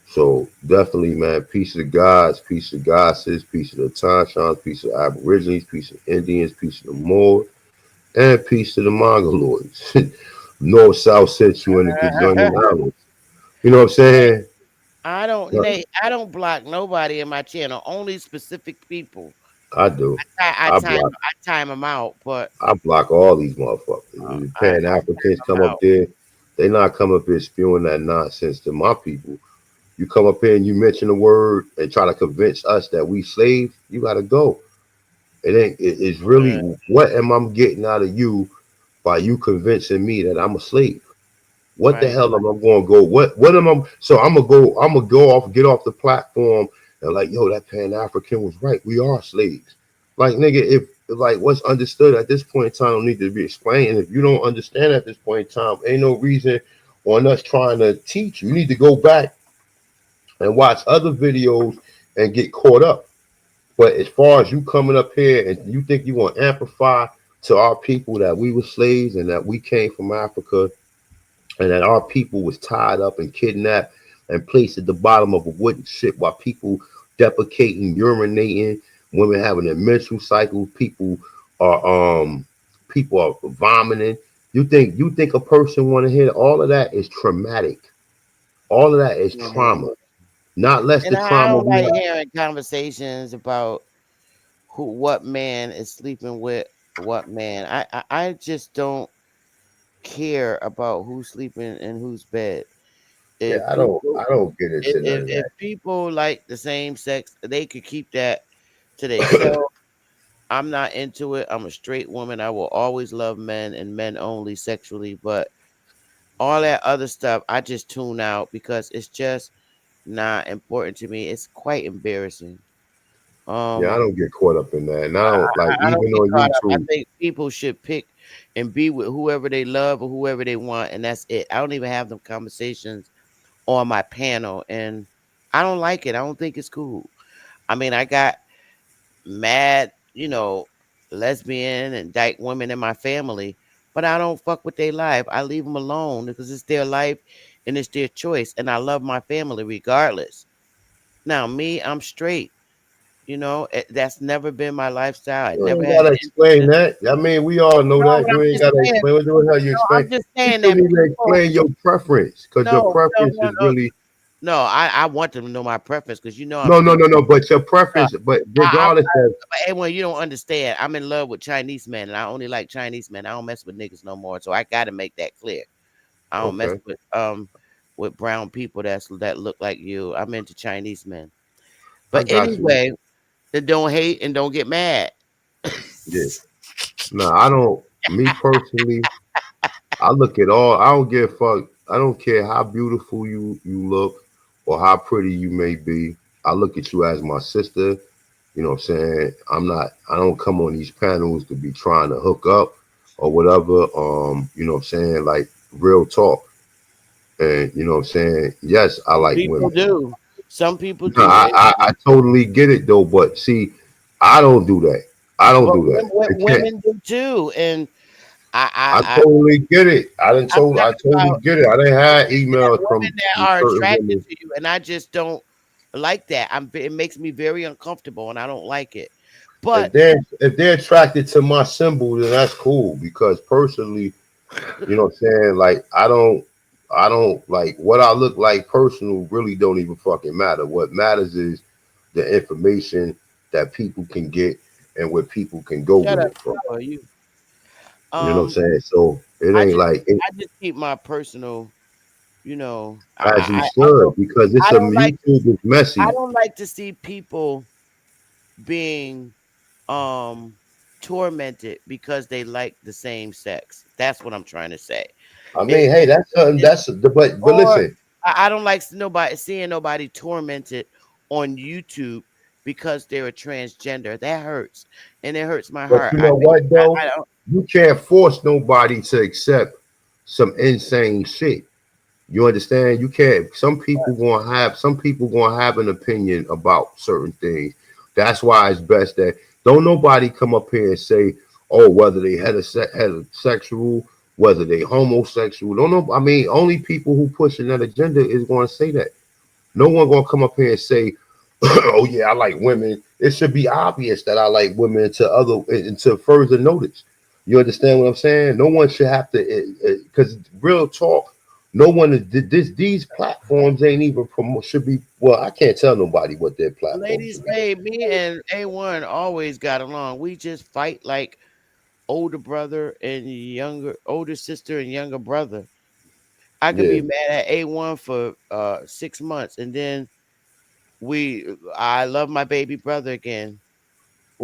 So definitely, man, peace of the gods, peace of the goddesses, peace of the Tanshans, peace of the Aborigines, peace of Indians, peace of the Moors, and peace to the Mongoloids. North, South, Central, and the Conjoining Islands. You know what I'm saying? I don't block nobody in my channel. Only specific people. I do. I I time block. I time them out, but I block all these motherfuckers. The Pan I Africans time come 'em up out. there. They not come up here spewing that nonsense to my people. You come up here and you mention a word and try to convince us that we slaves. You gotta go. It ain't. It's really Uh, what am I getting out of you by you convincing me that I'm a slave? What the right. hell am I going to go? What am I? So I'm gonna go. I'm gonna go off, get off the platform, and like, yo, that Pan African was right. We are slaves. Like, nigga, if like what's understood at this point in time don't need to be explained. And if you don't understand at this point in time, ain't no reason on us trying to teach you. You need to go back and watch other videos and get caught up. But as far as you coming up here and you think you want to amplify to our people that we were slaves and that we came from Africa and that our people was tied up and kidnapped and placed at the bottom of a wooden ship while people defecating, urinating, women having a menstrual cycle, people are vomiting. You think a person want to hear all of that is traumatic. All of that is hmm trauma. Not less And the I trauma don't we like have. hearing conversations about what man is sleeping with what man. I just don't care about who's sleeping in whose bed. Yeah, If I don't people I don't get into none of if that. people like the same sex, they could keep that to themselves. I'm not into it. I'm a straight woman. I will always love men and men only sexually, but all that other stuff I just tune out because it's just not important to me. It's quite embarrassing. Yeah, I Um don't get caught up in that. And I don't like I don't even get on caught up. I YouTube. think people should pick and be with whoever they love or whoever they want, and that's it. I don't even have them conversations on my panel, and I don't like it. I don't think it's cool. I mean, I got mad, lesbian and dyke women in my family, but I don't fuck with their life. I leave them alone because it's their life and it's their choice, and I love my family regardless. Now, me, I'm straight. That's never been my lifestyle. I You never ain't had gotta an explain intention. that. I mean, we all know No, that. but You I'm ain't just gotta saying. explain. What the hell you No, explain? I'm just You saying that shouldn't even people. explain your preference because your No, no, preference no, is no. really No, I want them to know my preference because I'm no, no, deep. no, no. But your preference, but regardless of Hey, well, you don't understand. I'm in love with Chinese men, and I only like Chinese men. I don't mess with niggas no more. So I got to make that clear. I don't mess okay, with brown people that look like you. I'm into Chinese men. I But got you. anyway, then don't hate and don't get mad. Yeah. No, I don't. Me personally, I look at all. I don't give a fuck. I don't care how beautiful you look or how pretty you may be. I look at you as my sister. You know what I'm saying? I don't come on these panels to be trying to hook up or whatever. You know what I'm saying? Like real talk. And you know what I'm saying? Yes, I Some like people women. do. Some people No, do. I totally get it though, but see, I don't do that. I don't But do that. I can't. women do too. And I, I I, I, totally get it. I'm I talking totally about get it. I didn't have emails women that from are certain attracted women. to you, and I just don't like that. It makes me very uncomfortable, and I don't like it. But If they're attracted to my symbol, then that's cool. Because personally, you know what I'm saying? Like I don't like what I look like personal really don't even fucking matter. What matters is the information that people can get and where people can go shut with up, it from. Joe, you. You know what I'm Um, saying? So it I ain't just like it, I just keep my personal. You know, as you should because it's I a don't like YouTube is I messy. don't like to see people being um tormented because they like the same sex. That's what I'm trying to say. I mean, It, hey, that's something it that's but or listen, I don't like nobody seeing nobody tormented on YouTube because they're a transgender. That hurts, and it hurts my but heart. you know what though? I don't. You can't force nobody to accept some insane shit. You understand? You can't. Some people gonna have an opinion about certain things. That's why it's best that don't nobody come up here and say, oh, whether they heterosexual, whether they homosexual. Don't know. I mean, only people who pushing that agenda is going to say that. No one gonna come up here and say, "Oh yeah, I like women." It should be obvious that I like women to further notice. You understand what I'm saying? No one should have to, because real talk. No one is these platforms ain't even promote should be. Well, I can't tell nobody what their platform Ladies, should be. hey, me and A1 always got along. We just fight like older brother and older sister and younger brother. I could Yeah, be mad at A1 for 6 months, and then I love my baby brother again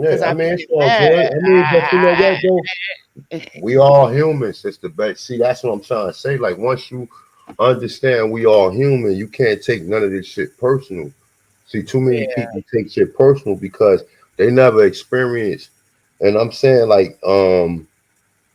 because yeah. I I mean, can it's get all mad. good. I mean, but you know what though? We all human, sister. But see, that's what I'm trying to say. Like once you understand we all human, you can't take none of this shit personal. See, too many Yeah, people take shit personal because they never experienced. And I'm saying like,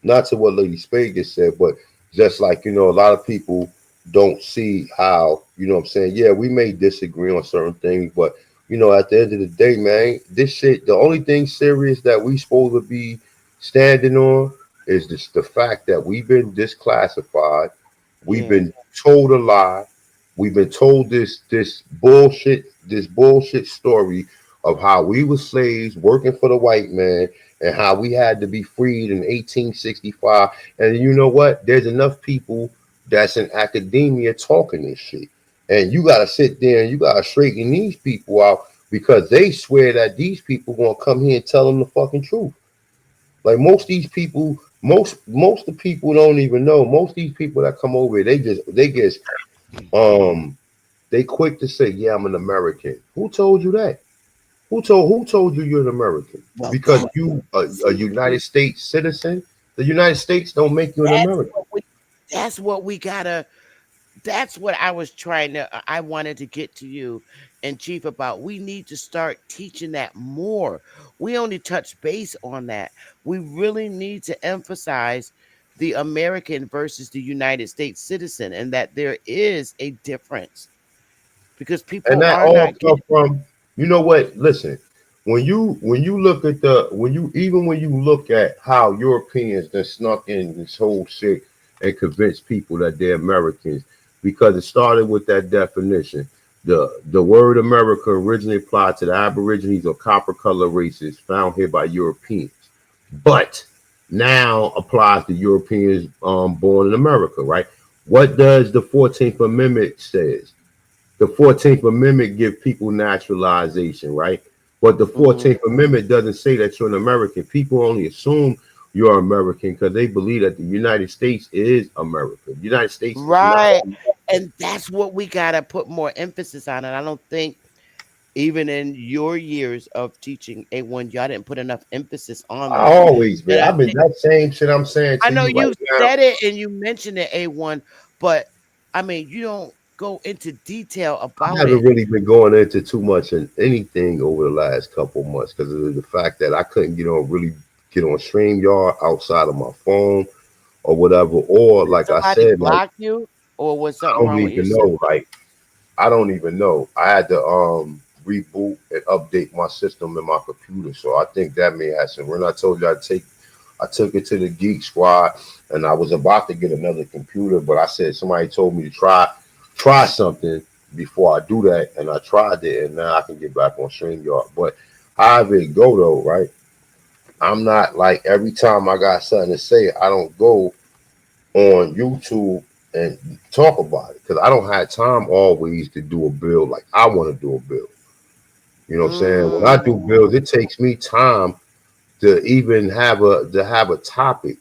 not to what Lady Spade just said, but just like, a lot of people don't see how, what I'm saying, yeah, we may disagree on certain things, but at the end of the day, man, this shit, the only thing serious that we supposed to be standing on is the fact that we've been disclassified, we've yeah. been told a lie, we've been told this bullshit story of how we were slaves working for the white man and how we had to be freed in 1865. And you know what? There's enough people that's in academia talking this shit. And you got to sit there and you got to straighten these people out because they swear that these people going to come here and tell them the fucking truth. Like most of these people, most of the people don't even know. Most of these people that come over here, um they quick to say, "Yeah, I'm an American." Who told you that? Who told you you're an American? Well, Because you a see, United States citizen. The United States don't make you an that's American. what we. That's what we gotta. That's what I was trying to. I wanted to get to you and Chief about. We need to start teaching that more. We only touch base on that. We really need to emphasize the American versus the United States citizen, and that there is a difference because And people that are all not come getting. from, you know what? Listen, when you look at when you look at how Europeans that snuck in this whole shit and convinced people that they're Americans, because it started with that definition. The word America originally applied to the Aborigines or copper color races found here by Europeans, but now applies to Europeans born in America, right? What does the 14th Amendment says? The 14th Amendment give people naturalization, right? But the Mhm. 14th Amendment doesn't say that you're an American. People only assume you're American because they believe that the United States is America. The United States is not. Right. And that's what we got to put more emphasis on. And I don't think even in your years of teaching A1, y'all didn't put enough emphasis on I that. always been. And I I've been think, that same shit I'm saying I to know you right you now. said it and you mentioned it, A1, but I mean, you don't go into detail I about haven't it. really been going into too much in anything over the last couple of months because of the fact that I couldn't get on StreamYard outside of my phone or whatever. Or Did like I somebody said, like block you, or was I something don't wrong with your even know. system? I don't even know. I had to reboot and update my system in my computer. So I think that may have some. When I told you I took it to the Geek Squad, and I was about to get another computer, but I said somebody told me to try something before I do that, and I tried it, and now I can get back on StreamYard. But however it go though, right? I'm not like every time I got something to say, I don't go on YouTube and talk about it because I don't have time always to do a build like I want to do a build. You know what I'm saying? When I do builds, it Mm, takes me time to even have a topic.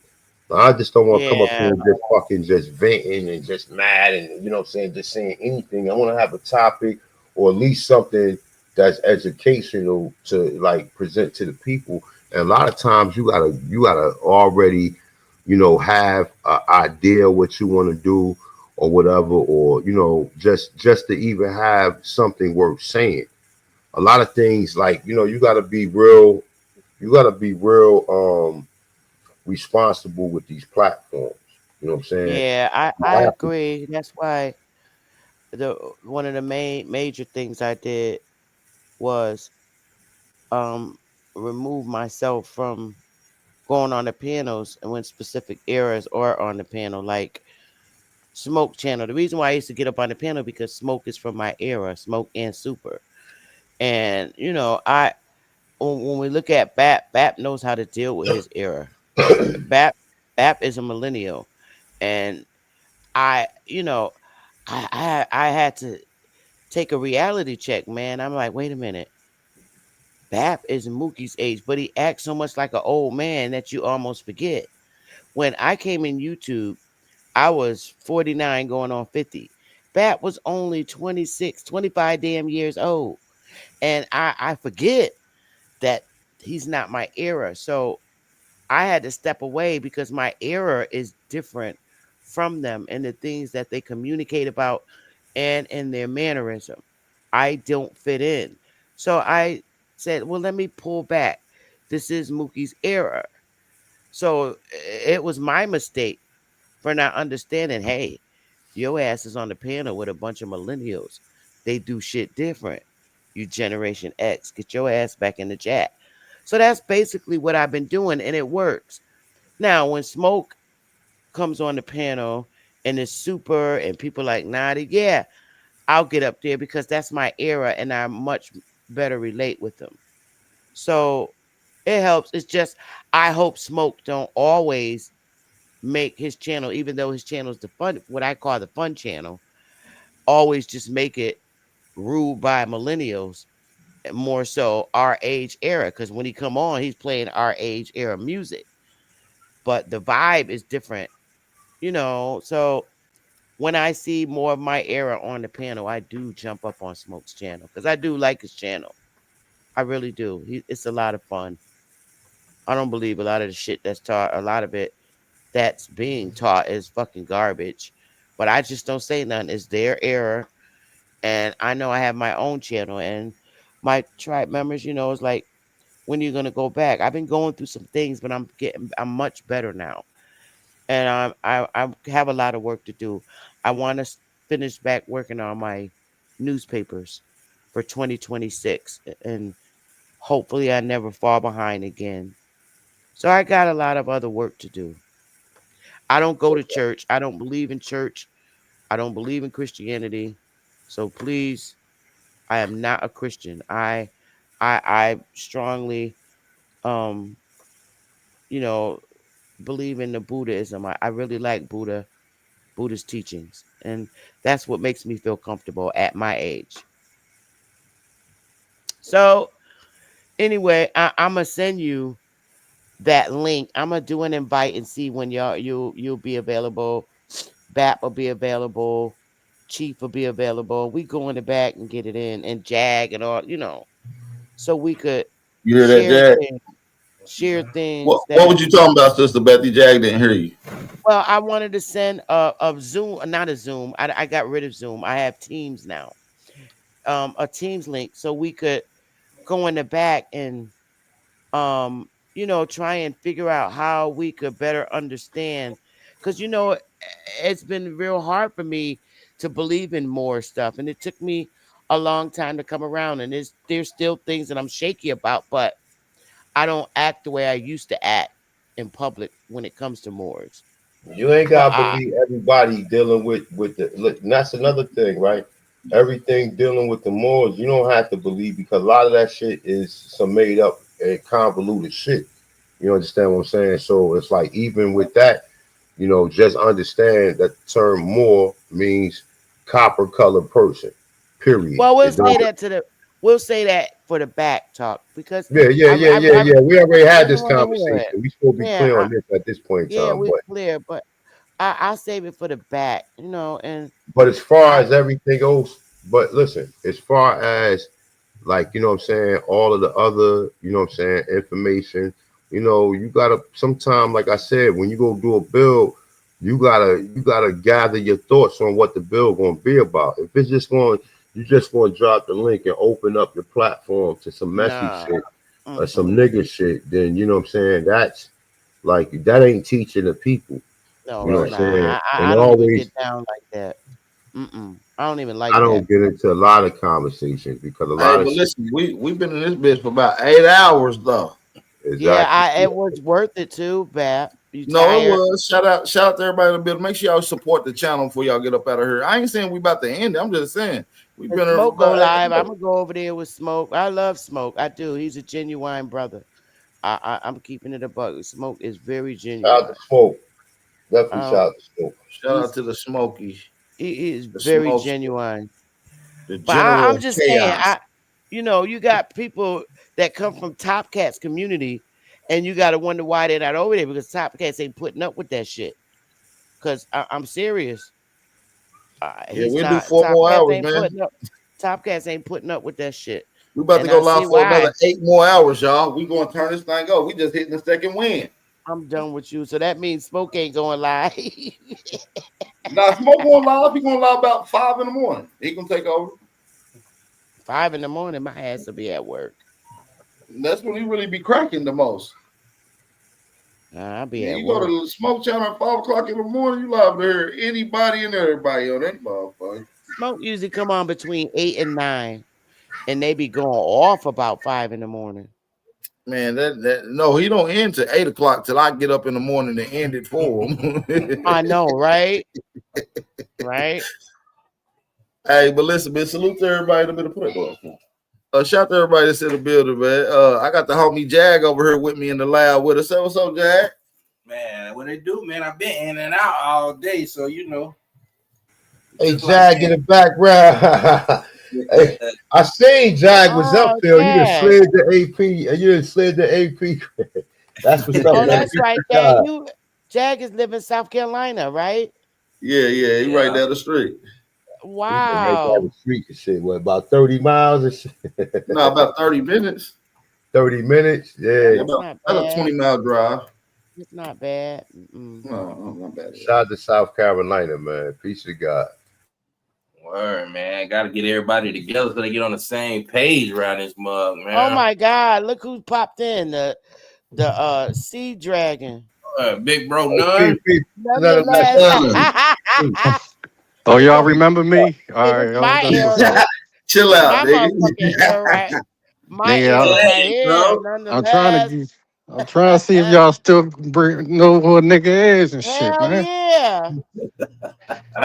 I just don't want to come up here yeah, and just fucking just venting and just mad and you know what I'm saying, just saying anything. I want to have a topic or at least something that's educational to like present to the people. And a lot of times you gotta already, have an idea what you want to do or whatever, or just to even have something worth saying. A lot of things like you gotta be real responsible with these platforms. You know what I'm saying? yeah, I You have to agree. That's why the one of the major things I did was um remove myself from going on the panels and when specific eras or on the panel, like Smoke channel. The reason why I used to get up on the panel because Smoke is from my era, Smoke and Super. And I when we look at Bap knows how to deal with his era. Bap Bap is a millennial, and I you know I had to take a reality check, man. I'm like, wait a minute. Bap is Mookie's age, but he acts so much like an old man that you almost forget. When I came in YouTube, I was 49 going on 50. Bap was only 26, 25 damn years old. And I forget that he's not my era. So I had to step away because my era is different from them and the things that they communicate about and in their mannerism. I don't fit in. So I said, well, let me pull back. This is Mookie's era. So it was my mistake for not understanding, hey, your ass is on the panel with a bunch of millennials. They do shit different. You Generation X, get your ass back in the chat. So that's basically what I've been doing, and it works. Now, when Smoke comes on the panel and it's super, and people like Naughty, yeah, I'll get up there because that's my era, and I much better relate with them. So it helps. It's just I hope Smoke don't always make his channel, even though his channel is the fun, what I call the fun channel, always just make it ruled by millennials, more so our age era. Because when he come on, he's playing our age era music, but the vibe is different, So when I see more of my era on the panel, I do jump up on Smoke's channel because I do like his channel. I really do. It's a lot of fun. I don't believe a lot of the shit that's taught. A lot of it that's being taught is fucking garbage. But I just don't say nothing. It's their era. And I know I have my own channel. And my tribe members, it's like, when are you gonna go back? I've been going through some things, but I'm much better now. And I have a lot of work to do. I want to finish back working on my newspapers for 2026. And hopefully I never fall behind again. So I got a lot of other work to do. I don't go to church. I don't believe in church. I don't believe in Christianity. So please, I am not a Christian. I strongly um you know believe in the Buddhism. I really like Buddhist teachings. And that's what makes me feel comfortable at my age. So anyway, I'm gonna send you that link. I'm gonna do an invite and see when you'll be available. BAP will be available. Chief will be available. We go in the back and get it in, and Jag and all, so we could You hear that, share Jack? things. share What things What was that. you talking about, Sister Bethy? Jag didn't hear you. Well, I wanted to send a Zoom, not a Zoom. I got rid of Zoom. I have Teams now. A Teams link so we could go in the back and try and figure out how we could better understand. Because it's been real hard for me to believe in more stuff, and it took me a long time to come around. And there's still things that I'm shaky about, but I don't act the way I used to act in public when it comes to Moors. You ain't But gotta believe everybody dealing with the look. And that's another thing, right? Everything dealing with the morals, you don't have to believe because a lot of that shit is some made up and convoluted shit. You understand what I'm saying? So it's like even with that, just understand that the term more means copper colored person. Period. well, It don't. we'll say that for the back talk because Yeah, yeah, I yeah, I, yeah, I yeah. We already had really this want to hear it. conversation. We supposed to be Yeah, clear on this at this point in yeah, time. we're clear, but I'll save it for the back, and But as far I as everything else, but listen, as far as like, what I'm saying, all of the other, what I'm saying, information, you gotta sometime, like I said, when you go do a build, you gotta gather your thoughts on what the build gonna be about. If it's just going you just gonna drop the link and open up your platform to some messy nah, shit or some mm-mm, nigga shit, then you know what I'm saying, that's like that ain't teaching the people. You no, know Right. what I'm saying? I And don't even always get down like that. I don't even I like that. don't get into a lot of conversations because a Hey, lot of but shit listen, we've been in this bitch for about 8 hours though. Yeah, exactly. it was worth it too, Bap. You No, it tired? was. Shout out to everybody in the building. Make sure y'all support the channel before y'all get up out of here. I ain't saying we about to end it. I'm just saying we've And been here for Smoke go about live. I'm 8 hours. gonna go over there with Smoke. I love Smoke. I do. He's a genuine brother. I'm keeping it a bug. Smoke is very Shout out genuine. to Smoke. Definitely Um, shout out to Smoke. Shout out he's to the Smoky, he is the very Smokes, genuine. the But General I'm of just saying, Chaos. you got people that come from Top Cats community, and you got to wonder why they're not over there because Top Cats ain't putting up with that shit. Cause I'm serious. Yeah, He's we'll do not. 4 more hours, man. Top Cats ain't putting up with that shit, We about to and go I live see for another why. 8 more hours, y'all. We gonna turn this thing up. We just hitting the second win. I'm done with you. So that means Smoke ain't going live. Now, Smoke going live. He gonna live about 5 in the morning. He gonna take over. 5 in the morning, my ass will be at work. And that's when he really be cracking the most. I'll be Yeah, at you go work. to the Smoke channel at 5 o'clock in the morning. You live to hear anybody and everybody on that motherfucker. Smoke usually come on between 8 and 9, and they be going off about 5 in the morning. Man, that no, he don't end till 8 o'clock till I get up in the morning to end it for him. I know, right? Right? Hey, but listen, man, salute to everybody in the middle. Put that door up. Shout to everybody that's in the building, man. I got the homie Jag over here with me in the lab with us. Say what's up, Jag? Man, what they do, man? I've been in and out all day, so Hey, just like Jag in the background. Hey, that. I seen Jag was up Oh, there. You just Chad. slid the AP. You just slid the AP. That's what's up, Oh, man. that's right, Jag. Jag is living in South Carolina, right? Yeah, he right Yeah. down the street. He said right down the Wow. street and shit. What, about 30 miles and shit? No, about 30 minutes. 30 minutes? Yeah. Yeah, That's about not that's a bad. 20-mile drive. It's not bad. Mm-mm. No, not bad at all. Shout out to South Carolina, man. Peace to God. Word, man. Got to get everybody together so they get on the same page around this mug, Oh man. my God! Look who popped in the Sea Dragon. Big bro, Hey, peace, none. peace. Nonetheless, Nonetheless, peace. Oh, it's y'all gonna be remember me? All it's right, oh, my that's what's up. era. Chill It's out, my nigga. motherfucking era, right? My era Nigga, right Hey, here. bro. I'm trying to Nonetheless, get, I'm trying to see if y'all still know who a nigga is and shit, hell man. yeah.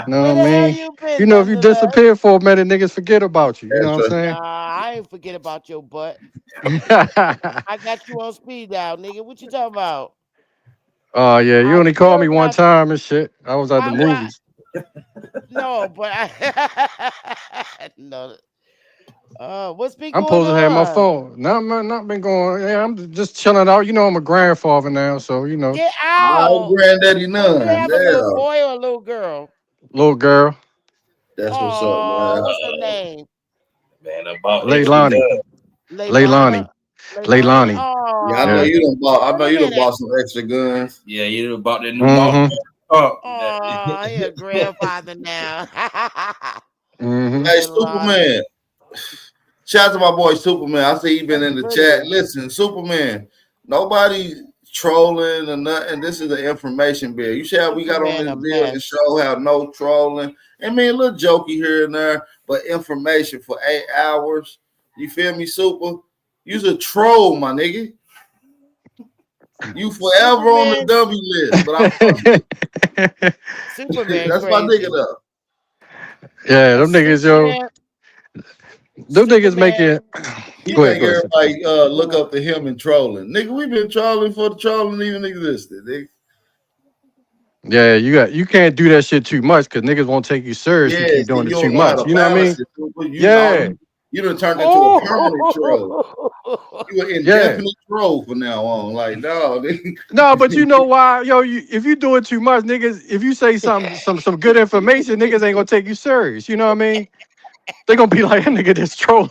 Know what Where I the hell mean? you You been? know, if you Nonetheless, disappear for a minute, niggas forget about you. You know That's what I'm right. nah, saying? I ain't forget about your butt. I got you on speed dial, nigga. What you talking about? Oh yeah, you I only called still me one got time and shit. I was at the I movies. no, but I no. What's been I'm going supposed to have my on? phone. Not been going. Yeah, I'm just chilling out. You know, I'm a grandfather now, so you know, Get All out. granddaddy What you none. have a little Yeah. boy or a little girl? little girl, That's what's up, Oh, man. what's her name? Man, I bought that shit Leilani, up. Leilani. Leilani, Leilani. Leilani. Oh, Yeah, I know Yeah. you done bought. I know Wait a you done minute. bought some extra guns. Yeah, you bought that new mouse. Mm-hmm. Oh, Oh, he a grandfather now. Mm-hmm. Hey, Good Lord. Superman. Shout out to my boy Superman. I see he been That's in the chat. pretty. Listen, Superman. Nobody trolling or nothing. This is an information bill. You see how we got on Superman this a bill and mess. show how no trolling. I mean, a little jokey here and there, but information for 8 hours. You feel me, Super? You's a troll, my nigga. You forever on the Superman. W list, but I fuck with you. Superman That's my nigga crazy. though. Yeah, them niggas, yo. Superman. Them niggas Superman. making. He Go ahead, think go ahead. Sister. everybody look up to him and trolling. Nigga, we been trolling for the trolling even existed. Nigga. Yeah, you can't do that shit too much because niggas won't take you serious. You Yeah, keep see, doing it you too don't know how much. to You know what I balance mean? it. Super. Yeah. You done turned into a permanent troll. Oh. You an Yeah. indefinite troll from now on. Like, no, No, but you know why, yo? If you do it too much, niggas. If you say some good information, niggas ain't gonna take you serious. You know what I mean? They gonna be like that nigga that's trolling.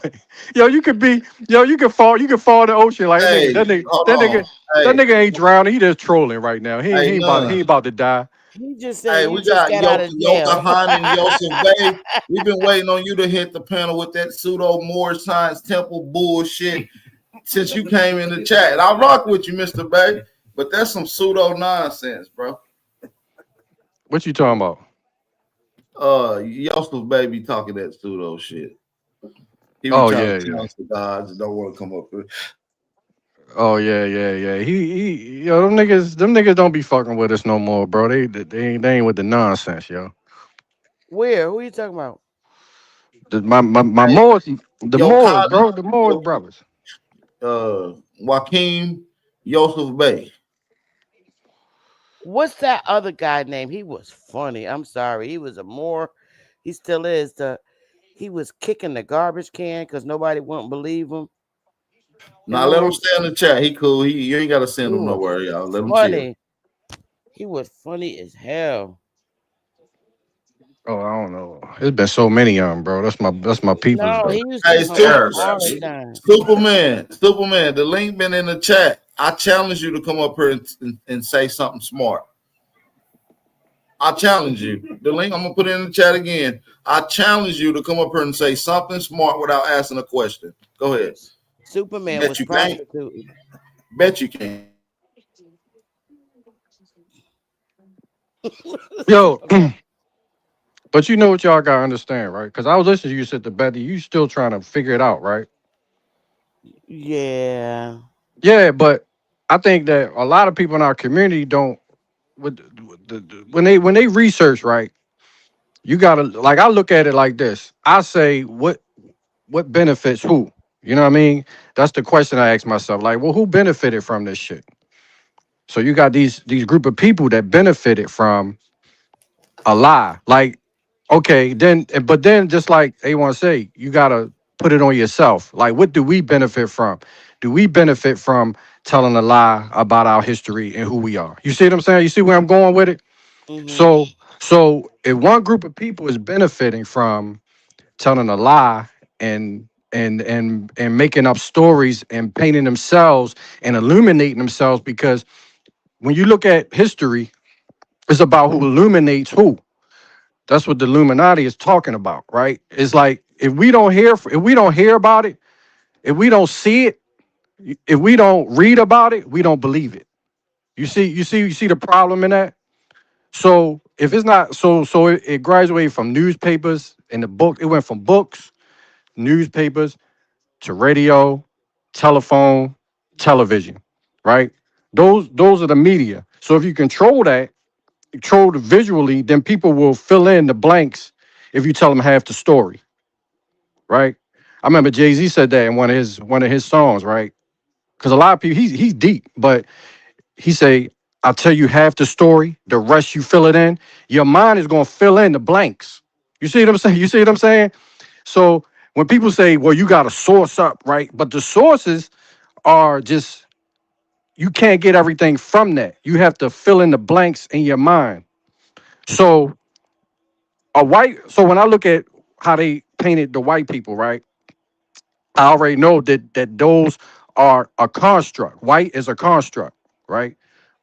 Yo, you could be, yo, you could fall in the ocean like that nigga. hey, hold on. That Hey, nigga ain't drowning. He just trolling right now. hey, He none. ain't about to die. He just said Hey, you we just got got out of jail. Yokahan and Yosef Bey. We've been waiting on you to hit the panel with that pseudo Moorish Science Temple bullshit since you came in the chat. And I rock with you, Mr. Bay, but that's some pseudo nonsense, bro. What you talking about? Yosef Bey be talking that pseudo shit. He be Oh trying yeah, to yeah. challenge the gods and don't want to come up with. Oh yeah, yeah, yeah. Yo, them niggas don't be fucking with us no more, bro. They ain't with the nonsense, yo. Where? Who you talking about? My Hey, Moors, Yokada, bro, the Moors brothers. Joaquin Yosef Bey. What's that other guy name? He was funny. I'm sorry. He was a more. He still is. He was kicking the garbage can because nobody wouldn't believe him. And Now them let him little, stay in the chat. He cool. You ain't got to he send him was nowhere, y'all. Let him chill. funny. He was funny as hell. Oh, I don't know. It's been so many of them, bro. That's my peoples, No, though. he used to Hey, come up paragraph. all the time. Superman. The link been in the chat. I challenge you to come up here and say something smart. I challenge you. The link I'm gonna put it in the chat again. I challenge you to come up here and say something smart without asking a question. Go ahead. Superman Bet was you can't. prostituting. Bet you can't. Yo, but you know what y'all gotta understand, right? Because I was listening to you said the Betty, you still trying to figure it out, right? Yeah. Yeah, but I think that a lot of people in our community don't when they research, right? You gotta like I look at it like this. I say what benefits who? You know what I mean? That's the question I ask myself. Like, well, who benefited from this shit? So you got these group of people that benefited from a lie. Like, okay, but then just like they want to say, you gotta put it on yourself. Like, what do we benefit from? Do we benefit from telling a lie about our history and who we are? You see what I'm saying? You see where I'm going with it? Hmm. So if one group of people is benefiting from telling a lie and making up stories and painting themselves and illuminating themselves, because when you look at history, it's about who illuminates who. That's what the Illuminati is talking about, right? It's like if we don't hear about it, if we don't see it, if we don't read about it, we don't believe it. You see the problem in that. So if it's not it graduated from newspapers and the book. It went from books, newspapers to radio, telephone, television, right? Those are the media. So if you control that, control it visually, then people will fill in the blanks if you tell them half the story, right? I remember Jay-Z said that in one of his songs, right? Because a lot of people he's deep, but he say, I'll tell you half the story, the rest you fill it in. Your mind is gonna fill in the blanks. You see what I'm saying? You see what I'm saying? So when people say, well, you gotta source up, right? But the sources are just you can't get everything from that. You have to fill in the blanks in your mind. So so when I look at how they painted the white people, right? I already know that those are a construct. White is a construct, right?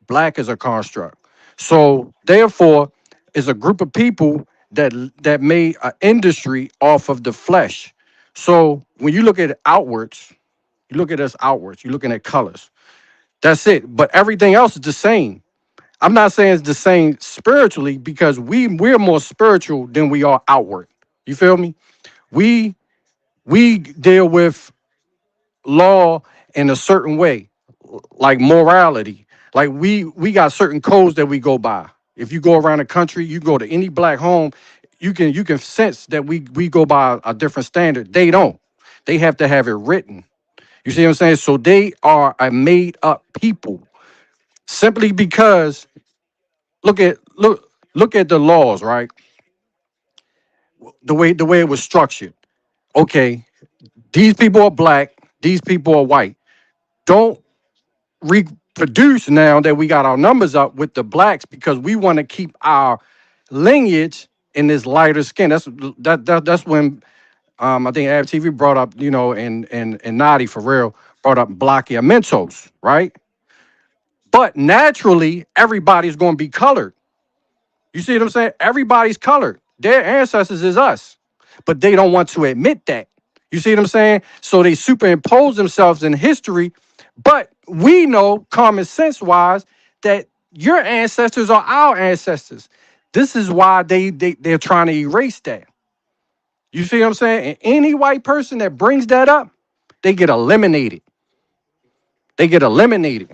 Black is a construct. So therefore, is a group of people that made an industry off of the flesh. So when you look at it outwards, you look at us outwards, you're looking at colors. That's it. But everything else is the same. I'm not saying it's the same spiritually because we're more spiritual than we are outward. You feel me? We we deal with law in a certain way, like morality. Like we got certain codes that we go by. If you go around the country, you go to any black home, you can sense that we go by a different standard. They don't. They have to have it written. You see what I'm saying? So they are a made up people simply because look at the laws, right? The way it was structured. Okay, these people are black, these people are white. Don't reproduce now that we got our numbers up with the blacks because we want to keep our lineage in this lighter skin. That's when I think Ab TV brought up, and Nadi for real brought up Mentos, right? But naturally, everybody's going to be colored. You see what I'm saying? Everybody's colored. Their ancestors is us, but they don't want to admit that. You see what I'm saying? So they superimpose themselves in history, but we know, common sense wise, that your ancestors are our ancestors. This is why they're trying to erase that. You see what I'm saying? And any white person that brings that up, they get eliminated. They get eliminated.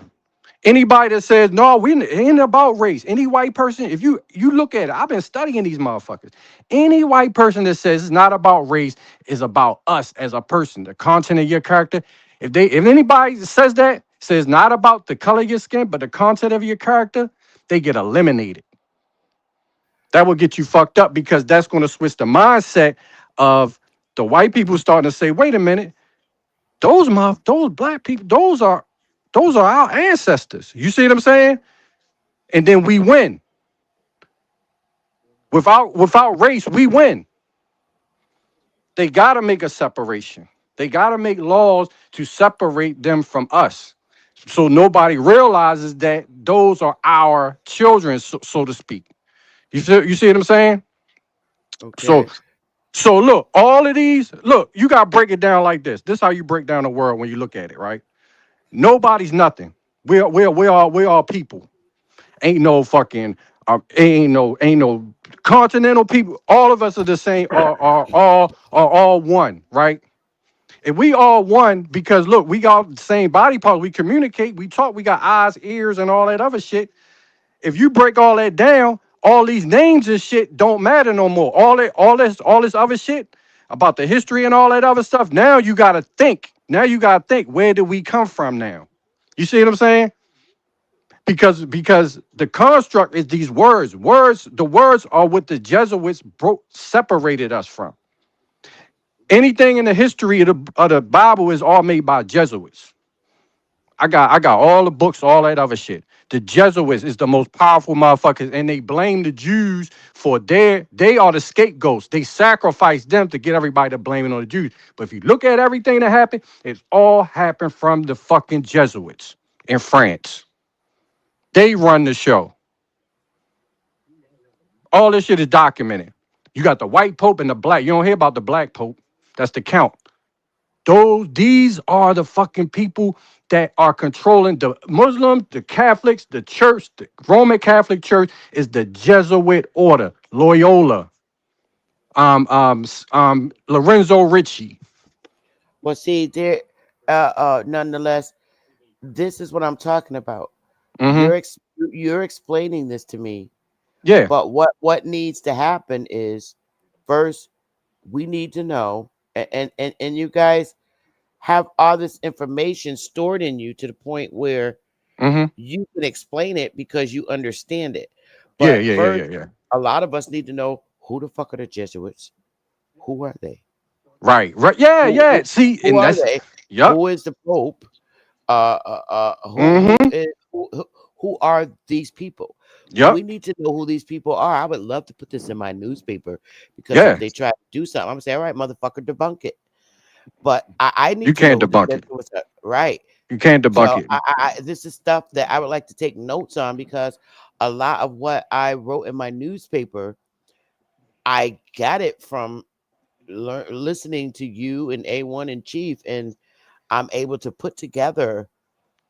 Anybody that says no, we it ain't about race. Any white person, if you look at it, I've been studying these motherfuckers. Any white person that says it's not about race, is about us as a person, the content of your character. If anybody says that, says not about the color of your skin, but the content of your character, they get eliminated. That will get you fucked up because that's going to switch the mindset of the white people starting to say, wait a minute, those black people, those are our ancestors. You see what I'm saying? And then we win. Without race, we win. They gotta make a separation. They gotta make laws to separate them from us. So nobody realizes that those are our children, so to speak. You see what I'm saying? So Okay. so look, all of these, look, you gotta break it down like this. This is how you break down the world when you look at it, right? Nobody's nothing. We are people. Ain't no fucking ain't no continental people. All of us are the same. Are all one, right? If we all one, because look, we got the same body parts. We communicate. We talk. We got eyes, ears, and all that other shit. If you break all that down, all these names and shit don't matter no more. All this other shit about the history and all that other stuff. Now you gotta think. Now you gotta think. Where did we come from? Now, you see what I'm saying? Because the construct is these words. The words are what the Jesuits separated us from. Anything in the history of the Bible is all made by Jesuits. I got all the books, all that other shit. The Jesuits is the most powerful motherfuckers, and they blame the Jews for they are the scapegoats. They sacrifice them to get everybody to blame it on the Jews. But if you look at everything that happened, it's all happened from the fucking Jesuits in France. They run the show. All this shit is documented. You got the white pope and the black. You don't hear about the black pope. That's the count. These are the fucking people that are controlling the Muslims, the Catholics, the church. The Roman Catholic Church is the Jesuit order, Loyola, Lorenzo Ricci. Well, see, nonetheless, this is what I'm talking about. Mm-hmm. You're explaining this to me, Yeah. but what needs to happen is first we need to know, and you guys have all this information stored in you to the point where Mm-hmm. you can explain it because you understand it. Yeah. But Yeah. Yeah. first, Yeah. Yeah. a lot of us need to know who the fuck are the Jesuits? Who are they? Right. Right. Yeah. Who Yeah. who, See, who and are that's they? yup. Who is the Pope? Who Mm-hmm. is who are these people? Yup. We need to know who these people are. I would love to put this in my newspaper because if Yeah. they try to do something, I'm gonna say, all right, motherfucker, debunk it. But I You need to know can't who the debunk it. Jesuits are, right? You can't debunk So it. this is stuff that I would like to take notes on because a lot of what I wrote in my newspaper, I got it from listening to you and A1 in Chief, and I'm able to put together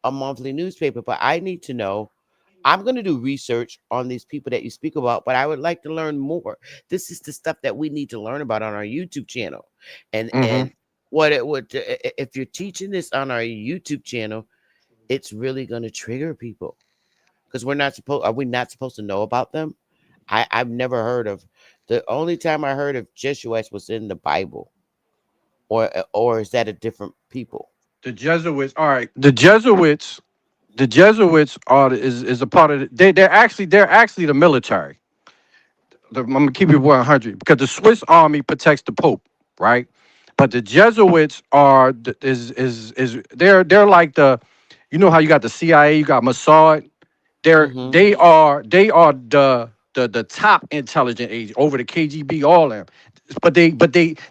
a monthly newspaper. But I need to know. I'm going to do research on these people that you speak about, but I would like to learn more. This is the stuff that we need to learn about on our YouTube channel. Hmm. And what it would, if you're teaching this on our YouTube channel, it's really going to trigger people because are we not supposed to know about them? I've never heard of, the only time I heard of Jesuits was in the Bible, or is that a different people? The Jesuits. All right. The Jesuits. The Jesuits are is a part of. They're actually the military. I'm gonna keep it 100 because the Swiss Army protects the Pope, right? But the Jesuits are is they're like the, you know how you got the CIA, you got Mossad. Mm-hmm. They are the top intelligent agent over the KGB, all them. But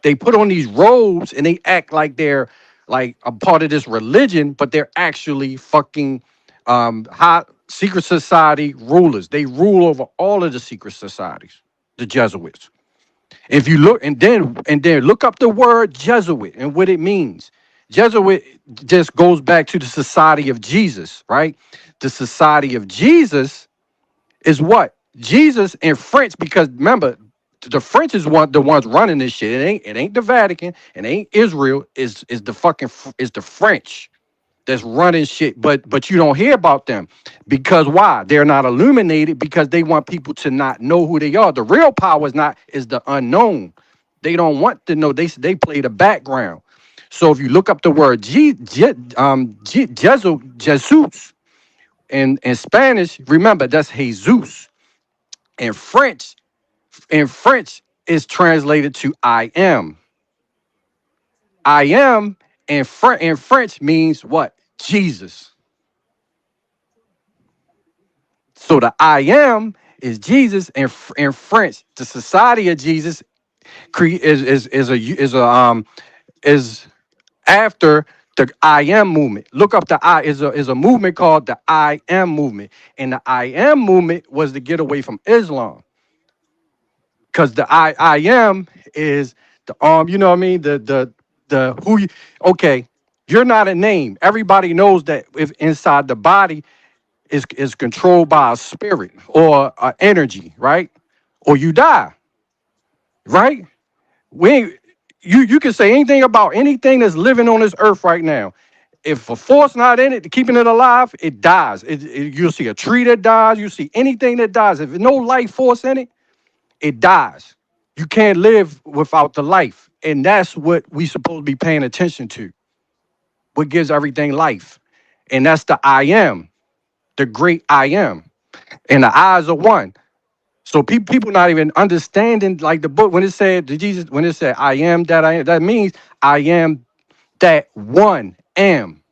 they put on these robes and they act like they're like a part of this religion, but they're actually fucking high secret society rulers. They rule over all of the secret societies, the Jesuits. If you look and then look up the word Jesuit and what it means. Jesuit just goes back to the Society of Jesus, right? The Society of Jesus is what? Jesus in French, because remember, the French is the ones running this shit. It ain't the Vatican, it ain't Israel, is the fucking is the French that's running shit, but you don't hear about them because why? They're not illuminated because they want people to not know who they are. The real power is the unknown. They don't want to know. They play the background. So if you look up the word Jesus in Spanish, remember that's Jesus. In French, is translated to I am. I am in French means what? Jesus. So the I am is Jesus, and in French, the Society of Jesus is after the I am movement. Look up the I is a movement called the I am movement, and the I am movement was to get away from Islam because the I am is the you know what I mean, the who you, okay, you're not a name. Everybody knows that if inside the body is controlled by a spirit or energy, right? Or you die, right? We ain't- you can say anything about anything that's living on this earth right now. If a force not in it, keeping it alive, it dies. You'll see a tree that dies. You see anything that dies. If there's no life force in it, it dies. You can't live without the life, and that's what we supposed to be paying attention to. What gives everything life, and that's the I am, the great I am, and the eyes are one. So people not even understanding like the book when it said to Jesus, when it said I am that I am, that means I am that one am.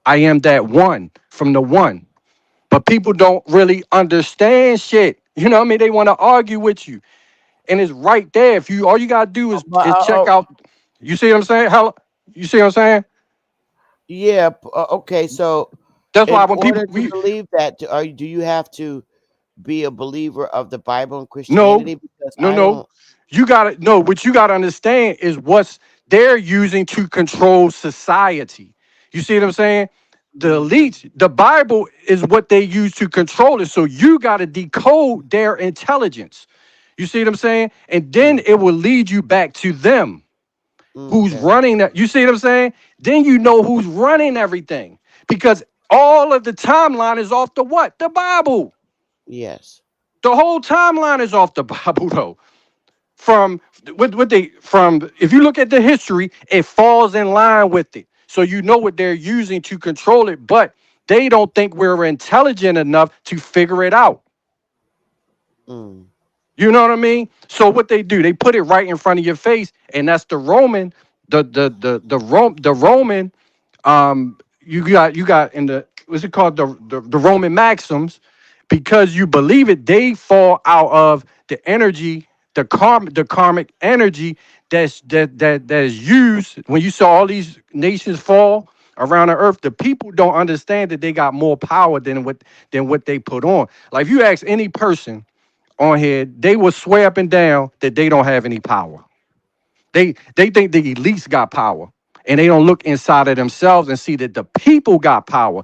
I am that one from the one. But people don't really understand shit. You know what I mean? They want to argue with you. And it's right there. If you all you gotta do But is check out. You see what I'm saying? How you see what I'm saying? yeah, okay. So, That's why in when people order to believe that, do you have to be a believer of the Bible and no, Christianity? Because no, I no. don't. You gotta no. What you gotta understand is what's they're using to control society. You see what I'm saying? The Mhm. elites, the Bible is what they use to control it. So you gotta decode their intelligence. You see what I'm saying? And then Mm, it will lead you back to them. Who's okay. running that? You see what I'm saying? Then you know who's running everything. Because all of the timeline is off the what? The Bible. Yes. The whole timeline is off the Bible, though. From what they from if you look at the history, it falls in line with it. So you know what they're using to control it, but they don't think we're intelligent enough to figure it out. Mm, You know what I mean? So what they do, they put it right in front of your face, and that's the Roman, the Roman. You got in the what's it called the Roman maxims, because you believe it, they fall out of the energy, the karmic energy that is used when you saw all these nations fall. around the earth, the people don't understand that they got more power than what they put on. Like if you ask any person on here, they will swear up and down that they don't have any power. They think the elites got power, and they don't look inside of themselves and see that the people got power,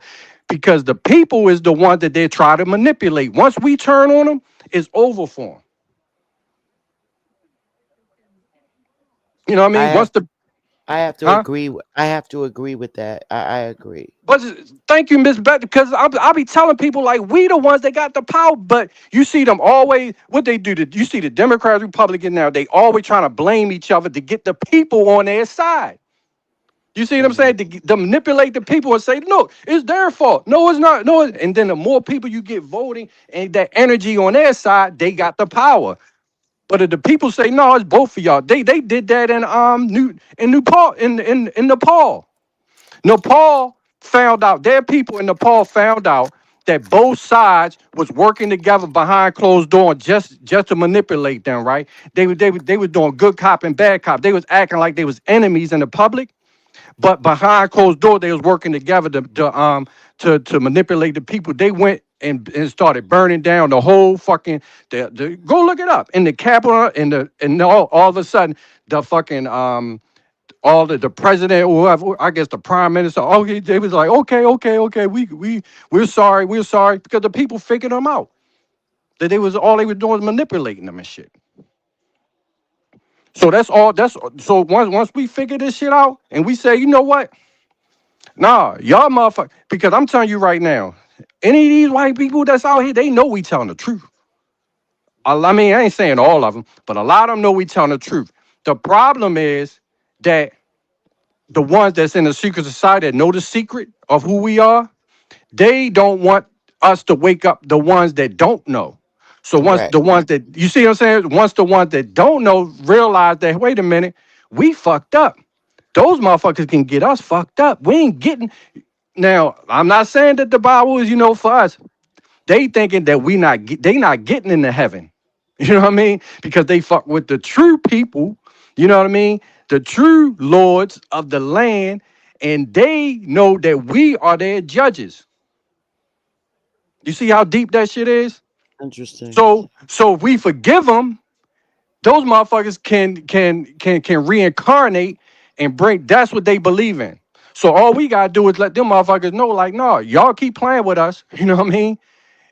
because the people is the one that they try to manipulate. Once we turn on them, it's over for them. You know what I I mean? have Once the I have to huh? agree. I have to agree with that. I agree. But thank you, Miss Beth, because I'll be telling people like we the ones that got the power, but you see them always what they do. You see the Democrats, Republicans now, they always trying to blame each other to get the people on their side. You see what I'm saying? To manipulate the people and say, look, it's their fault. No, it's not. No, and then the more people you get voting and that energy on their side, they got the power. But if the people say, no, it's both of y'all. They did that in Nepal in Nepal. Nepal found out, their people in Nepal found out that both sides was working together behind closed doors just to manipulate them, right? They were doing good cop and bad cop. They was acting like they was enemies in the public, but behind closed door, they was working together to manipulate the people. They went and started burning down the whole fucking go look it up in the capital and all of a sudden the fucking all the president or whoever, I guess the prime minister, okay, they was like, okay, we're sorry because the people figured them out that they were doing was manipulating them and shit. So that's all. That's so once we figure this shit out and we say, you know what? Nah, y'all motherfucker. Because I'm telling you right now, any of these white people that's out here, they know we telling the truth. I mean, I ain't saying all of them, but a lot of them know we telling the truth. The problem is that the ones that's in the secret society that know the secret of who we are, they don't want us to wake up the ones that don't know. So once Correct. the ones that you see what I'm saying, once the ones that don't know realize that, wait a minute, we fucked up. Those motherfuckers can get us fucked up. We ain't getting. Now, I'm not saying that the Bible is, for us. They thinking that they not getting into heaven. You know what I mean? Because they fuck with the true people, you know what I mean? The true lords of the land, and they know that we are their judges. You see how deep that shit is? Interesting. So if we forgive them, those motherfuckers can reincarnate and bring. That's what they believe in. So all we gotta do is let them motherfuckers know, like, no, y'all keep playing with us. You know what I mean?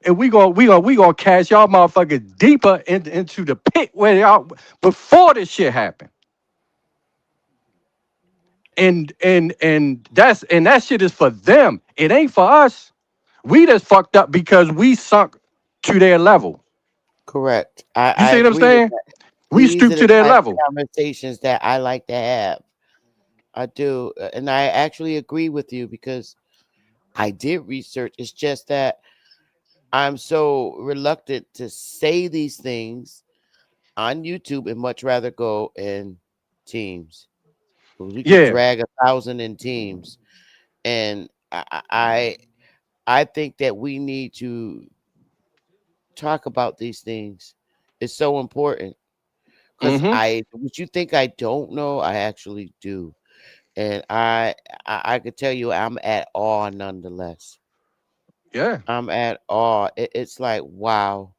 And we gonna cast y'all motherfuckers deeper into the pit where y'all before this shit happened. And that shit is for them. It ain't for us. We just fucked up because we sunk to their level. Correct. You I see what I'm agree with saying? that. We These are stooped the to their type level. of conversations that I like to have. I do. And I actually agree with you because I did research. It's just that I'm so reluctant to say these things on YouTube and much rather go in teams. We could Yeah. drag 1,000 in teams. And I think that we need to talk about these things. It's so important because Mm-hmm. what you think I don't know, I actually do. And I could tell you I'm at awe nonetheless. Yeah. I'm at awe. It's like wow.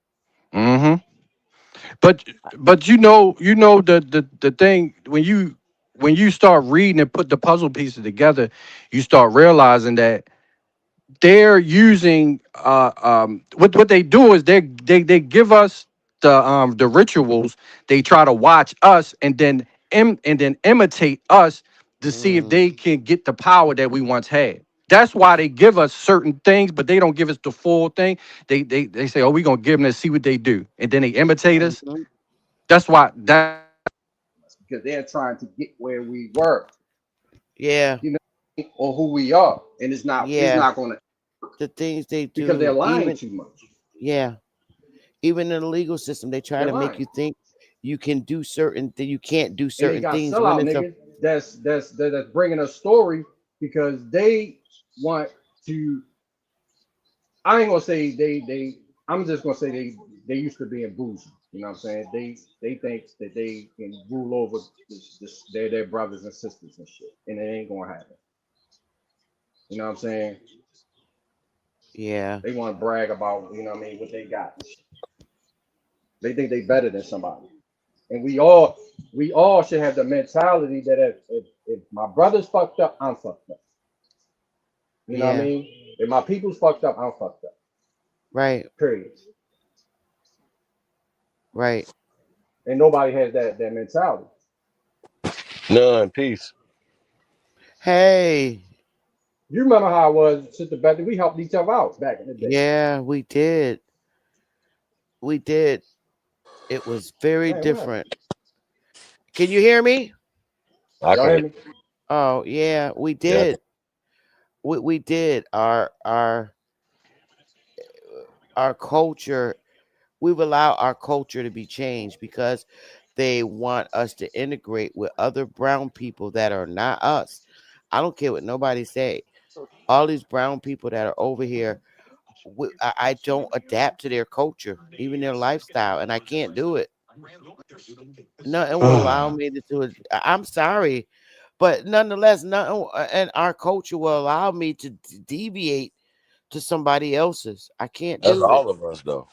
Mm-hmm. But but you know the thing when you start reading and put the puzzle pieces together, you start realizing that they're using what they do is they give us the rituals. They try to watch us and then imitate us to see if Mm, they can get the power that we once had. That's why they give us certain things, but they don't give us the full thing. They say, oh, we're gonna give them and see what they do, and then they imitate us. mhm. That's because they're trying to get where we were, Yeah, or who we are, and it's yeah. not gonna The things they because they're do, lying even too much. yeah, even in the legal system, they try They're to make lying. you think you can do certain that you can't do And they certain got things when sellout it's a niggas that's bringing a story because they want to. I ain't gonna say they. I'm just gonna say they used to being bougie. You know what I'm saying? They think that they can rule over their brothers and sisters and shit, and it ain't gonna happen. You know what I'm saying? Yeah. They want to brag about, you know what I mean, what they got. They think they better than somebody. And we all should have the mentality that if my brother's fucked up, I'm fucked up. You know what I Yeah. mean? If my people's fucked up, I'm fucked up. Right. Period. Right. And nobody has that mentality. None. Peace. Hey. You remember how it was, Sister Betty? We helped each other out back in the day. Yeah, we did. We did. It was very Man, what? different. Can you hear me? I Y'all hear can't. me? Oh yeah, we Yeah, I did. We did. Our culture. We've allowed our culture to be changed because they want us to integrate with other brown people that are not us. I don't care what nobody say. All these brown people that are over here, I don't adapt to their culture, even their lifestyle, and I can't do it. Nothing will allow me to do it. I'm sorry, but nonetheless, nothing and our culture will allow me to deviate to somebody else's. I can't that's do it. all of us though.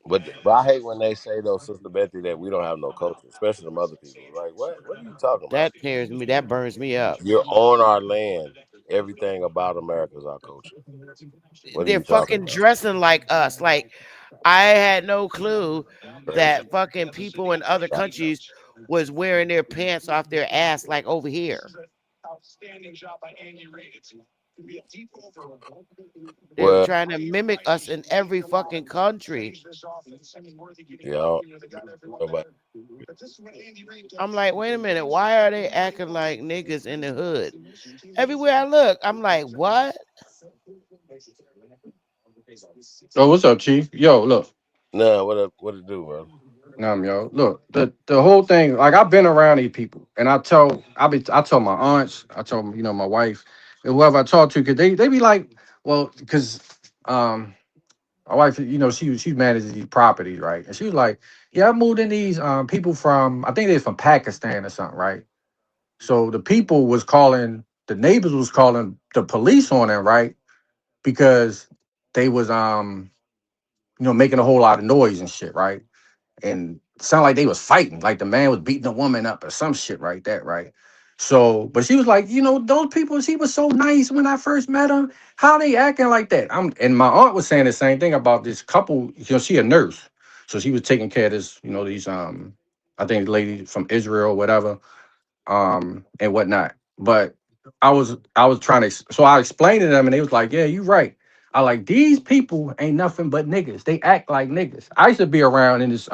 But I hate when they say though, Sister Betty, that we don't have no culture, especially them other people. Like, what? What are you talking about? That tears me. That burns me up. You're on our land. Everything about America is our culture. What are They're you talking fucking about? dressing like us. Like I had no clue Crazy. that fucking people in other countries was wearing their pants off their ass like over here. They're Well, trying to mimic us in every fucking country. yeah, nobody. I'm like, wait a minute, why are they acting like niggas in the hood? Everywhere I look, I'm like, what? Oh, what's up, Chief? Yo, look. Nah, what it do, bro? Yo. Look, the whole thing, like I've been around these people and I tell my aunts, I tell my wife, and whoever I talk to, cause they be like, well, because my wife, she manages these properties, right? And she was like, yeah, I moved in these people from, I think they're from Pakistan or something, right? So the neighbors was calling the police on them, right? Because they was making a whole lot of noise and shit, right? And it sounded like they was fighting, like the man was beating a woman up or some shit like that, right? So, but she was like, those people, she was so nice when I first met them. How they acting like that? And my aunt was saying the same thing about this couple. She a nurse, so she was taking care of this, these I think lady from Israel, or whatever, and whatnot. But I was trying to, so I explained to them, and they was like, "Yeah, you right." I like these people ain't nothing but niggas. They act like niggas. I used to be around in this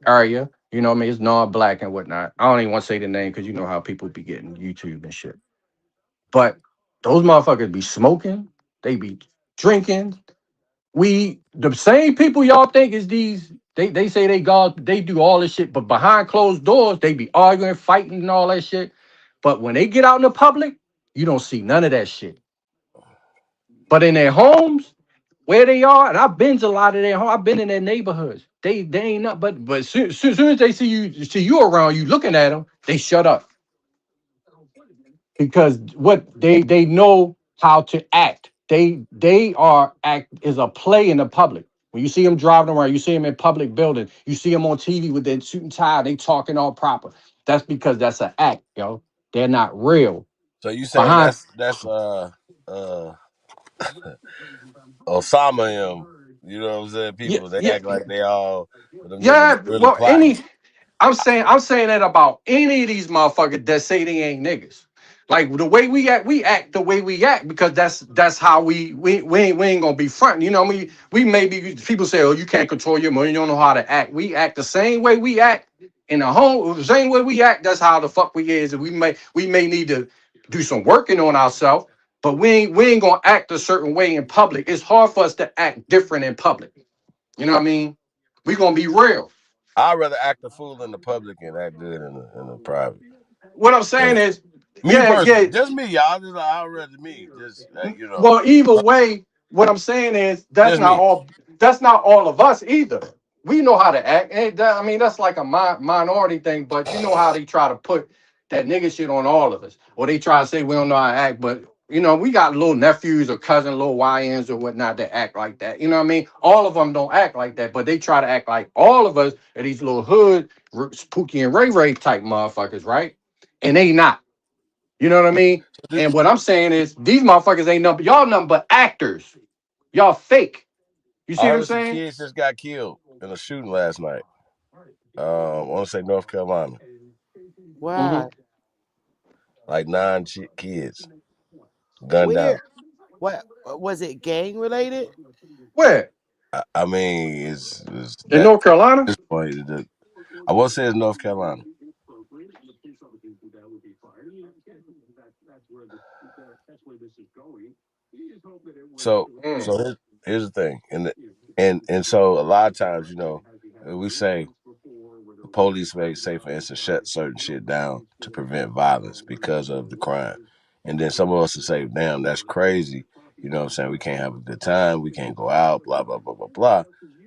area. What I mean, it's non-black and whatnot. I don't even want to say the name because you know how people be getting YouTube and shit. But those motherfuckers be smoking. They be drinking. The same people y'all think is these. They say they God, they do all this shit, but behind closed doors, they be arguing, fighting, and all that shit. But when they get out in the public, you don't see none of that shit. But in their homes, where they are, and I've been to a lot of their home, I've been in their neighborhoods. They ain't not, but soon as they see you around, you looking at them, they shut up because what they know how to act. They are act is a play in the public. When you see them driving around, you see them in public buildings, you see them on TV with their suit and tie, they talking all proper. That's because that's an act, yo. They're not real. So you saying Behind, that's uh Osama him? You know what I'm saying? yeah, People they yeah, act like they all, but them niggas yeah. really Well, plotting. I'm saying that about any of these motherfuckers that say they ain't niggas. Like the way we act the way we act because that's how we ain't gonna be fronting. We maybe people say, oh, you can't control your money, you don't know how to act. We act the same way we act in the home, the same way we act. That's how the fuck we is, and we may need to do some working on ourselves. But we ain't gonna act a certain way in public. It's hard for us to act different in public. You know what I mean? We gonna be real. I'd rather act a fool in the public and act good in the private. What I'm saying Cause is, me yeah, personally, yeah. just me, y'all. I'd rather me. Just Well, either way, what I'm saying is that's just not me. all. That's not all of us either. We know how to act. I mean, that's like a minority thing. But you know how they try to put that nigga shit on all of us, or they try to say we don't know how to act. But You know, we got little nephews or cousin, little YNs or whatnot that act like that. You know what I mean? All of them don't act like that, but they try to act like all of us are these little hood, Pookie and Ray Ray type motherfuckers, right? And they not. You know what I mean? And what I'm saying is these motherfuckers ain't nothing, y'all nothing but actors. Y'all fake. You see I what I'm heard some saying? kids just got killed in a shooting last night. I want to say North Carolina. Why? Like 9 kids gunned Where? down. What was it? Gang related? Where? I mean, it's In that North Carolina? this point. I will say it's North Carolina. So Mm. here's the thing, and so a lot of times, we say the police may say, for instance, shut certain shit down to prevent violence because of the crime, and then some of us will say, "Damn, that's crazy." You know what I'm saying? We can't have a good time. We can't go out. Blah blah blah blah blah.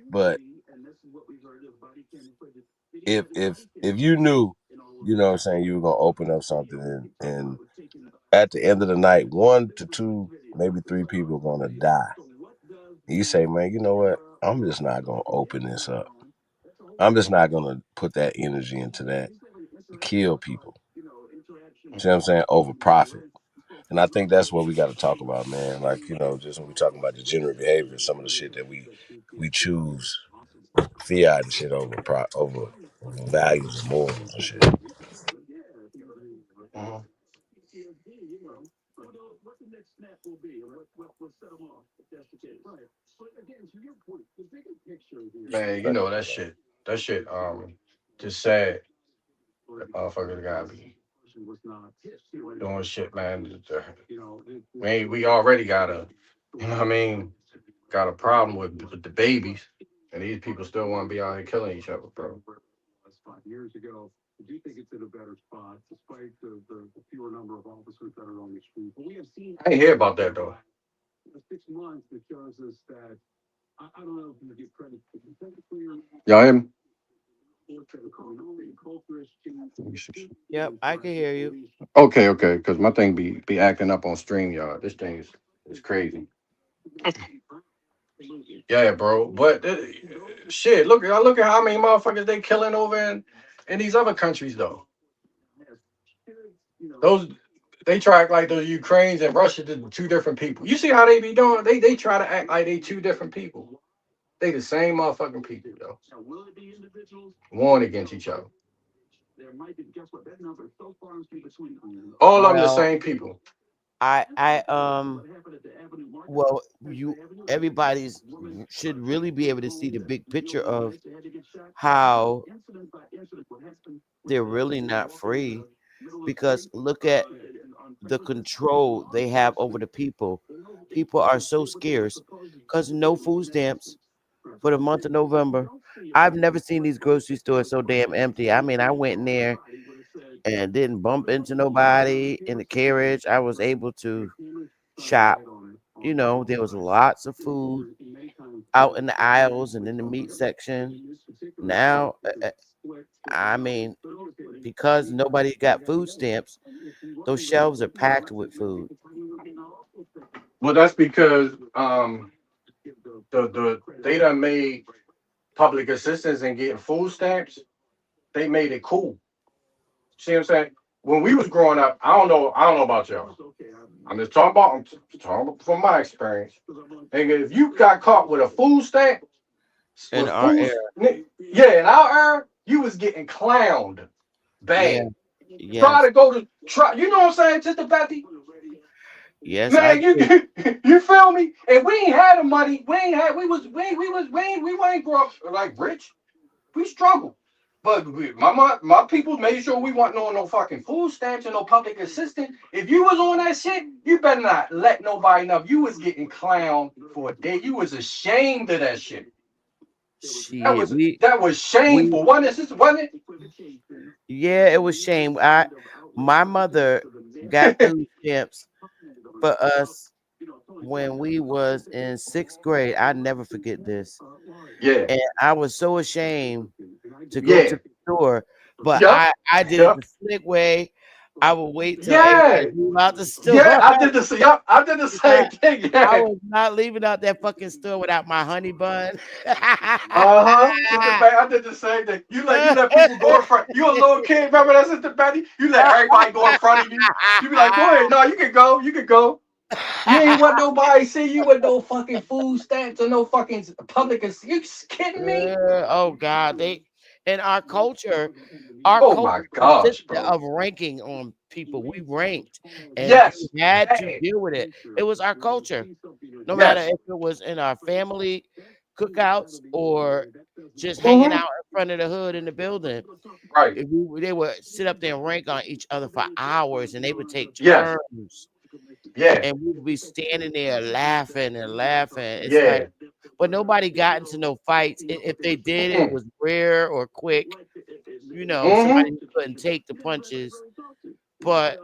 But if you knew, you know what I'm saying, you were gonna open up something and at the end of the night, 1 to 2, maybe 3 people are gonna die. And you say, man, you know what? I'm just not gonna open this up. I'm just not gonna put that energy into that to kill people. See what I'm saying? Over profit. And I think that's what we got to talk about, man. Like, just when we talking about degenerate behavior, some of the shit that we choose fiat and shit over values and morals and shit. Mhm. Man, you know that shit. That shit. Just sad. That motherfuckers gotta be doing shit, man. We already got a, you know what I mean, got a problem with the babies, and these people still want to be out here killing each other, bro. I ain't hear about that though. Y'all hear me? Yep, I can hear you. Okay, okay, because my thing be acting up on stream, y'all. This thing is crazy. Yeah, bro. But shit, look at how many motherfuckers they killing over in these other countries though. Those they try to act like the Ukrainians and Russia did two different people. You see how they be doing? They try to act like they two different people. They the same motherfucking people though. Warring against each other. All of them the Well, same people. I well, you everybody's should really be able to see the big picture of how they're really not free, because look at the control they have over the people. People are so scarce because no food stamps for the month of November. I've never seen these grocery stores so damn empty. I mean, I went in there and didn't bump into nobody in the carriage. I was able to shop. There was lots of food out in the aisles and in the meat section. Now, I mean, because nobody got food stamps, those shelves are packed with food. Well, that's because they done made public assistance and getting food stamps. They made it cool. See what I'm saying? When we was growing up, I don't know about y'all. I'm talking about from my experience. And if you got caught with a food stamp, In our era. yeah, in our era, you was getting clowned Yeah. bad. Yes. You know what I'm saying? Just about the Yes, I man, did. you feel me? And we ain't had the money. We ain't grow up like rich. We struggled. But my people made sure we wasn't on no fucking food stamps and no public assistance. If you was on that shit, you better not let nobody know. You was getting clowned for a day. You was ashamed of that shit. That Shit, was we that was we shameful. Wasn't it? yeah, it was shame. My mother got food stamps for us when we was in 6th grade. I never forget this. Yeah. And I was so ashamed to go to Yeah. the store, but Yup. I did it the Yup. slick way. I would wait till everybody Yeah, leave out the yeah. store. I did the yep. I did the same thing. I Yeah. was not leaving out that fucking store without my honey bun. With the bag, I did the same thing. You let people go in front. You a little kid, remember that, Sister Betty? You let everybody go in front of you. You be like, go ahead. No, you can go. You can go. You ain't want nobody see you with no fucking food stamps or no fucking public. You kidding me? Oh God, they in our Oh my culture gosh, consisted bro. of ranking on people. We ranked, and you Yes. had to Bad. deal with it. It was our culture, no matter Yes. if it was in our family cookouts or just hanging Mm-hmm. out in front of the hood in the building. Right. They would sit up there and rank on each other for hours, and they would take Yes. turns, Yeah. and we would be standing there laughing and laughing. It's like, Yeah. but nobody got into no fights. If they did, it Mm-mm. was rare or quick. Mm-hmm. Somebody who couldn't take the punches. But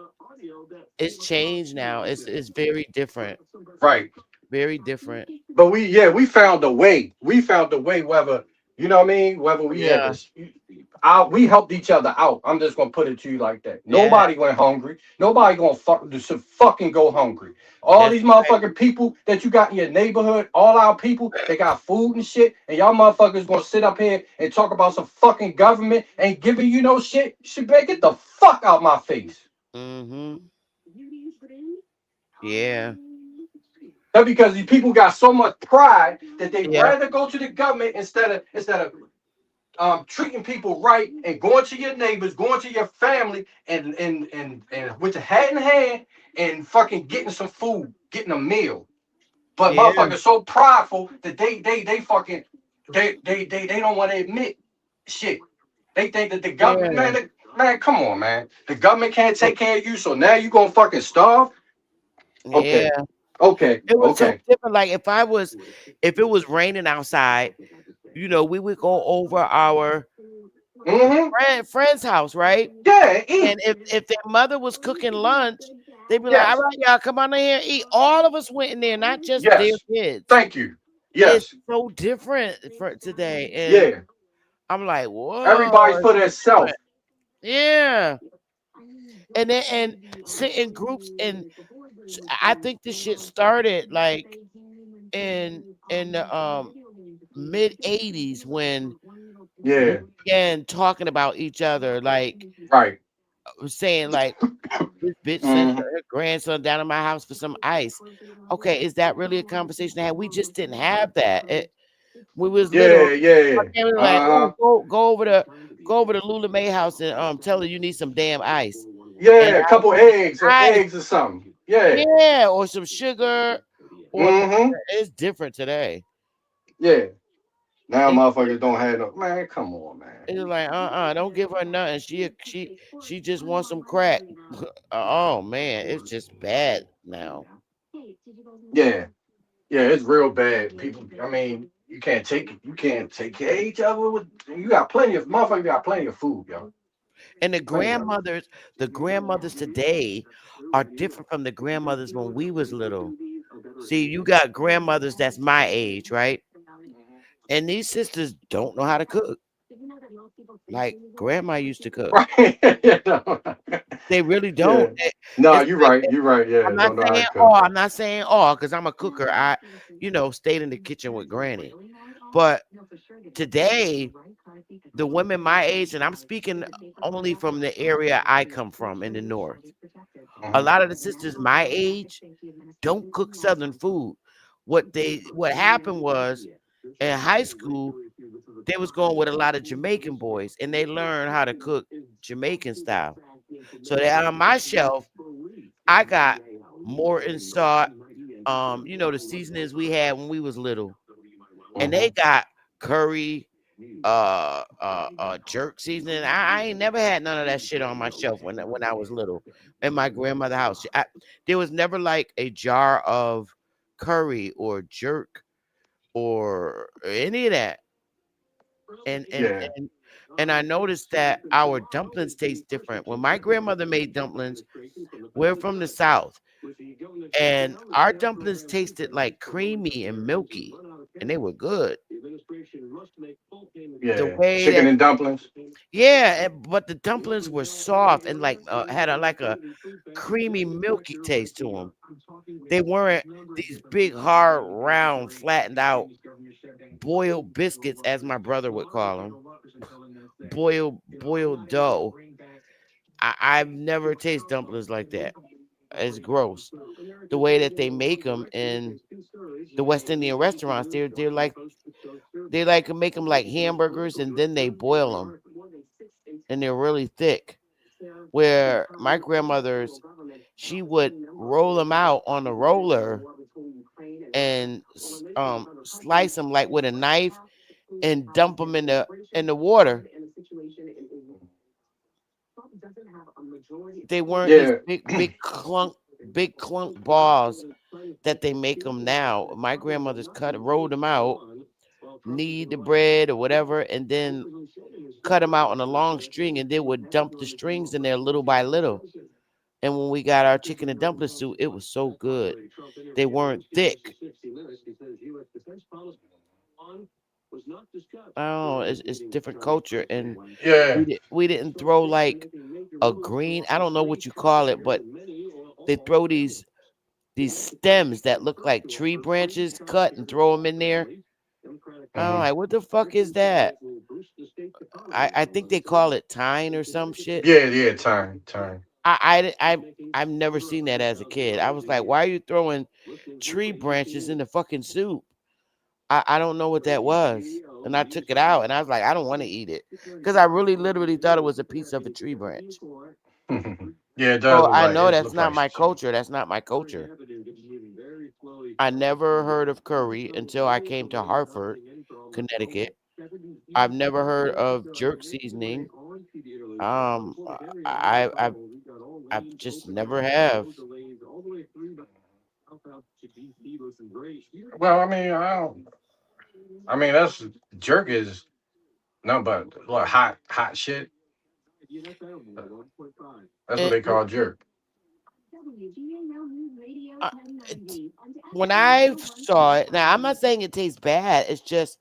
it's changed now. It's very different. Right. Very different. But we found a way. We found a way, whether you know what I mean, whether we had Yeah. this we helped each other out. I'm just gonna put it to you like that. Yeah. Nobody went hungry. Nobody gonna fucking go hungry. All That's these motherfucking people that you got in your neighborhood, all our people, they got food and shit, and y'all motherfuckers gonna sit up here and talk about some fucking government ain't giving you no shit. Shit, better get the fuck out my face. mm-hmm. Yeah. That's because these people got so much pride that they Yeah. rather go to the government instead of treating people right and going to your neighbors, going to your family, and with your hat in hand and fucking getting some food, getting a meal. But Yeah. motherfuckers so prideful that they fucking they don't want to admit shit. They think that the government, Yeah. man, man, come on, man. The government can't take care of you, so now you gonna fucking starve? Yeah. Okay, okay, It was so okay. different. Like if it was raining outside, we would go over our Mm-hmm. friend's house, right? Yeah, And eat. if their mother was cooking lunch, they'd be like, "All Yes, right, y'all, come on in here, eat." All of us went in there, not just their yes. kids. Thank you. It's Yes, so different for today, and yeah. I'm like, "Whoa, Everybody it's for so themselves. different." Yeah, and sit in groups, and I think this shit started like in the mid '80s when we Yeah, began talking about each other, like right. saying like, "This bitch sent Mm-hmm. her grandson down to my house for some ice." Okay, is that really a conversation to have? We just didn't have that. We was little. Yeah, yeah. My family was like, "Oh, Uh-huh. go over to Lula May house and tell her you need some damn ice." And Yeah, a I couple would get eggs or ice, eggs or something. Yeah. yeah, or some sugar, or Mm-hmm. it's different today. Yeah. Now It, motherfuckers don't have no man, come on, man. it's like don't give her nothing. She just wants some crack. Oh man, it's just bad now. Yeah. Yeah, it's real bad. People, I mean, you can't take care of each other with you got plenty of motherfuckers got plenty of food, yo. And Plenty of it. the grandmothers today are different from the grandmothers when we was little. See, you got grandmothers that's my age, right? And these sisters don't know how to cook like grandma used to cook. Right. You know? They really Yeah. don't. No, It's you're like right. You're right. Yeah, I'm not don't know how saying to cook. all. I'm not saying all because I'm a cooker. I, stayed in the kitchen with granny. But today, the women my age, and I'm speaking only from the area I come from in the north. A Mhm. lot of the sisters my age don't cook southern food. What happened was in high school, they was going with a lot of Jamaican boys and they learned how to cook Jamaican style. So that on my shelf, I got Morton salt, the seasonings we had when we was little. And they Mhm. got curry, jerk seasoning. I ain't never had none of that shit on my shelf when I was little in my grandmother's house. There was never like a jar of curry or jerk or any of that. And and Yeah. and and I noticed that our dumplings taste different. When my grandmother made dumplings, we're from the south, and our dumplings tasted like creamy and milky, and they were good. The Yeah. way Chicken that and dumplings. Yeah, but the dumplings were soft and like had a like a creamy, milky taste to them. They weren't these big, hard, round, flattened out boiled biscuits, as my brother would call them. Boiled dough. I've never tasted dumplings like that. It's gross. The way that they make them in the West Indian restaurants, they like make them like hamburgers and then they boil them and they're really thick. Where my grandmother's, she would roll them out on a roller and slice them like with a knife and dump them in the water. They weren't these Yeah, big clunk balls that they make them now. My grandmother's rolled them out, knead the bread or whatever, and then cut them out on a long string, and they would dump the strings in there little by little. And when we got our chicken and dumpling soup, it was so good. They weren't thick. Oh, it's different culture, and yeah, we didn't throw like a green. I don't know what you call it, but they throw these stems that look like tree branches cut and throw them in there. I'm hmm like, what the fuck is that? I think they call it thyme or some shit. yeah, yeah. Time. I've never seen that as a kid. I was like, why are you throwing tree branches in the fucking soup? I don't know what that was. And I took it out and I was like, I don't want to eat it. Because I really literally thought it was a piece of a tree branch. Yeah, it does So look I like know it that's looks like not my shit. culture. That's not my culture. I never heard of curry until I came to Hartford, Connecticut. I've never heard of jerk seasoning. I've just never have. Well, I mean, I don't. I mean, that's jerk is no, but what hot shit. That's what And they call jerk. uh, when I saw it, now I'm not saying it tastes bad. It's just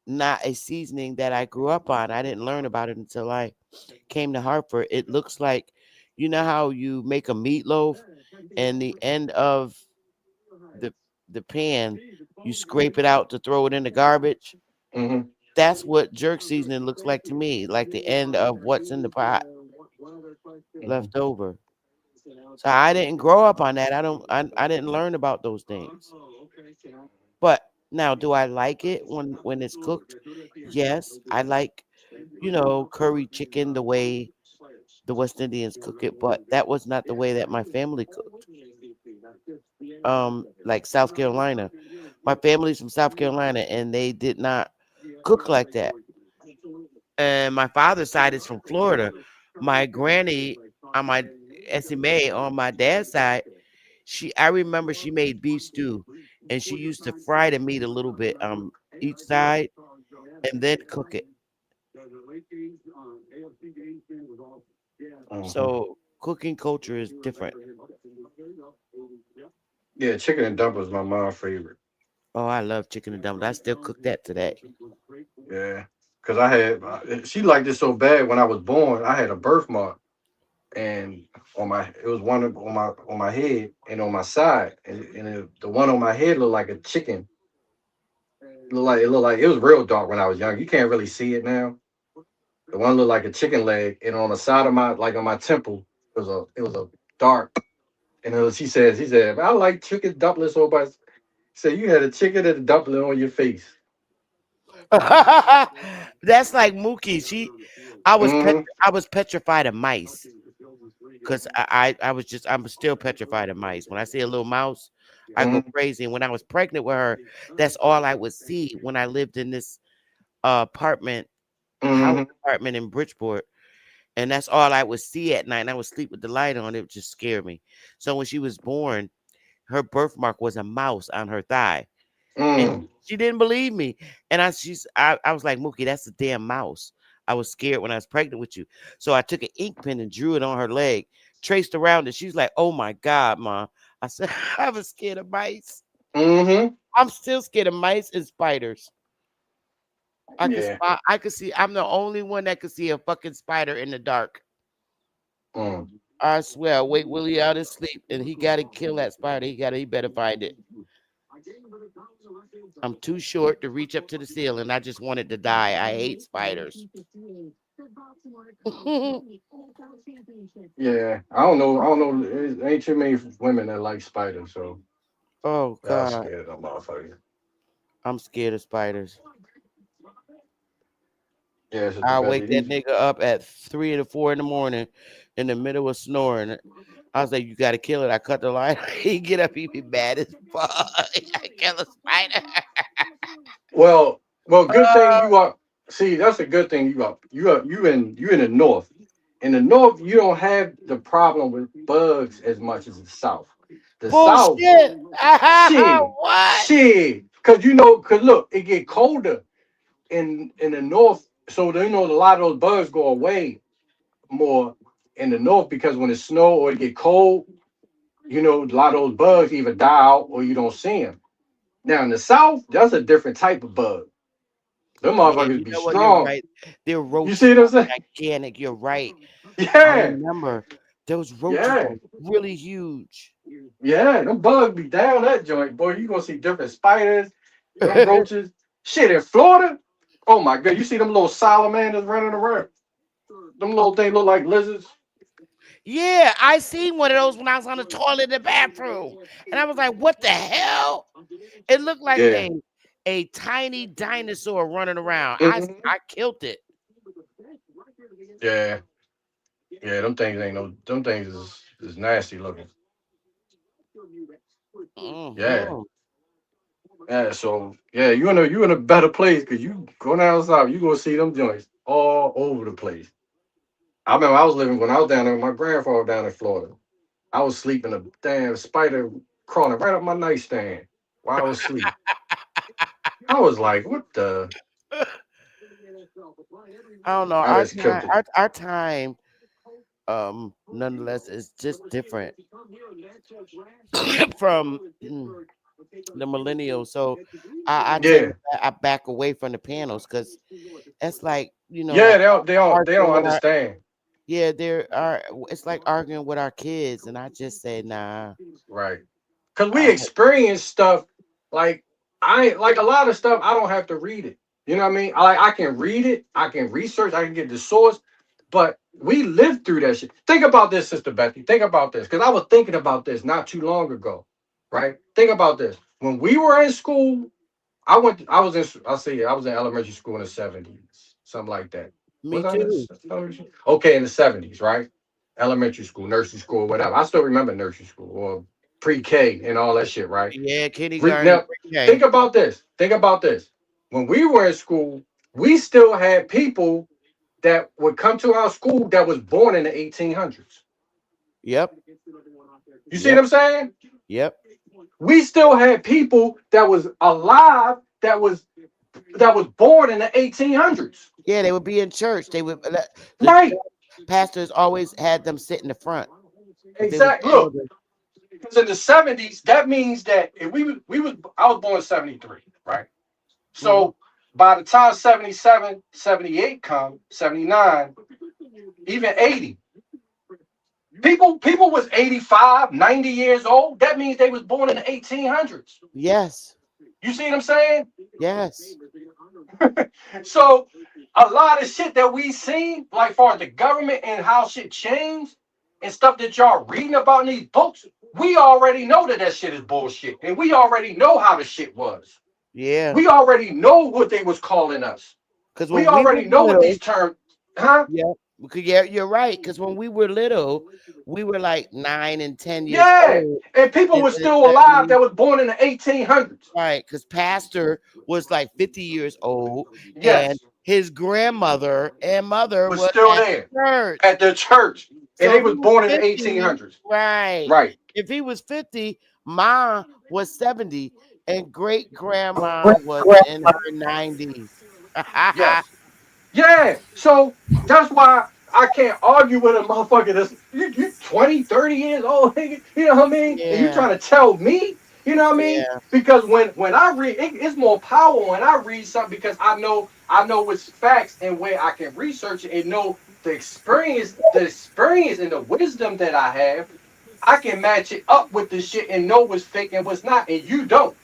not a seasoning that I grew up on. I didn't learn about it until I came to Hartford. It looks like, you know how you make a meatloaf and the end of the the pan, you scrape it out to throw it in the garbage. Hmm That's what jerk seasoning looks like to me, like the end of what's in the pot left over. So I didn't grow up on that. I didn't learn about those things. But now, do I like it when it's cooked? Yes, I like, curry chicken the way the West Indians cook it, but that was not the way that my family cooked. Like South Carolina. My family's from South Carolina and they did not cook like that. And my father's side is from Florida. My granny on my SMA on my dad's side, I remember she made beef stew and she used to fry the meat a little bit each side and then cook it. hmm So cooking culture is different. Yeah, chicken and dumplings my mom's favorite. Oh, I love chicken and dumplings. I still cook that today. Yeah, because I had she liked it so bad when I was born. I had a birthmark, and on my it was one on my head and on my side, and the one on my head looked like a chicken. It was real dark when I was young. You can't really see it now. The one looked like a chicken leg, and on the side of my like on my temple, it was a dark. And he said, I like chicken dumplings so much. He said you had a chicken and a dumpling on your face. That's like Mookie. Mm-hmm. I was petrified of mice because I'm still petrified of mice. When I see a little mouse, I go Mm-hmm. crazy. And when I was pregnant with her, that's all I would see when I lived in this apartment house Mm-hmm. apartment in Bridgeport. And that's all I would see at night. And I would sleep with the light on. It would just scare me. So when she was born, her birthmark was a mouse on her thigh. And Mm. she didn't believe me. And I was like, Mookie, that's a damn mouse. I was scared when I was pregnant with you. So I took an ink pen and drew it on her leg, traced around it. She's like, oh my God, Ma. I said, I was scared of mice. Mm-hmm. I'm still scared of mice and spiders. I could Yeah. spot. I could see. I'm the only one that could see a fucking spider in the dark. Mm. I swear. Wait, Willie out his sleep, and he got to kill that spider. He got to. He better find it. I'm too short to reach up to the ceiling. I just wanted to die. I hate spiders. Yeah. I don't know. I don't know. It ain't too many women that like spiders, so Oh y'all God, scared of them motherfuckers. I'm scared of spiders. Yeah, it's just the I best wake of that these. nigga up at 3 to 4 in the morning, in the middle of snoring. I was like, "You got to kill it." I cut the line. He get up. He be mad as fuck. I kill a spider. Well, good thing Uh, you are. See, that's a good thing you are. You in the north. In the north, you don't have the problem with bugs as much as the south. The south, bullshit. shit, What? shit. Cause look, it get colder in the north, so a lot of those bugs go away more in the north because when it snow or it get cold, a lot of those bugs either die out or you don't see them. Now in the south, that's a different type of bug. Them Yeah, motherfuckers you be know what? You're strong. right. Their You roaches see what I'm saying? are gigantic. You're right. I Yeah, remember those roaches yeah, are really huge. yeah. Them bugs be down that joint, boy. You gonna see different spiders, them roaches. Shit in Florida. Oh my god, you see them little salamanders running around? Them little things look like lizards. Yeah, I seen one of those when I was on the toilet in the bathroom, and I was like, "What the hell?" It looked like Yeah. a tiny dinosaur running around. Mhm. I killed it. Yeah. Yeah, them things ain't no. Them things is nasty looking. Yeah. Hmm. Yeah. So yeah, you in a better place because you go down south, you gonna see them joints all over the place. I remember I was living when I was down there with my grandfather down in Florida. I was sleeping, a damn spider crawling right up my nightstand while I was asleep. I was like, what the? I don't know. I just killed it. Our time, nonetheless, is just different from the millennials. So I tend Yeah. to I back away from the panels because it's like Yeah, like they don't arguing with our understand. yeah, there are. It's like arguing with our kids, and I just say nah. Right. Because we I experience stuff like I like a lot of stuff. I don't have to read it. You know what I mean? I can read it. I can research. I can get the source. But we lived through that shit. Think about this, Sister Betty. Think about this, because I was thinking about this not too long ago. Right? Think about this. When we were in school, I was in. I'll say I was in elementary school in the '70s, something like that. me Was I in too. the elementary? Okay, in the '70s, right? Elementary school, nursery school, whatever. I still remember nursery school or pre-K and all that shit, right? Yeah, kindergarten and Now, think pre-K. about this. Think about this. When we were in school, we still had people that would come to our school that was born in the 1800s. Yep, You see what yep, I'm saying? yep. We still had people that was alive that was born in the 1800s. Yeah, they would be in church. They would the Right. pastors always had them sit in the front because they was Exactly. Look, elders. because in the '70s, that means that if we was I was born in '73, right? Hmm. So by the time '77, '78 come, '79, even '80, people was 85, 90 years old. That means they was born in the 1800s. Yes, You see what I'm saying? yes. So a lot of shit that we seen, like far as the government and how shit changed and stuff that y'all reading about in these books, we already know that shit is bullshit, and we already know how the shit was. Yeah, We already know what they was calling us. because We when we were already know what little, these terms, huh? yeah, yeah, you're right. Because when we were little, we were like 9 and 10 years Yeah, old and people in were the still alive 70s. that was born in the 1800s. Right, because Pastor was like 50 years old, and Yes, his grandmother and mother was was still at there church. at the church, and So they if he was was born in the 50, 1800s. right. Right. If he was 50, Ma was 70, and great grandma was in her 90s. Yes. Yeah. So that's why I can't argue with a motherfucker that's you 20, 30 years old, nigga. You know what I mean? And you Yeah, trying to tell me, you know what I mean? yeah, Because when I read, it's more power when I read something because I know I know what's facts and where I can research it and know the experience and the wisdom that I have. I can match it up with the shit and know what's fake and what's not, and you don't.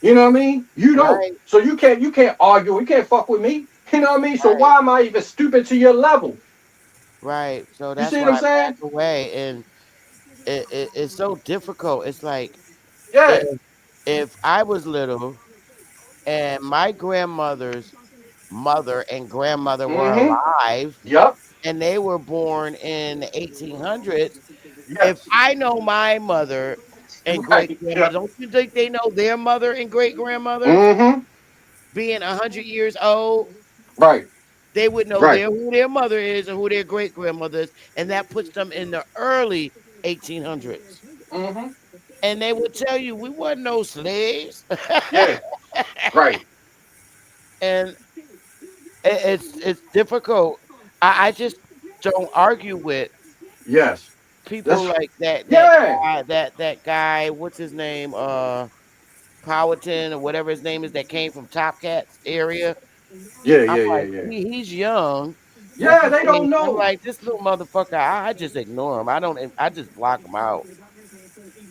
You know what I mean? You don't. Right, So you can't argue. You can't fuck with me. You know what I mean? So right, why am I even stupid to your level? right. So You that's see what why I'm I back saying? away, and it's so difficult. It's like if Yeah. if I was little and my grandmother's mother and grandmother were Mm-hmm. alive Yep. and they were born in the 1800s, if Yes. I know my mother and great Right. grandmother, Yep. don't you think they know their mother and great grandmothers Mm-hmm. being 100 years old? Right. They would know Right. who their mother is and who their great grandmother is, and that puts them in the early 1800s. Mm-hmm. And they would tell you we wasn't no slaves. Yeah. Right. And it's difficult. I just don't argue with Yes. people That's like that yeah. that guy, what's his name? Powhatan or whatever his name is that came from Top Cats area. Yeah. I'm Yeah. Yeah. like, Yeah. he's young. What's Yeah. his They name? don't I'm know. like, this little motherfucker, I just ignore him. I just block him out.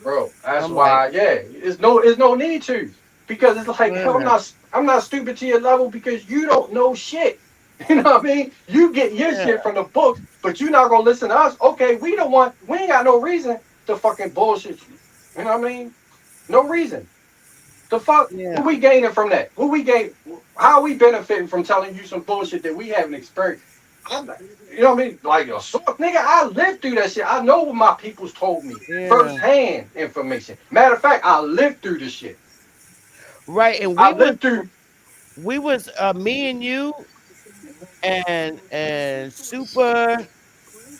Bro, that's I'm like, why, yeah, it's no need to. Because it's like hell, yeah, I'm not stupid to your level because you don't know shit. You know what I mean? You get your yeah, shit from the books, but you're not gonna listen to us. Okay, we ain't got no reason to fucking bullshit you. You know what I mean? No reason. The fuck? yeah, What we gaining from that? What we gain? How are we benefiting from telling you some bullshit that we haven't experienced? I'm not, you know what I mean? Like a soft nigga, I lived through that shit. I know what my peoples told me. yeah. First-hand information. Matter of fact, I lived through the shit. Right. And I lived through. we was me and you and Super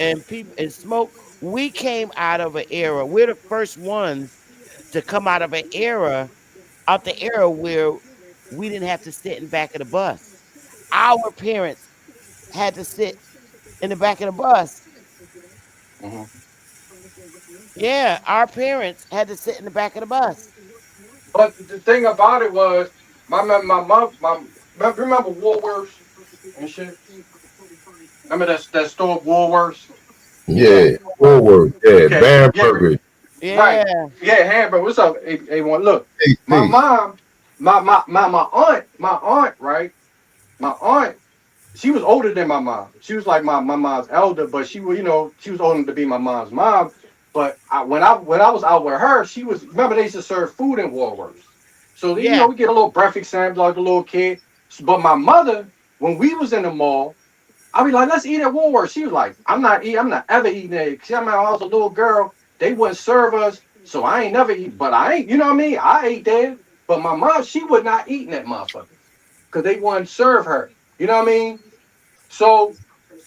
and people and Smoke, we came out of an era. We're the first ones to come out the era where we didn't have to sit in back of the bus. Our parents had to sit in the back of the bus. Mhm. Yeah, our parents had to sit in the back of the bus. But the thing about it was, my mom, remember Woolworths and shit. Remember that store Woolworths? Yeah, Yeah, Woolworth. forward. Yeah, Okay, Bam yeah, Burgers. right. Yeah, Yeah, Hamburg. What's up, A1? Look, Peace, my peace. mom, my aunt, right? My aunt, she was older than my mom. She was like my mom's elder, but she was, she was old enough to be my mom's mom. But when I was out with her, she was, remember they used to serve food in Woolworths. So yeah, we get a little breakfast sandwich like a little kid. But my mother, when we was in the mall, I be like, let's eat at Woolworths. She was like, I'm not ever eating there. Cause I remember I was a little girl, they wouldn't serve us. So I ain't never eat, but I ain't, you know what I mean? I ate there. But my mom, she would not eat in that motherfucker. Cause they wouldn't serve her. You know what I mean? So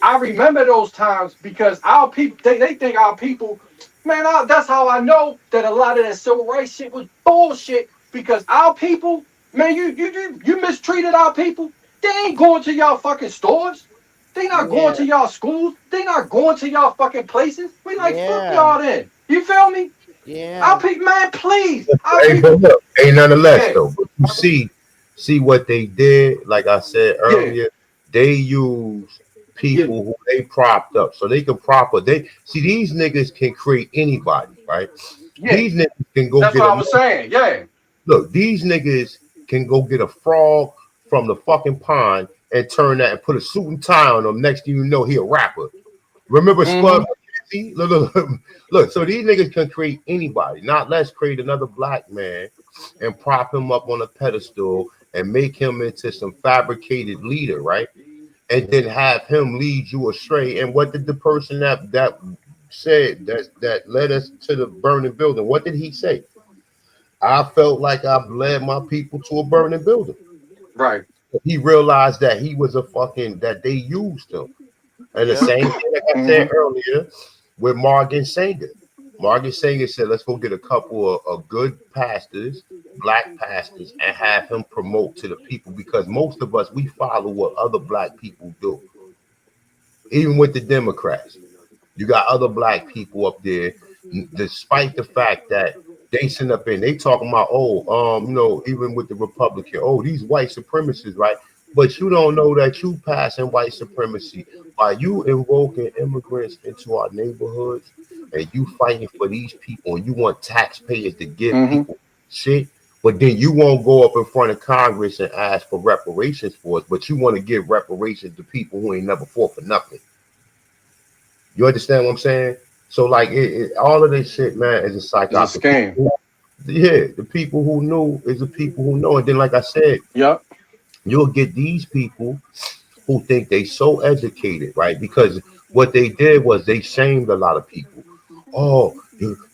I remember those times because our people, they think our people, man, that's how I know that a lot of that civil rights shit was bullshit because our people, man, you mistreated our people. They ain't going to y'all fucking stores. They not going yeah, to y'all schools. They not going to y'all fucking places. We like, fuck yeah, y'all then. You feel me? Our yeah, people, man, please. Our Hey, but people, look, ain't nonetheless yeah, though. But you see what they did. Like I said yeah, earlier, they use yeah, people who they propped up, so they can prop up. They see these niggas can create anybody, right? yeah. These niggas can go That's get what I a was saying. Yeah. look. These niggas can go get a frog from the fucking pond and turn that and put a suit and tie on him. Next thing you know, he a rapper. Remember Spud? Mm-hmm. McKenzie? Look. So these niggas can create anybody. Not let's create another black man and prop him up on a pedestal and make him into some fabricated leader, right? And then have him lead you astray. And what did the person that said that led us to the burning building? What did he say? I felt like I led my people to a burning building. Right. He realized that he was a fucking that they used him. And the yep, same thing like I said Mm-hmm. earlier with Morgan Sanger. Morgan Sanger said, let's go get a couple of good pastors, black pastors, and have him promote to the people because most of us, we follow what other black people do. Even with the Democrats, you got other black people up there, despite the fact that they send up in, they talking about, even with the Republican, these white supremacists, right? But you don't know that you passing white supremacy by you invoking immigrants into our neighborhoods and you fighting for these people and you want taxpayers to give Mm-hmm. people shit, but then you won't go up in front of Congress and ask for reparations for us, but you want to give reparations to people who ain't never fought for nothing. You understand what I'm saying? So like all of this shit, man, is a psych It's a op. The people, scam. yeah, the people who knew is the people who know. And then, like I said, Yep. you'll get these people who think they so educated, right? Because what they did was they shamed a lot of people. Oh,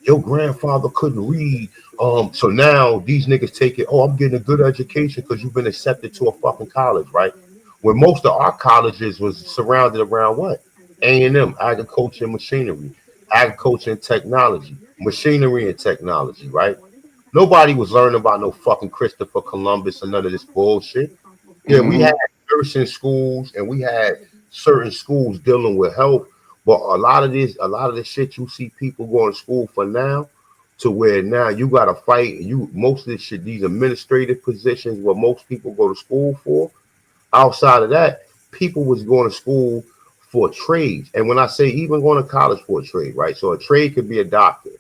your grandfather couldn't read. So now these niggas take it, oh, I'm getting a good education because you've been accepted to a fucking college, right? Where most of our colleges was surrounded around what? A&M, agriculture and machinery, agriculture and technology, machinery and technology, right? Nobody was learning about no fucking Christopher Columbus and none of this bullshit. Yeah, we Mm-hmm. had nursing schools and we had certain schools dealing with health, but a lot of the shit you see people going to school for now, to where now you got to fight. You most of this shit, these administrative positions, what most people go to school for. Outside of that, people was going to school for trades, and when I say even going to college for a trade, right? So a trade could be a doctor,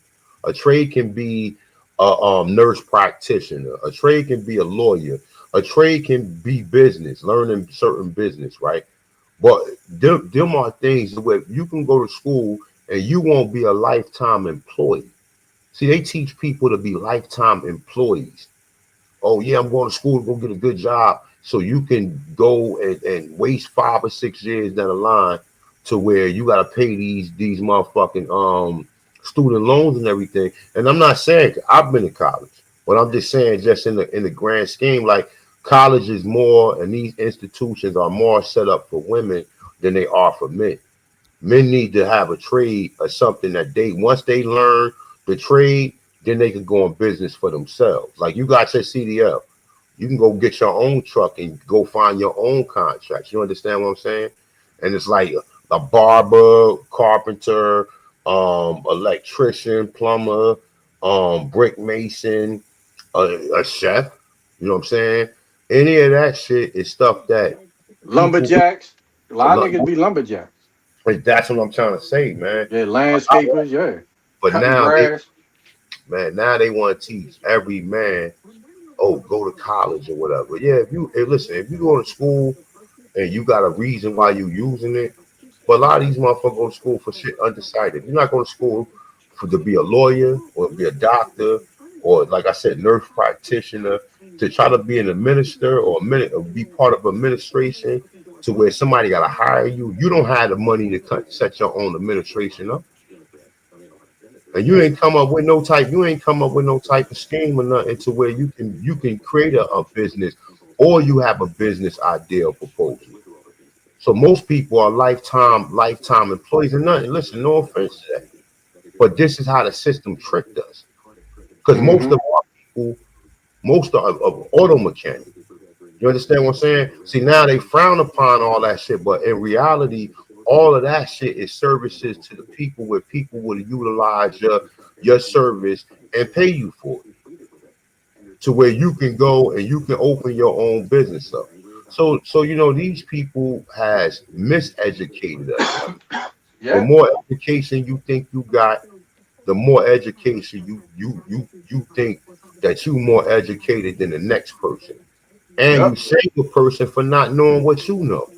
a trade can be a nurse practitioner, a trade can be a lawyer, a trade can be business, learning certain business, right? But them are things where you can go to school and you won't be a lifetime employee. See, they teach people to be lifetime employees. Oh yeah, I'm going to school to go get a good job, so you can go and waste 5 or 6 years down the line to where you got to pay these motherfucking student loans and everything. And I'm not saying I've been to college, but I'm just saying just in the grand scheme, like college is more, and these institutions are more set up for women than they are for men. Men need to have a trade or something that they once they learn the trade, then they can go in business for themselves. Like you got your CDL, you can go get your own truck and go find your own contracts. You understand what I'm saying? And it's like a barber, carpenter, electrician, plumber, brick mason, a chef. You know what I'm saying? Any of that shit is stuff that people. Lumberjacks. A lot of niggas be lumberjacks. That's what I'm trying to say, man. Yeah, landscapers. Yeah, But cutting now they, grass. man, now they want to teach every man, oh, go to college or whatever. Yeah, if you, hey, listen, if you go to school and you got a reason why you using it, but a lot of these motherfuckers go to school for shit undecided. You're not going to school for to be a lawyer or be a doctor or, like I said, nurse practitioner, to try to be an minister or a minute or be part of administration to where somebody got to hire you. You don't have the money to set your own administration up. And you ain't come up with no type of scheme or nothing to where you can create a business or you have a business idea or proposal. So most people are lifetime employees and nothing. Listen, no offense to that. But this is how the system tricked us. Because most Mm-hmm. of our people, most of auto mechanics, you understand what I'm saying? See, now they frown upon all that shit, but in reality, all of that shit is services to the people where people will utilize your service and pay you for it to where you can go and you can open your own business up. So these people has miseducated us, man. The Yeah. more education you think you got, the more education you think that you more educated than the next person. And you Yep. shame a person for not knowing what you know.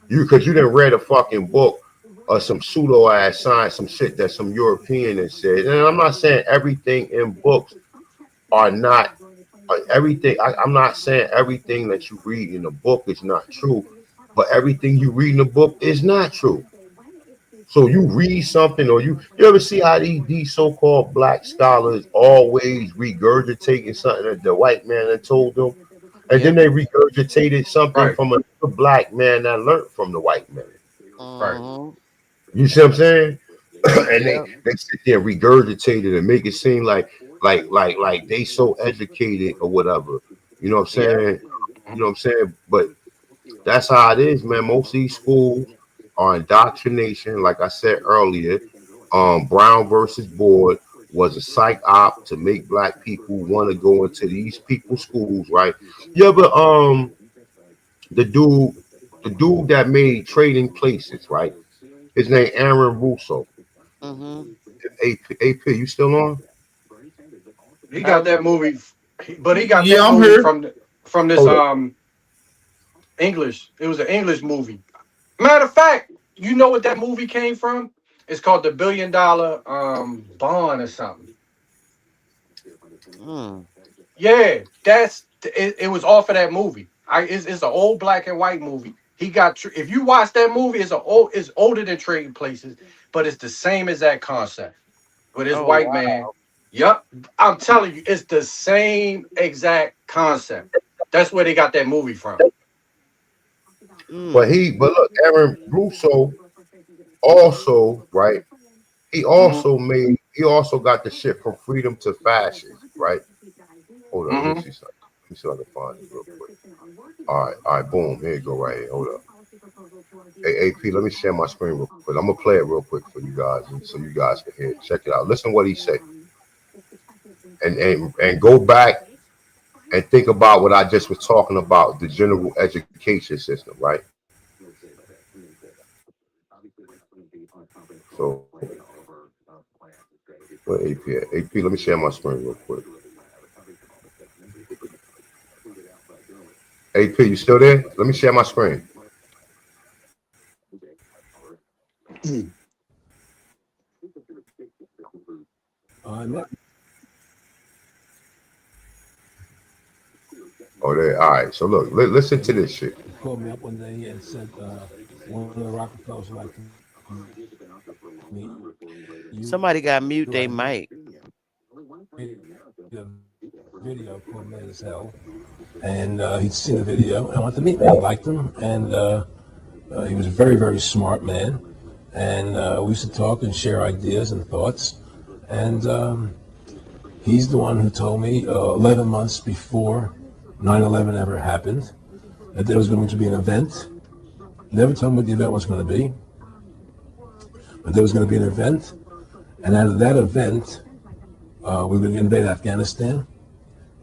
You because you didn't read a fucking book or some pseudo ass science, some shit that some European has said. And I'm not saying everything in books are not everything. I'm not saying everything that you read in a book is not true, but everything you read in a book is not true. So you read something, or you ever see how these so-called black scholars always regurgitating something that the white man had told them, and then Yep. they regurgitated something Right. from another black man that learned from the white man. Right. Mm-hmm. You see what I'm saying? And they Yep. they sit there and regurgitate it and make it seem like they so educated or whatever. You know what I'm Yep. saying? You know what I'm saying? But that's how it is, man. Most of these schools are indoctrination. Like I said earlier, Brown versus Board was a psych op to make black people want to go into these people's schools, right? You ever the dude that made Trading Places, right? His name Aaron Russo. Mm-hmm. AP, you still on? He got Aaron that movie, but he got Yeah, that I'm movie here. from this Hold up. English. It was an English movie. Matter of fact, you know what that movie came from? It's called the $1 Billion Bond or something. Mm. Yeah, it was off of that movie. It's an old black and white movie. He got if you watch that movie, it's older than Trading Places, but it's the same exact concept with this Oh white wow. man. Yup, I'm telling you, it's the same exact concept. That's where they got that movie from. But Mm. he, but look, Aaron Russo also, right? Hmm. He also got the shit from freedom to fashion, right? Hold up, let me Hmm. see something. Let me see if I can find it real quick. All right, boom. Here you go, right here. Hold up. Hey, AP, let me share my screen real quick. I'm gonna play it real quick for you guys, and so you guys can hear it. Check it out. Listen what he said, and go back and think about what I just was talking about, the general education system, right? So, what AP at? AP, let me share my screen real quick. AP, you still there? Let me share my screen. Next, Oh, there. All right. So look, listen to this shit. he called me up one day and said one of the Rockefellers would like to meet you. Somebody got mute I they made mic. a video called "Mad as Hell," and he'd seen the video and wanted to meet me. He liked him, and he was a very, very smart man. And we used to talk and share ideas and thoughts. And he's the one who told me 11 months before 9/11 ever happened that there was going to be an event. Never told me what the event was going to be, but there was going to be an event. And out of that event, we were going to invade Afghanistan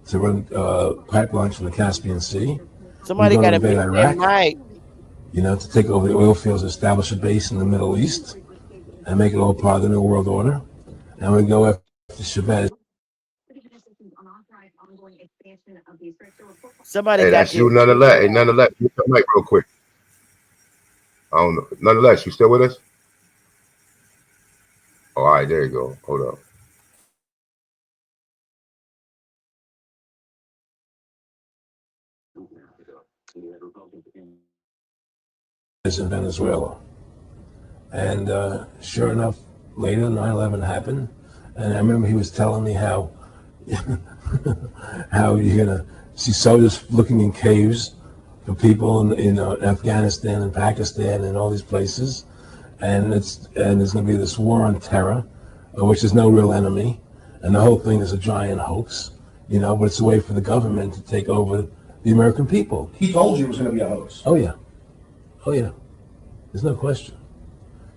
to run pipelines from the Caspian Sea. We were Somebody going got to to invade mute their Iraq, mic. to take over the oil fields, establish a base in the Middle East, and make it all part of the New World Order. And we go after Shabazz. Somebody Hey, got that's their you, nonetheless. Hey, nonetheless, mute your mic real quick. I don't know. Nonetheless, you still with us? Oh, all right, there you go. Hold up. In Venezuela. And sure enough, later 9/11 happened. And I remember he was telling me how how you're going to see soldiers looking in caves for people in Afghanistan and Pakistan and all these places. And there's going to be this war on terror, which is no real enemy. And the whole thing is a giant hoax, but it's a way for the government to take over the American people. He told you it was going to be a hoax. Oh, yeah. Oh, yeah. There's no question.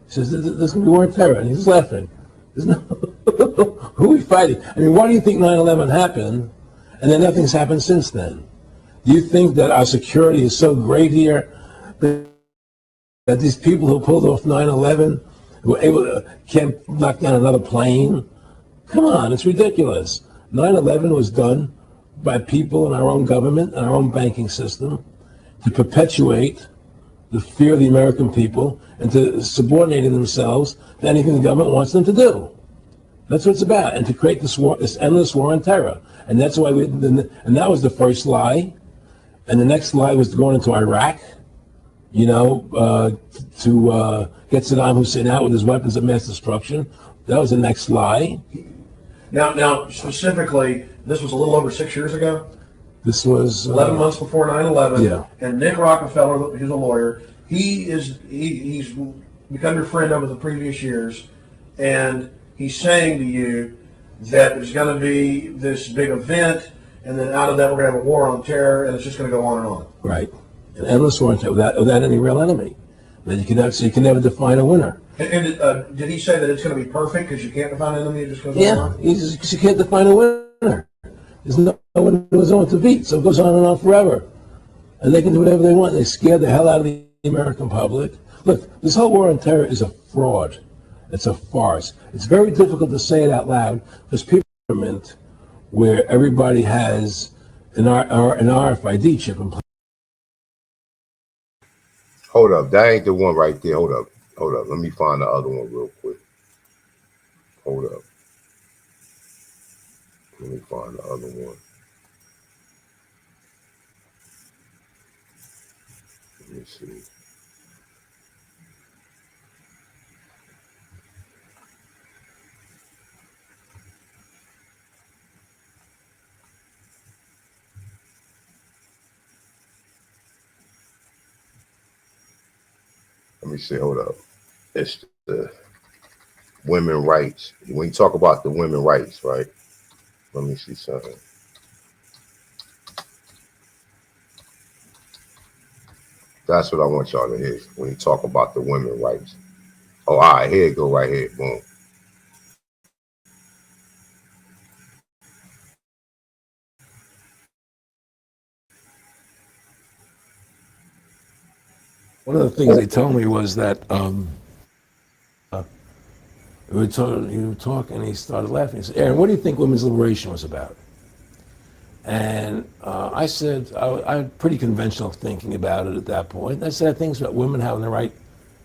He says, there's going to be war on terror. And he's laughing. There's no, who are we fighting? I mean, why do you think 9/11 happened and then nothing's happened since then? Do you think that our security is so great here that these people who pulled off 9/11 were able to can't knock down another plane? Come on, it's ridiculous. 9/11 was done by people in our own government and our own banking system to perpetuate the fear of the American people and to subordinate themselves to anything the government wants them to do. That's what it's about, and to create this war, this endless war on terror. And that's why and that was the first lie. And the next lie was going into Iraq, to get Saddam Hussein out with his weapons of mass destruction. That was the next lie. Now, specifically, this was a little over 6 years ago. This was 11 months before 9/11. Yeah. And Nick Rockefeller, who's a lawyer, he's become your friend over the previous years, and he's saying to you that there's going to be this big event, and then out of that we're going to have a war on terror, and it's just going to go on and on. Right. An endless war on terror without any real enemy. That you can never define a winner. And did he say that it's going to be perfect because you can't define an enemy? It just goes on Yeah, and on? because you can't define a winner. There's no one who is on to beat, so it goes on and on forever. and they can do whatever they want. They scare the hell out of the American public. Look, this whole war on terror is a fraud. It's a farce. It's very difficult to say it out loud because people government where everybody has an RFID chip in place. Hold up, that ain't the one right there. Hold up. Let me find the other one real quick. Hold up. Let me find the other one. Let me see. Let me see. Hold up. It's the women rights. When you talk about the women rights, right? Let me see something. That's what I want y'all to hear when you talk about the women rights. Oh, all right, here it go right here. Boom. One of the things they told me was that we would talk, and he started laughing. He said, "Aaron, what do you think women's liberation was about?" And I said, I had pretty conventional thinking about it at that point. I said, I think it's about women having the right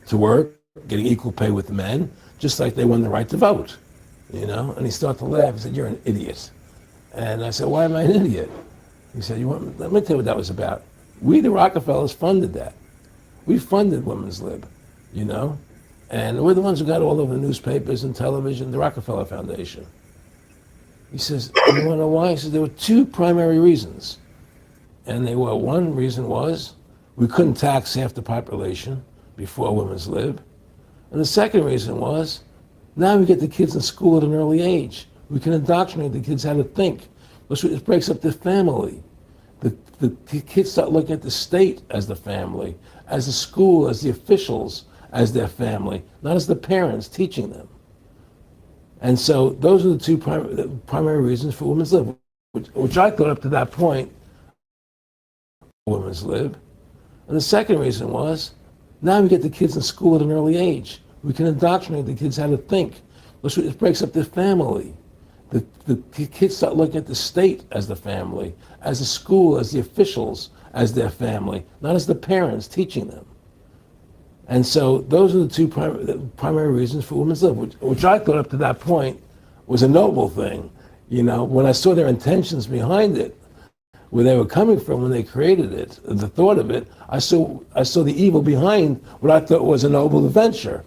to work, getting equal pay with men, just like they won the right to vote, you know? And he started to laugh. He said, "You're an idiot." And I said, "Why am I an idiot?" He said, let me tell you what that was about. We, the Rockefellers, funded that. We funded women's lib, you know? And we're the ones who got all over the newspapers and television, the Rockefeller Foundation. He says, "And you want to know why?" He says, "There were two primary reasons. And they were, one reason was we couldn't tax half the population before women's lib. And the second reason was now we get the kids in school at an early age. We can indoctrinate the kids how to think. It breaks up the family. The kids start looking at the state as the family, as the school, as the officials, as their family, not as the parents teaching them." And so those are the two primary reasons for women's lib, which I thought up to that point women's lib. And the second reason was now we get the kids in school at an early age. We can indoctrinate the kids how to think. It breaks up the family. The kids start looking at the state as the family, as the school, as the officials, as their family, not as the parents teaching them. And so those are the two primary reasons for women's lib, which I thought up to that point was a noble thing. You know, when I saw their intentions behind it, where they were coming from when they created it, the thought of it, I saw the evil behind what I thought was a noble venture.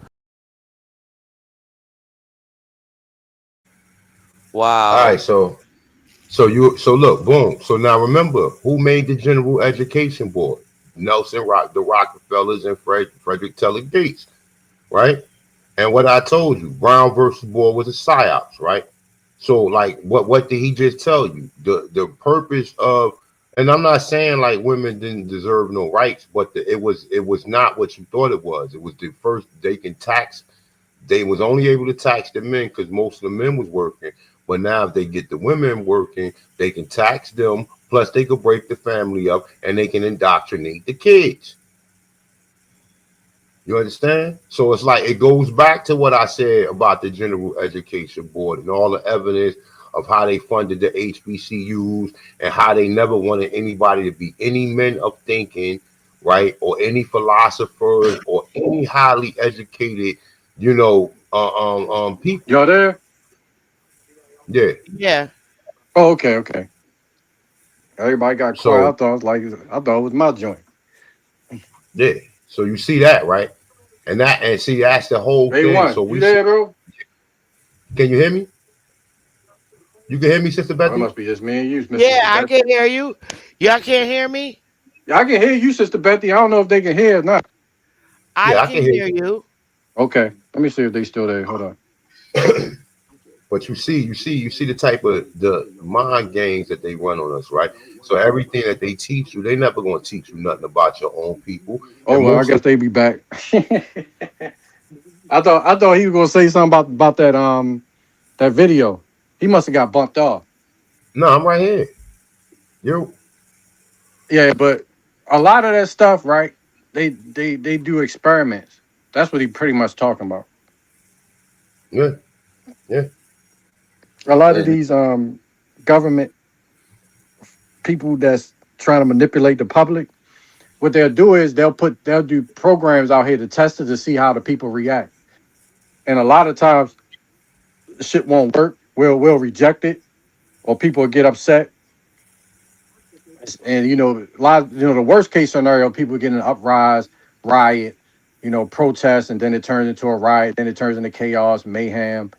All Wow. right, so look, boom. So now remember who made the General Education Board? The Rockefellers, and Frederick Taylor Gates, right? And what I told you, Brown versus Board was a psyops, right? So like what did he just tell you? The purpose of, and I'm not saying like women didn't deserve no rights, but it was not what you thought it was. It was the first they can tax. They was only able to tax the men because most of the men was working. But now if they get the women working, they can tax them. Plus they could break the family up and they can indoctrinate the kids. You understand? So it's like it goes back to what I said about the General Education Board and all the evidence of how they funded the HBCUs and how they never wanted anybody to be any men of thinking, right? Or any philosophers or any highly educated, people. Y'all there? Yeah. Yeah. Oh, okay, okay. Everybody got quiet. So I thought it was my joint. yeah. So you see that, right? And see that's the whole thing. A1, So you we see. there, bro? Can you hear me? You can hear me, Sister Oh, it Betty? must be just me and you, Yeah, Mr. I Betty. can hear you. Y'all can't hear me? Yeah, I can hear you, Sister Betty. I don't know if they can hear or not. I Yeah, I can can hear hear you. Okay, let me see if they still there. Hold on. you. But you see the type of the mind games that they run on us, right? So everything that they teach you, they never gonna teach you nothing about your own people. And Oh well, I most guess of they be back. I thought he was gonna say something about that video. He must have got bumped off. no, I'm right here. You Yeah, but A lot of that stuff, right? They do experiments. That's what he pretty much talking about. Yeah, yeah. A lot of And these government people that's trying to manipulate the public, what they'll do is they'll do programs out here to test it to see how the people react. And a lot of times shit won't work. We'll reject it or people will get upset. And a lot the worst case scenario, people get in an uprise, riot, protest, and then it turns into a riot, then it turns into chaos, mayhem,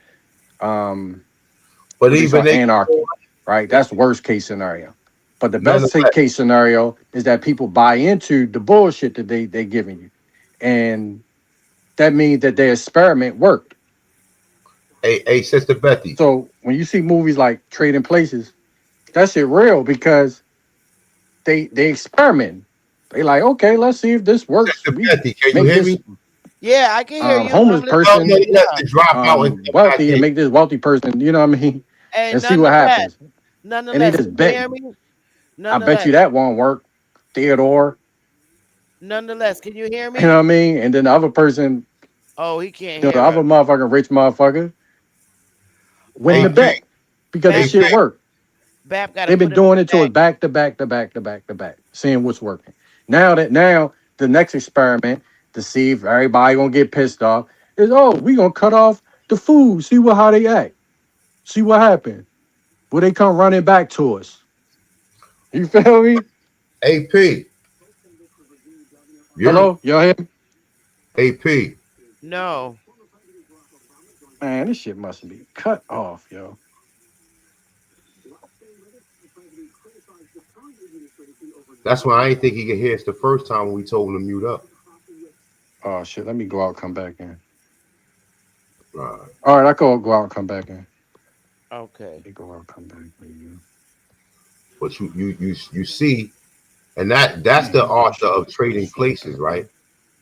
but what they even call they, anarchy, right? That's worst case scenario. But the best nonetheless, case scenario is that people buy into the bullshit that they giving you. And that means that their experiment worked. hey, Sister Betty, So when you see movies like Trading Places, that shit real because they experiment. They like, okay, let's see if this works. Sister We Betty, can you make hear this me? Yeah, I can hear you. homeless I'm Well, listening. person nonetheless, Yeah. to drop out and come back wealthy and in. make this wealthy person, you know what I mean? And And see what nonetheless, happens. And they can just you bet. hear me? I bet you Nonetheless, that won't work. Theodore, can you hear you know what me? I mean? And then the other person, Oh, he can't the hear other us. motherfucker, rich motherfucker, win the AP, Um, bet because this Bap shit got AP, worked. Bap got to They've put been him in doing the it to us back. back to back to back to back to back, seeing what's working. Now the next experiment to see if everybody gonna get pissed off is we gonna cut off the food, see how they act, see what happened. Will they come running back to us? You feel me? AP, you're Hello, y'all hear me? AP. No, Man, this shit must be cut off, yo. That's why I ain't think he could hear us the first time when we told him to mute up. Oh shit, let me go out, come back in. Uh, All right, I go out, come back in. okay. Let me go out, come back in. but you see, and that's Damn, the that author bullshit of was Trading fucked Places, up, right? man.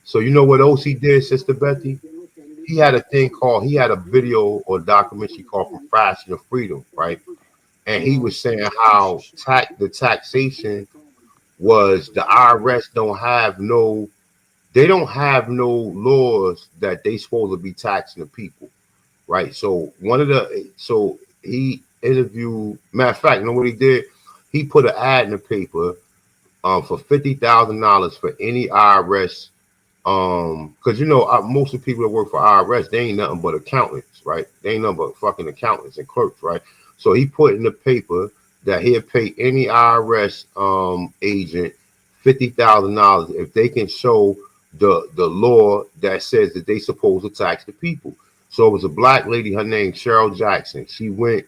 So you know what else he did, Sister Betty? He had a thing called, he had a video or documentary called From Fashion to Freedom, right? And he Mm-hmm. was saying how the taxation was the IRS they don't have no laws that they supposed to be taxing the people, right? So he interviewed, matter of fact, you know what he did? He put an ad in the paper for $50,000 for any IRS. Because most of the people that work for IRS, they ain't nothing but accountants, right? They ain't nothing but fucking accountants and clerks, right? So he put in the paper that he'll pay any IRS agent $50,000 if they can show the law that says that they supposed to tax the people. So it was a black lady, her name Cheryl Jackson. She went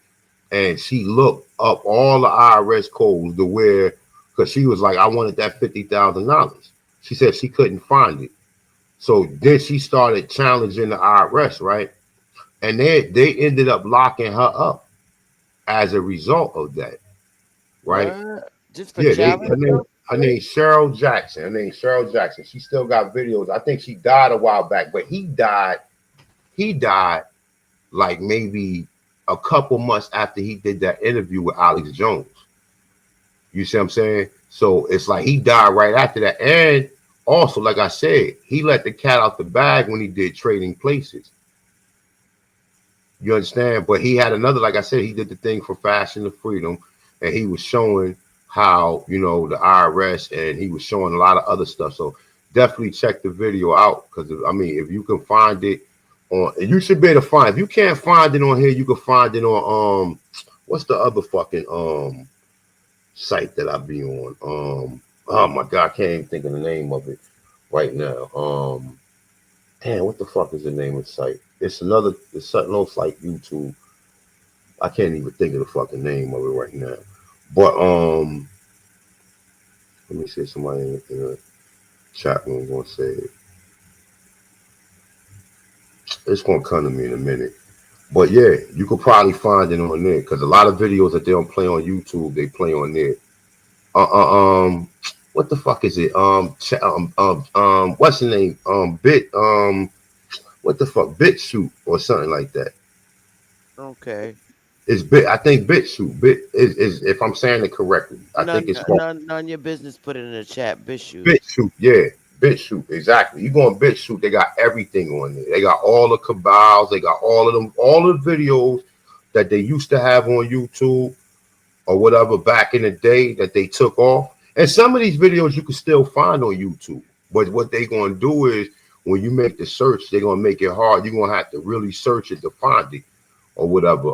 and she looked up all the IRS codes to where, because she was like, I wanted that $50,000. She said she couldn't find it. So then she started challenging the IRS, right? And they ended up locking her up as a result of that, right? What? Just for Yeah, challenge them? her name Cheryl Jackson. Her name Cheryl Jackson. She still got videos. I think she died a while back, but he died like maybe a couple months after he did that interview with Alex Jones. You see what I'm saying? So it's like he died right after that. And also, like I said, he let the cat out the bag when he did Trading Places. You understand? But he had another, like I said, he did the thing for Fashion to Freedom, and he was showing how, the IRS, and he was showing a lot of other stuff. So definitely check the video out, because I mean, if you can find it on, you should be able to find. If you can't find it on here, you can find it on what's the other fucking site that I be on? Oh my god, I can't even think of the name of it right now. Damn, what the fuck is the name of the site? It's something else like YouTube. I can't even think of the fucking name of it right now. But let me see, somebody in the chat room gonna say it. It's gonna come to me in a minute. But yeah, you could probably find it on there because a lot of videos that they don't play on YouTube, they play on there. Uh, uh what the fuck is it? What's the name? What the fuck? BitShoot or something like that. Okay. It's bit. I think BitShoot. Bit is if I'm saying it correctly. I think it's called None of your business. Put it in the chat. BitShoot. BitShoot. Yeah, BitShoot. Exactly. You go on BitShoot. They got everything on there. They got all the cabals. They got all of them. All the videos that they used to have on YouTube or whatever back in the day that they took off. And some of these videos you can still find on YouTube. But what they're going to do is when you make the search, they're going to make it hard. You're going to have to really search it to find it or whatever.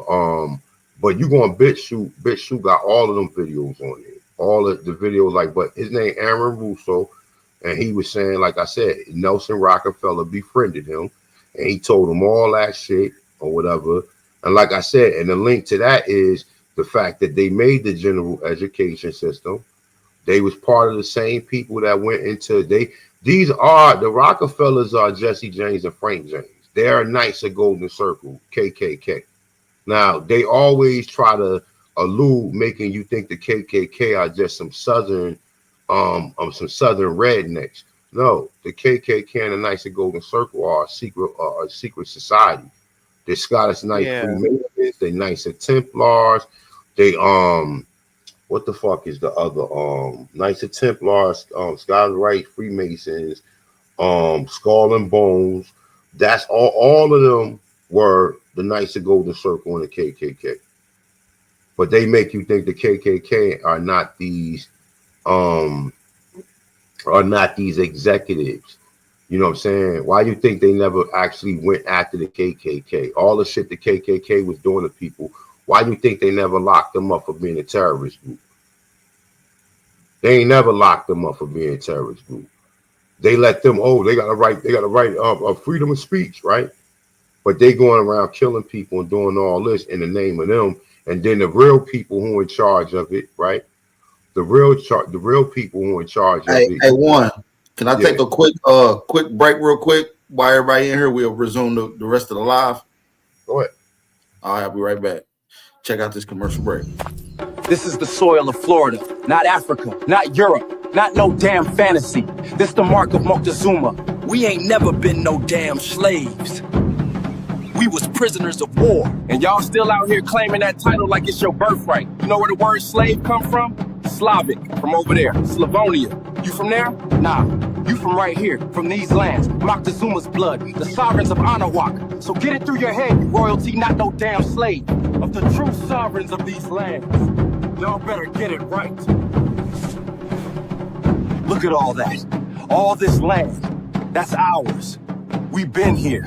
But you go on BitShoot. BitShoot got all of them videos on there. All of the videos, like, but his name Aaron Russo, and he was saying, like I said, Nelson Rockefeller befriended him, and he told him all that shit or whatever. And like I said, and the link to that is the fact that they made the general education system. They was part of the same people that went into these are the Rockefellers are Jesse James and Frank James. They are Knights of Golden Circle, KKK. Now they always try to allude, making you think the KKK are just some southern rednecks. No, the KKK and the Knights of Golden Circle are a secret society. The Scottish Knight Freemasons, they Knights of Templars, they what the fuck is the other Knights of Templars, Scottish Rite Freemasons, Skull and Bones. That's all of them were the Knights of Golden Circle and the KKK. But they make you think the KKK are not these executives. You know what I'm saying? Why do you think they never actually went after the KKK? All the shit the KKK was doing to people, why do you think they never locked them up for being a terrorist group? They ain't never locked them up for being a terrorist group. They let them, they got a right of freedom of speech, right? But they going around killing people and doing all this in the name of them. And then the real people who are in charge of it, right? The real people who are in charge of it. Hey, Warren, can I take a quick break real quick while everybody in here? We'll resume the rest of the live. Go ahead. All right, I'll be right back. Check out this commercial break. This is the soil of Florida, not Africa, not Europe, not no damn fantasy. This the mark of Moctezuma. We ain't never been no damn slaves. We was prisoners of war. And y'all still out here claiming that title like it's your birthright. You know where the word slave come from? Slavic, from over there, Slavonia. You from there? Nah, you from right here, from these lands. Moctezuma's blood, the sovereigns of Anahuac. So get it through your head, you royalty, not no damn slave. Of the true sovereigns of these lands. Y'all better get it right. Look at all that. All this land. That's ours. We've been here.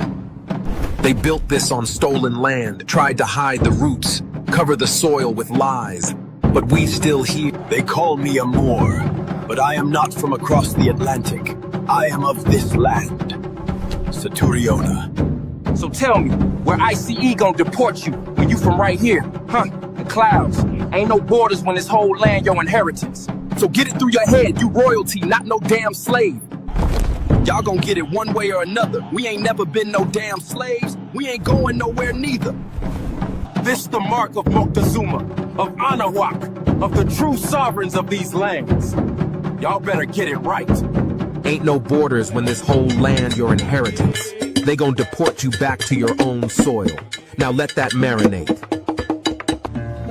They built this on stolen land, tried to hide the roots, cover the soil with lies. But we still here. They call me a Moor, but I am not from across the Atlantic. I am of this land. Saturiona. So tell me, where ICE gon' deport you when you from right here? Huh? The clouds. Ain't no borders when this whole land your inheritance. So get it through your head, you royalty, not no damn slave. Y'all gon' get it one way or another. We ain't never been no damn slaves. We ain't going nowhere neither. This the mark of Moctezuma, of Anahuac, of the true sovereigns of these lands. Y'all better get it right. Ain't no borders when this whole land your inheritance. They gon' deport you back to your own soil. Now let that marinate.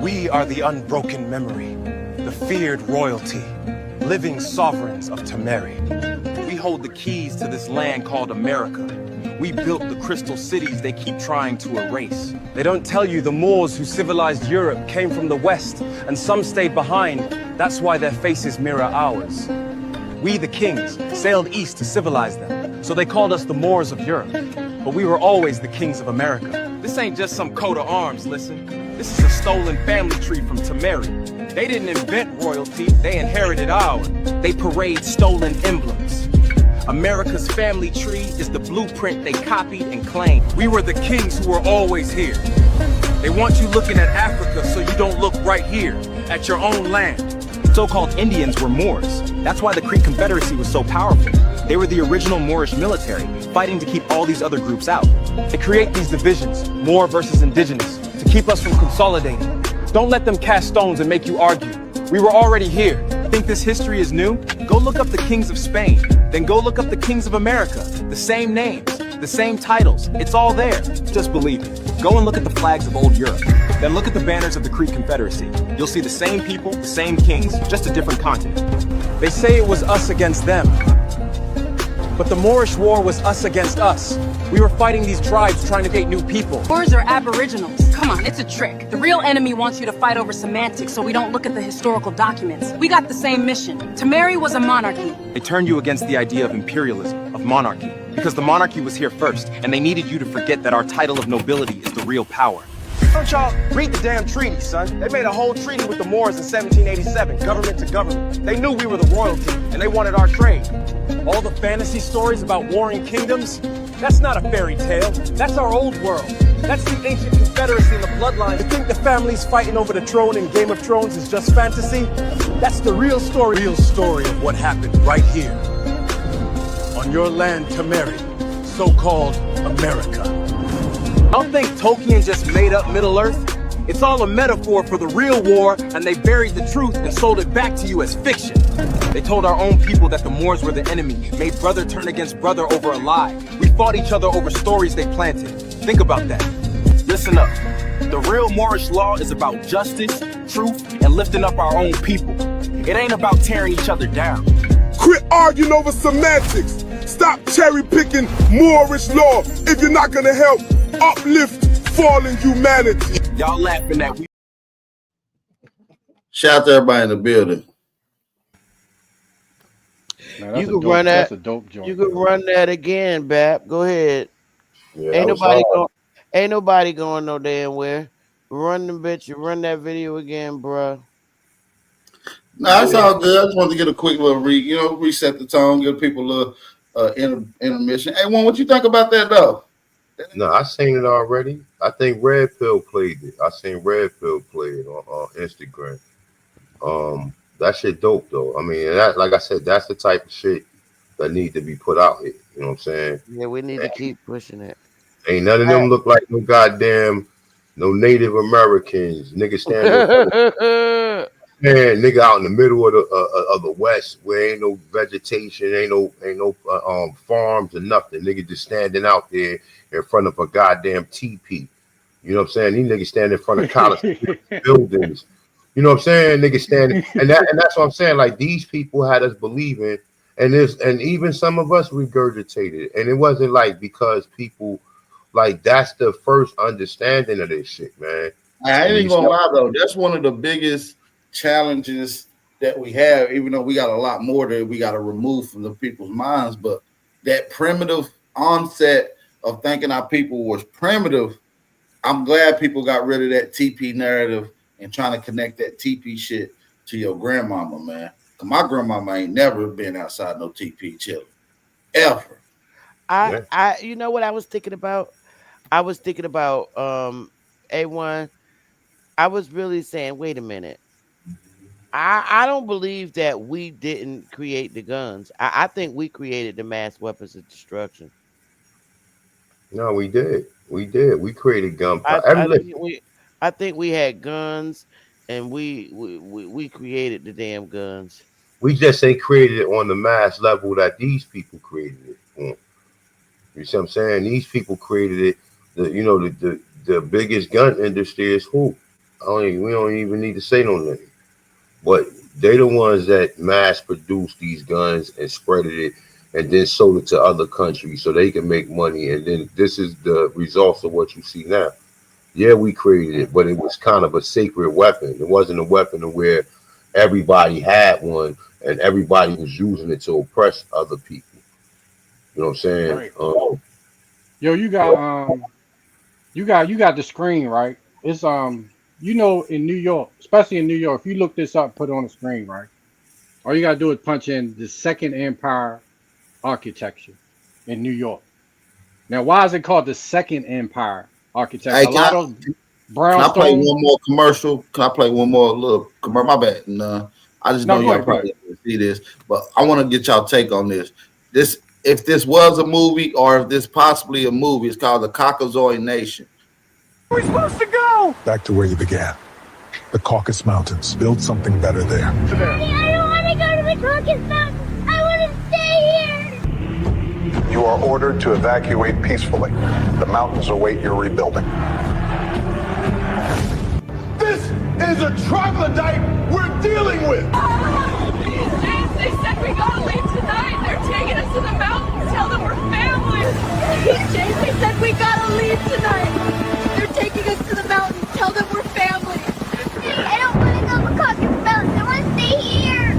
We are the unbroken memory, the feared royalty, living sovereigns of Temeri. We hold the keys to this land called America. We built the crystal cities they keep trying to erase. They don't tell you the Moors who civilized Europe came from the West, and some stayed behind. That's why their faces mirror ours. We, the kings, sailed east to civilize them, so they called us the Moors of Europe. But we were always the kings of America. This ain't just some coat of arms, listen. This is a stolen family tree from Temeri. They didn't invent royalty, they inherited ours. They parade stolen emblems. America's family tree is the blueprint they copied and claimed. We were the kings who were always here. They want you looking at Africa so you don't look right here, at your own land. So-called Indians were Moors. That's why the Creek Confederacy was so powerful. They were the original Moorish military, fighting to keep all these other groups out. They create these divisions, Moor versus indigenous, to keep us from consolidating. Don't let them cast stones and make you argue. We were already here. Think this history is new? Go look up the kings of Spain. Then go look up the kings of America. The same names. The same titles. It's all there. Just believe it. Go and look at the flags of old Europe. Then look at the banners of the Creek Confederacy. You'll see the same people, the same kings, just a different continent. They say it was us against them. But the Moorish War was us against us. We were fighting these tribes trying to create new people. Moors are aboriginals. Come on, it's a trick. The real enemy wants you to fight over semantics so we don't look at the historical documents. We got the same mission. Tamari was a monarchy. They turned you against the idea of imperialism, of monarchy, because the monarchy was here first, and they needed you to forget that our title of nobility is the real power. Don't y'all read the damn treaty, son? They made a whole treaty with the Moors in 1787, government to government. They knew we were the royalty, and they wanted our trade. All the fantasy stories about warring kingdoms, that's not a fairy tale. That's our old world. That's the ancient confederacy and the bloodline. You think the families fighting over the throne in Game of Thrones is just fantasy? That's the real story. Real story of what happened right here. On your land, Tamari, so-called America. I don't think Tolkien just made up Middle-earth. It's all a metaphor for the real war, and they buried the truth and sold it back to you as fiction. They told our own people that the Moors were the enemy, made brother turn against brother over a lie. We fought each other over stories they planted. Think about that. Listen up. The real Moorish law is about justice, truth, and lifting up our own people. It ain't about tearing each other down. Quit arguing over semantics. Stop cherry-picking Moorish law if you're not gonna help uplift fallen humanity. Y'all laughing at we. Shout out to everybody in the building. Man, You can run that. That's a dope joint. You can run that again, Bap. Go ahead. Yeah, Ain't nobody going no damn where. Run them bitch. You run that video again, bro. No, that's all good. I just wanted to get a quick little reset the tone, give people a little intermission. Hey, Juan, what you think about that though? No, I seen it already. I think Red Pill played it. I seen Red Pill play it on Instagram. That shit dope though. I mean, that, like I said, that's the type of shit that need to be put out here. You know what I'm saying? Yeah, we need to keep pushing it. Ain't none of them look like no goddamn Native Americans. Nigga standing man, nigga out in the middle of the West where ain't no vegetation, ain't no farms or nothing. Nigga just standing out there in front of a goddamn teepee. You know what I'm saying? These niggas standing in front of college buildings. You know what I'm saying? Niggas standing, and that's what I'm saying. Like, these people had us believing, and even some of us regurgitated, and it wasn't like because people like that's the first understanding of this shit, man. I ain't gonna lie though, that's one of the biggest challenges that we have, even though we got a lot more that we got to remove from the people's minds. But that primitive onset of thinking our people was primitive, I'm glad people got rid of that TP narrative and trying to connect that TP shit to your grandmama, man. My grandmama ain't never been outside no TP chilling, ever. I you know what I was thinking about? I was thinking about A1. I was really saying, wait a minute. I don't believe that we didn't create the guns. I think we created the mass weapons of destruction. No, we did. We did. We created gunpowder. I think we had guns, and we created the damn guns. We just ain't created it on the mass level that these people created it on. You see what I'm saying? These people created it. The biggest gun industry is who? We don't even need to say no name. But they the ones that mass produced these guns and spreaded it and then sold it to other countries so they can make money. And then this is the results of what you see now. Yeah, we created it, but it was kind of a sacred weapon. It wasn't a weapon where everybody had one and everybody was using it to oppress other people. You know what I'm saying? Right. Yo, you got the screen, right? It's in New York, especially in New York, if you look this up, put it on the screen, right? All you gotta do is punch in the Second Empire architecture in New York. Now, why is it called the Second Empire architecture? Hey, a lot of brownstone. Can I play one more commercial? Can I play one more little commercial? My bad. No, I just know y'all probably see this, but I want to get y'all take on this. If this was a movie or if this possibly a movie, it's called The Caucasoid Nation. Where are we supposed to go? Back to where you began. The Caucasus Mountains. Build something better there. I don't want to go to the Caucasus Mountains. I want to stay here. You are ordered to evacuate peacefully. The mountains await your rebuilding. This is a troglodyte we're dealing with. They said we gotta leave tonight. They're taking us to the mountains. Tell them we're family. James, they said we gotta leave tonight. They're taking us to the mountains. Tell them we're family. I don't want to go to Caucasus Mountains. I want to stay here.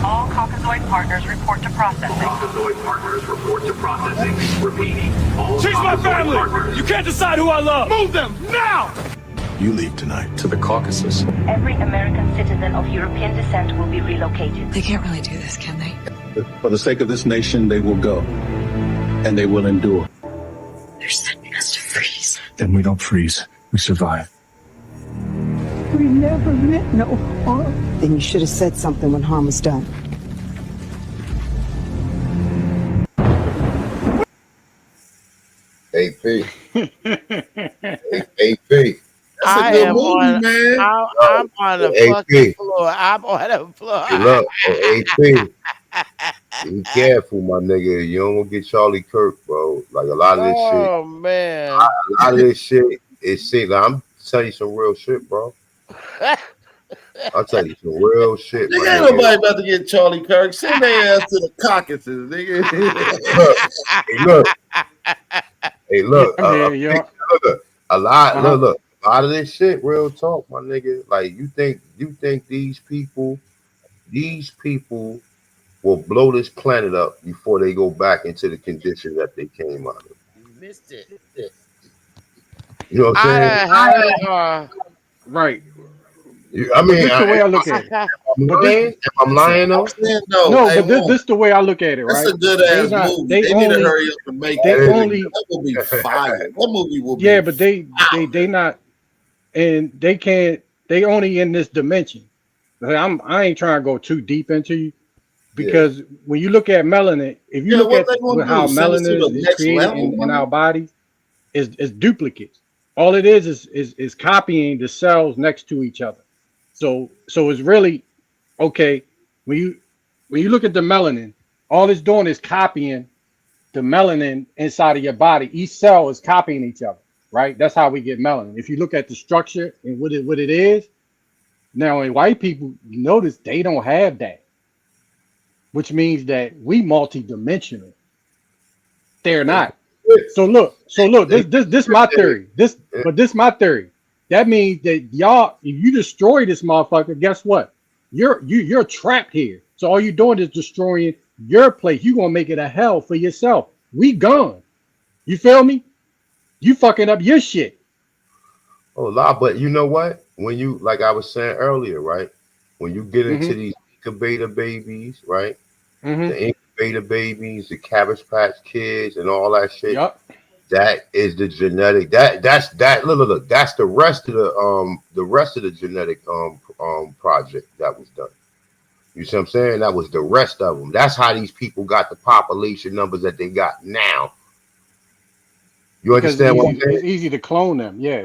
All Caucasoid partners report to processing. Caucasoid partners report to processing. Repeating. All She's my Caucasoid family. partners. You can't decide who I love. Move them now. You leave tonight to the Caucasus. Every American citizen of European descent will be relocated. They can't really do this, can they? For the sake of this nation, they will go. And they will endure. They're sending us to freeze. Then we don't freeze. We survive. We never meant no harm. Then you should have said something when harm was done. AP. That's a good movie, man. I'm on the fucking floor. I'm on the floor. Hey, look, AP. Be careful, my nigga. You don't want to get Charlie Kirk, bro. Like a lot of this shit. Oh man. A lot of this shit is shit. Like, I'm telling you some real shit, bro. I'll tell you some real shit. Nigga, ain't nobody about to get Charlie Kirk. Send their ass to the Caucasus, nigga. Hey, look. Yeah. A lot. Look. A lot of this shit, real talk, my nigga. Like you think these people will blow this planet up before they go back into the condition that they came out of. You missed it. You know what I'm saying? Right. I mean, this is the way I look at it. I'm lying though. No, but this is the way I look at it, right? That's a good ass movie. They need to hurry up and make that. That will be fire. That movie will be. Yeah, but they not, and they can't. They only in this dimension. I ain't trying to go too deep into you because when you look at melanin, if you look at how melanin is created in our bodies, is duplicates. All it is copying the cells next to each other. So it's really okay when you look at the melanin, all it's doing is copying the melanin inside of your body. Each cell is copying each other, right? That's how we get melanin. If you look at the structure and what it is, now in white people, you notice they don't have that, which means that we multidimensional. They're not. So look, this my theory. This my theory. That means that y'all, if you destroy this motherfucker, guess what? You're trapped here. So all you're doing is destroying your place. You're gonna make it a hell for yourself. We gone. You feel me? You fucking up your shit. Oh, but you know what? When you, like I was saying earlier, right? When you get into these incubator babies, right? The incubator babies, the Cabbage Patch Kids, and all that shit. Yep. That is the genetic. That's look. That's the rest of the genetic project that was done. You see what I'm saying? That was the rest of them. That's how these people got the population numbers that they got now. You understand what I'm saying? It's easy to clone them. Yeah.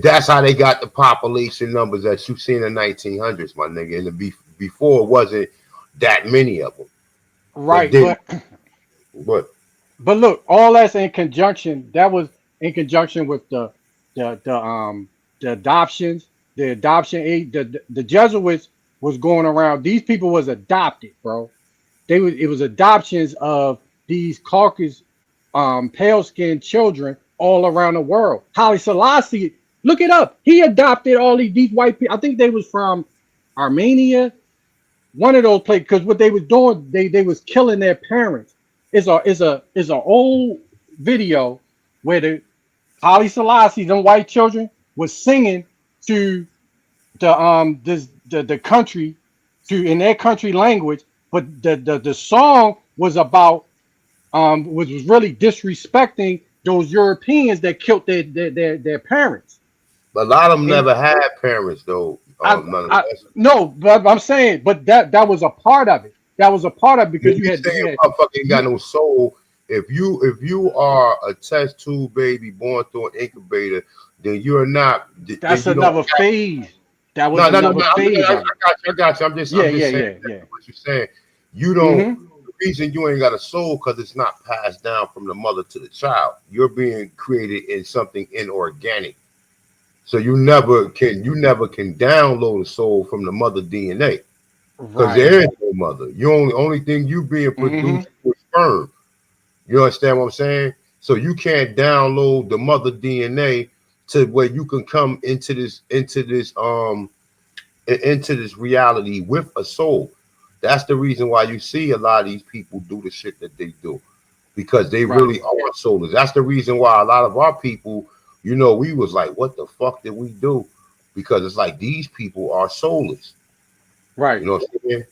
That's how they got the population numbers that you seen in the 1900s, my nigga. And before it wasn't that many of them. Right. But look, all that's in conjunction. That was in conjunction with the adoptions, the adoption aid. The Jesuits was going around. These people was adopted, bro. It was adoptions of these Caucasus, pale skinned children all around the world. Haile Selassie, look it up. He adopted all these white people. I think they was from Armenia. One of those places, because what they was doing, they was killing their parents. It's a old video where the Haile Selassie, them white children, was singing to the country in their country language, but the song was about was really disrespecting those Europeans that killed their parents. But a lot of them never had parents though. No, but I'm saying, but that was a part of it. That was a part of it because you had motherfucker got no soul. If you are a test tube baby born through an incubator, then you're not. That's another phase. That was another phase. I got you. I'm just saying what you're saying. You don't. reason you ain't got a soul because it's not passed down from the mother to the child. You're being created in something inorganic. So you never can download a soul from the mother DNA because Right. there is no mother. You only thing you being Mm-hmm. produced was sperm. You understand what I'm saying? So you can't download the mother DNA to where you can come into this reality with a soul. That's the reason why you see a lot of these people do the shit that they do because they Right. really are soulless. That's the reason why a lot of our people, we was like, what the fuck did we do? Because it's like these people are soulless. Right. You know what I'm saying?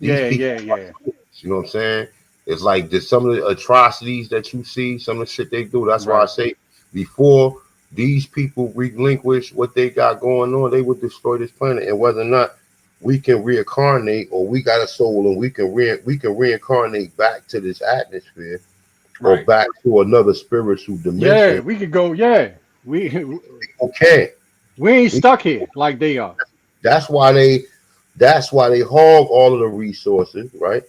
These Yeah. people, Yeah. Yeah. you know what I'm saying? It's like some of the atrocities that you see, some of the shit they do. That's why I Right. say before these people relinquish what they got going on, they would destroy this planet. And whether or not we can reincarnate or we got a soul and we can reincarnate back to this atmosphere or Right. back to another spiritual Yeah. dimension. We could go. Yeah. We Okay. we ain't We, stuck here like they are. that's why they hog all of the resources, right?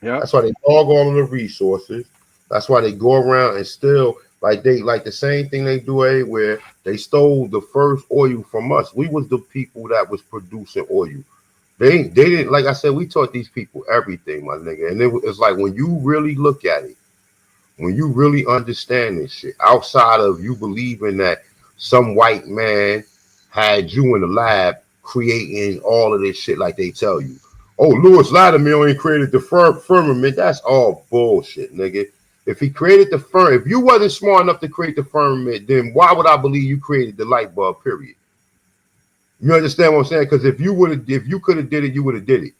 Yep. That's why they hog all of the resources. That's why they go around and still like the same thing they do everywhere. They stole the first oil from us. We was the people that was producing oil. They didn't like I said. We taught these people everything, my nigga. And it's like when you really look at it, when you really understand this shit, outside of you believing that some white man had you in the lab creating all of this shit like they tell you. Oh, Lewis Latimer only created the firmament. That's all bullshit, nigga. If he created the if you wasn't smart enough to create the firmament, then why would I believe you created the light bulb? Period. You understand what I'm saying? Because if you could have did it, you would have did it.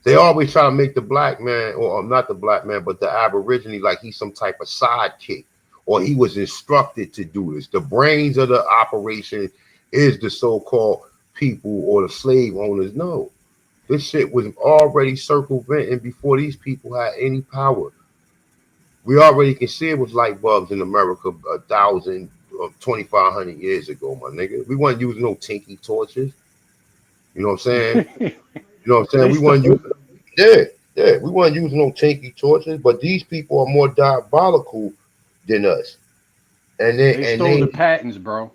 They always try to make the black man, or not the black man, but the aborigine, like he's some type of sidekick, or he was instructed to do this. The brains of the operation is the so-called people or the slave owners. No, this shit was already circumventing before these people had any power. We already can see it was light bulbs in America 2,500 years ago, my nigga. We weren't using no tinky torches. You know what I'm saying? You know what I'm saying? They We stole. weren't using, yeah, yeah, we weren't using no tinky torches, but these people are more diabolical than us. And they, They and stole the they, patents, bro.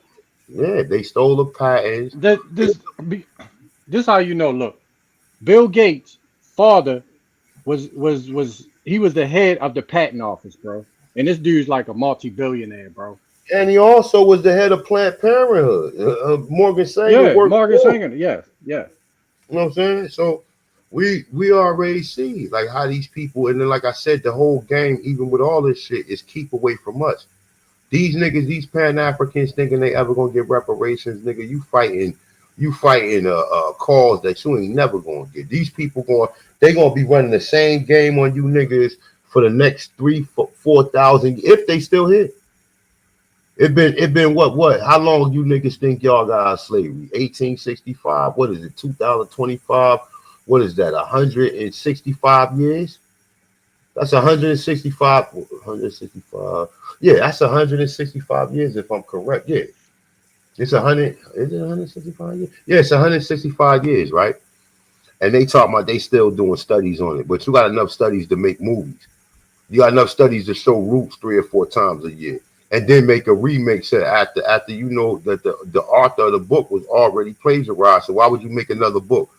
yeah, they stole the patents. That this how you know. Look, Bill Gates' father was he was the head of the patent office, bro. And this dude's like a multi-billionaire, bro. And he also was the head of Planned Parenthood. Morgan Sanger Yeah, worked Margaret for him. Sanger. Yes, yes. You know what I'm saying? So we already see like how these people, and then like I said, the whole game, even with all this shit, is keep away from us. These niggas, these Pan Africans thinking they ever gonna get reparations, nigga. You fighting a cause that you ain't never gonna get. These people they gonna be running the same game on you niggas for the next 4,000 if they still here. It been what? How long you niggas think y'all got out of slavery? 1865. What is it? 2025. What is that? 165 years? That's 165. 165. Yeah, that's 165 years if I'm correct. Yeah, it's 100. Is it 165 years? Yeah, it's 165 years, right? And they talk about they still doing studies on it, but you got enough studies to make movies. You got enough studies to show Roots 3 or 4 times a year, and then make a remake set after you know that the author of the book was already plagiarized. So why would you make another book?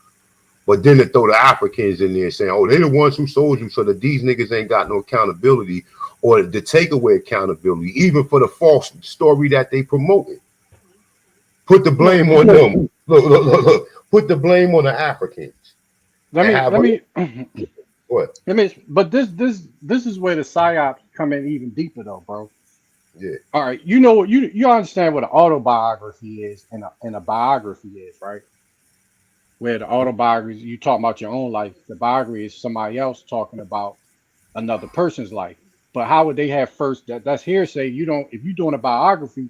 But then to throw the Africans in there saying, "Oh, they the ones who sold you," so that these niggas ain't got no accountability or to take away accountability, even for the false story that they promoted. Put the Look, blame on them. Look. Put the blame on the Africans let and me have let me what? let me. But this is where the psyops come in even deeper, though, bro. Yeah. All right, you know what you understand what an autobiography is and a biography is, right? Where the autobiography you talk about your own life, the biography is somebody else talking about another person's life. But how would they have first? That's hearsay. You don't. If you're doing a biography,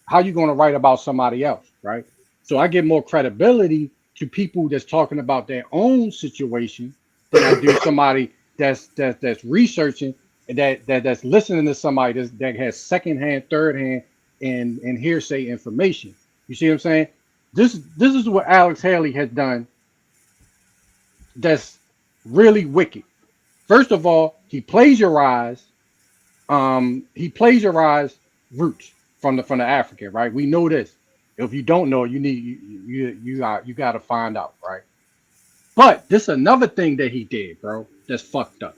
how you going to write about somebody else, right? So I give more credibility to people that's talking about their own situation than I do somebody that's researching and that's listening to somebody that has secondhand, third hand, and hearsay information. You see what I'm saying? This is what Alex Haley has done. That's really wicked. First of all, he plagiarized roots from the African, right? We know this. If you don't know, you got to find out, right? But this another thing that he did, bro. That's fucked up.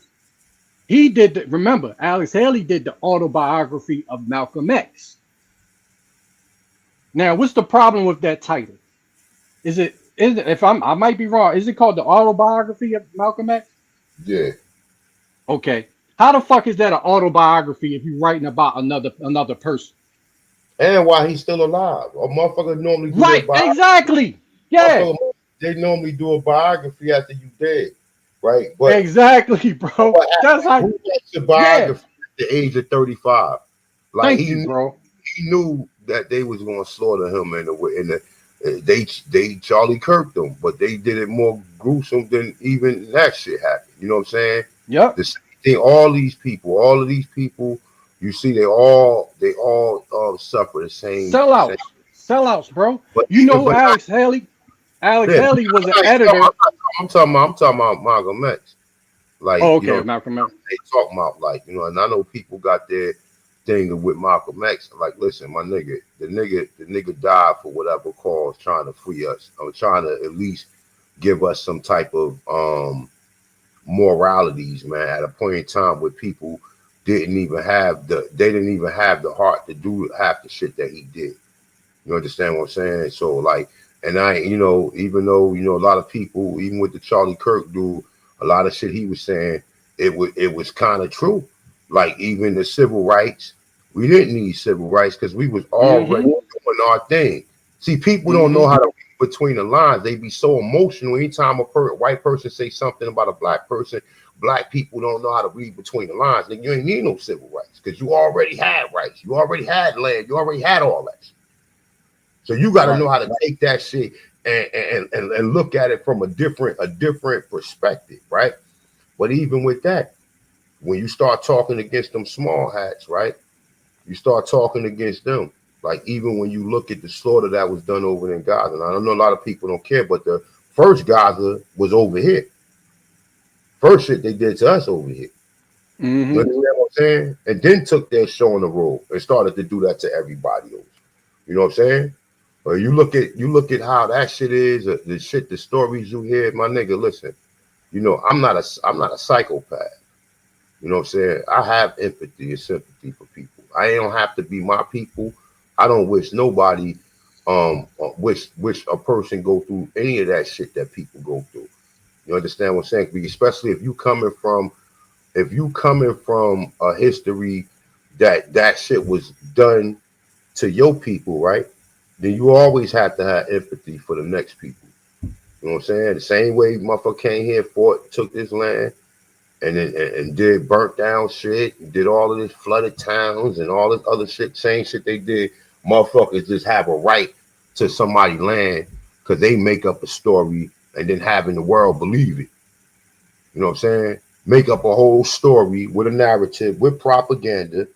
He did. Remember, Alex Haley did the autobiography of Malcolm X. Now, what's the problem with that title? Is it if I might be wrong, is it called the autobiography of Malcolm X? Yeah. Okay. How the fuck is that an autobiography if you're writing about another person? And while he's still alive, a motherfucker normally do their Right, biography. exactly. Yeah. They normally do a biography after you dead, right? But Exactly, bro. what That's happened? how Who writes a yeah. biography at the age of 35? Like Thank you, bro. he knew that they was gonna slaughter him they Charlie Kirked him, but they did it more gruesome than even that shit happened. You know what I'm saying? Yep. The same thing, all of these people, you see, they all suffer the same. Sellouts, bro. But You know even who but Alex Haley? Alex yeah, Haley was an I'm editor. I'm talking about Malcolm X. Like, Oh, you okay, know, Malcolm X. they talking about, like, and I know people got their thing with Malcolm X. Like, listen, my nigga, the nigga died for whatever cause, trying to free us. I'm trying to at least give us some type of moralities, man, at a point in time where people they didn't even have the heart to do half the shit that he did. You understand what I'm saying? So like, and even though a lot of people, even with the Charlie Kirk dude, a lot of shit he was saying, it was kind of true. Like even the civil rights, we didn't need civil rights because we was already Mm-hmm. doing our thing. See, people don't know Mm-hmm. how to read between the lines. They be so emotional. Anytime a white person say something about a black person, black people don't know how to read between the lines. Then you ain't need no civil rights because you already had rights. You already had land. You already had all that shit. So you got to Right. know how to take that shit and look at it from a different perspective, right? But even with that, when you start talking against them small hats, right? You start talking against them. Like even when you look at the slaughter that was done over in Gaza, and I know a lot of people don't care, but the first Gaza was over here. First shit they did to us over here. You Mm-hmm. understand what I'm saying? And then took their show on the road and started to do that to everybody else. You know what I'm saying? Or you look at how that shit is, the stories you hear, my nigga. Listen, I'm not a psychopath. You know what I'm saying? I have empathy and sympathy for people. I don't have to be my people. I don't wish nobody, wish a person go through any of that shit that people go through. You understand what I'm saying? Especially if you coming from a history that shit was done to your people, right? Then you always have to have empathy for the next people. You know what I'm saying? The same way motherfucker came here, fought, took this land, and then and did burnt down shit, did all of this flooded towns and all this other shit, same shit they did. Motherfuckers just have a right to somebody's land because they make up a story and then having the world believe it. You know what I'm saying? Make up a whole story with a narrative, with propaganda.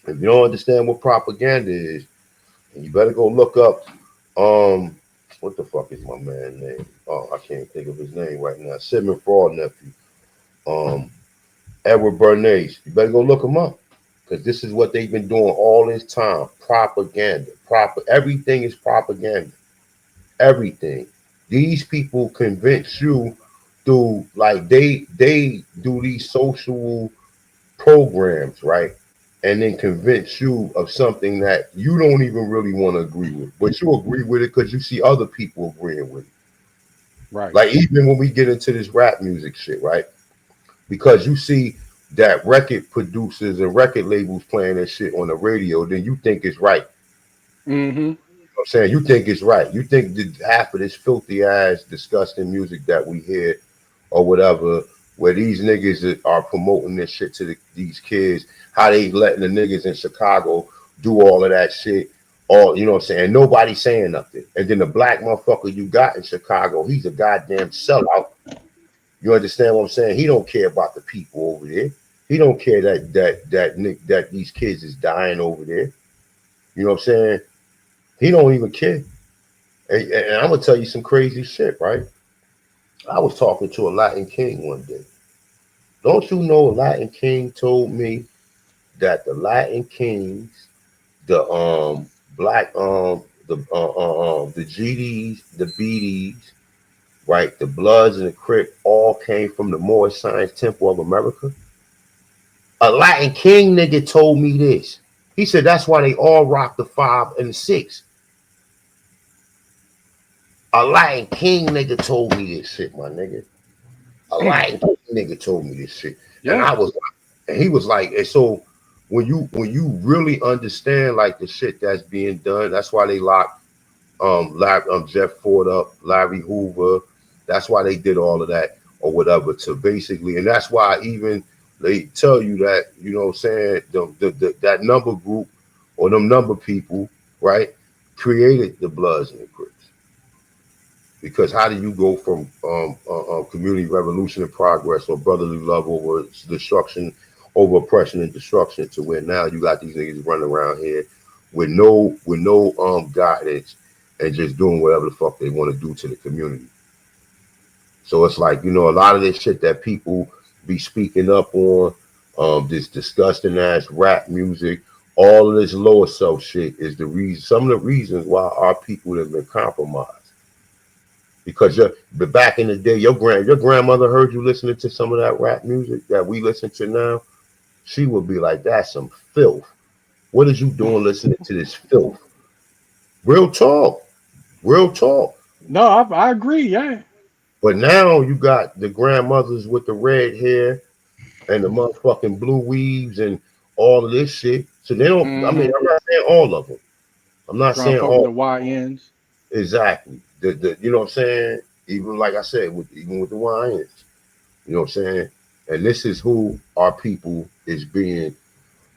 If you don't understand what propaganda is, and you better go look up what the fuck is my man name? Oh, I can't think of his name right now. Sigmund Freud nephew. Um Edward Bernays. You better go look him up. Because this is what they've been doing all this time. Propaganda. Everything is propaganda. Everything. These people convince you through like they do these social programs, right? And then convince you of something that you don't even really want to agree with, but you agree with it because you see other people agreeing with it. Right. Like even when we get into this rap music shit, right? Because you see that record producers and record labels playing that shit on the radio, then you think it's right. Mm-hmm. You know what I'm saying? You think it's right. You think that half of this filthy ass, disgusting music that we hear or whatever, where these niggas are promoting this shit to these kids, how they letting the niggas in Chicago do all of that shit. All you know what I'm saying? Nobody saying nothing. And then the black motherfucker you got in Chicago, he's a goddamn sellout. You understand what I'm saying? He don't care about the people over there. He don't care that these kids is dying over there. You know what I'm saying? He don't even care. And I'm gonna tell you some crazy shit, right? I was talking to a Latin king one day, Don't you know Latin King told me that the Latin Kings, the black the GDs, the BDs, right, the Bloods and the Crip all came from the Moorish Science Temple of America? A Latin King nigga told me this. He said that's why they all rock the 5 and 6. A Latin King nigga told me this shit, my nigga. A Latin King nigga told me this shit. And Yeah. I was like, and he was like, and so when you really understand like the shit that's being done, that's why they locked Jeff Ford up, Larry Hoover. That's why they did all of that or whatever to basically, and that's why even they tell you that, you know what I'm saying, that number group or them number people, right, created the Bloods and the Crips. Because how do you go from community revolution and progress or brotherly love over destruction, over oppression and destruction, to where now you got these niggas running around here with no guidance and just doing whatever the fuck they want to do to the community. So it's like, you know, a lot of this shit that people be speaking up on, this disgusting ass rap music, all of this lower self shit is the reason, some of the reasons why our people have been compromised. Because but back in the day, your grandmother heard you listening to some of that rap music that we listen to now, she would be like, "That's some filth. What is you doing listening to this filth?" Real talk, real talk. No, I agree. Yeah. But now you got the grandmothers with the red hair and the motherfucking blue weaves and all of this shit. So they don't. I mean, Mm-hmm. I'm not saying all of them. I'm not Trying to saying fuck with the all. YNs. Exactly. You know what I'm saying? Even like I said, even with the YNs. You know what I'm saying? And this is who our people is being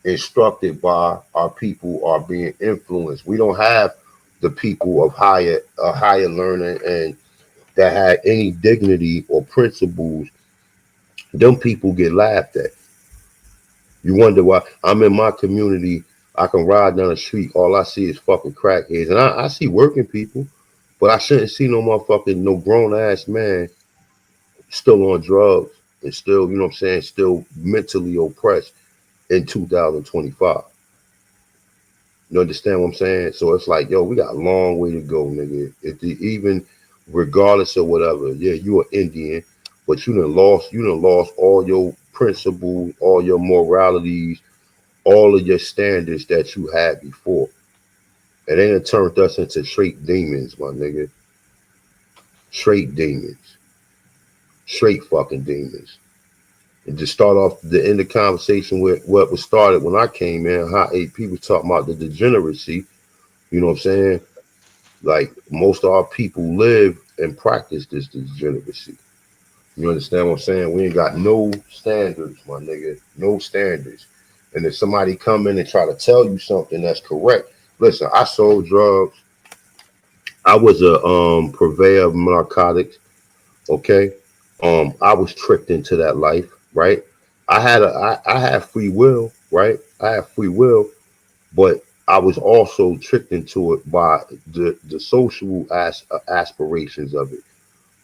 instructed by. Our people are being influenced. We don't have the people of higher learning and that had any dignity or principles. Them people get laughed at. You wonder why. I'm in my community. I can ride down the street. All I see is fucking crackheads, and I see working people, but I shouldn't see no motherfucking no grown ass man still on drugs and still, you know what I'm saying, still mentally oppressed in 2025. You understand what I'm saying? So it's like, yo, we got a long way to go, nigga. Even regardless of whatever, yeah, you an Indian, but you done lost all your principles, all your moralities, all of your standards that you had before. And they done turned us into straight demons, my nigga. Straight demons. Straight fucking demons. And to start off the end of the conversation with what was started when I came in, how AP was talking about the degeneracy, you know what I'm saying? Like most of our people live and practice this degeneracy. You understand what I'm saying? We ain't got no standards, my nigga. No standards. And if somebody come in and try to tell you something that's correct, listen, I sold drugs. I was a purveyor of narcotics. Okay. I was tricked into that life, right? I had free will, right? I had free will, but I was also tricked into it by the social aspirations of it.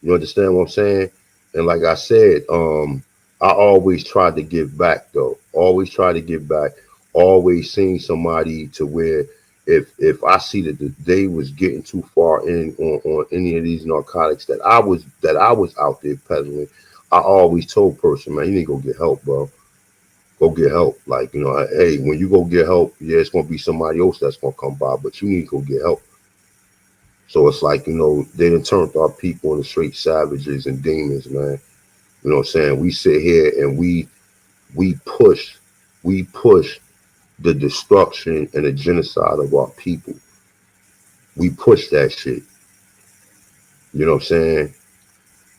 You understand what I'm saying? And like I said, I always tried to give back though. Always try to give back. Always seen somebody to where if I see that they was getting too far in on any of these narcotics that I was out there peddling, I always told person, man, you need to go get help, bro. Go get help. Like, you know, hey, when you go get help, yeah, it's gonna be somebody else that's gonna come by, but you need to go get help. So it's like, you know, they done turned our people into straight savages and demons, man. You know what I'm saying? We sit here and we push we push the destruction and the genocide of our people. We push that shit. You know what I'm saying?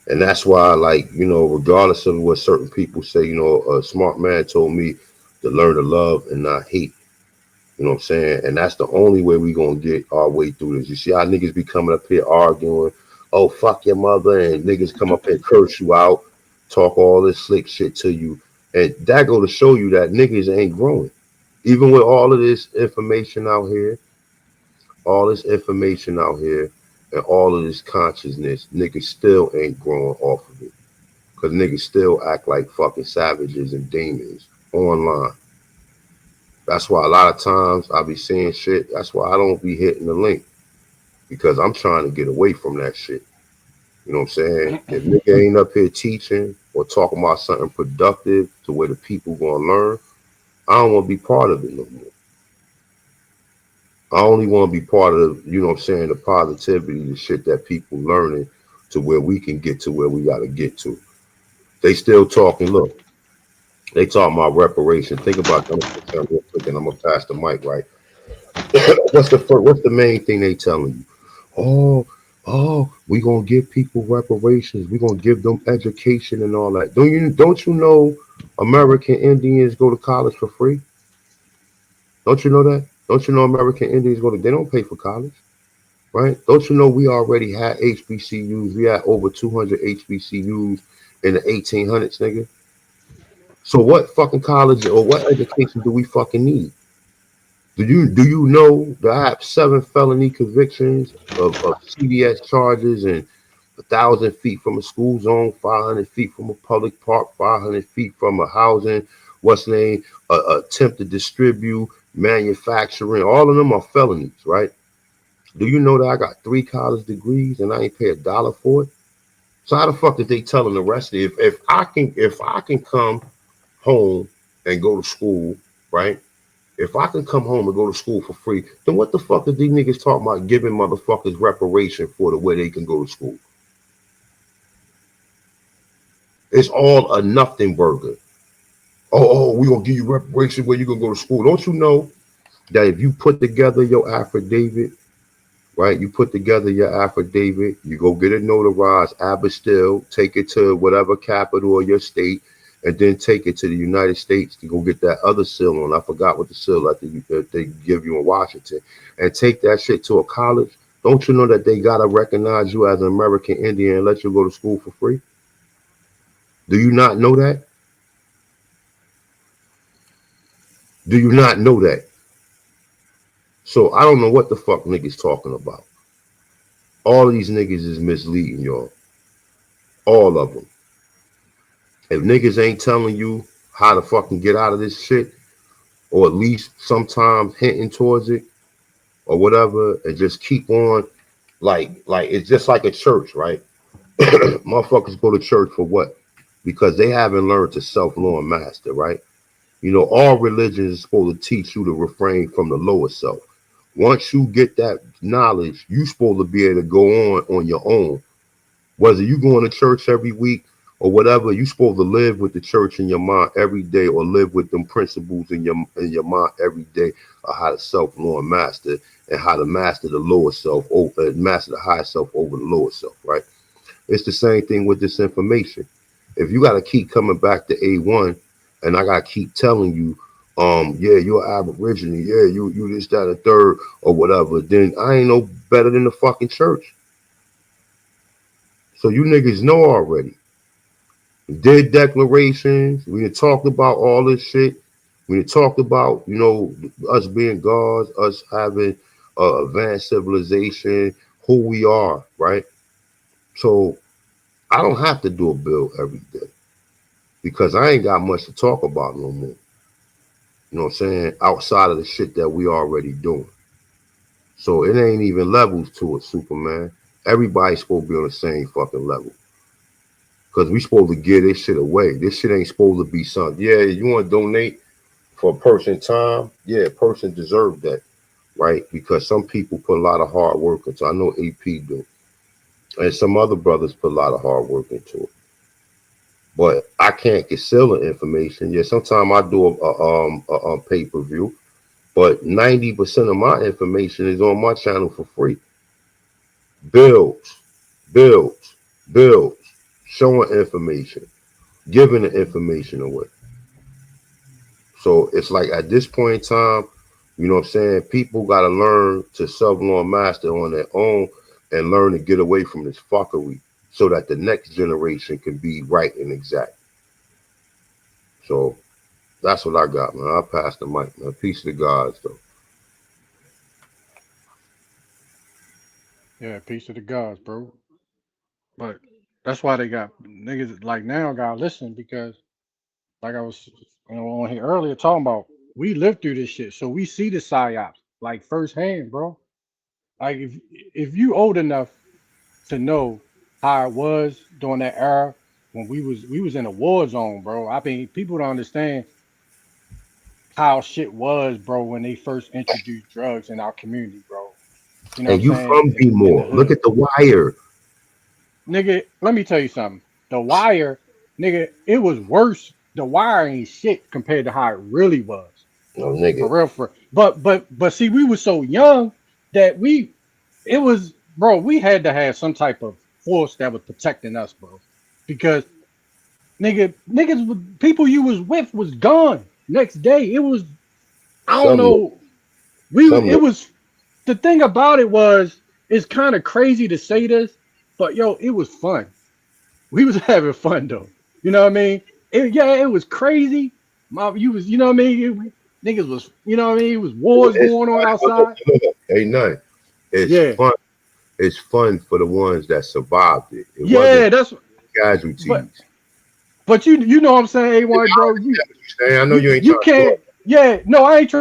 And that's why, like, you know, regardless of what certain people say, you know, a smart man told me to learn to love and not hate. You know what I'm saying? And that's the only way we gonna get our way through this. You see how niggas be coming up here arguing, oh fuck your mother, and niggas come up and curse you out, talk all this slick shit to you. And that go to show you that niggas ain't growing. Even with all of this information out here, all this information out here, and all of this consciousness, niggas still ain't growing off of it. Cause niggas still act like fucking savages and demons online. That's why a lot of times I be seeing shit. That's why I don't be hitting the link because I'm trying to get away from that shit. You know what I'm saying? If nigga ain't up here teaching or talking about something productive to where the people gonna learn, I don't want to be part of it no more. I only want to be part of, you know what I'm saying, the positivity, the shit that people learning to where we can get to where we got to get to. They still talking. Look, they talking about reparation. Think about that real quick, and I'm gonna pass the mic. Right? What's the main thing they telling you? Oh, we gonna give people reparations. We gonna give them education and all that. Don't you know American Indians go to college for free? Don't you know that? Don't you know American Indians they don't pay for college, right? Don't you know we already had HBCUs? We had over 200 HBCUs in the 1800s, nigga. So what fucking college or what education do we fucking need? Do you know that I have 7 felony convictions of CDS charges and 1,000 feet from a school zone, 500 feet from a public park, 500 feet from a housing, what's the name, attempt to distribute, manufacturing, all of them are felonies, right? Do you know that I got 3 college degrees and I ain't pay $1 for it? So how the fuck did they telling the rest of it? If I can come home and go to school, right? If I can come home and go to school for free, then what the fuck is these niggas talking about giving motherfuckers reparation for the way they can go to school? It's all a nothing burger. We gonna give you reparation where you gonna go to school. Don't you know that if you put together your affidavit, right? You put together your affidavit, you go get it notarized, apostille, take it to whatever capital of your state, and then take it to the United States to go get that other seal on. I forgot what the seal that they give you in Washington, and take that shit to a college. Don't you know that they gotta recognize you as an American Indian and let you go to school for free? Do you not know that? Do you not know that? So I don't know what the fuck niggas talking about. All of these niggas is misleading y'all. All of them. If niggas ain't telling you how to fucking get out of this shit, or at least sometimes hinting towards it, or whatever, and just keep on, like it's just like a church, right? Motherfuckers go to church for what? Because they haven't learned to self-law and master, right? You know, all religions is supposed to teach you to refrain from the lower self. Once you get that knowledge, you supposed to be able to go on your own. Whether you going to church every week or whatever, you supposed to live with the church in your mind every day, or live with them principles in your mind every day of how to self-law and master, and how to master the lower self, master the higher self over the lower self, right? It's the same thing with this information. If you got to keep coming back to A1, and I got to keep telling you, yeah, you're Aboriginal, yeah, you this, that, and third, or whatever, then I ain't no better than the fucking church. So you niggas know already. Did declarations. We had talked about all this shit. We had talked about, us being gods, us having advanced civilization, who we are, right? So I don't have to do a bill every day because I ain't got much to talk about no more. You know what I'm saying? Outside of the shit that we already doing. So it ain't even levels to it, Superman. Everybody's supposed to be on the same fucking level. Cause we supposed to give this shit away. This shit ain't supposed to be something. Yeah, you want to donate for a person time? Yeah, a person deserve that, right? Because some people put a lot of hard work into. I know AP do, and some other brothers put a lot of hard work into it. But I can't conceal the information. Yeah, sometimes I do a pay per view, but 90% of my information is on my channel for free. Builds, builds, builds, showing information, giving the information away. So it's like at this point in time, you know what I'm saying? People got to learn to self-law master on their own and learn to get away from this fuckery so that the next generation can be right and exact. So that's what I got, man. I'll pass the mic, man. Peace to the gods, though. Yeah, peace to the gods, bro. But That's why they got niggas like now gotta listen because like I was on here earlier talking about, we lived through this shit, so we see the psyops like firsthand, bro. Like if you old enough to know how it was during that era when we was in a war zone, bro. I mean, people don't understand how shit was, bro, when they first introduced drugs in our community, bro. You know what I'm And you saying? from In the B-More. Look hood. at The Wire. Nigga, let me tell you something. The Wire, nigga, it was worse. The Wire ain't shit compared to how it really was. No, nigga. For real, but see, we were so young that it was, bro, we had to have some type of force that was protecting us, bro. Because people you was with was gone next day. It was, I don't Some nigga. know. Some It nigga. was, the thing about it was, it's kind of crazy to say this, but yo, it was fun. We was having fun though. You know what I mean? Yeah, it was crazy. You was, you know what I mean? Niggas was, you know what I mean? It was wars It's going on fun. outside. Ain't nothing. It's Yeah, fun. It's fun for the ones that survived it. It wasn't yeah. That's but casualties. you know what I'm saying, A1, bro. I know You you ain't you trying to talk. can't. Yeah, no, I ain't.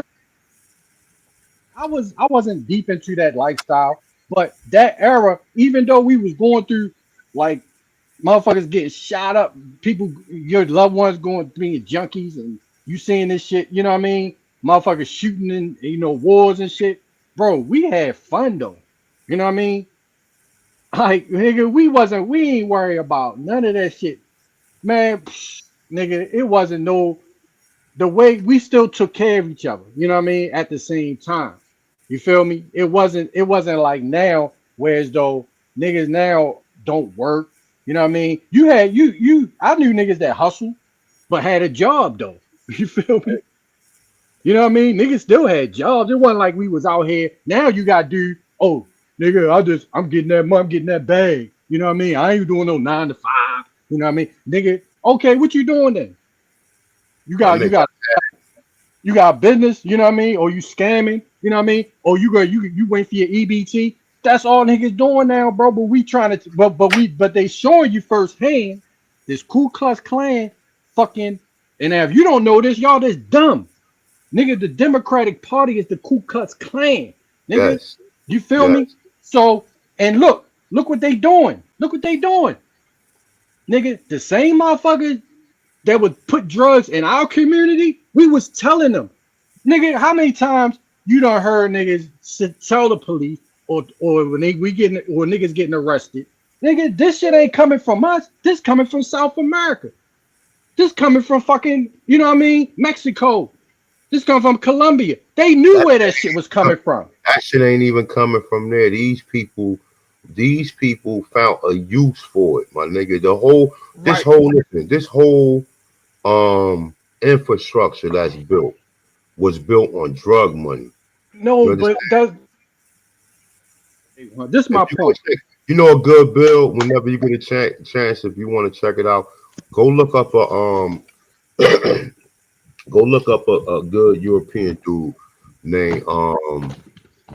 I wasn't deep into that lifestyle, but that era, even though we was going through like motherfuckers getting shot up, people, your loved ones going being junkies, and you seeing this shit, you know what I mean? Motherfuckers shooting in, wars and shit. Bro, we had fun though. You know what I mean? Like, nigga, we ain't worried about none of that shit. Man, nigga, it wasn't no, the way we still took care of each other, you know what I mean, at the same time. You feel me? It wasn't like now, whereas though niggas now don't work. You know what I mean? I knew niggas that hustle but had a job though. You feel me? You know what I mean? Niggas still had jobs. It wasn't like we was out here. Now you got dude, oh, nigga, I'm getting that money, I'm getting that bag. You know what I mean? I ain't doing no 9 to 5. You know what I mean? Nigga, okay, what you doing then? You My got you nigga. got you got business, you know what I mean? Or you scamming, you know what I mean? Or you wait for your EBT. That's all niggas doing now, bro. But we trying to, but they showing you firsthand this Ku Klux Klan fucking. And now if you don't know this, y'all this dumb, nigga. The Democratic Party is the Ku Klux Klan, nigga. Yes. You feel Yes. me? So, and look what they doing. Look what they doing, nigga. The same motherfuckers that would put drugs in our community, we was telling them, nigga, how many times you done heard niggas tell the police, or when we getting, or niggas getting arrested, nigga, this shit ain't coming from us. This coming from South America. This coming from fucking, you know what I mean, Mexico. This come from Colombia. They knew That, where that shit was coming from. that shit ain't even coming from there. These people found a use for it, my nigga. Right. This whole infrastructure that's built was built on drug money. You No, understand? but this is If my you go point. check, a good bill whenever you get a chance, if you want to check it out, go look up a good European dude named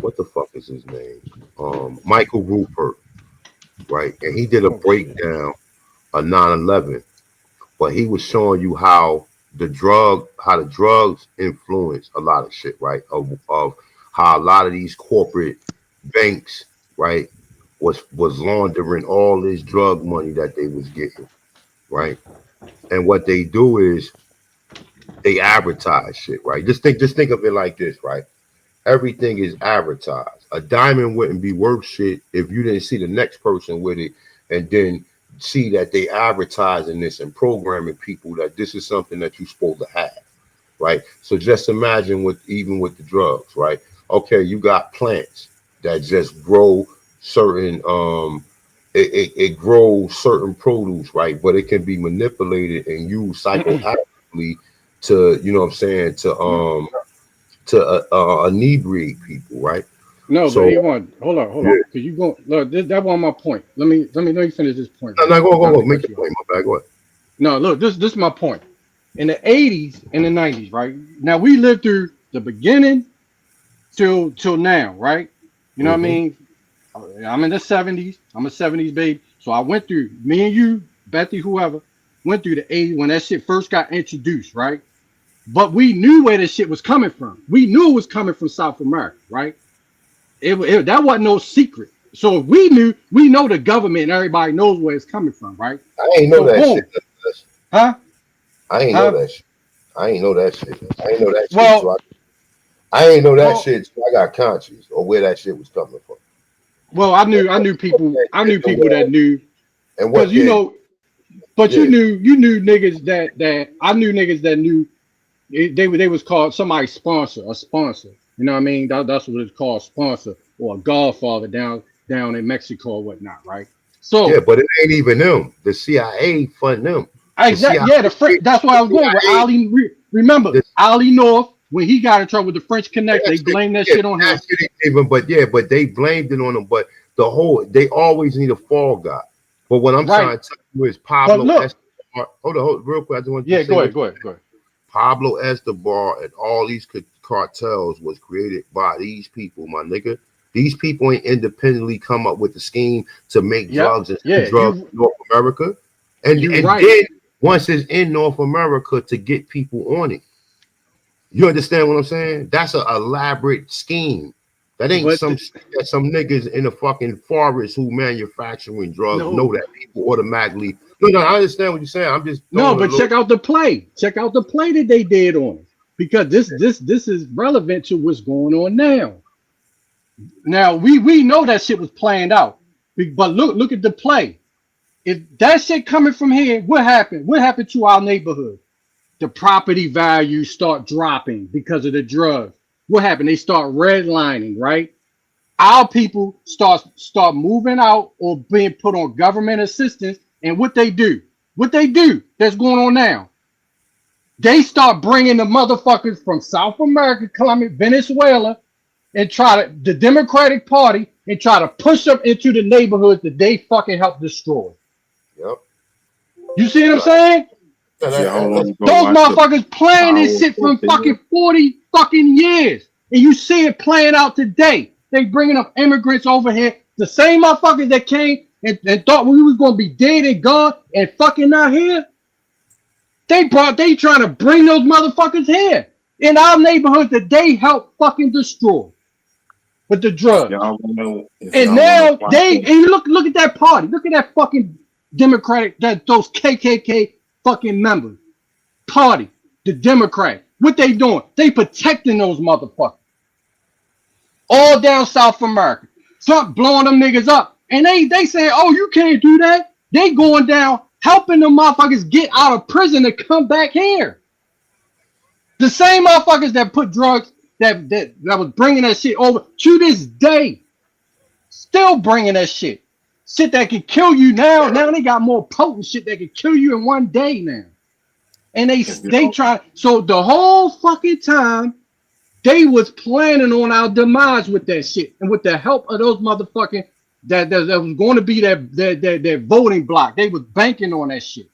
what the fuck is his name? Michael Rupert, right? And he did a Oh shit. breakdown of 9/11, but he was showing you how the drugs influence a lot of shit, right? Of how a lot of these corporate banks, right, was laundering all this drug money that they was getting, right? And what they do is they advertise shit, right? Just think of it like this, right? Everything is advertised. A diamond wouldn't be worth shit if you didn't see the next person with it and then see that they advertising this and programming people that this is something that you're supposed to have, right? So just imagine even with the drugs, right? Okay, you got plants that just grow certain it grows certain produce, right? But it can be manipulated and used psychoactively to, you know what I'm saying, to inebriate people, right? No, but So A1, hold yeah, on, because you go look. That was my point. Let me finish this point no, real no, quick. Not go, to make cut your you off. point. My bad, go ahead. No, look, this is my point. In the '80s and the '90s, right? Now we lived through the beginning till now, right? You know what I Mm-hmm. mean? I'm in the '70s. I'm a '70s baby. So I went through, me and you, Betty, whoever, went through the 80s when that shit first got introduced, right? But we knew where this shit was coming from. We knew it was coming from South America, right? That wasn't no secret. So if we knew, we know the government and everybody knows where it's coming from, right? I ain't know So that shit. boom, huh? I ain't know Huh? that shit. I ain't know that shit. I ain't know that shit. So Well, I ain't know that well, shit. So I got conscious or where that shit was coming from. well, I knew people that knew, And because what did? but Yeah. you knew niggas that I knew niggas that knew they was called somebody sponsor, a sponsor. You know what I mean? That's what it's called, sponsor, or a godfather down in Mexico or whatnot, right? Yeah, So but it ain't even them. The CIA fund them. The CIA. exactly, yeah, that's why The I was going with CIA. Ali. Remember The, Ali North when he got in trouble with the French Connect, they that shit, blamed that yeah, shit on that him. shit ain't even. But yeah, but they blamed it on them. But they always need a fall guy. But what I'm Right. trying to tell you is But Pablo look, Escobar. Hold on, real quick. I just want you yeah, to say go what ahead, go ahead, go ahead. Pablo Escobar and all these cartels was created by these people, my nigga. These people ain't independently come up with the scheme to make Yep. drugs and send Yeah, drugs to North America. And you and right. then once it's in North America to get people on it. You understand what I'm saying? That's an elaborate scheme. That ain't But some shit that some niggas in the fucking forest who manufacturing drugs know no, that people automatically. No, I understand what you're saying. I'm just no, throwing a but little. check out the play. Check out the play that they did on it. Because this is relevant to what's going on now. Now we know that shit was planned out. But look at the play. If that shit coming from here, what happened? What happened to our neighborhood? The property values start dropping because of the drugs. What happened? They start redlining, right? Our people start moving out or being put on government assistance. And what they do that's going on now, they start bringing the motherfuckers from South America, Colombia, Venezuela, and try to the Democratic Party and try to push them into the neighborhoods that they fucking helped destroy. Yep. You see what I'm No, saying? Y'all want to go Those watch the motherfuckers playing this power shit up from there? fucking 40 fucking years. And you see it playing out today. They bringing up immigrants over here. The same motherfuckers that came and thought we was going to be dead and gone and fucking not here. They trying to bring those motherfuckers here in our neighborhood that they helped fucking destroy with the drugs. If And y'all want to now watch they the and look at that party. Look at that fucking Democratic those KKK fucking members party, the Democrats. What they doing? They protecting those motherfuckers all down South America. Trump blowing them niggas up, and they say, "Oh, you can't do that." They going down helping them motherfuckers get out of prison to come back here. The same motherfuckers that put drugs that was bringing that shit over to this day, still bringing that shit. Shit that can kill you now. Now they got more potent shit that can kill you in one day now. And if they y'all try. So the whole fucking time they was planning on our demise with that shit, and with the help of those motherfucking that was going to be their voting block. They was banking on that shit.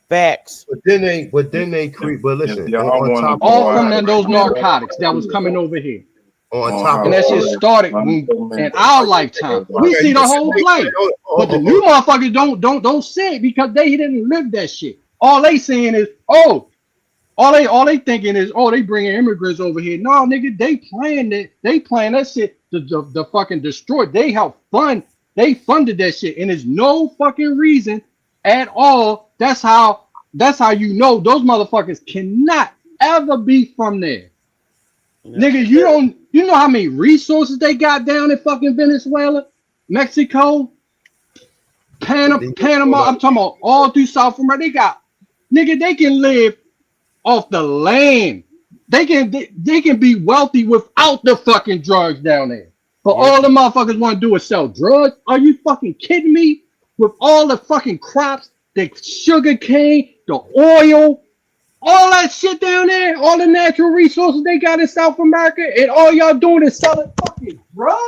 Facts. But then they creep. But if listen, y'all on want to top of go All all watch from that, the those power up narcotics that was coming over here, on on top how of and that all shit that, far started and undocumented our okay, lifetime. We okay, see you the can say, whole wait, play, but the new motherfuckers don't say it because they didn't live that shit. All they saying is, oh, all they thinking is, oh, they bringing immigrants over here. No, nigga, they planned it. They planned that shit to fucking destroy. They helped fund. They funded that shit, and there's no fucking reason at all. That's how you know those motherfuckers cannot ever be from there, Yep. nigga. You know how many resources they got down in fucking Venezuela, Mexico, but then, hold Panama. up. I'm talking about all through South America. They got, nigga. They can live off the land. They can be wealthy without the fucking drugs down there. But Yep. all the motherfuckers want to do is sell drugs. Are you fucking kidding me? With all the fucking crops, the sugar cane, the oil, all that shit down there, all the natural resources they got in South America, and all y'all doing is selling fucking drugs?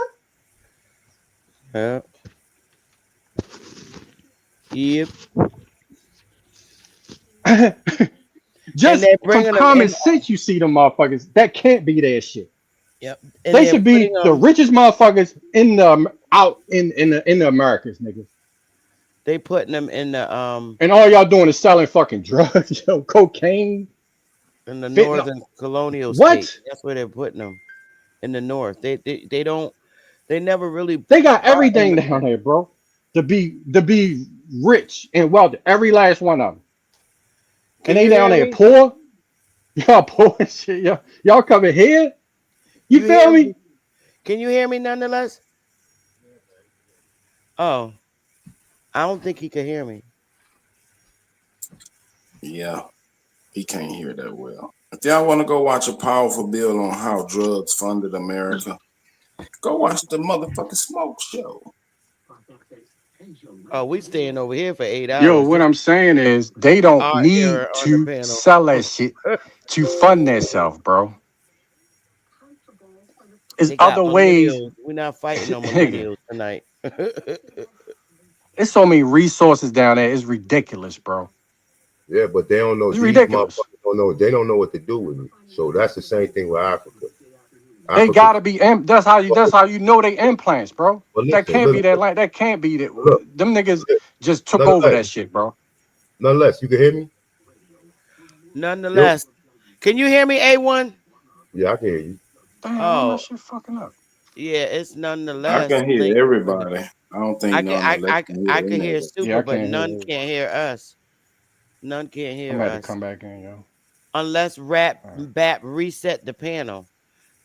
Yep. Yep. And Just they're from bringing them common in. sense, you see the motherfuckers. That can't be their shit. Yep. And They they're should putting be the them. richest motherfuckers in the out in the Americas, nigga. They putting them in the And all y'all doing is selling fucking drugs, yo, cocaine, fentanyl. northern colonial state. What? That's where they're putting them in the north. They don't. They never really They got are in everything the. down here, bro. To be rich and wealthy, every last one of them. And Can they you down hear there me? poor. Y'all poor and shit. Y'all coming here. You You feel hear me? me? Can you hear me nonetheless? Oh, I don't think he could hear me. Yeah, he can't hear that well. If y'all want to go watch a powerful bill on how drugs funded America, go watch the motherfucking Smoke Show. Oh, we staying over here for eight Yo, hours. what This I'm saying is they don't our need era on the to panel. sell that shit to fund themselves, bro. It's They got other ways. millennials. We're not fighting no Nigga, millennials tonight. there's so many resources down there. It's ridiculous, bro. Yeah, but they don't know. It's These ridiculous. motherfuckers don't know. They don't know what to do with it. So that's the same thing with Africa. They Africa. gotta be. That's how you know they implants, bro. But That listen, can't look, be that. Like that can't be that. look, Them niggas look. just took over Nonetheless, that shit, bro. nonetheless, you can hear me. Yo, Nonetheless, can you hear me, A1? yeah, I can hear you. Damn, why my Oh, shit fucking up? yeah, it's I nonetheless. can hear Link. everybody. I don't think I can none of I can hear I that can hear nigga. Yeah, Super, I but can't none hear it. can't hear us. None can't I'm hear gonna have to us come back in, yo. unless Bap reset the panel.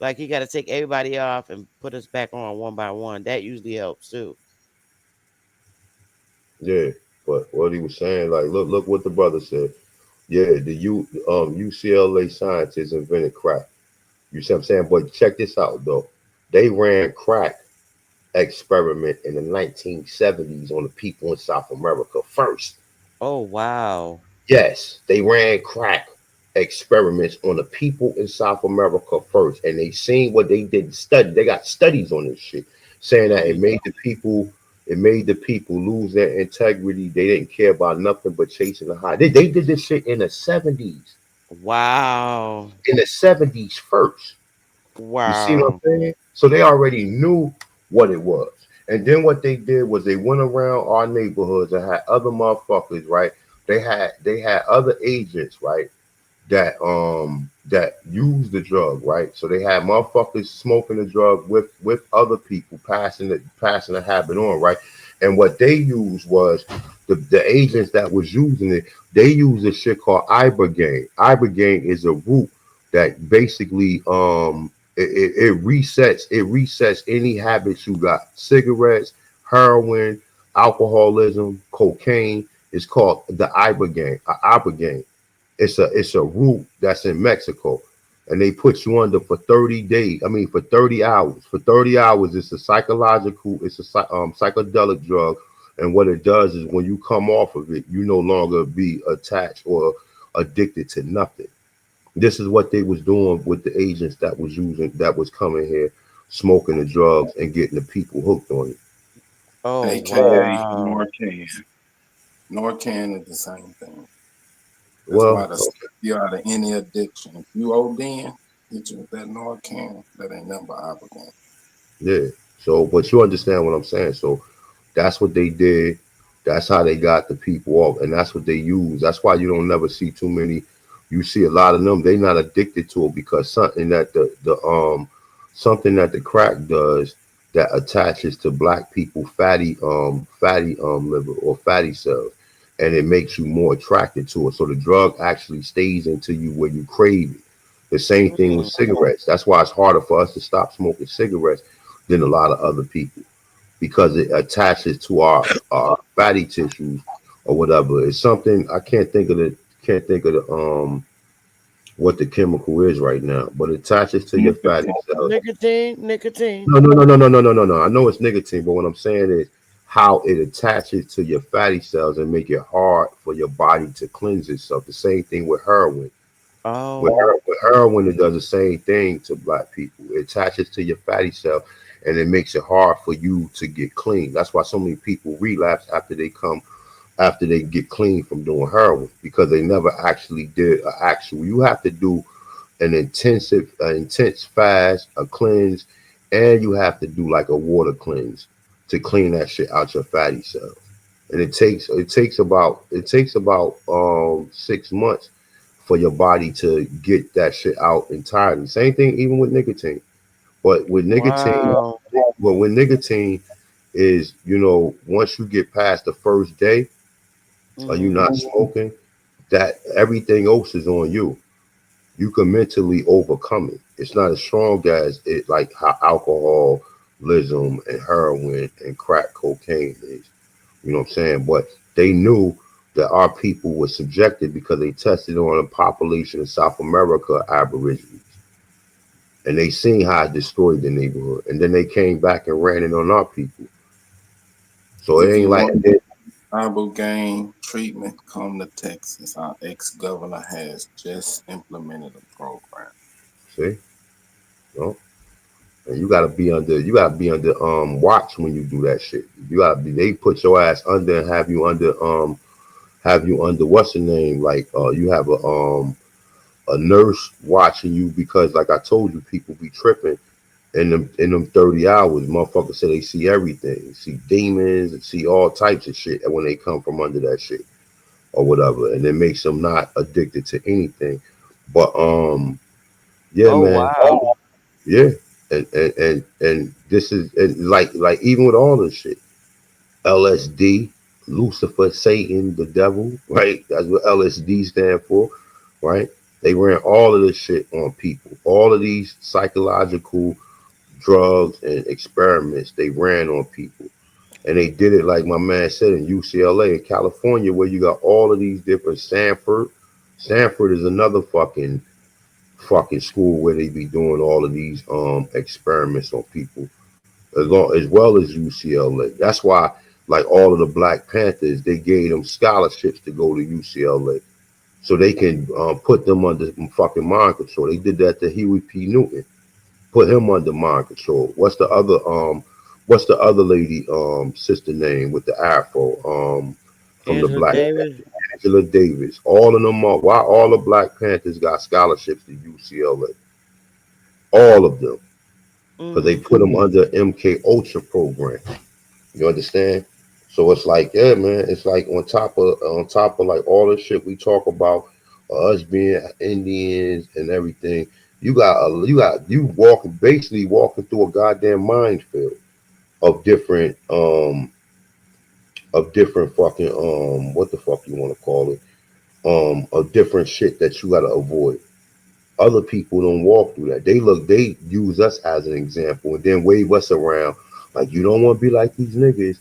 Like he got to take everybody off and put us back on one by one. That usually helps too. Yeah, but what he was saying, like, look what the brother said. Yeah, the UCLA scientists invented crack. You see what I'm saying? But check this out though. They ran crack experiment in the 1970s on the people in South America first. Oh wow. Yes, they ran crack experiments on the people in South America first, and they seen what they did study. They got studies on this shit, saying that it made the people lose their integrity. They didn't care about nothing but chasing the high. They did this shit in the 70s. Wow. In the 70s first. You see what Wow. I'm saying? So they already knew what it was. And then what they did was they went around our neighborhoods and had other motherfuckers, right? They had other agents, right? That use the drug, right? So they had motherfuckers smoking the drug with other people passing the habit on, right? And what they used was the agents that was using it, they used a shit called ibogaine. Ibogaine is a root that basically it resets any habits you got. Cigarettes, heroin, alcoholism, cocaine. It's called the ibogaine. It's a root that's in Mexico, and they put you under for 30 days. I mean, for 30 hours. For 30 hours, it's a psychedelic drug, and what it does is when you come off of it, you no longer be attached or addicted to nothing. This is what they was doing with the agents that was coming here, smoking the drugs and getting the people hooked on it. Oh AKA wow. Norcan. Norcan is the same thing. That's why Well, to step you out of any addiction. If you OD in, hit you with that Norcan. That ain't nothing but ibogaine. yeah. So, but you understand what I'm saying. So that's what they did. That's how they got the people off, and that's what they use. That's why you don't never see too many. You see a lot of them. They not addicted to it because something that the crack does that attaches to black people fatty liver or fatty cells, and it makes you more attracted to it. So the drug actually stays into you where you crave it. The same thing with Mm. cigarettes. That's why it's harder for us to stop smoking cigarettes than a lot of other people because it attaches to our fatty tissues or whatever. It's something I can't think of the what the chemical is right now, but it attaches to your fatty Nicotine. cells. Nicotine, nicotine. No. I know it's nicotine, but what I'm saying is how it attaches to your fatty cells and make it hard for your body to cleanse itself. The same thing with heroin. Oh. With heroin, it does the same thing to black people. It attaches to your fatty cell and it makes it hard for you to get clean. That's why so many people relapse after they get clean from doing heroin because they never actually did an actual. You have to do an intense fast, a cleanse, and you have to do like a water cleanse to clean that shit out your fatty cells. and it takes about 6 months for your body to get that shit out entirely. Same thing even with nicotine. But with nicotine, Wow. is, once you get past the first day of you Mm-hmm. not smoking, that everything else is on you. You can mentally overcome it. It's not as strong as it like how alcoholism and heroin and crack cocaine is. You know what I'm saying? But they knew that our people were subjected because they tested on a population in South America, Aborigines, and they seen how it destroyed the neighborhood, and then they came back and ran it on our people. So it If ain't you like want it. ibogaine treatment, come to Texas. Our ex-governor has just implemented a program. See, no, and you gotta be under watch when you do that shit. They put your ass under and have you under what's the name? Like you have a nurse watching you because like I told you, people be tripping in them 30 hours. Motherfuckers say they see everything, see demons and see all types of shit when they come from under that shit or whatever, and it makes them not addicted to anything. But yeah, Oh man, wow. yeah, and this is and like even with all this shit, LSD, Lucifer, Satan, the devil, right? That's what LSD stand for, right? They ran all of this shit on people. All of these psychological drugs and experiments they ran on people. And they did it like my man said in UCLA in California, where you got all of these different Stanford. Stanford is another fucking school where they be doing all of these experiments on people, as well as UCLA. That's why like all of the Black Panthers, they gave them scholarships to go to UCLA so they can put them under fucking mind control. They did that to Huey P. Newton, put him under mind control. What's the other lady sister name with the afro from the Angela Black Davis. Panthers? Angela Davis. All of them are why all the Black Panthers got scholarships to UCLA. All of them. Because they Mm. put them under MK Ultra program. You understand? So it's like, yeah, man, it's like on top of like all the shit we talk about, us being Indians and everything, you walking basically walking through a goddamn minefield of different fucking what the fuck you want to call it, of different shit that you gotta avoid. Other people don't walk through that. They use us as an example and then wave us around like you don't want to be like these niggas.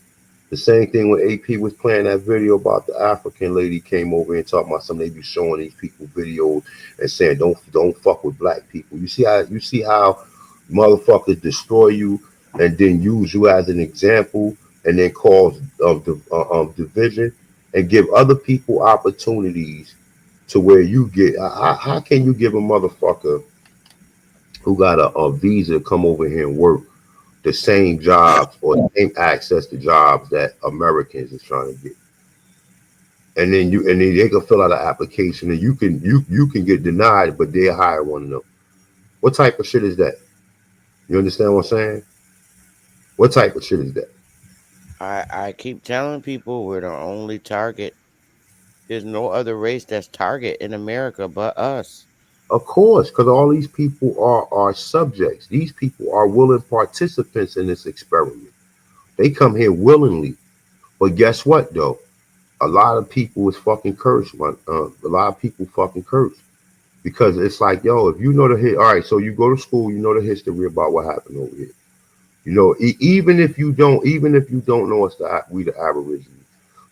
The same thing when AP was playing that video about the African lady came over and talking about something. They be showing these people videos and saying don't fuck with black people. You see how motherfuckers destroy you and then use you as an example and then cause division and give other people opportunities to where you get how can you give a motherfucker who got a visa to come over here and work the same jobs or the same access to jobs that Americans is trying to get, and then they can fill out an application and you can get denied but they'll hire one of them. What type of shit is that? You understand what I'm saying? What type of shit is that? I keep telling people we're the only target. There's no other race that's target in America but us. Of course, because all these people are subjects. These people are willing participants in this experiment. They come here willingly. But guess what though? A lot of people is fucking cursed. A lot of people fucking cursed because it's like, yo, if you know all right, so you go to school, you know the history about what happened over here. Even if you don't know us, we the Aborigines.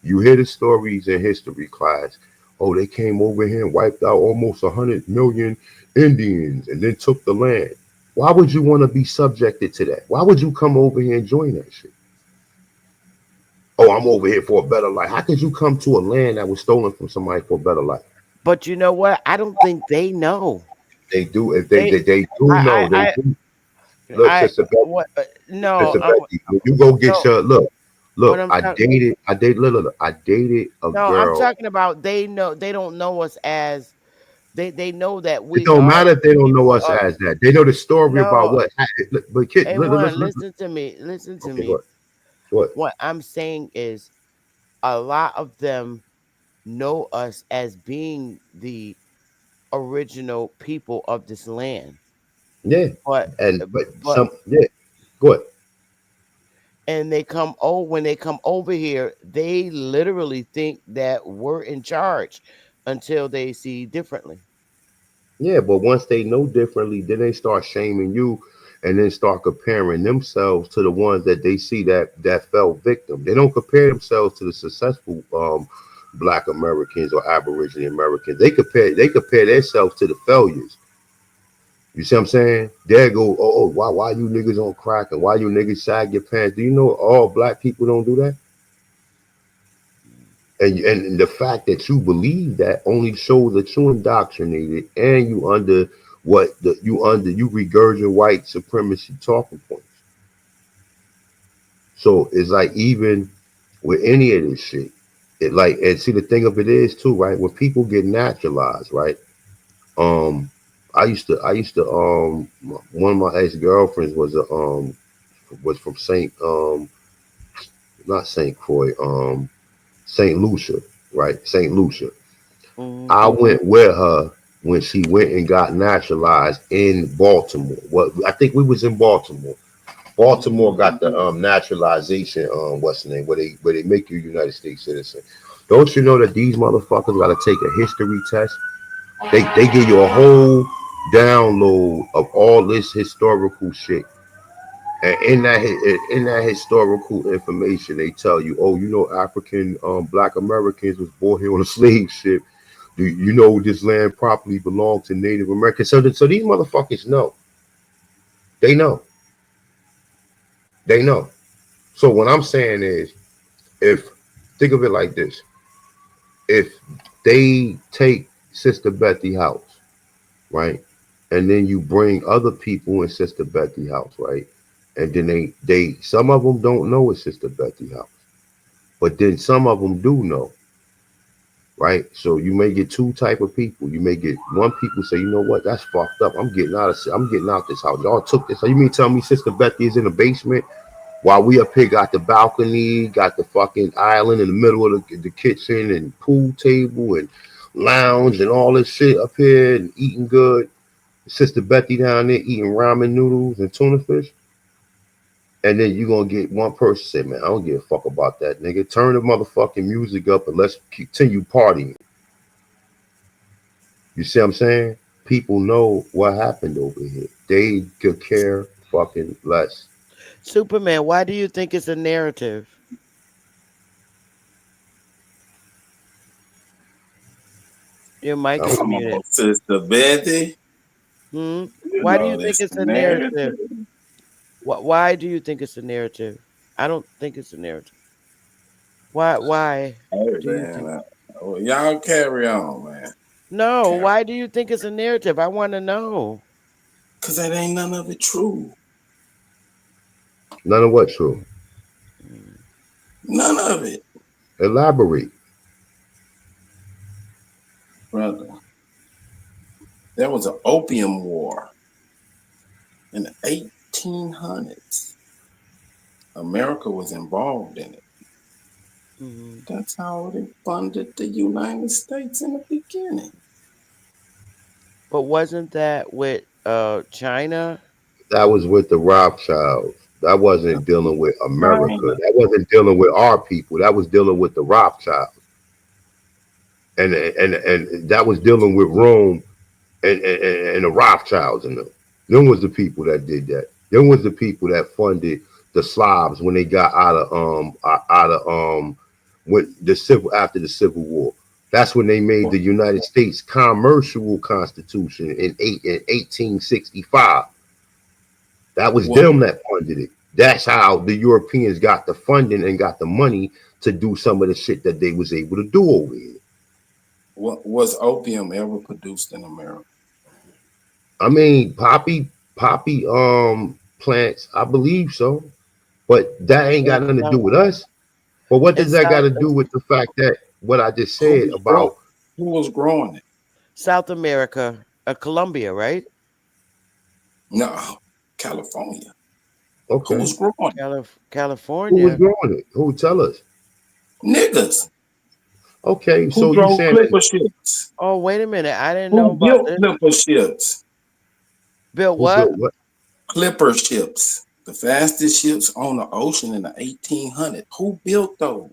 You hear the stories in history class. Oh, they came over here and wiped out almost 100 million Indians and then took the land. Why would you want to be subjected to that? Why would you come over here and join that shit? Oh, I'm over here for a better life. How could you come to a land that was stolen from somebody for a better life? But you know what? I don't think they know. They do. If they They they, they do know, they I do. Look, Sister Becky, what no, Sister Becky, when you go get no, your look, what look. I'm I talking dated. I dated. Look. I dated a no, I'm girl. talking about they know they don't know us as they know that It we don't are matter if they don't know people us of as that. They know the story about no, what happened. But kid, A1, listen. listen to me. Listen to Okay, go me. ahead. What? What I'm saying is a lot of them know us as being the original people of this land. Yeah, But and but but some yeah, go ahead. and they come when they come over here, they literally think that we're in charge until they see differently. Yeah, but once they know differently, then they start shaming you, and then start comparing themselves to the ones that they see that fell victim. They don't compare themselves to the successful Black Americans or Aboriginal Americans. They compare themselves to the failures. You see what I'm saying? They go, why you niggas on crack and why you niggas sag your pants? Do you know all black people don't do that? And the fact that you believe that only shows that you indoctrinated and you under you regurgitate white supremacy talking points. So it's like even with any of this shit, it like and see the thing of it is too, right? When people get naturalized, right? Um, I used to one of my ex girlfriends was from Saint not Saint Croix Saint Lucia, right? Saint Lucia. Hmm. I went with her when she went and got naturalized in Baltimore. What I think we was in Baltimore. Baltimore got the naturalization. What's the name? Where they make you a United States citizen. Don't you know that these motherfuckers got to take a history test? They give you a whole download of all this historical shit. And in that historical information, they tell you, oh, you know, African Black Americans was born here on a slave ship. Do you know this land properly belonged to Native Americans? So these motherfuckers know. They know. They know. So what I'm saying is, if think of it like this, if they take Sister Betty house, right, and then you bring other people in Sister Betty house, right, and then they some of them don't know it's Sister Betty house, but then some of them do know, right? So you may get two type of people. You may get one people say, you know what, that's fucked up. I'm getting out this house. Y'all took this. So you mean tell me Sister Betty is in the basement while we up here got the balcony, got the fucking island in the middle of the kitchen and pool table and lounge and all this shit up here and eating good. Sister Betty down there eating ramen noodles and tuna fish. And then you gonna get one person say, man, I don't give a fuck about that nigga. Turn the motherfucking music up and let's continue partying. You see what I'm saying? People know what happened over here. They could care fucking less. Superman, why do you think it's a narrative? Your mic is Come muted. on, Sister Betty. Hmm. You Why do you know think this it's a narrative? narrative. Why do you think it's a narrative? I don't think it's a narrative. Why Hey do you man, think? well, y'all carry on, man. No, Carry, why do you think it's a narrative? I want to know. cause that ain't none of it true. None of what true. Mm. None of it, Elaborate. brother. There was an opium war in the 1800s. America was involved in it. Hmm. That's how they funded the United States in the beginning. But wasn't that with China? That was with the Rothschilds. That wasn't dealing with America. China. That wasn't dealing with our people. That was dealing with the Rothschilds. And that was dealing with Rome and the Rothschilds and them. Them was the people that did that. Them was the people that funded the Slavs when they got out of when the civil after the Civil War. That's when they made the United States commercial constitution in 1865. That was What, them that funded it. That's how the Europeans got the funding and got the money to do some of the shit that they was able to do over here. what was opium ever produced in America? I mean, poppy plants, I believe so. But that ain't got In nothing to do South with us. But what in does that got South to do with the fact that what I just Who said was growing? about Who was growing it? South America, Colombia, right? No, California. Who okay, was growing it? who was California. growing it? Who tell us? Niggas. Okay, Who so you drove saying that clipper ships? Oh, wait a minute. I didn't know Who about built this. clipper ships? Built who what? built what? Clipper ships. The fastest ships on the ocean in the 1800s. Who built those?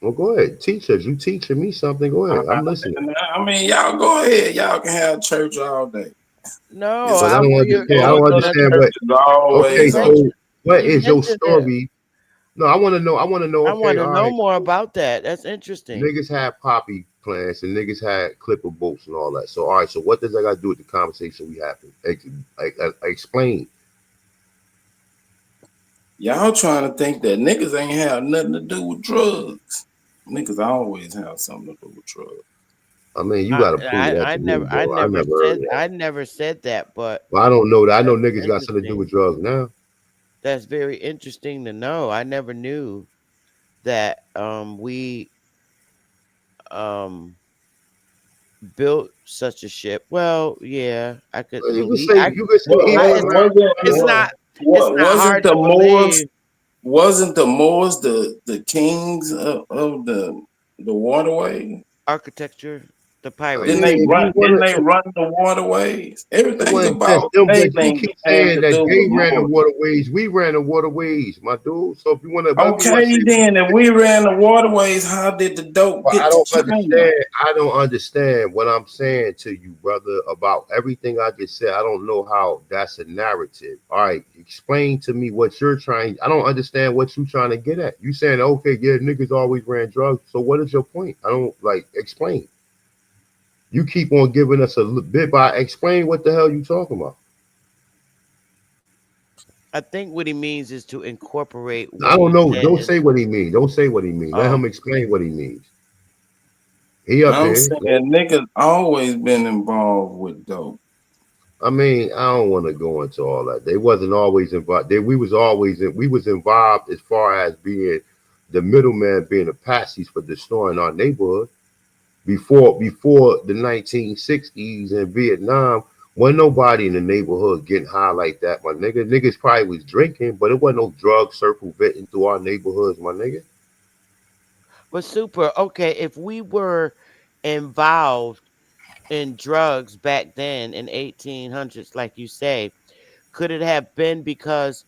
Well, go ahead, teach us. You teaching me something? Go I, ahead, I'm listening. I mean, y'all go ahead. Y'all can have church all day. No, It's But I I'm don't you. understand. I doors don't of the understand church what. is Okay, always You open. so mentioned what you is your mentioned it. story? No, I want to know. I want to know. I Okay, want to all know right. more about that. That's interesting. Niggas had poppy plants and niggas had clipper boats and all that. So all right. So what does that got to do with the conversation we having? Explain. Y'all trying to think that niggas ain't have nothing to do with drugs. Niggas always have something to do with drugs. I mean, you I, got to prove that I to me, never I bro. I never never heard said of that. I never said that, but Well, I don't know that. I know that's niggas got something to do interesting. with drugs now. That's very interesting to know. I never knew that we um built such a ship. Well, yeah, I could You can believe. say you can say What I either was it's around. wasn't it's Either. not it's what not wasn't hard the to Moors believe. the kings of the waterway? Architecture, the I Didn't pirates. they mean, if run? you want Didn't to, they run the waterways? it Everything wasn't just about them, but you sailing keep had saying to that do they with ran the Moors. waterways. We ran the waterways, my dude. So if you want to, whatever you want to Okay, say, then if we ran the waterways, how did the dope but I get to don't China? understand. I don't understand what I'm saying to you, brother, about everything I just said. I don't know how that's a narrative. All right, explain to me what you're trying. I don't understand what you're trying to get at. You saying, okay, yeah, niggas always ran drugs. So what is your point? I don't like explain. You keep on giving us a bit by explain what the hell you talking about. I think what he means is to incorporate I what don't we know. said Don't in say what he means. Don't say what he means. Let oh him explain what he means. He up I'm here. saying niggas always been involved with dope. I mean, I don't want to go into all that. They wasn't always involved. We was always we was involved as far as being the middleman, being the patsies for destroying our neighborhood. Before the 1960s in Vietnam, wasn't nobody in the neighborhood getting high like that, my nigga. Niggas probably was drinking, but it wasn't no drug circulating through our neighborhoods, my nigga. but super okay, if we were involved in drugs back then in 1800s like you say, could it have been because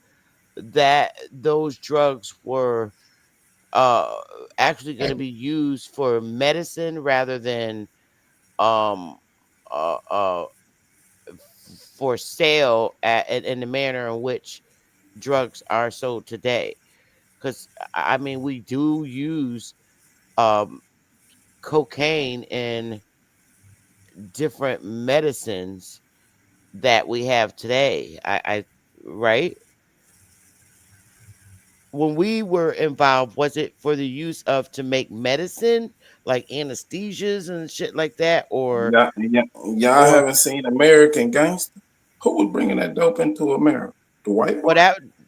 that those drugs were uh actually going to be used for medicine rather than um uh, uh for sale in the manner in which drugs are sold today? Because I mean we do use um cocaine in different medicines that we have today. I right? When we were involved, was it for the use of to make medicine, like anesthesias and shit like that, Y'all or haven't seen American Gangster? Who was bringing that dope into America? The white well boy?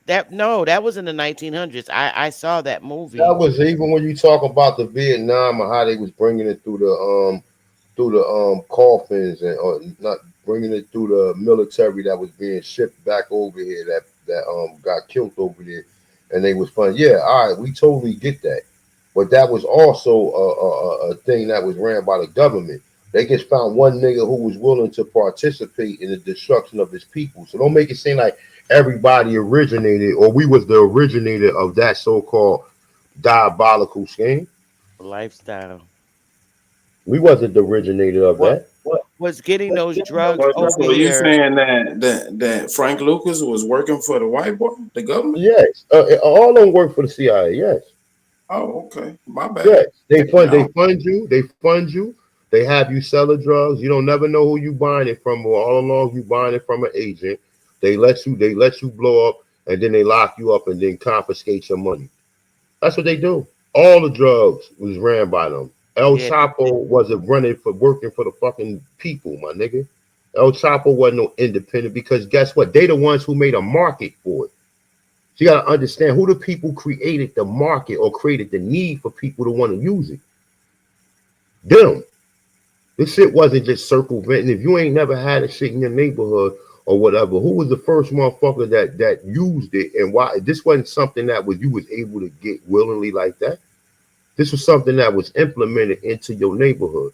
that no, that was in the 1900s. I saw that That movie. was even when you talk about the Vietnam and how they was bringing it through the coffins and or not bringing it through the military that was being shipped back over here that got killed over there, and they was fun. Yeah, all right, we totally get that, but that was also a thing that was ran by the government. They just found one nigga who was willing to participate in the destruction of his people. So don't make it seem like everybody originated or we was the originator of that so-called diabolical scheme. Lifestyle We wasn't the originator of what that. was getting those drugs over So you here. saying that Frank Lucas was working for the white boy, the government? Yes, all of them work for the CIA. Yes, Oh, okay. My bad. yes. They fund. They Y'all, fund you. They fund you. They have you sell the drugs. You don't never know who you buying it from. Or all along you buying it from an agent. They let you. They let you blow up, and then they lock you up, and then confiscate your money. That's what they do. All the drugs was ran by them. El Yeah, Chapo wasn't running for working for the fucking people, my nigga. El Chapo wasn't no independent because guess what? They the ones who made a market for it. So you got to understand who the people created the market or created the need for people to want to use it. Them. This shit wasn't just circumventing. If you ain't never had a shit in your neighborhood or whatever, who was the first motherfucker that used it, and why? This wasn't something that was you was able to get willingly like that. This was something that was implemented into your neighborhood.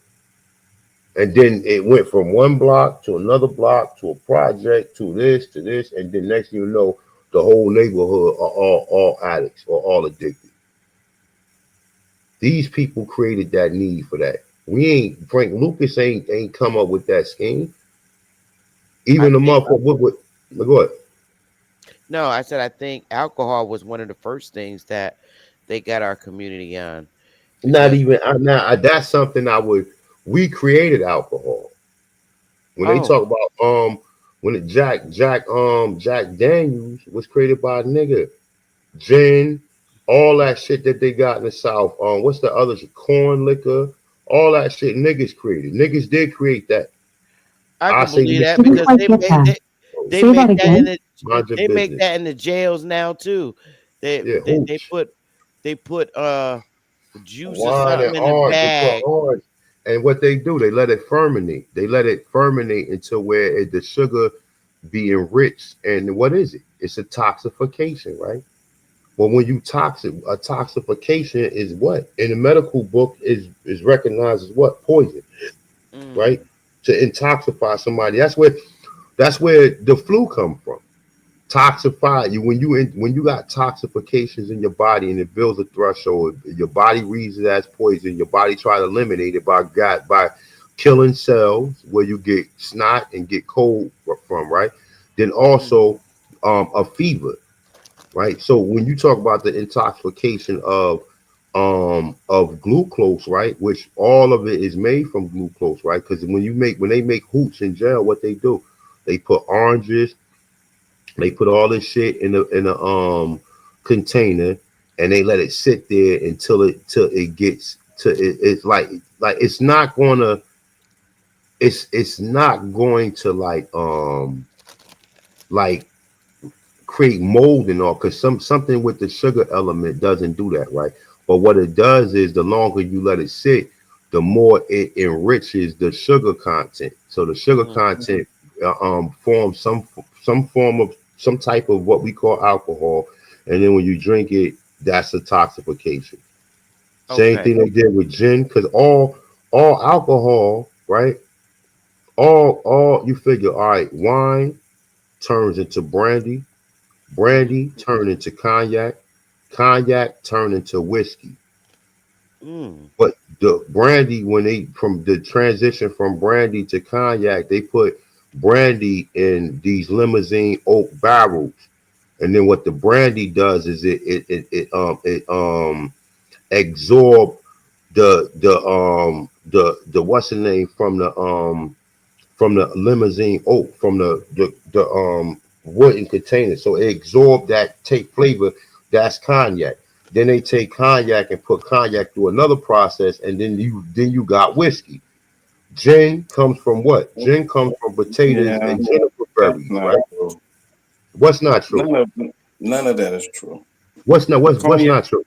And then it went from one block to another block to a project to this, and then next thing you know, the whole neighborhood are all addicts or all addicted. These people created that need for that. We ain't Frank Lucas ain't come up with that scheme. I Even the think motherfucker go ahead. no, I said I think alcohol was one of the first things that they got our community on Not because even that's something I would we created alcohol. When they oh talk about when it Jack Daniels was created by a nigga. Gin, all that shit that they got in the South. What's the other shit? Corn liquor, all that shit niggas created. Niggas did create that. I I can say believe niggas that did. because they Say that make that in again. the Mind your they make business. that in the jails now too. They Yeah, they, they hooch, put they put juice or wine and something in the orange. They put bag. orange, and what they do, they let it fermentate. They let it fermentate until where the sugar be enriched. And what is it? It's a toxification, right? Well, when you toxic, a toxification is what in the medical book is recognized as what poison, right? Mm, To intoxify somebody. That's where the flu come from. Toxify you when you got toxifications in your body and it builds a threshold. Your body reads it as poison. Your body try to eliminate it by killing cells where you get snot and get cold from, right? Then mm, also a fever, right? So when you talk about the intoxication of glucose, right, which all of it is made from glucose, right? Because when they make hooch in jail, what they do, they put oranges, they put all this shit in a container, and they let it sit there until it gets to it's like it's not going to like create mold and all because something with the sugar element doesn't do that, right? But what it does is the longer you let it sit, the more it enriches the sugar content. So the sugar mm. content forms some form of some type of what we call alcohol, and then when you drink it, that's a toxification. Same Okay. thing they did with gin, because all alcohol, right? All you figure, all right, wine turns into brandy, Mm, brandy turned into cognac, cognac turned into whiskey. mm, But the brandy, when they from the transition from brandy to cognac, they put brandy in these limousine oak barrels. And then what the brandy does is it absorb the what's the name from the limousine oak from the wooden container. So it absorbed that take flavor. That's cognac. Then they take cognac and put cognac through another process, and then you got whiskey. Gin comes from what? Gin comes from potatoes Yeah, and juniper that's berries, not right? true. What's not true? None of that is true. What's Cognac not true?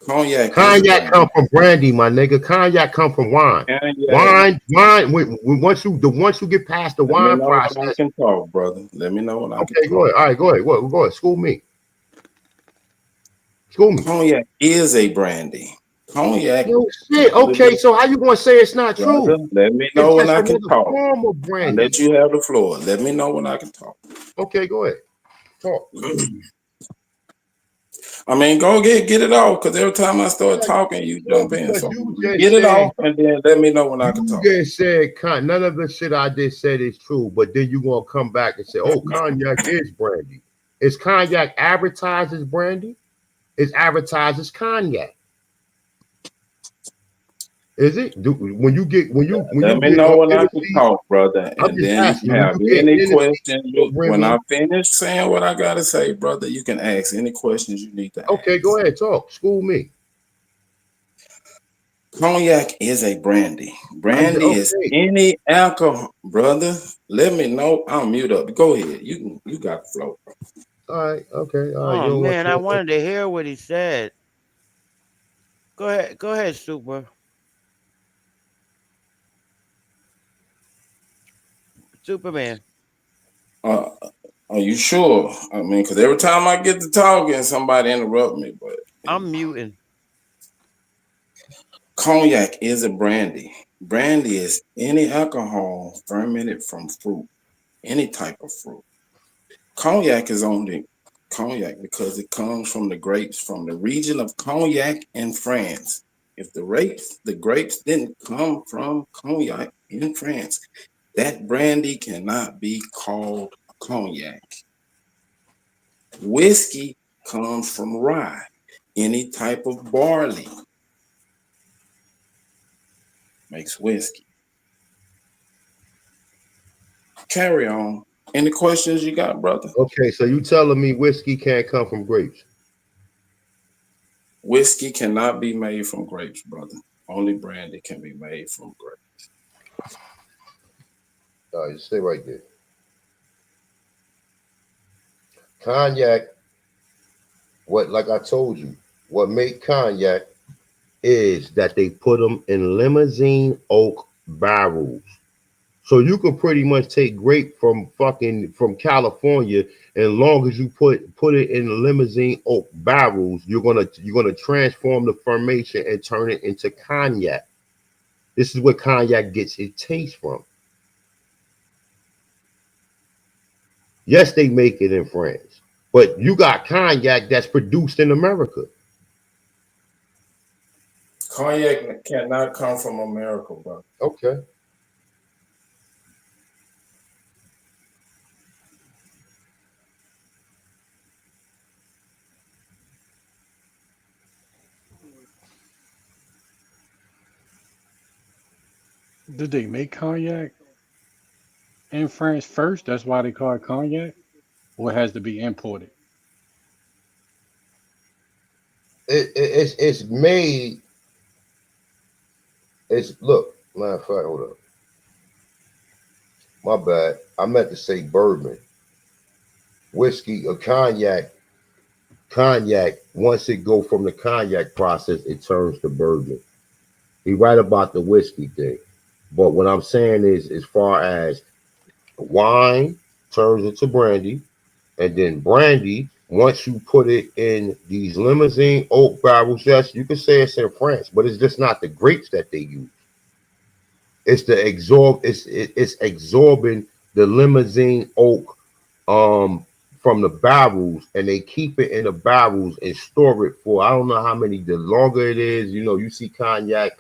cognac is a Cognac brand. come from brandy, my nigga. Cognac come from wine. Cognac. Wine. Once you get past the Let me wine know when I process. can talk, brother. Let me know when I can Okay, go talk. ahead. All right, go ahead. Go ahead. School me. School me. Cognac is a brandy. Cognac, No shit. Okay, so how you gonna say it's not true? brother. Let me It's know when just I can another talk. form of I brandy. let you have the floor. Let me know when I can talk. Okay, go ahead. Talk. I mean, go get it off, because every time I start Because talking, you no, jump in. because So you get just it said off, and then let me know when I can you talk. just said none of the shit I just said is true, but then you gonna come back and say, "Oh, cognac is brandy." Is cognac advertised as brandy? It's advertised as cognac. Is it? When Let you me get know when I can Hennessy, talk, brother. I'm And just then you asking can you. When have you get any Hennessy questions. or When I Remy, finish saying what I gotta say, brother, you can ask any questions you need to okay, go ask. ahead, talk. School me. Cognac is a brandy. I'm just Brandy is okay. any alcohol, brother. Let me know. I'll mute up. Go ahead. You got the flow. All right, okay, all right. You oh don't want man, I you. wanted to hear what he said. Go ahead, Super. Superman. Uh, are you sure? I mean, because every time I get to talking, somebody interrupt me. But I'm muting. cognac is a brandy. Brandy is any alcohol fermented from fruit, any type of fruit. Cognac is only cognac because it comes from the grapes from the region of Cognac in France. If the grapes didn't come from Cognac in France, that brandy cannot be called cognac. Whiskey comes from rye, any type of barley makes whiskey. Carry on. Any questions you got, brother? Okay, so you telling me whiskey can't come from grapes? Whiskey cannot be made from grapes, brother. Only brandy can be made from grapes. All right, stay right there. Cognac, what like I told you, what make cognac is that they put them in limousine oak barrels. So you can pretty much take grape from California, and long as you put it in limousine oak barrels, you're gonna transform the fermentation and turn it into cognac. This is where cognac gets its taste from. Yes, they make it in France, but you got cognac that's produced in America. Cognac cannot come from America, brother. Okay. Did they make cognac in France first? That's why they call it cognac, or it has to be imported. It's made. It's look. Matter of fact, hold up. My bad. I meant to say bourbon, whiskey, or cognac. Cognac. Once it go from the cognac process, it turns to bourbon. He right about the whiskey thing, but what I'm saying is, as far as wine turns into brandy, and then brandy, once you put it in these limousine oak barrels, yes, you can say it's in France, but it's just not the grapes that they use. It's the it's absorbing the limousine oak from the barrels, and they keep it in the barrels and store it for I don't know how many. The longer it is, you see cognac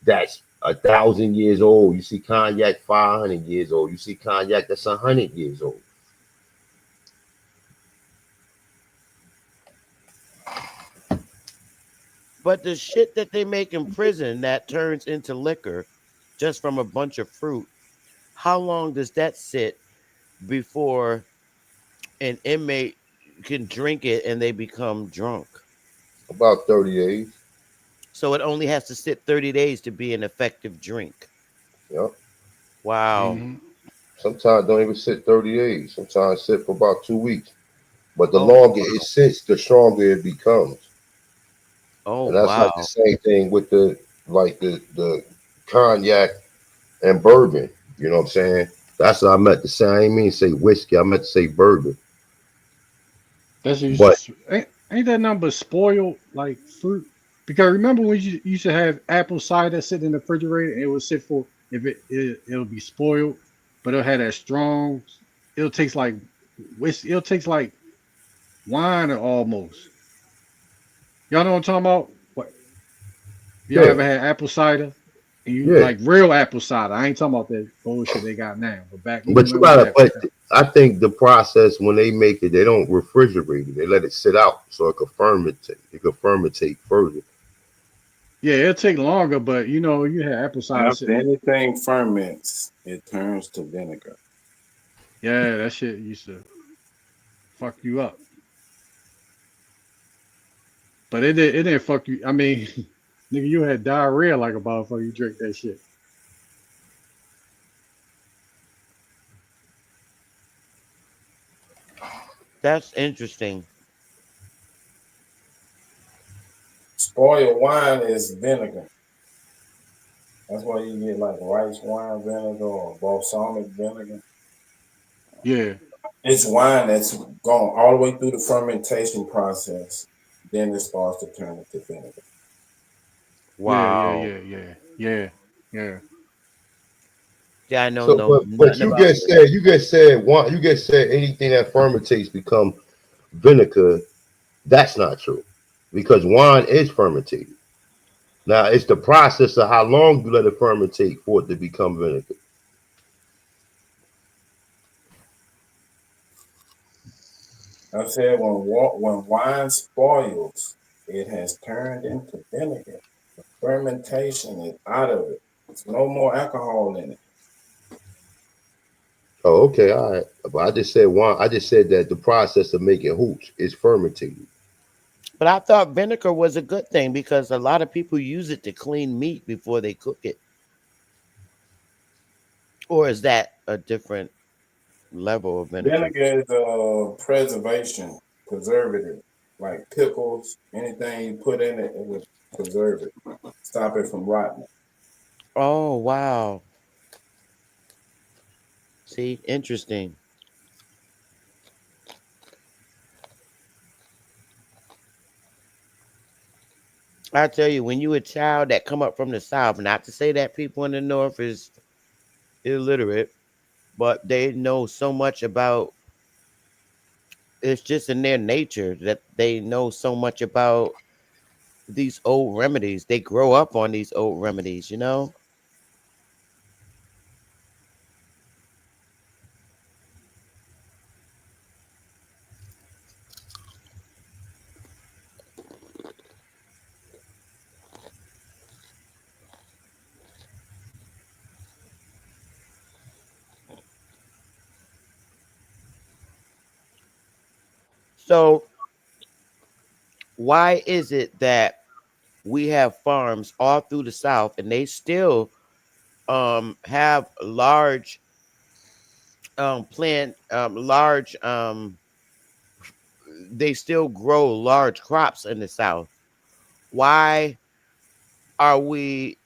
that's 1,000 years old. You see cognac 500 years old. You see cognac that's 100 years old. But the shit that they make in prison that turns into liquor just from a bunch of fruit, how long does that sit before an inmate can drink it and they become drunk? About 30 days. So it only has to sit 30 days to be an effective drink. Yep. Wow. Hmm. Sometimes don't even sit 30 days. Sometimes sit for about 2 weeks. But the Oh, longer wow. it sits, the stronger it becomes. Oh, And that's like the wow. same thing with the cognac and bourbon. You know what I'm saying? That's what I meant to say. I ain't mean to say whiskey. I meant to say bourbon. That's used But to ain't that number spoiled like fruit? Because remember when you used to have apple cider sit in the refrigerator and it would sit for if it'll be spoiled, but it'll have that strong. It'll taste like whiskey. It'll taste like wine or almost. Y'all know what I'm talking about? What y'all yeah, ever had apple cider? And you yeah. like real apple cider. I ain't talking about that bullshit they got now. But back you But you remember gotta that. but I think the process when they make it, they don't refrigerate it. They let it sit out so it could fermentate. It could fermentate further. Yeah, it'll take longer, but you had apple cider After sitting. anything ferments, it turns to vinegar. Yeah, that shit used to fuck you up. But it didn't fuck you. I mean, nigga, you had diarrhea like a motherfucker. You drink that shit. That's interesting. Spoiled wine is vinegar. That's why you get like rice wine vinegar or balsamic vinegar. Yeah. It's wine that's gone all the way through the fermentation process. Then it starts to turn into vinegar. Yeah, yeah, Wow. yeah, yeah, yeah, yeah. Yeah, I know So, no but nothing you about just this. said you just said anything that fermentates become vinegar. That's not true, because wine is fermented. Now it's the process of how long you let it fermentate for it to become vinegar. I said when wine spoils, it has turned into vinegar. Fermentation is out of it. There's no more alcohol in it. Oh, okay, all right. But I just said wine. I just said that the process of making hooch is fermenting. But I thought vinegar was a good thing because a lot of people use it to clean meat before they cook it. Or is that a different level of vinegar? Vinegar is preservation, preservative, like pickles, anything you put in it, it would preserve it, stop it from rotting. Oh, wow. See, interesting. I tell you, when you a child that come up from the South, not to say that people in the North is illiterate, but they know so much about it's just in their nature that they know so much about these old remedies. They grow up on these old remedies, you know? So why is it that we have farms all through the South and they still have large plant large they still grow large crops in the South? Why are we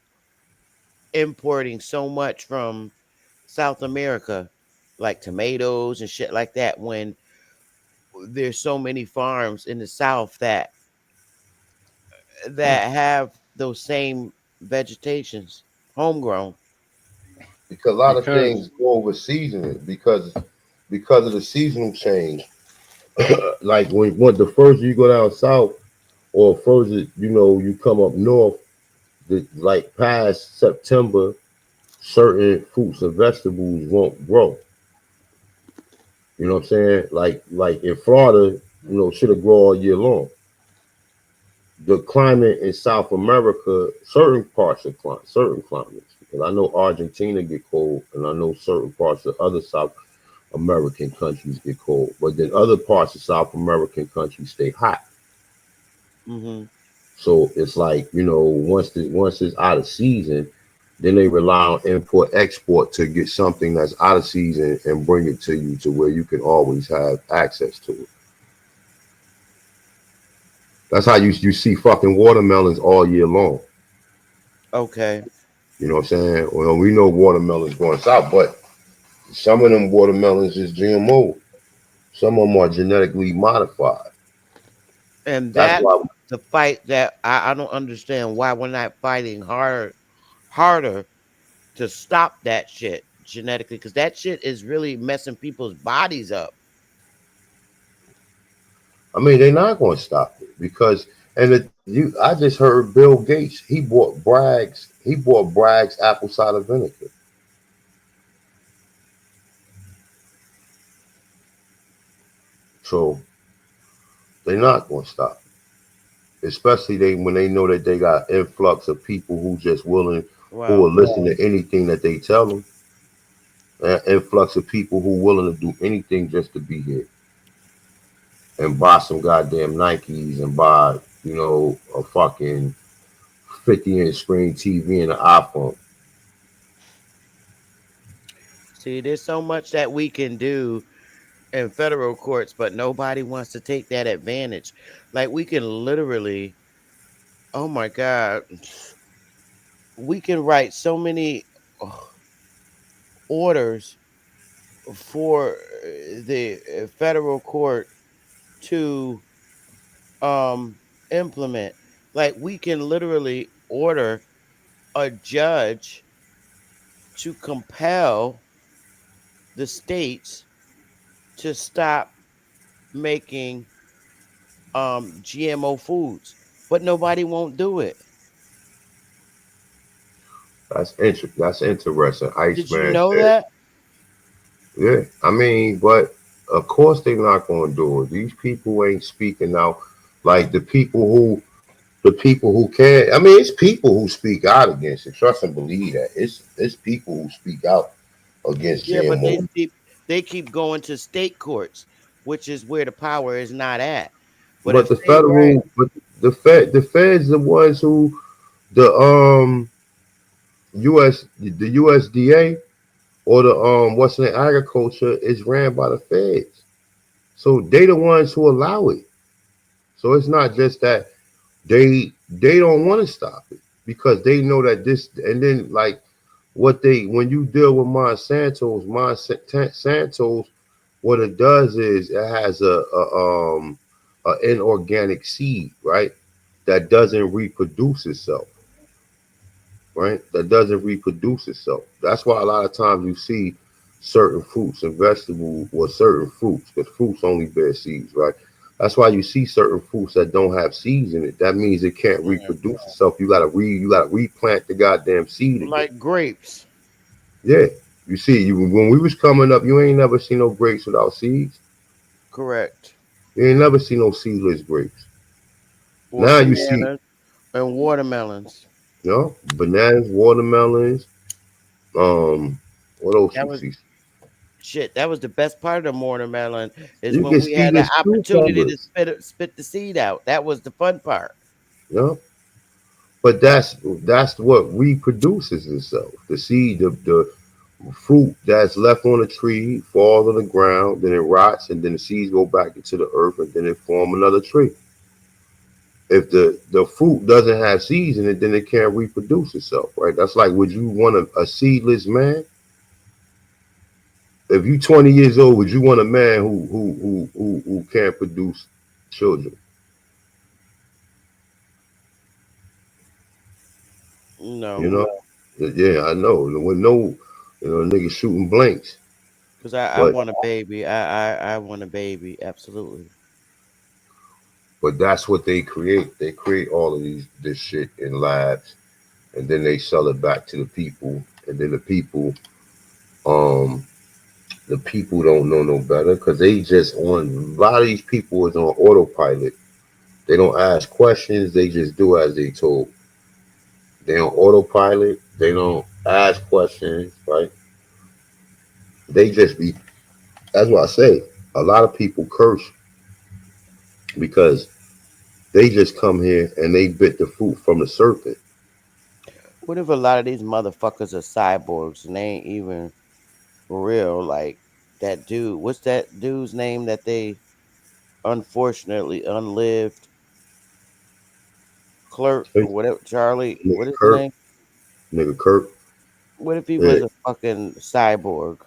importing so much from South America, like tomatoes and shit like that, when there's so many farms in the South that have those same vegetations, homegrown? Because a lot of Because things go over seasoning because of the seasonal change. Like when the further you go down south, or further you come up north, like past September, certain fruits and vegetables won't grow. You know what I'm saying? Like in Florida, should have grow all year long. The climate in South America, certain parts of certain climates, because I know Argentina get cold, and I know certain parts of other South American countries get cold, but then other parts of South American countries stay hot. Mm-hmm. So it's like once it's out of season, then they rely on import export to get something that's out of season and bring it to you to where you can always have access to it. That's how you see fucking watermelons all year long. Okay. You know what I'm saying? Well, we know watermelons going south, but some of them watermelons is GMO. Some of them are genetically modified. And That's that's why. the fight that I don't understand why we're not fighting harder to stop that shit genetically, because that shit is really messing people's bodies up. I mean, they're not going to stop it because, I just heard Bill Gates. He bought Bragg's apple cider vinegar. So they're not going to stop it. Especially when they know that they got influx of people who will Well, listen to anything that they tell them. An influx of people who willing to do anything just to be here and buy some goddamn Nikes and buy a fucking 50-inch screen TV and an iPhone. see, there's so much that we can do in federal courts, but nobody wants to take that advantage. Like we can literally, oh my God, we can write so many orders for the federal court to implement. Like we can literally order a judge to compel the states to stop making GMO foods, but nobody won't do it. That's interesting. Did you Iceman know said, that? yeah. I mean, but of course they're not going to do it. These people ain't speaking out like the people who can. I mean, it's people who speak out against it. Trust and believe that. It's people who speak out against Yeah, but GMO. they keep going to state courts, which is where the power is not at. But But if they ran, but the feds, the ones who the the USDA or the what's in agriculture is ran by the feds. So they the ones who allow it. So it's not just that they don't want to stop it because they know that this and then like what they when you deal with Monsanto's what it does is it has a inorganic seed, right? That doesn't reproduce itself, right? That doesn't reproduce itself. That's why a lot of times you see certain fruits and vegetables or certain fruits, because fruits only bear seeds, right? That's why you see certain fruits that don't have seeds in it. That means it can't reproduce itself. You gotta replant the goddamn seed again. like grapes, Yeah. You see, when we was coming up, you ain't never seen no grapes without seeds. correct, You ain't never seen no seedless grapes. or Now you see, bananas and watermelons. you know, bananas, watermelons, what else That you was see? shit. That was the best part of the watermelon is You when get we had the seedless opportunity to cucumbers. spit the seed out. That was the fun part. You know? But that's what reproduces itself. The seed, the fruit that's left on the tree falls on the ground, then it rots, and then the seeds go back into the earth, and then it form another tree. If the fruit doesn't have seeds in it, then it can't reproduce itself, right? That's like, would you want a seedless man? If you 20 years old, would you want a man who can't produce children? You No, know? Yeah, I know. With no, niggas shooting blanks. because I But want a baby. I want a baby. Absolutely. that's what they create. They create all of this shit in labs, and then they sell it back to the people, and then um, the people don't know no better because they just on a lot of these people is on autopilot. They don't ask questions. They just do as they told. They on autopilot. They don't ask questions, right? They just be. That's what I say. A lot of people curse because they just come here and they bit the fruit from the serpent. What if a lot of these motherfuckers are cyborgs and they ain't even real? Like that dude. What's that dude's name that they unfortunately unlived? Clerk Hey, or whatever. Charlie. What nigga is his Kirk, name? nigga Kirk. What if he Yeah, was a fucking cyborg?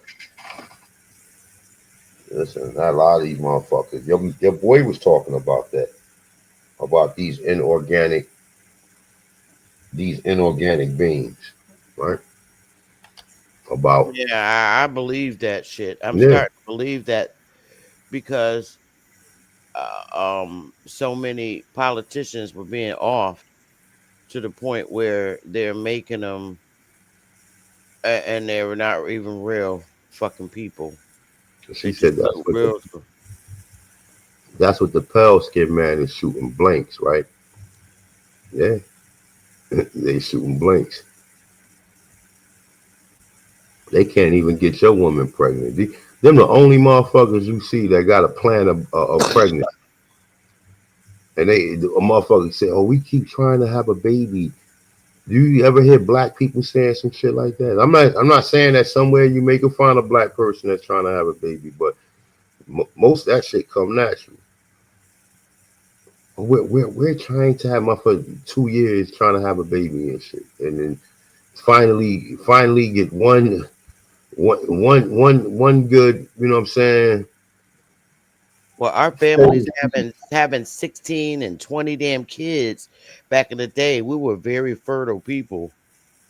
listen, a lot of these motherfuckers. Your boy was talking about that, about these inorganic beings, right? About Yeah, I believe that shit. I'm yeah, starting to believe that because so many politicians were being offed to the point where they're making them and they're not even real fucking people. she They just said look real. that's what the pale skin man is shooting blanks, right? Yeah, they shooting blanks. They can't even get your woman pregnant. Them the only motherfuckers you see that got a plan of pregnancy. And a motherfucker say, "Oh, we keep trying to have a baby." Do you ever hear black people saying some shit like that? I'm not saying that somewhere you may can find a black person that's trying to have a baby, but most of that shit come natural. We're trying to have my for 2 years trying to have a baby and shit, and then finally get one one good, you know what I'm saying? Well, our families having 16 and 20 damn kids back in the day. We were very fertile people.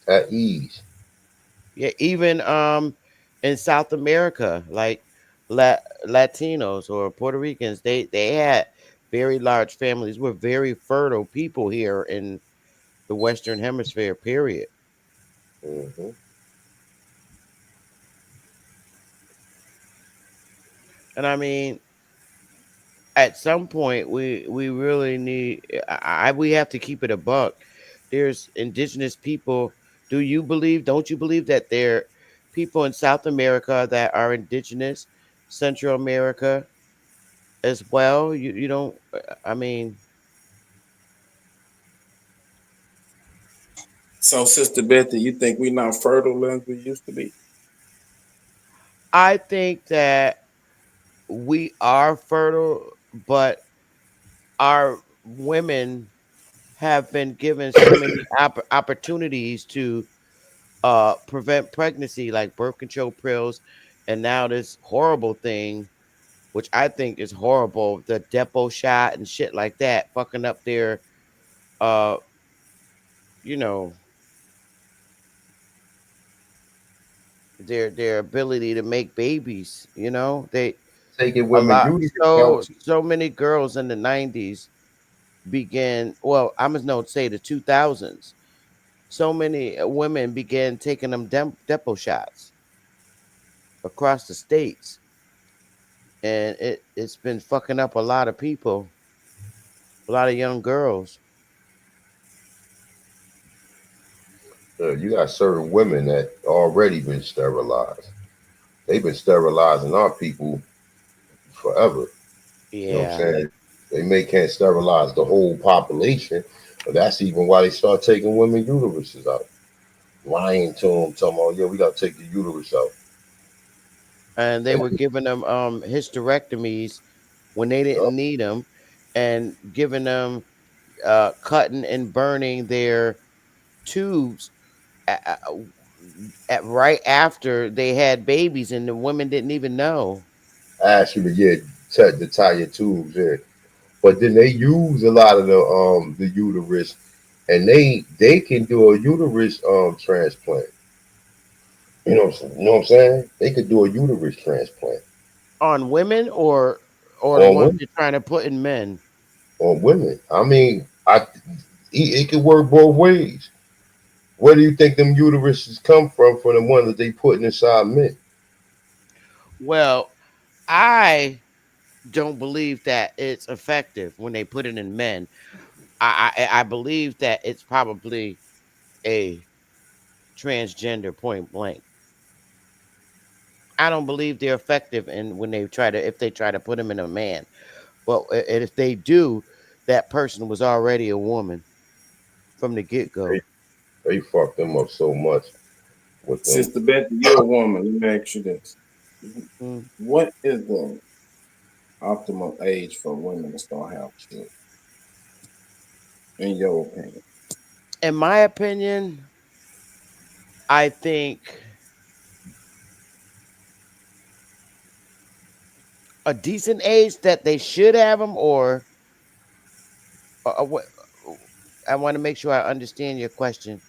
At ease. Yeah, even in South America, like Latinos or Puerto Ricans, they had very large families. We're very fertile people here in the Western Hemisphere. Period. Hmm. And I mean, at some point, we really need. We have to keep it a buck. There's indigenous people. Do you believe? Don't you believe that there are people in South America that are indigenous, Central America as well? You don't. I mean, So, Sister Betty, you think we not fertile as we used to be? I think that we are fertile, but our women have been given so many opportunities to prevent pregnancy, like birth control pills, and now this horrible thing, which I think is horrible, the depot shot and shit like that, fucking up their, uh, you know, their ability to make babies. You know, they Taking a women lot uterus out. so many girls in the 90s began. Well, I'm gonna no say the 2000s. So many women began taking them depot shots across the states, and it's been fucking up a lot of people, a lot of young girls. You got certain women that already been sterilized. They've been sterilizing our people forever. You know what I'm Yeah, saying? They may can't sterilize the whole population, but that's even why they start taking women uteruses out. Lying to them, telling them, oh yeah, we gotta take the uterus out. and they were giving them hysterectomies when they Yup. didn't need them, and giving them cutting and burning their tubes at right after they had babies, and the women didn't even know. Ask you to get to tie your tubes in. But then they use a lot of the uterus, and they can do a uterus transplant. You know what I'm saying? They could do a uterus transplant On women or the on ones women. they're trying to put in men. On women. I mean, it could work both ways. Where do you think them uteruses come from? From the one that they putting inside men? Well, I don't believe that it's effective when they put it in men. I believe that it's probably a transgender point blank. I don't believe they're effective in when they try to if they try to put him in a man. But if they do, that person was already a woman from the get They go. they fuck them up so much with them. Sister Betty, you're a woman. Let me ask you this: Mm. what is the optimal age for women to start having children, in your opinion? In my opinion, I think a decent age that they should have them, or what? I want to make sure I understand your question.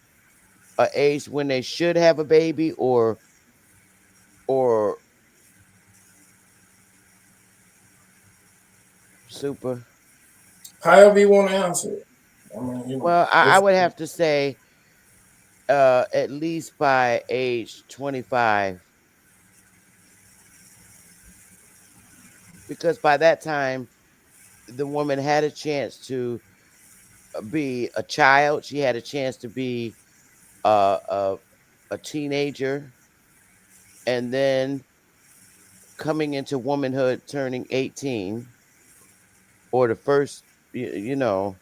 A age when they should have a baby, or super. However you want to answer it. I mean, Well, I would have to say at least by age 25, because by that time the woman had a chance to be a child. She had a chance to be uh, a a teenager, and then coming into womanhood, turning 18, or the first, you know,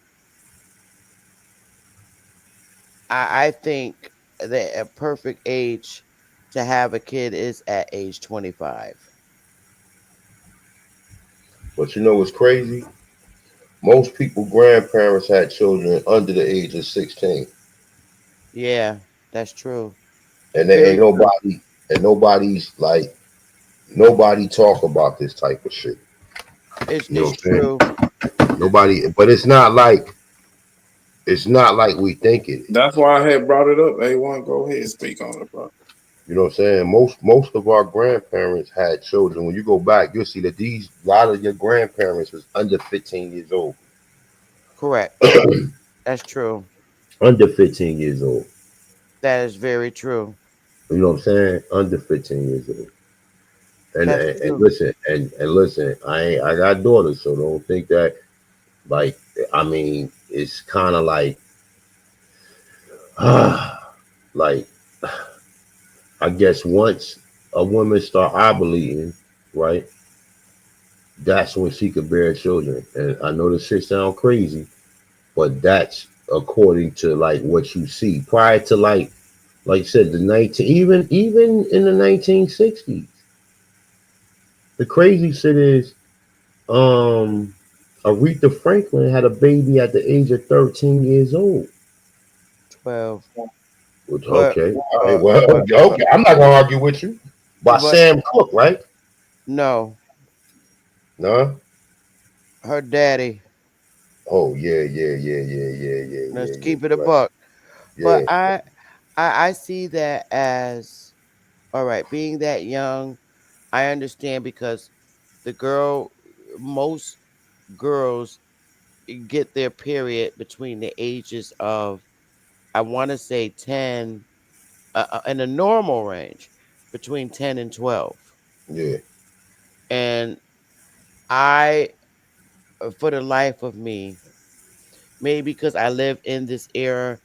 I think that a perfect age to have a kid is at age 25. But you know what's crazy? Most people grandparents had children under the age of 16, Yeah, that's true. and there ain't Very true. nobody. and nobody talk about this type of shit. You know It's what I'm saying? true. Nobody, but it's not like we think it is. That's why I had brought it up. A1, go ahead, speak on it, bro. You know what I'm saying? Most of our grandparents had children. When you go back, you'll see that these a lot of your grandparents was under 15 years old. Correct. That's true. Under 15 years old. That is very true. You know what I'm saying? Under 15 years old. And That's and, and true. listen, and listen, I got daughters, so don't think that like I mean it's kind of like like I guess once a woman start ovulating, right? That's when she could bear children. And I know this shit sound crazy, but that's according to like what you see prior to like I said the 19 even in the 1960s. The crazy shit is um Aretha Franklin had a baby at the age of 13 years old. 12. Which But okay, all right, but well, but okay, I'm not gonna argue with you. By but Sam Cooke, right? no, No. her daddy. Oh yeah. Let's Yeah. keep it a Right. buck. But Yeah. I see that as all right. Being that young, I understand because the girl, most girls get their period between the ages of I want to say 10 in a normal range between 10 and 12. Yeah. And I for the life of me, maybe because I live in this era,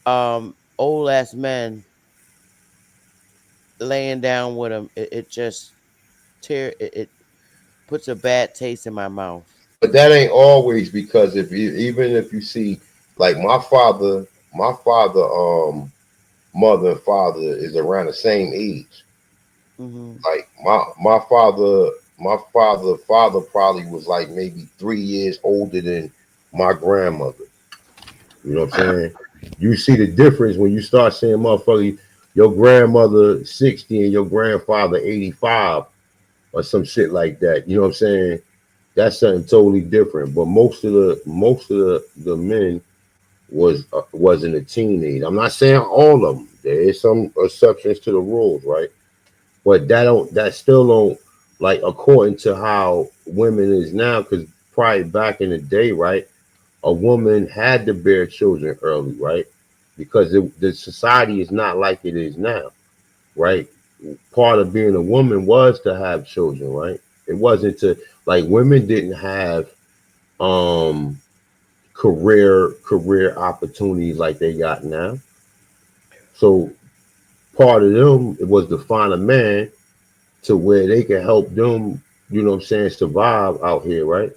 old ass men laying down with them, it just it puts a bad taste in my mouth. But that ain't always because if you even if you see like my father mother and father is around the same age. Hmm. Like my father probably was like maybe 3 years older than my grandmother. You know what I'm saying? You see the difference when you start saying motherfucker, your grandmother 60 and your grandfather 85 or some shit like that. You know what I'm saying? That's something totally different. But most of the men was in a teenage. I'm not saying all of them. There is some exceptions to the rules, right? But that still don't like according to how women is now. Because probably back in the day, right, a woman had to bear children early, right? Because the society is not like it is now, right? Part of being a woman was to have children, right? It wasn't to like women didn't have um career opportunities like they got now. So part of them it was to find a man to where they can help them, you know what I'm saying, survive out here, right?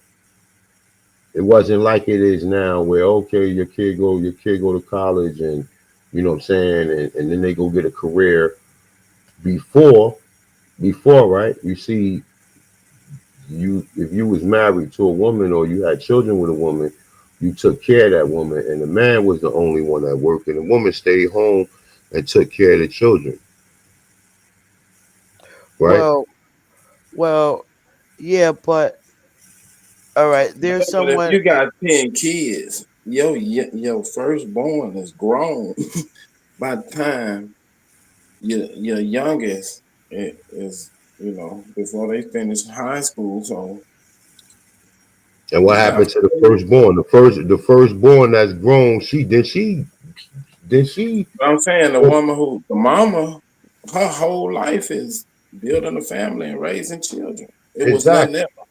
It wasn't like it is now where okay, your kid go to college and you know what I'm saying, and then they go get a career before right? You see you if you was married to a woman or you had children with a woman, you took care of that woman and the man was the only one that worked and the woman stayed home and took care of the children, right? Well, well, yeah, but all right. There's But if someone. you got 10 kids, your firstborn is grown by the time your youngest is, before they finish high school. So And what you got, happened to the firstborn? The firstborn that's grown, she I'm saying the mama, her whole life is building a family and raising children. It was nothing exactly. else.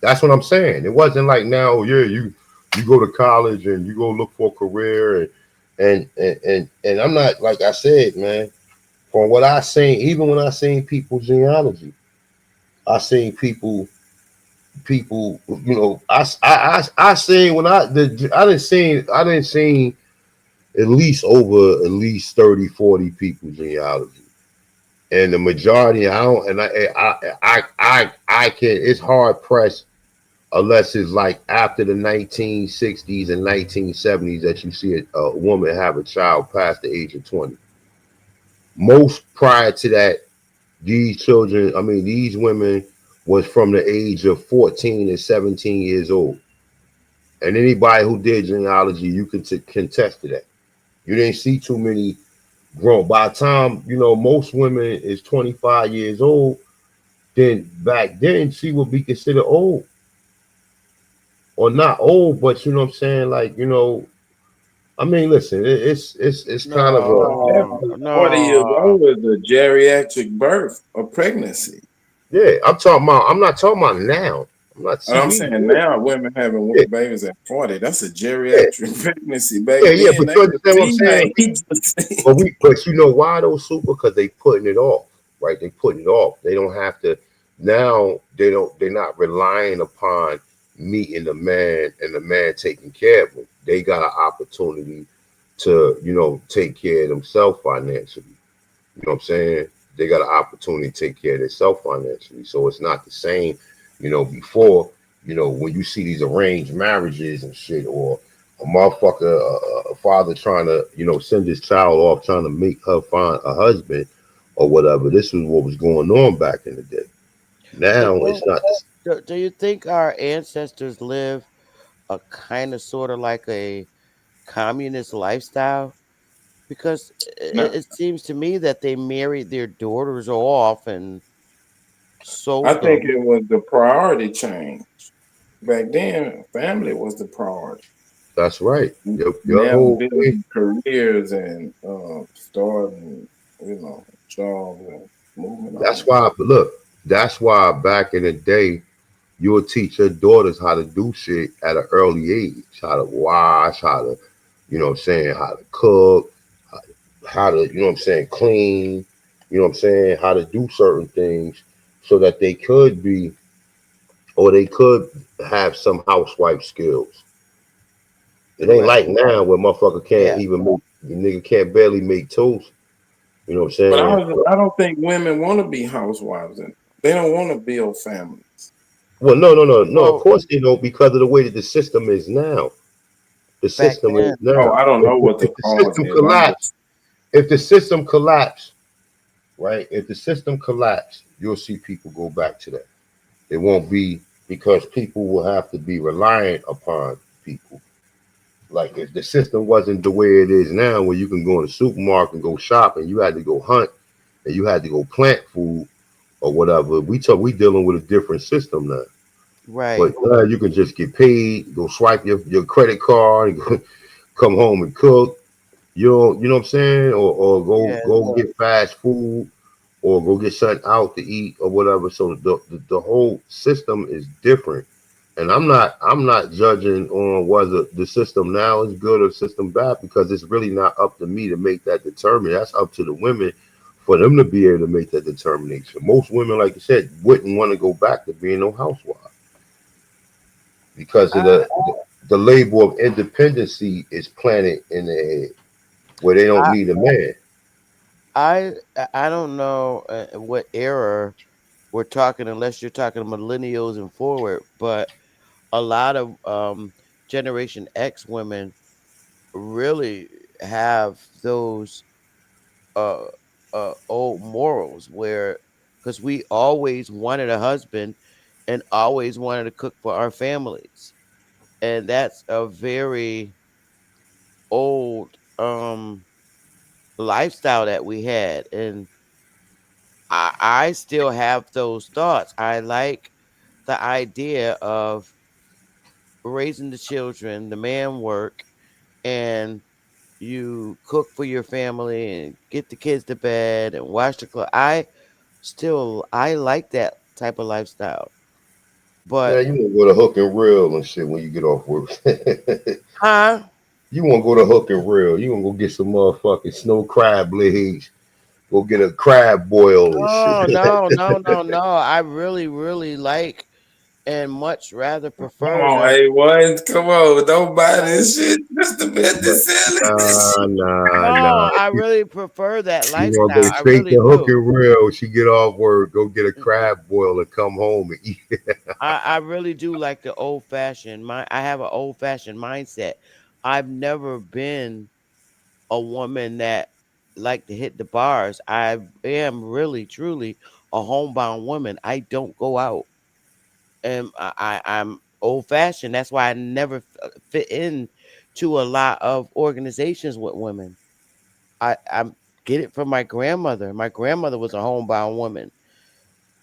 That's what I'm saying. It wasn't like now, oh, yeah, you go to college and you go look for a career and I'm not like I said, man. From what I seen, even when I seen people's genealogy, I seen people, you know, I seen when I didn't seen at least 30, 40 people's genealogy. And the majority, I don't, and I can. It's hard pressed unless it's like after the 1960s and 1970s that you see a woman have a child past the age of 20. Most prior to that, these children, I mean, these women was from the age of 14 and 17 years old. And anybody who did genealogy, you can contest to that. You didn't see too many grown. By the time, most women is 25 years old, then back then she would be considered old. Or not old, but you know what I'm saying? Like, I mean, listen, it's kind of a No, 40 years no. old is a geriatric birth or pregnancy. yeah. I'm talking about. I'm not talking about now. I'm not. And See, I'm we saying now women having yeah, babies at 40, that's a yeah, geriatric pregnancy. Back yeah. then, But they you were understand what I'm saying? teenagers. But you know why though, super? Because they putting it off, right? They putting it off. They don't have to now. They don't. They're not relying upon meeting the man and the man taking care of them. They got an opportunity to, take care of themselves financially. You know what I'm saying? They got an opportunity to take care of themselves financially. So it's not the same, before, when you see these arranged marriages and shit, or a motherfucker, a father trying to, send his child off, trying to make her find a husband or whatever. This was what was going on back in the day. But Now it's not. do you think our ancestors live a kind of sort of like a communist lifestyle? Because Now, it seems to me that they married their daughters off and I sold think them. it was the priority change. Back then, family was the priority. That's right. Your Now whole thing. building careers and starting, jobs and moving That's on. why. But look, that's why back in the day, you will teach your daughters how to do shit at an early age, how to wash, how to, what I'm saying, how to cook, how to, what I'm saying, clean, what I'm saying, how to do certain things so that they could be, or they could have some housewife skills. It ain't Correct. like now where motherfucker can't Yeah. even make, the nigga can't barely make toast. You know what I'm But saying? I don't think women want to be housewives and they don't want to build families. Well, no, no, no, no. Of Well, course they don't, because of the way that the system is now. The back system is then, Oh, now. I don't If, know if, what the if the cause system is. I'm just collapsed, if the system collapsed, right? If the system collapsed, you'll see people go back to that. It won't be, because people will have to be reliant upon people. Like if the system wasn't the way it is now, where you can go in the supermarket and go shop, and you had to go hunt, and you had to go plant food or whatever. We dealing with a different system now. right. But you can just get paid, go swipe your credit card, and come home and cook. You know what I'm saying? Or Yeah. go get fast food, or go get something out to eat or whatever. So the whole system is different. And I'm not judging on whether the system now is good or system bad, because it's really not up to me to make that determination. That's up to the women for them to be able to make that determination. Most women, like you said, wouldn't want to go back to being no housewife because of the label of independency is planted in their head, where they don't I need a man. I don't know what era we're talking, unless you're talking millennials and forward, but a lot of Generation X women really have those uh old morals where, because we always wanted a husband and always wanted to cook for our families, and that's a very old lifestyle that we had. And I still have those thoughts. I like the idea of raising the children, the man work, and you cook for your family and get the kids to bed and wash the clothes. I like that type of lifestyle. But Man, you want to go to hook and reel and shit when you get off work. huh? You want to go to hook and reel. You want to go get some motherfucking snow crab legs. Go get a crab boil and shit. Oh no, no, no, no. I really, really like and much rather come prefer on, the A1. Come on, don't buy like this shit. Just the But business selling this nah, shit. nah, no, nah. I really prefer that You want to lifestyle. go I straight really to hook do. and reel. She get off work, go get a Mm-mm. crab boil and come home and eat. I really do like the old fashioned. I have an old fashioned mindset. I've never been a woman that like to hit the bars. I am really, truly a homebound woman. I don't go out, and I'm old fashioned. That's why I never fit in to a lot of organizations with women. I get it from my grandmother. My grandmother was a homebound woman,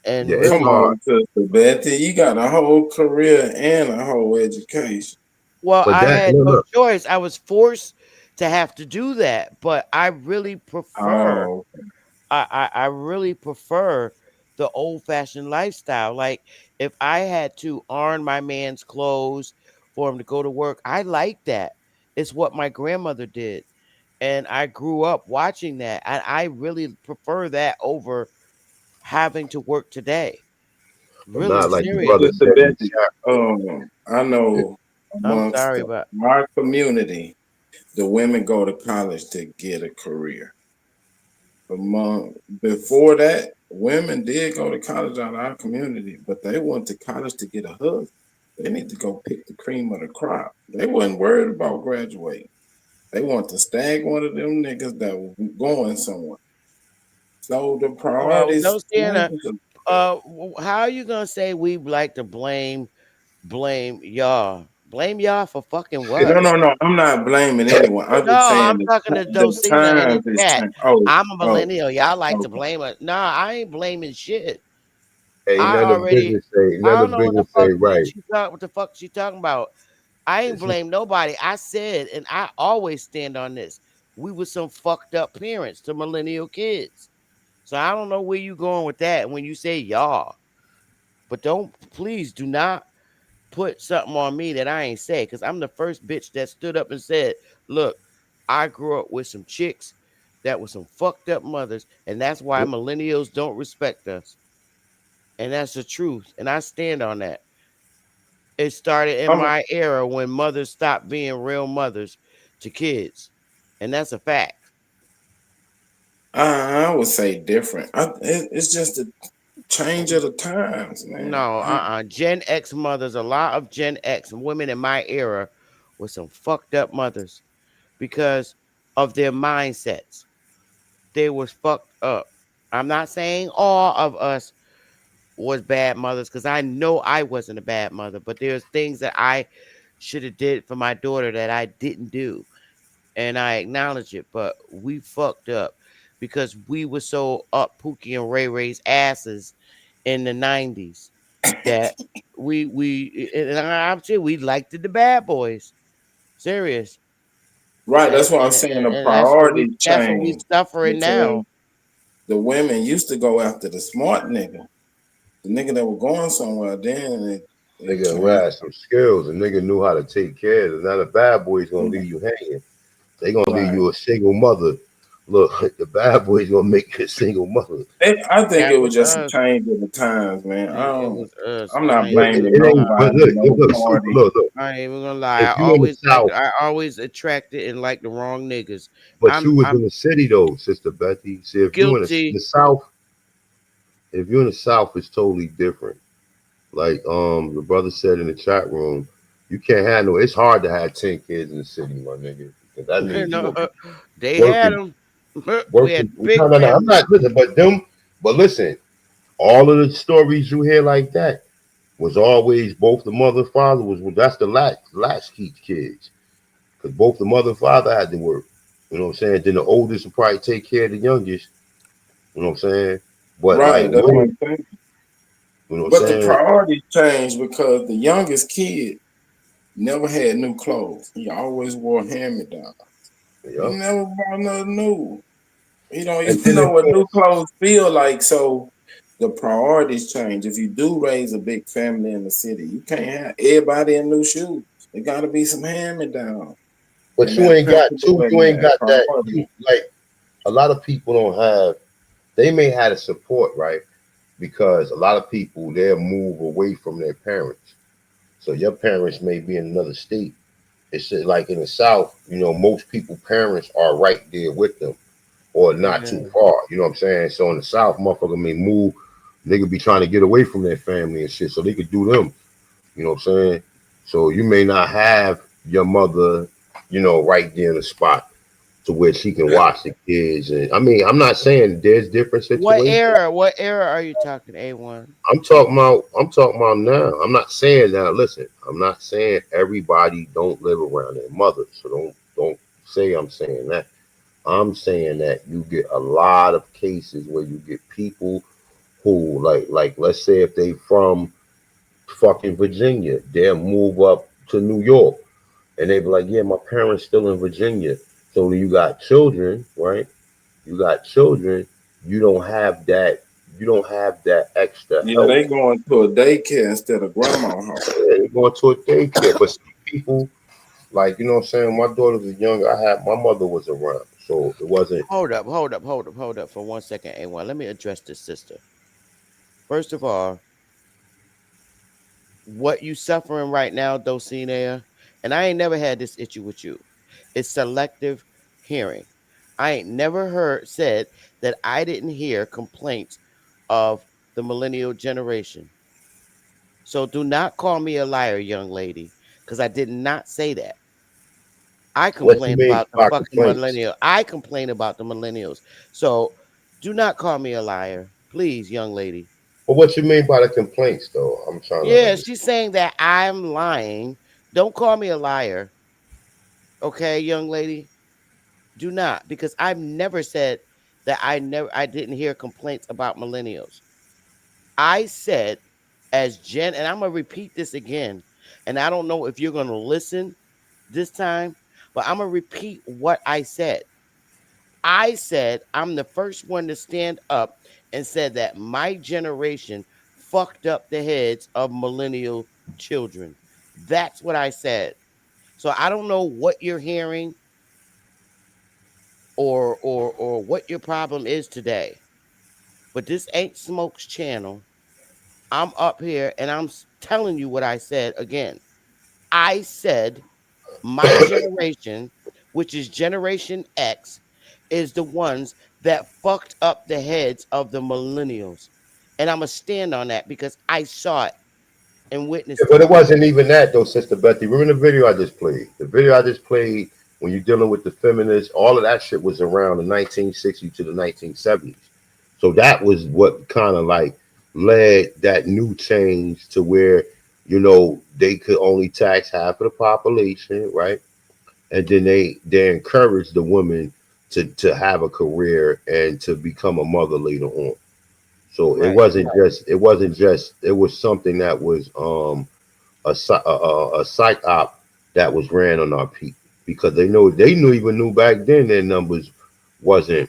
Yeah, and it's Come really, hard. on, Sister Betty. You got a whole career and a whole education. well, But I that had no no no. choice. I was forced to have to do that, but I really prefer. Oh, I really prefer the old fashioned lifestyle. Like if I had to iron my man's clothes for him to go to work, I like that. It's what my grandmother did. And I grew up watching that. And I really prefer that over having to work today. But Really not like the but brother serious. Sister said in the Betty, chat. I It, know I'm amongst sorry about my community, the women go to college to get a career. Among before that, women did go to college out of our community, but they went to college to get a husband. They need to go pick the cream of the crop. They wasn't worried about graduating. They want to stag one of them niggas that was going somewhere. So the priorities don't stand up. change a bit. How are you gonna say we like to blame y'all? Blame y'all for fucking what? No, no, no. I'm not blaming anyone. I'm No, just saying I'm talking to the Dosina in the times is chat. changed. Oh, I'm a oh, millennial. Y'all like to okay. blame it. Nah, I ain't blaming shit. ain't I none of already business say I none don't of know what the business fuck say right. what the fuck she talking about. I ain't This is blame nobody. I said, and I always stand on this. We were some fucked up parents to millennial kids. So I don't know where you going with that when you say y'all. But don't please do not put something on me that I ain't say, because I'm the first bitch that stood up and said, look, I grew up with some chicks that were some fucked up mothers, and that's why millennials don't respect us. And that's the truth. And I stand on that. It started in I'm, my era when mothers stopped being real mothers to kids. And that's a fact. I would say different. It's just a change of the times, man. No, Gen X mothers, a lot of Gen X women in my era were some fucked up mothers because of their mindsets. They was fucked up. I'm not saying all of us was bad mothers because I know I wasn't a bad mother, but there's things that I should have did for my daughter that I didn't do, and I acknowledge it. But we fucked up because we were so up Pookie and Ray Ray's asses in the '90s that I'm sure we liked the bad boys. Serious. Right. That's And why I'm and, saying and, the and priorities that's what we change suffering because now. the women used to go after the smart nigga, the nigga that was going somewhere. Then it nigga who changed. had some skills. A nigga knew how to take care of it. Now the bad boys gonna leave you hanging. They gonna leave Right. you a single mother. Look, the bad boys gonna make you a single mother. I think That it was was just a us. change of the times, man. It was us. I'm I not ain't But even blaming it gonna ain't. lie. But nobody, look, no look, super. party. Look. I ain't even gonna lie. If you in the south, I always attracted and like the wrong niggas. but you was I'm in the city though, Sister Betty. See, if you in the guilty. south, if you're in the south, it's totally different. Like the brother said in the chat room, you can't have no. It's hard to have 10 kids in the city, my nigga. 'Cause that You means you know, gonna be they had working, them. We had working. big No, no, no. I'm families. not listen, but them. But listen, all of the stories you hear like that was always both the mother and father was. That's the latchkey kids, because both the mother and father had to work. You know what I'm saying? Then the oldest will probably take care of the youngest. You know what I'm saying? But like Right, that's what women, I'm saying. you know what I'm But the saying? priorities changed because the youngest kid never had new clothes. He always wore hand me down. He Yeah. never bought nothing new. He don't And even then know of what new course, clothes feel like. So the priorities change. If you do raise a big family in the city, you can't have everybody in new shoes. It got to be some hand me down, but and you that ain't got principle two. and You ain't that got that. priority. You like a lot of people don't have. They may have a support, right? Because a lot of people they'll move away from their parents. So your parents may be in another state. It's like in the South, most people parents are right there with them or not too Yeah. far. You know what I'm saying? So in the South, motherfucker may move. They could be trying to get away from their family and shit, so they could do them. You know what I'm saying? So you may not have your mother, right there in the spot. to where she can Yeah. watch the kids. And I mean, I'm not saying there's different What situations. era? What era are you talking, A1? I'm talking about now. I'm not saying that. Listen, I'm not saying everybody don't live around their mother. So don't say I'm saying that. I'm saying that you get a lot of cases where you get people who like let's say if they from fucking Virginia, they'll move up to New York and they be like, yeah, my parents still in Virginia. So when you got children, right? You got children, you don't have that you don't have that extra Yeah, help. they going to a daycare instead of grandma house. Yeah, they going to a daycare. But some people, like, you know what I'm saying? My daughter was young. My mother was around. So it wasn't. Hold up for 1 second, A1. Let me address this sister. First of all, what you suffering right now, Dulcinea, and I ain't never had this issue with you. It's selective hearing. I ain't never said that I didn't hear complaints of the millennial generation. So do not call me a liar, young lady, because I did not say that. I What you complain mean about the by fucking complaints? millennial. I complain about the millennials. So do not call me a liar, please, young lady. But what you mean by the complaints, though? I'm trying to Yeah, understand. she's saying that I'm lying. Don't call me a liar, okay, young lady? Do not, because I've never said that I didn't hear complaints about millennials. I said as Jen, and I'm gonna repeat this again, and I don't know if you're gonna listen this time, but I'm gonna repeat what I said. I said I'm the first one to stand up and said that my generation fucked up the heads of millennial children. That's what I said. So I don't know what you're hearing or what your problem is today. But this ain't Smoke's channel. I'm up here and I'm telling you what I said again. I said my generation, which is Generation X, is the ones that fucked up the heads of the millennials. And I'm going to stand on that because I saw it and Yeah, witnessed but it. it wasn't even that, though, Sister Betty. Remember the video I just played? The video I just played when you're dealing with the feminists, all of that shit was around the 1960s to the 1970s. So that was what kind of like led that new change to where, they could only tax half of the population, right? And then they encouraged the women to have a career and to become a mother later on. So it Right. wasn't just it was something that was a psych op that was ran on our people because they knew back then their numbers wasn't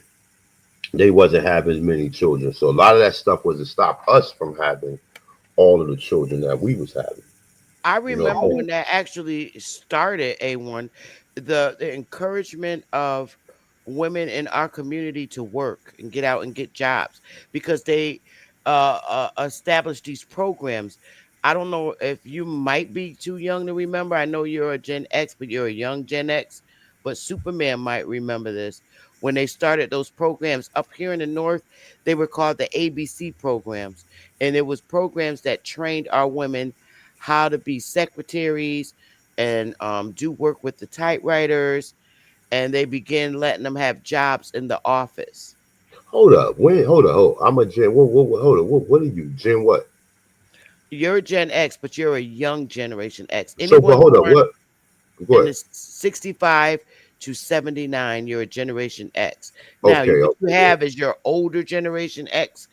they wasn't having as many children. So a lot of that stuff was to stop us from having all of the children that we was having. I You know what remember I'm when saying? that actually started, A1, the encouragement of women in our community to work and get out and get jobs because they established these programs. I don't know if you might be too young to remember. I know you're a Gen X, but you're a young Gen X. But Superman might remember this. When they started those programs up here in the North, they were called the ABC programs. And it was programs that trained our women how to be secretaries and do work with the typewriters, and they begin letting them have jobs in the office. Hold up, hold. I'm a Gen. Hold up. What are you, Gen? What? You're Gen X, but you're a young Generation X. So, but Anyone hold up. born What? Go in ahead. the 65 to 79, you're a Generation X. Now, Okay, what you okay, have is your older Generation X,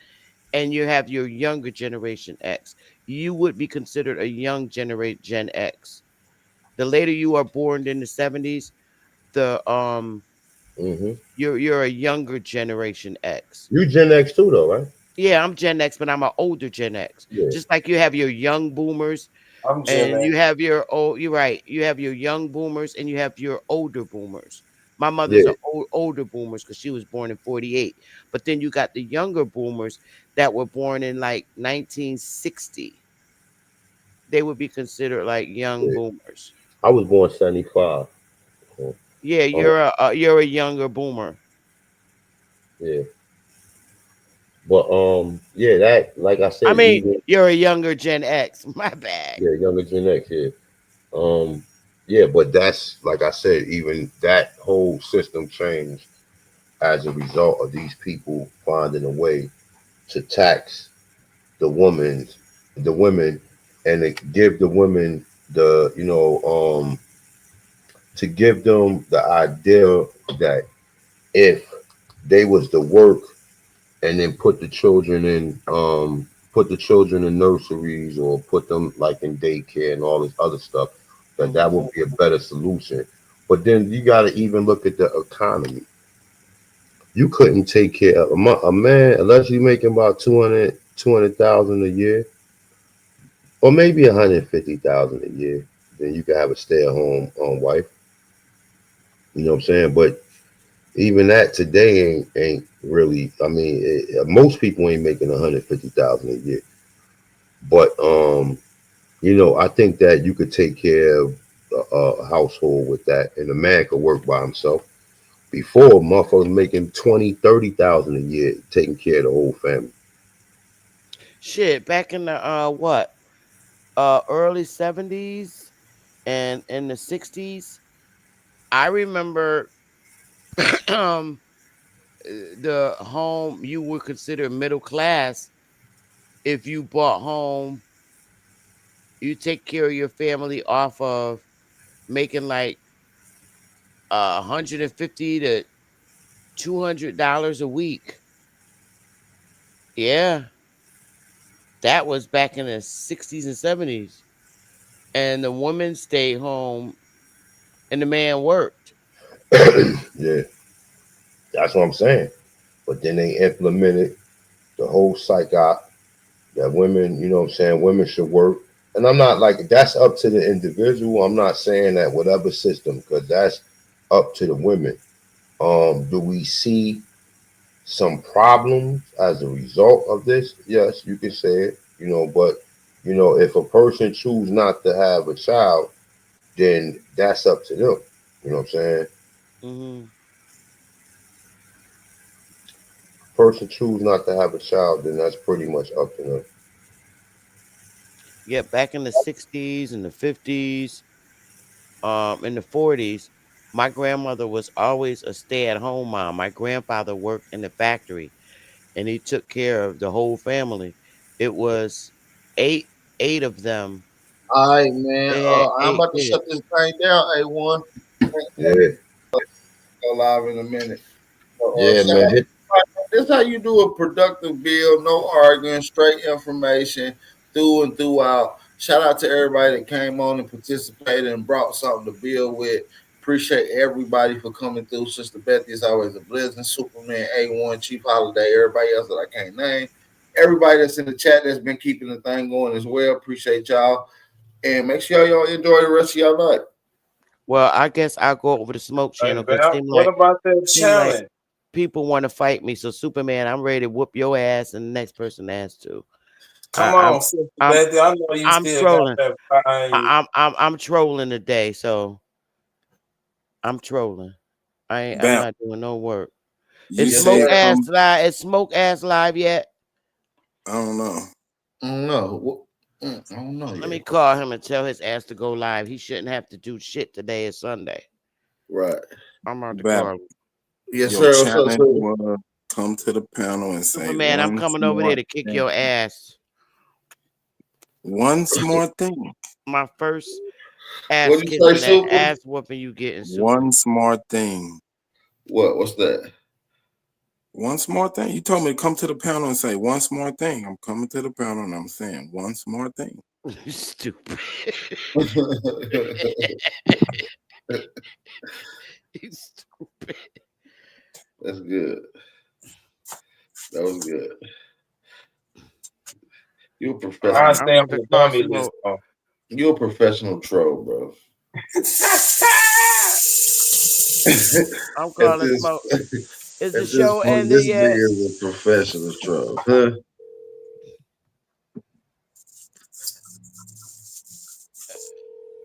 and you have your younger Generation X. You would be considered a young Gen X. The later you are born in the 70s, the hmm you're a younger Generation X. You Gen X too, though, right? Yeah, I'm Gen X, but I'm an older Gen X. Yeah, Just like you have your young boomers I'm Gen and X. you have your old, you're right. You have your young boomers and you have your older boomers. My mother's yeah. a older boomers because she was born in 48. But then you got the younger boomers that were born in like 1960. They would be considered like young Yeah. boomers. I was born 75. So, Yeah, um, you're a younger boomer. yeah. But yeah, that like I I said, mean, even you're a younger Gen X. My bad. yeah, younger Gen X, yeah. Um, Yeah, but that's like I said, even that whole system changed as a result of these people finding a way to tax the women, the women, and to give the women the to give them the idea that if they was to work and then put the children in nurseries or put them like in daycare and all this other stuff, that would be a better solution. But then you got to even look at the economy. You couldn't take care of a man unless you're making about 200,000 a year, or maybe 150,000 a year. Then you could have a stay-at-home wife. You know what I'm saying? But even that today ain't really. I mean, most people ain't making 150,000 a year. But I think that you could take care of a household with that, and a man could work by himself. Before, motherfuckers making 20, 30,000 a year, taking care of the whole family. Shit, back in the early 70s and in the 60s, I remember the home you would consider middle class. If you bought home, you take care of your family off of making like 150 to $200 a week. Yeah, that was back in the 60s and 70s. And the woman stayed home and the man worked. Yeah, that's what I'm saying. But then they implemented the whole psyop that women, what I'm saying, women should work. And I'm not like that's up to the individual. I'm not saying that whatever system, because that's up to the women. Do we see some problems as a result of this? Yes, you can say it, but if a person choose not to have a child, then that's up to them. You know what I'm saying? Hmm. Person choose not to have a child, then that's pretty much up to them. Yeah, back in the 60s and the 50s, in the 40s, my grandmother was always a stay-at-home mom. My grandfather worked in the factory and he took care of the whole family. It was eight eight of them. All right, man. They had I'm eight about to shut kids. this thing down, A1. Yeah, Go live in a minute. So, yeah, shout man. out. This how you do a productive build, no arguing, straight information through and throughout. Shout out to everybody that came on and participated and brought something to build with. Appreciate everybody for coming through. Sister Bethy is always a blessing. Superman A1, Chief Holiday, everybody else that I can't name. Everybody that's in the chat that's been keeping the thing going as well. Appreciate y'all. And make sure y'all enjoy the rest of your night. Well, I guess I'll go over the smoke Hey, channel because Val, what about that seem like challenge? people want to fight me. So Superman, I'm ready to whoop your ass and the next person ass too. Come I'm on, Sister I'm Betty. I know you I'm still got trolling. that fire in you. I'm trolling today, so I'm trolling. I'm Bam. not doing no work. You Is Yes, smoke said sir. ass come. live? Is smoke ass live yet? I don't know. I don't know. I don't know Let me yet. call him and tell his ass to go live. He shouldn't have to do shit today. Is Sunday. Right. I'm about to Bam. call him. Yes, Your sir. What's up, challenge sir? was come to the panel and say Superman, I'm coming over there to kick your ass. one smart thing. My first What ass do you say, kissing, that Super? ass whooping you getting, Super. One smart thing. What? What's that? One smart thing. You told me to come to the panel and say one smart thing. I'm coming to the panel and I'm saying one smart thing. You stupid. You stupid. That's good. That was good. You a All professional. right, I I'm stay on about to the call dummy list Smoke. though. You a professional troll, bro. I'm at calling this Smoke. Is the at this show point, ended this yet? nigga is a professional troll. Huh?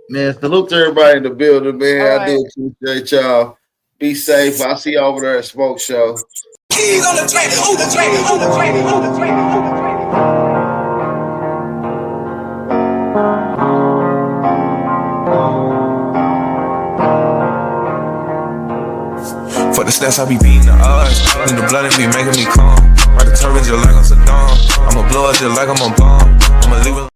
Man, salute to everybody in the building, All man. I right. do appreciate y'all. Be safe. I'll see you over there at Smoke Show. Keys on the track, on the track, on the track, on the track, on the track. Fuck the stats, I be beating the odds. In the blood, it be making me calm. Ride the turbine just like I'm Saddam. I'ma blow up just like I'm a bomb. I'ma leave it.